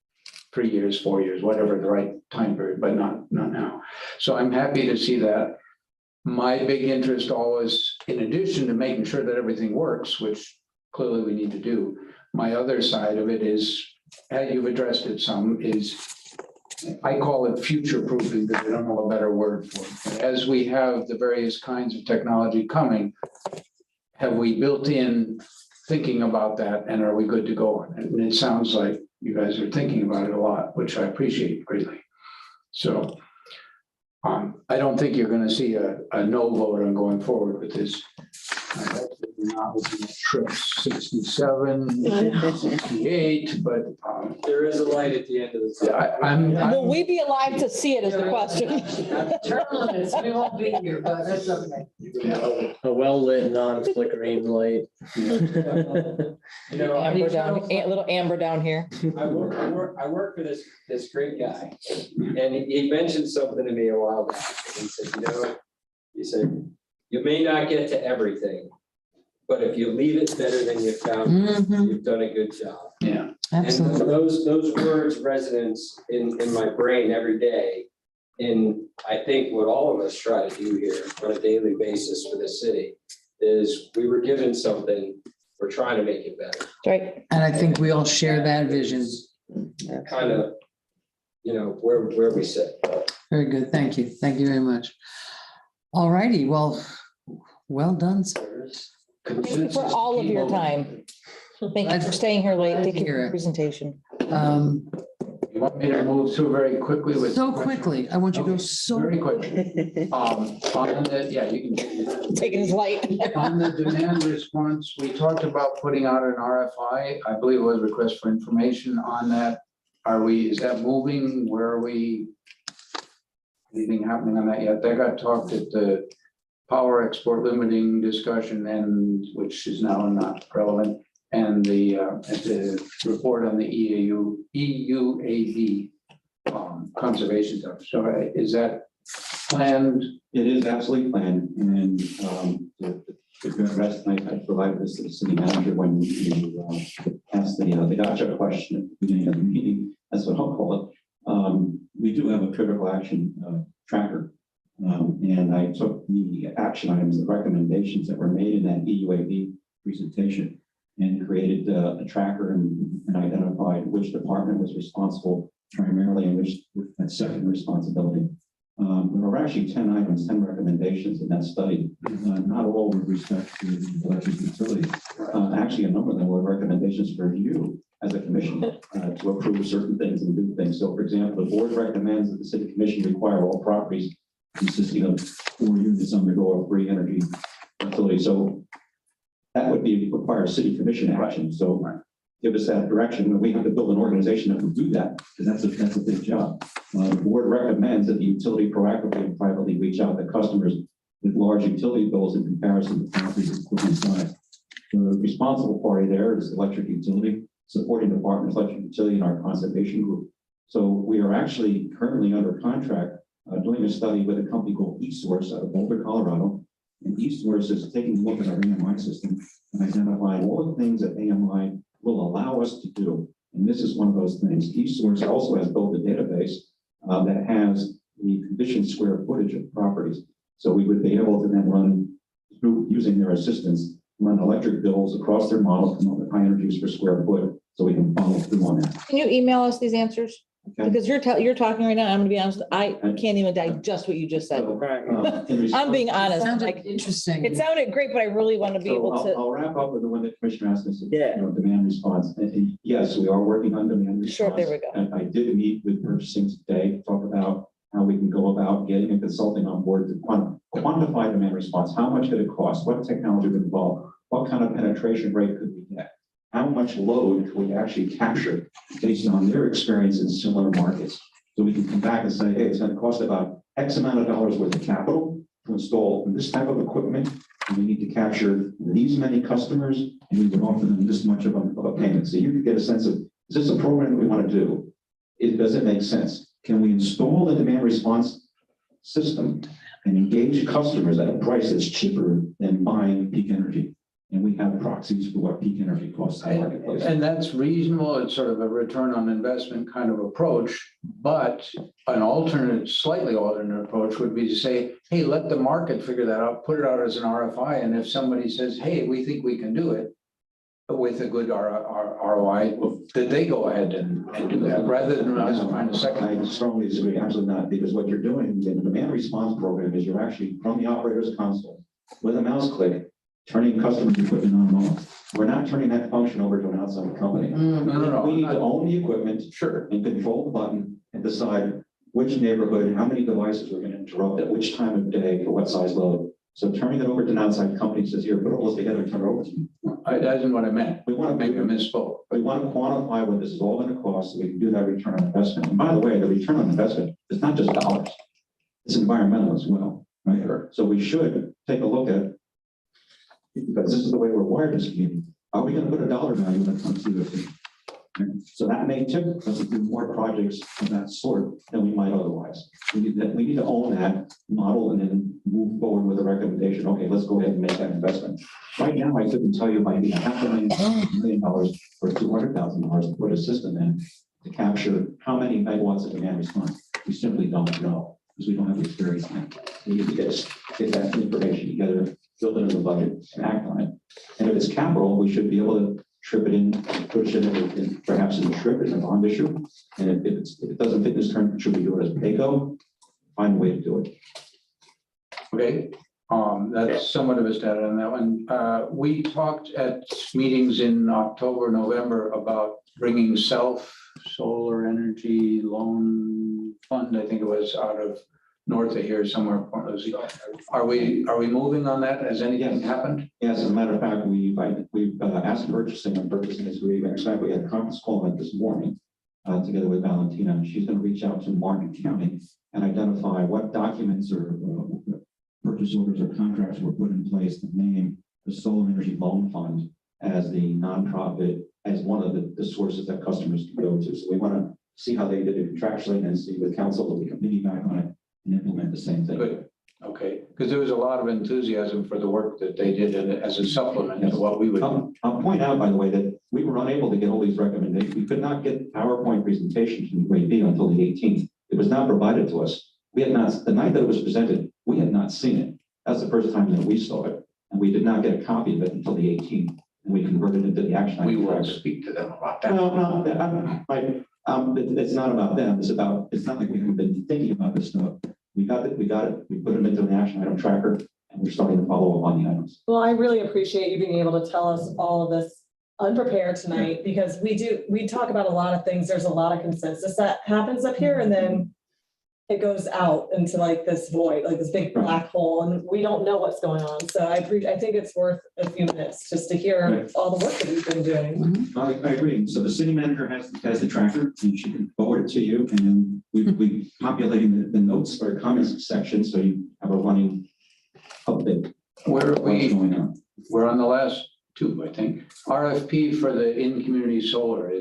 3 years, 4 years, whatever the right time period, but not now. So I'm happy to see that. My big interest always, in addition to making sure that everything works, which clearly we need to do, my other side of it is, and you've addressed it some, is I call it future proofing, because I don't know a better word for it. As we have the various kinds of technology coming, have we built in thinking about that, and are we good to go? And it sounds like you guys are thinking about it a lot, which I appreciate greatly. So I don't think you're going to see a no vote on going forward with this. I hope that we're not looking at trip 67, 68, but There is a light at the end of the tunnel. Will we be alive to see it is the question. We won't be here, but that's okay. A well-lit, non-flickering light. You know, Amber down, little amber down here. I work for this great guy, and he mentioned something to me a while back. He said, he said, you may not get to everything, but if you leave it better than you found, Mhm. you've done a good job. yeah, And Absolutely. those words resonance in my brain every day. And I think what all of us try to do here on a daily basis for the city is we were given something, we're trying to make it better. Right. And I think we all share that vision. Kind of, where we sit. Very good. Thank you. Thank you very much. All righty. Well done, sirs. Thank you for all of your time. Thank you for staying here late. Thank you for your presentation. You want me to move through very quickly with? So quickly. I want you to go so. Very quickly. On the, yeah, you can. Taking his light. On the demand response, we talked about putting out an RFI. I believe it was request for information on that. Is that moving? Where are we? Anything happening on that yet? That got talked at the power export limiting discussion, and which is now not relevant, and the report on the EUAV conservation stuff. So is that planned? It is absolutely planned, and the rest, I provided this to the city manager when you asked the gotcha question at the beginning of the meeting. That's what I'll call it. We do have a critical action tracker, and I took the action items, the recommendations that were made in that EUAV presentation, and created a tracker and identified which department was responsible primarily and which had second responsibility. There were actually 10 items, 10 recommendations in that study, not all with respect to the electric utility. Actually, a number of them were recommendations for you as a commission to approve certain things and do things. So, for example, the board recommends that the city commission require all properties consisting of 4 units undergo a free energy utility. So that would require city commission action. So give us that direction. We have to build an organization that will do that, because that's a big job. The board recommends that the utility proactively and privately reach out to customers with large utility bills in comparison to properties of equivalent size. The responsible party there is the electric utility, supporting the department's electric utility and our conservation group. So we are actually currently under contract doing a study with a company called eSource out of Boulder, Colorado. And eSource is taking a look at our AMI system and identifying all the things that AMI will allow us to do. And this is one of those things. eSource also has built a database that has the conditioned square footage of properties. So we would be able to then run through, using their assistance, run electric bills across their model, come up with high energies per square foot, so we can follow through on that. Can you email us these answers? Okay. Because you're talking right now, I'm gonna be honest, I can't even digest what you just said. I'm being honest. Sounded Like, interesting. it sounded great, but I really want to be able to. I'll wrap up with the one that Commissioner asked us. Yeah. Demand response. And yes, we are working on demand response. Sure, there we go. And I did meet with purchasing today, to talk about how we can go about getting a consulting on board to quantify demand response. How much could it cost? What technology would involve? What kind of penetration rate could we get? How much load could we actually capture based on their experience in similar markets? So we can come back and say, hey, it's going to cost about X amount of dollars worth of capital to install this type of equipment. And we need to capture these many customers, and we would offer them this much of a payment. So you can get a sense of, is this a program that we want to do? Does it make sense? Can we install the demand response system and engage customers at a price that's cheaper than buying peak energy? And we have proxies for what peak energy costs in the marketplace. And that's reasonable. It's sort of a return on investment kind of approach, but an alternate, slightly alternate approach would be to say, hey, let the market figure that out, put it out as an RFI. And if somebody says, hey, we think we can do it with a good ROI, that they go ahead and do that rather than us find a second. I strongly disagree. Absolutely not, because what you're doing in the demand response program is you're actually from the operator's console with a mouse click, turning customer equipment on and off. We're not turning that function over to an outside company. No. We need to own the equipment, Sure. and control the button and decide which neighborhood, how many devices we're going to interrupt at which time of day for what size load. So turning it over to an outside company says, here, put all this together and turn it over to me. That isn't what I meant. We want to Maybe I misspoke. We want to quantify what this is all going to cost so we can do that return on investment. And by the way, the return on investment is not just dollars. It's environmental as well, right? So we should take a look at, because this is the way we're wired as a community. Are we going to put a dollar value when it comes to this? So that may tip us to do more projects of that sort than we might otherwise. We need to own that model and then move forward with a recommendation, okay, let's go ahead and make that investment. Right now, I couldn't tell you might be $500,000 or $200,000 to put a system in to capture how many megawatts of demand response. We simply don't know, because we don't have the experience in it. We need to get that information together, build it in the budget, and act on it. And if it's capital, we should be able to trip it in, push it in perhaps in the trip as a bond issue. And if it doesn't fit this term, should we do it as PAYCO? Find a way to do it. Okay, that's somewhat of a status on that one. We talked at meetings in October, November about bringing solar energy loan fund, I think it was, out of north of here somewhere, Port Lucie. Are we moving on that? Has anything happened? Yes, as a matter of fact, we've asked purchasing and purchasing is agreement. In fact, we had a conference call on this morning together with Valentina. She's going to reach out to Martin County and identify what documents or purchase orders or contracts were put in place to name the Solar Energy Loan Fund as the nonprofit, as one of the sources that customers can go to. So we want to see how they did it contractually and see with council that we can piggyback on it and implement the same thing. Good. Okay, because there was a lot of enthusiasm for the work that they did as a supplement to what we would do. I'll point out, by the way, that we were unable to get all these recommendations. We could not get PowerPoint presentations from the UAB until the 18th. It was not provided to us. We had not, the night that it was presented, we had not seen it. That's the first time that we saw it. And we did not get a copy of it until the 18th. And we converted it into the action item. We will speak to them about that. No, it's not about them. It's not like we haven't been thinking about this stuff. We got it. We put them into the action item tracker, and we're starting to follow up on the items. Well, I really appreciate you being able to tell us all of this unprepared tonight, because we talk about a lot of things. There's a lot of consensus that happens up here, and then it goes out into like this void, like this big black hole, and we don't know what's going on. So I think it's worth a few minutes just to hear all the work that we've been doing. I agree. So the city manager has the tracker, and she can forward it to you, and then we populating the notes or comments section, so you have a running update. Where are we? Going on. We're on the last two, I think. RFP for the in-community solar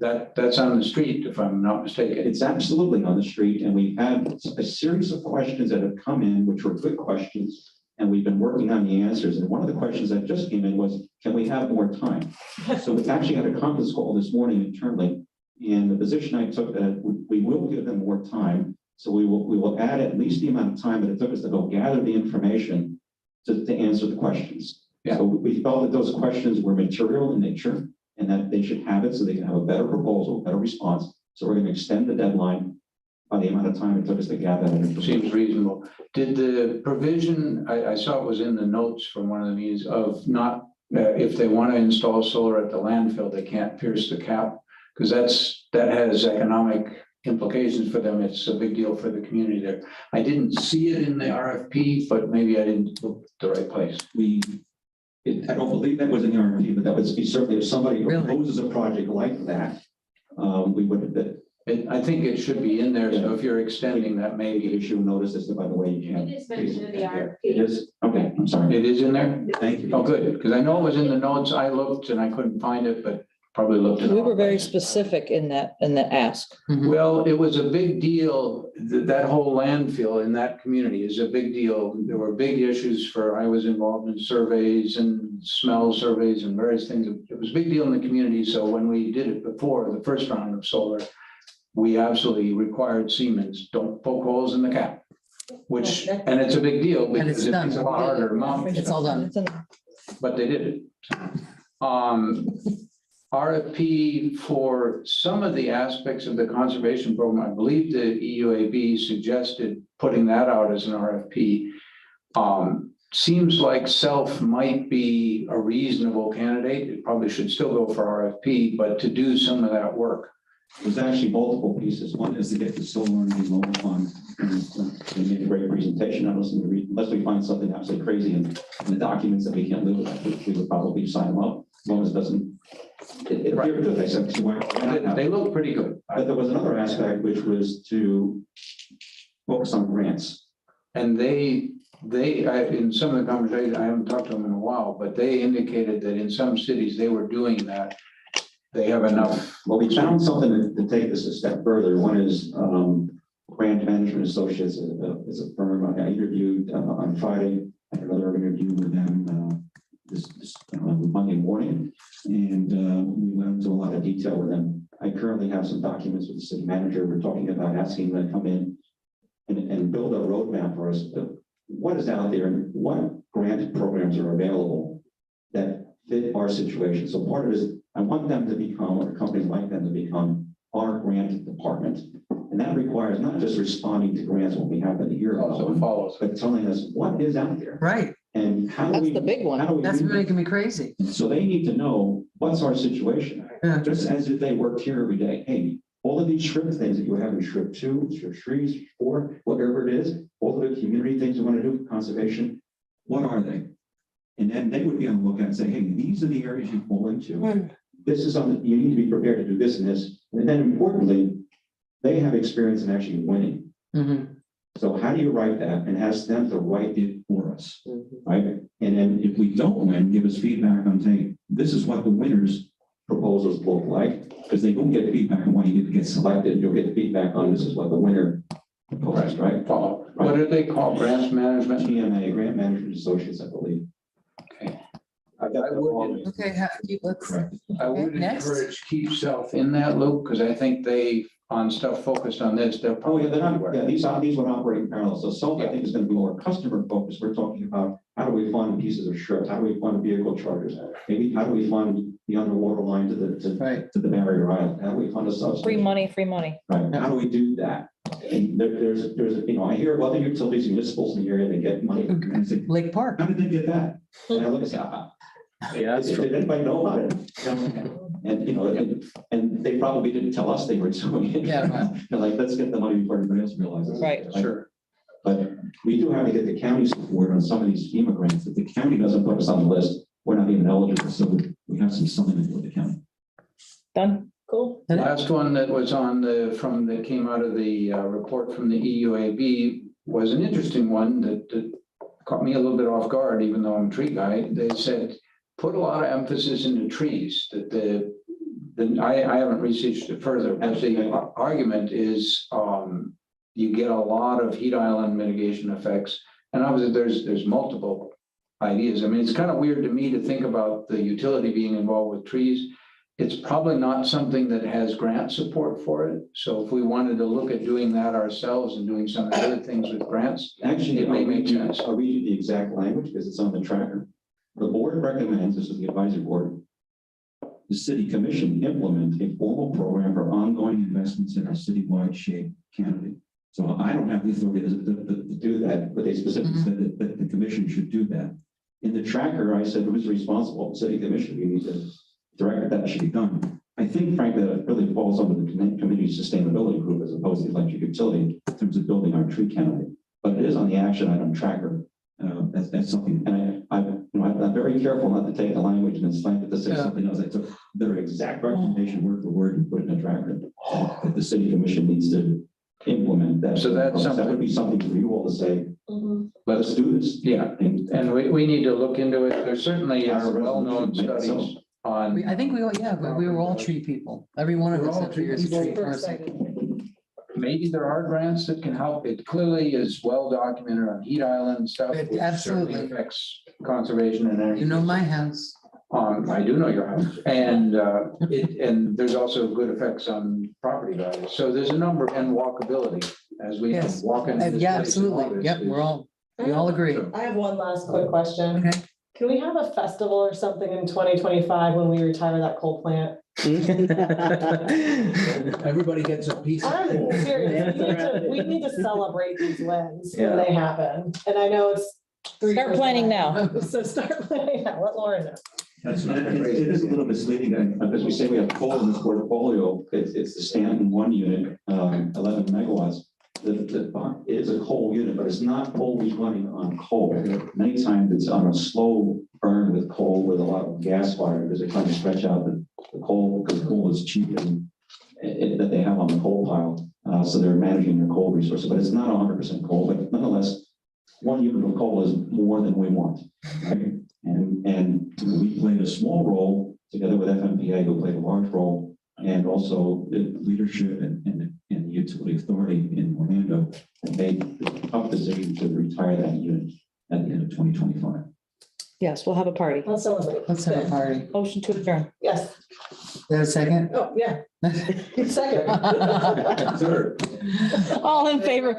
that's on the street, if I'm not mistaken. It's absolutely on the street, and we've had a series of questions that have come in, which were good questions, and we've been working on the answers. And one of the questions that just came in was, can we have more time? So we actually had a conference call this morning internally, and the position I took that we will give them more time. So we will add at least the amount of time that it took us to go gather the information to answer the questions. Yeah. So we felt that those questions were material in nature and that they should have it so they can have a better proposal, better response. So we're going to extend the deadline by the amount of time it took us to gather that information. Seems reasonable. Did the provision, I saw it was in the notes from one of the meetings, of not, if they want to install solar at the landfill, they can't pierce the cap, because that has economic implications for them. It's a big deal for the community there. I didn't see it in the RFP, but maybe I didn't look the right place. I don't believe that was in the RFP, but that would be certainly if somebody proposes a project like that, we would have been. I think it should be in there. So if you're extending that, maybe issue notice this, by the way, you can. It is mentioned in the RFP. It is? Okay, I'm sorry. it is in there. Thank you. Oh, good, because I know it was in the notes. I looked and I couldn't find it, but probably looked at it. We were very specific in the ask. Well, it was a big deal. That whole landfill in that community is a big deal. There were big issues I was involved in surveys and smell surveys and various things. It was a big deal in the community. So when we did it before, the first round of solar, we absolutely required Siemens, don't poke holes in the cap, and it's a big deal because it's a lot harder to mount. It's all done. But they did it. RFP for some of the aspects of the conservation program. I believe the EUAB suggested putting that out as an RFP. Seems like Self might be a reasonable candidate. It probably should still go for RFP, but to do some of that work. There's actually multiple pieces. One is to get the solar energy loan fund. They made a great presentation. Unless we find something absolutely crazy in the documents that we can't live with, we would probably sign them up. As long as it doesn't. It appeared good. They said, They look pretty good. But there was another aspect which was to focus on grants. And they in some of the conversations, I haven't talked to them in a while, but they indicated that in some cities they were doing that. They have enough. Well, we found something to take this a step further. One is grant Management Associates is a firm I interviewed on Friday. I had another interview with them this Monday morning, and we went into a lot of detail with them. I currently have some documents with the city manager. We're talking about asking them to come in and build a roadmap for us of what is out there and what grant programs are available that fit our situation. So part of it is I want them to become, or companies like them to become, our grant department. And that requires not just responding to grants when we happen to hear about Also them, follows. but telling us what is out there. Right. And how do That's we. the big one. how do we That's do that? making me crazy. So they need to know what's our situation, Yeah. just as if they worked here every day. Hey, all of these SHRIP things that you have in SHRIP 2, SHRIP 3, SHRIP 4, whatever it is, all of the community things we want to do for conservation, what are they? And then they would be on the lookout and say, hey, these are the areas you fall into. This is something you need to be prepared to do this and this. And then importantly, they have experience in actually winning. Mhm. So how do you write that and ask them to write it for us, right? And then if we don't win, give us feedback on saying, this is what the winners' proposals look like, because they don't get feedback on why you didn't get selected. You'll get feedback on this is what the winner proposed, right? Follow. What do they call grants management? GMA, Grant Management Associates, I believe. I would, Okay, let's, Correct. I would Next. encourage keep self in that loop, because I think they, on stuff focused on this, they're Oh, probably. yeah, they're not, yeah, these would operate in parallel. So self, I think, is going to be more customer focused. We're talking about how do we fund pieces of SHRIP? How do we fund vehicle chargers? Maybe how do we fund the underwater line to the barrier island? How do we fund a substation? Free money, free money. Right, how do we do that? And there's, I hear of other utilities, municipals in the area, they get money. And I say, Lake Park. how did they get that? And I look and say, Yeah, did anybody know about it? And, and they probably didn't tell us they were doing it. Yeah, right. They're like, let's get the money before everybody else realizes. Right. Sure. But we do have to get the county support on some of these FEMA grants. If the county doesn't put us on the list, we're not even eligible. So we have some something to do with the county. Done? Cool. Last one that was on that came out of the report from the EUAB was an interesting one that caught me a little bit off guard, even though I'm a tree guy. They said, put a lot of emphasis into trees, that I haven't researched it further, but the argument is you get a lot of heat island mitigation effects. And obviously there's multiple ideas. I mean, it's kind of weird to me to think about the utility being involved with trees. It's probably not something that has grant support for it. So if we wanted to look at doing that ourselves and doing some other things with grants, Actually, it may make sense. I'll read you the exact language because it's on the tracker. The board recommends, this is the advisory board, the city commission implement a formal program for ongoing investments in our citywide shade canopy. So I don't have the authority to do that, but they specifically said that the commission should do that. In the tracker, I said, who's responsible? The city commission, we need to direct that should be done. I think frankly, that it really falls under the community sustainability group as opposed to the electric utility in terms of building our tree canopy. But it is on the action item tracker. That's something, and I'm very careful not to take the language and slant it to say something else. I took their exact recommendation word for word and put it in a tracker that the city commission needs to implement that. So that's that would be something for you all to say, let's do this. Yeah, and we need to look into it. There's certainly well-known studies on. I think we were all tree people. Every one of We're us all up here is a tree tree people. person. Maybe there are grants that can help. It clearly is well documented on heat island stuff. It which absolutely. certainly affects conservation and energy. You know my house. I do know your house, and and there's also good effects on property values. So there's a number, and walkability as we Yes. walk into this Yeah, place and all absolutely. this Yep, is- we all agree. I have one last quick question. Okay. Can we have a festival or something in 2025 when we retire that coal plant? Everybody gets a piece of I'm coal. serious. We need to celebrate these wins Yeah. when they happen. And I know it's. 3 Start years planning away. now. So start planning now. Let Lauren know. That's not, it is a little misleading, because we say we have coal in this portfolio, it's the Stanton 1 unit, 11 megawatts. The barn is a coal unit, but it's not always running on coal. Many times it's on a slow burn with coal with a lot of gas fire, because they're trying to stretch out the coal, because coal is cheap and that they have on the coal pile. So they're managing their coal resources, but it's not 100% coal, but nonetheless, 1 unit of coal is more than we want, right? And we played a small role together with FMPA, who played a large role, and also the leadership and the Utility Authority in Orlando made the tough decision to retire that unit at the end of 2025. Yes, we'll have a party. Let's celebrate. Let's have a party. Motion to adjourn. Yes. There's a second? Oh, yeah. Second. Third. All in favor?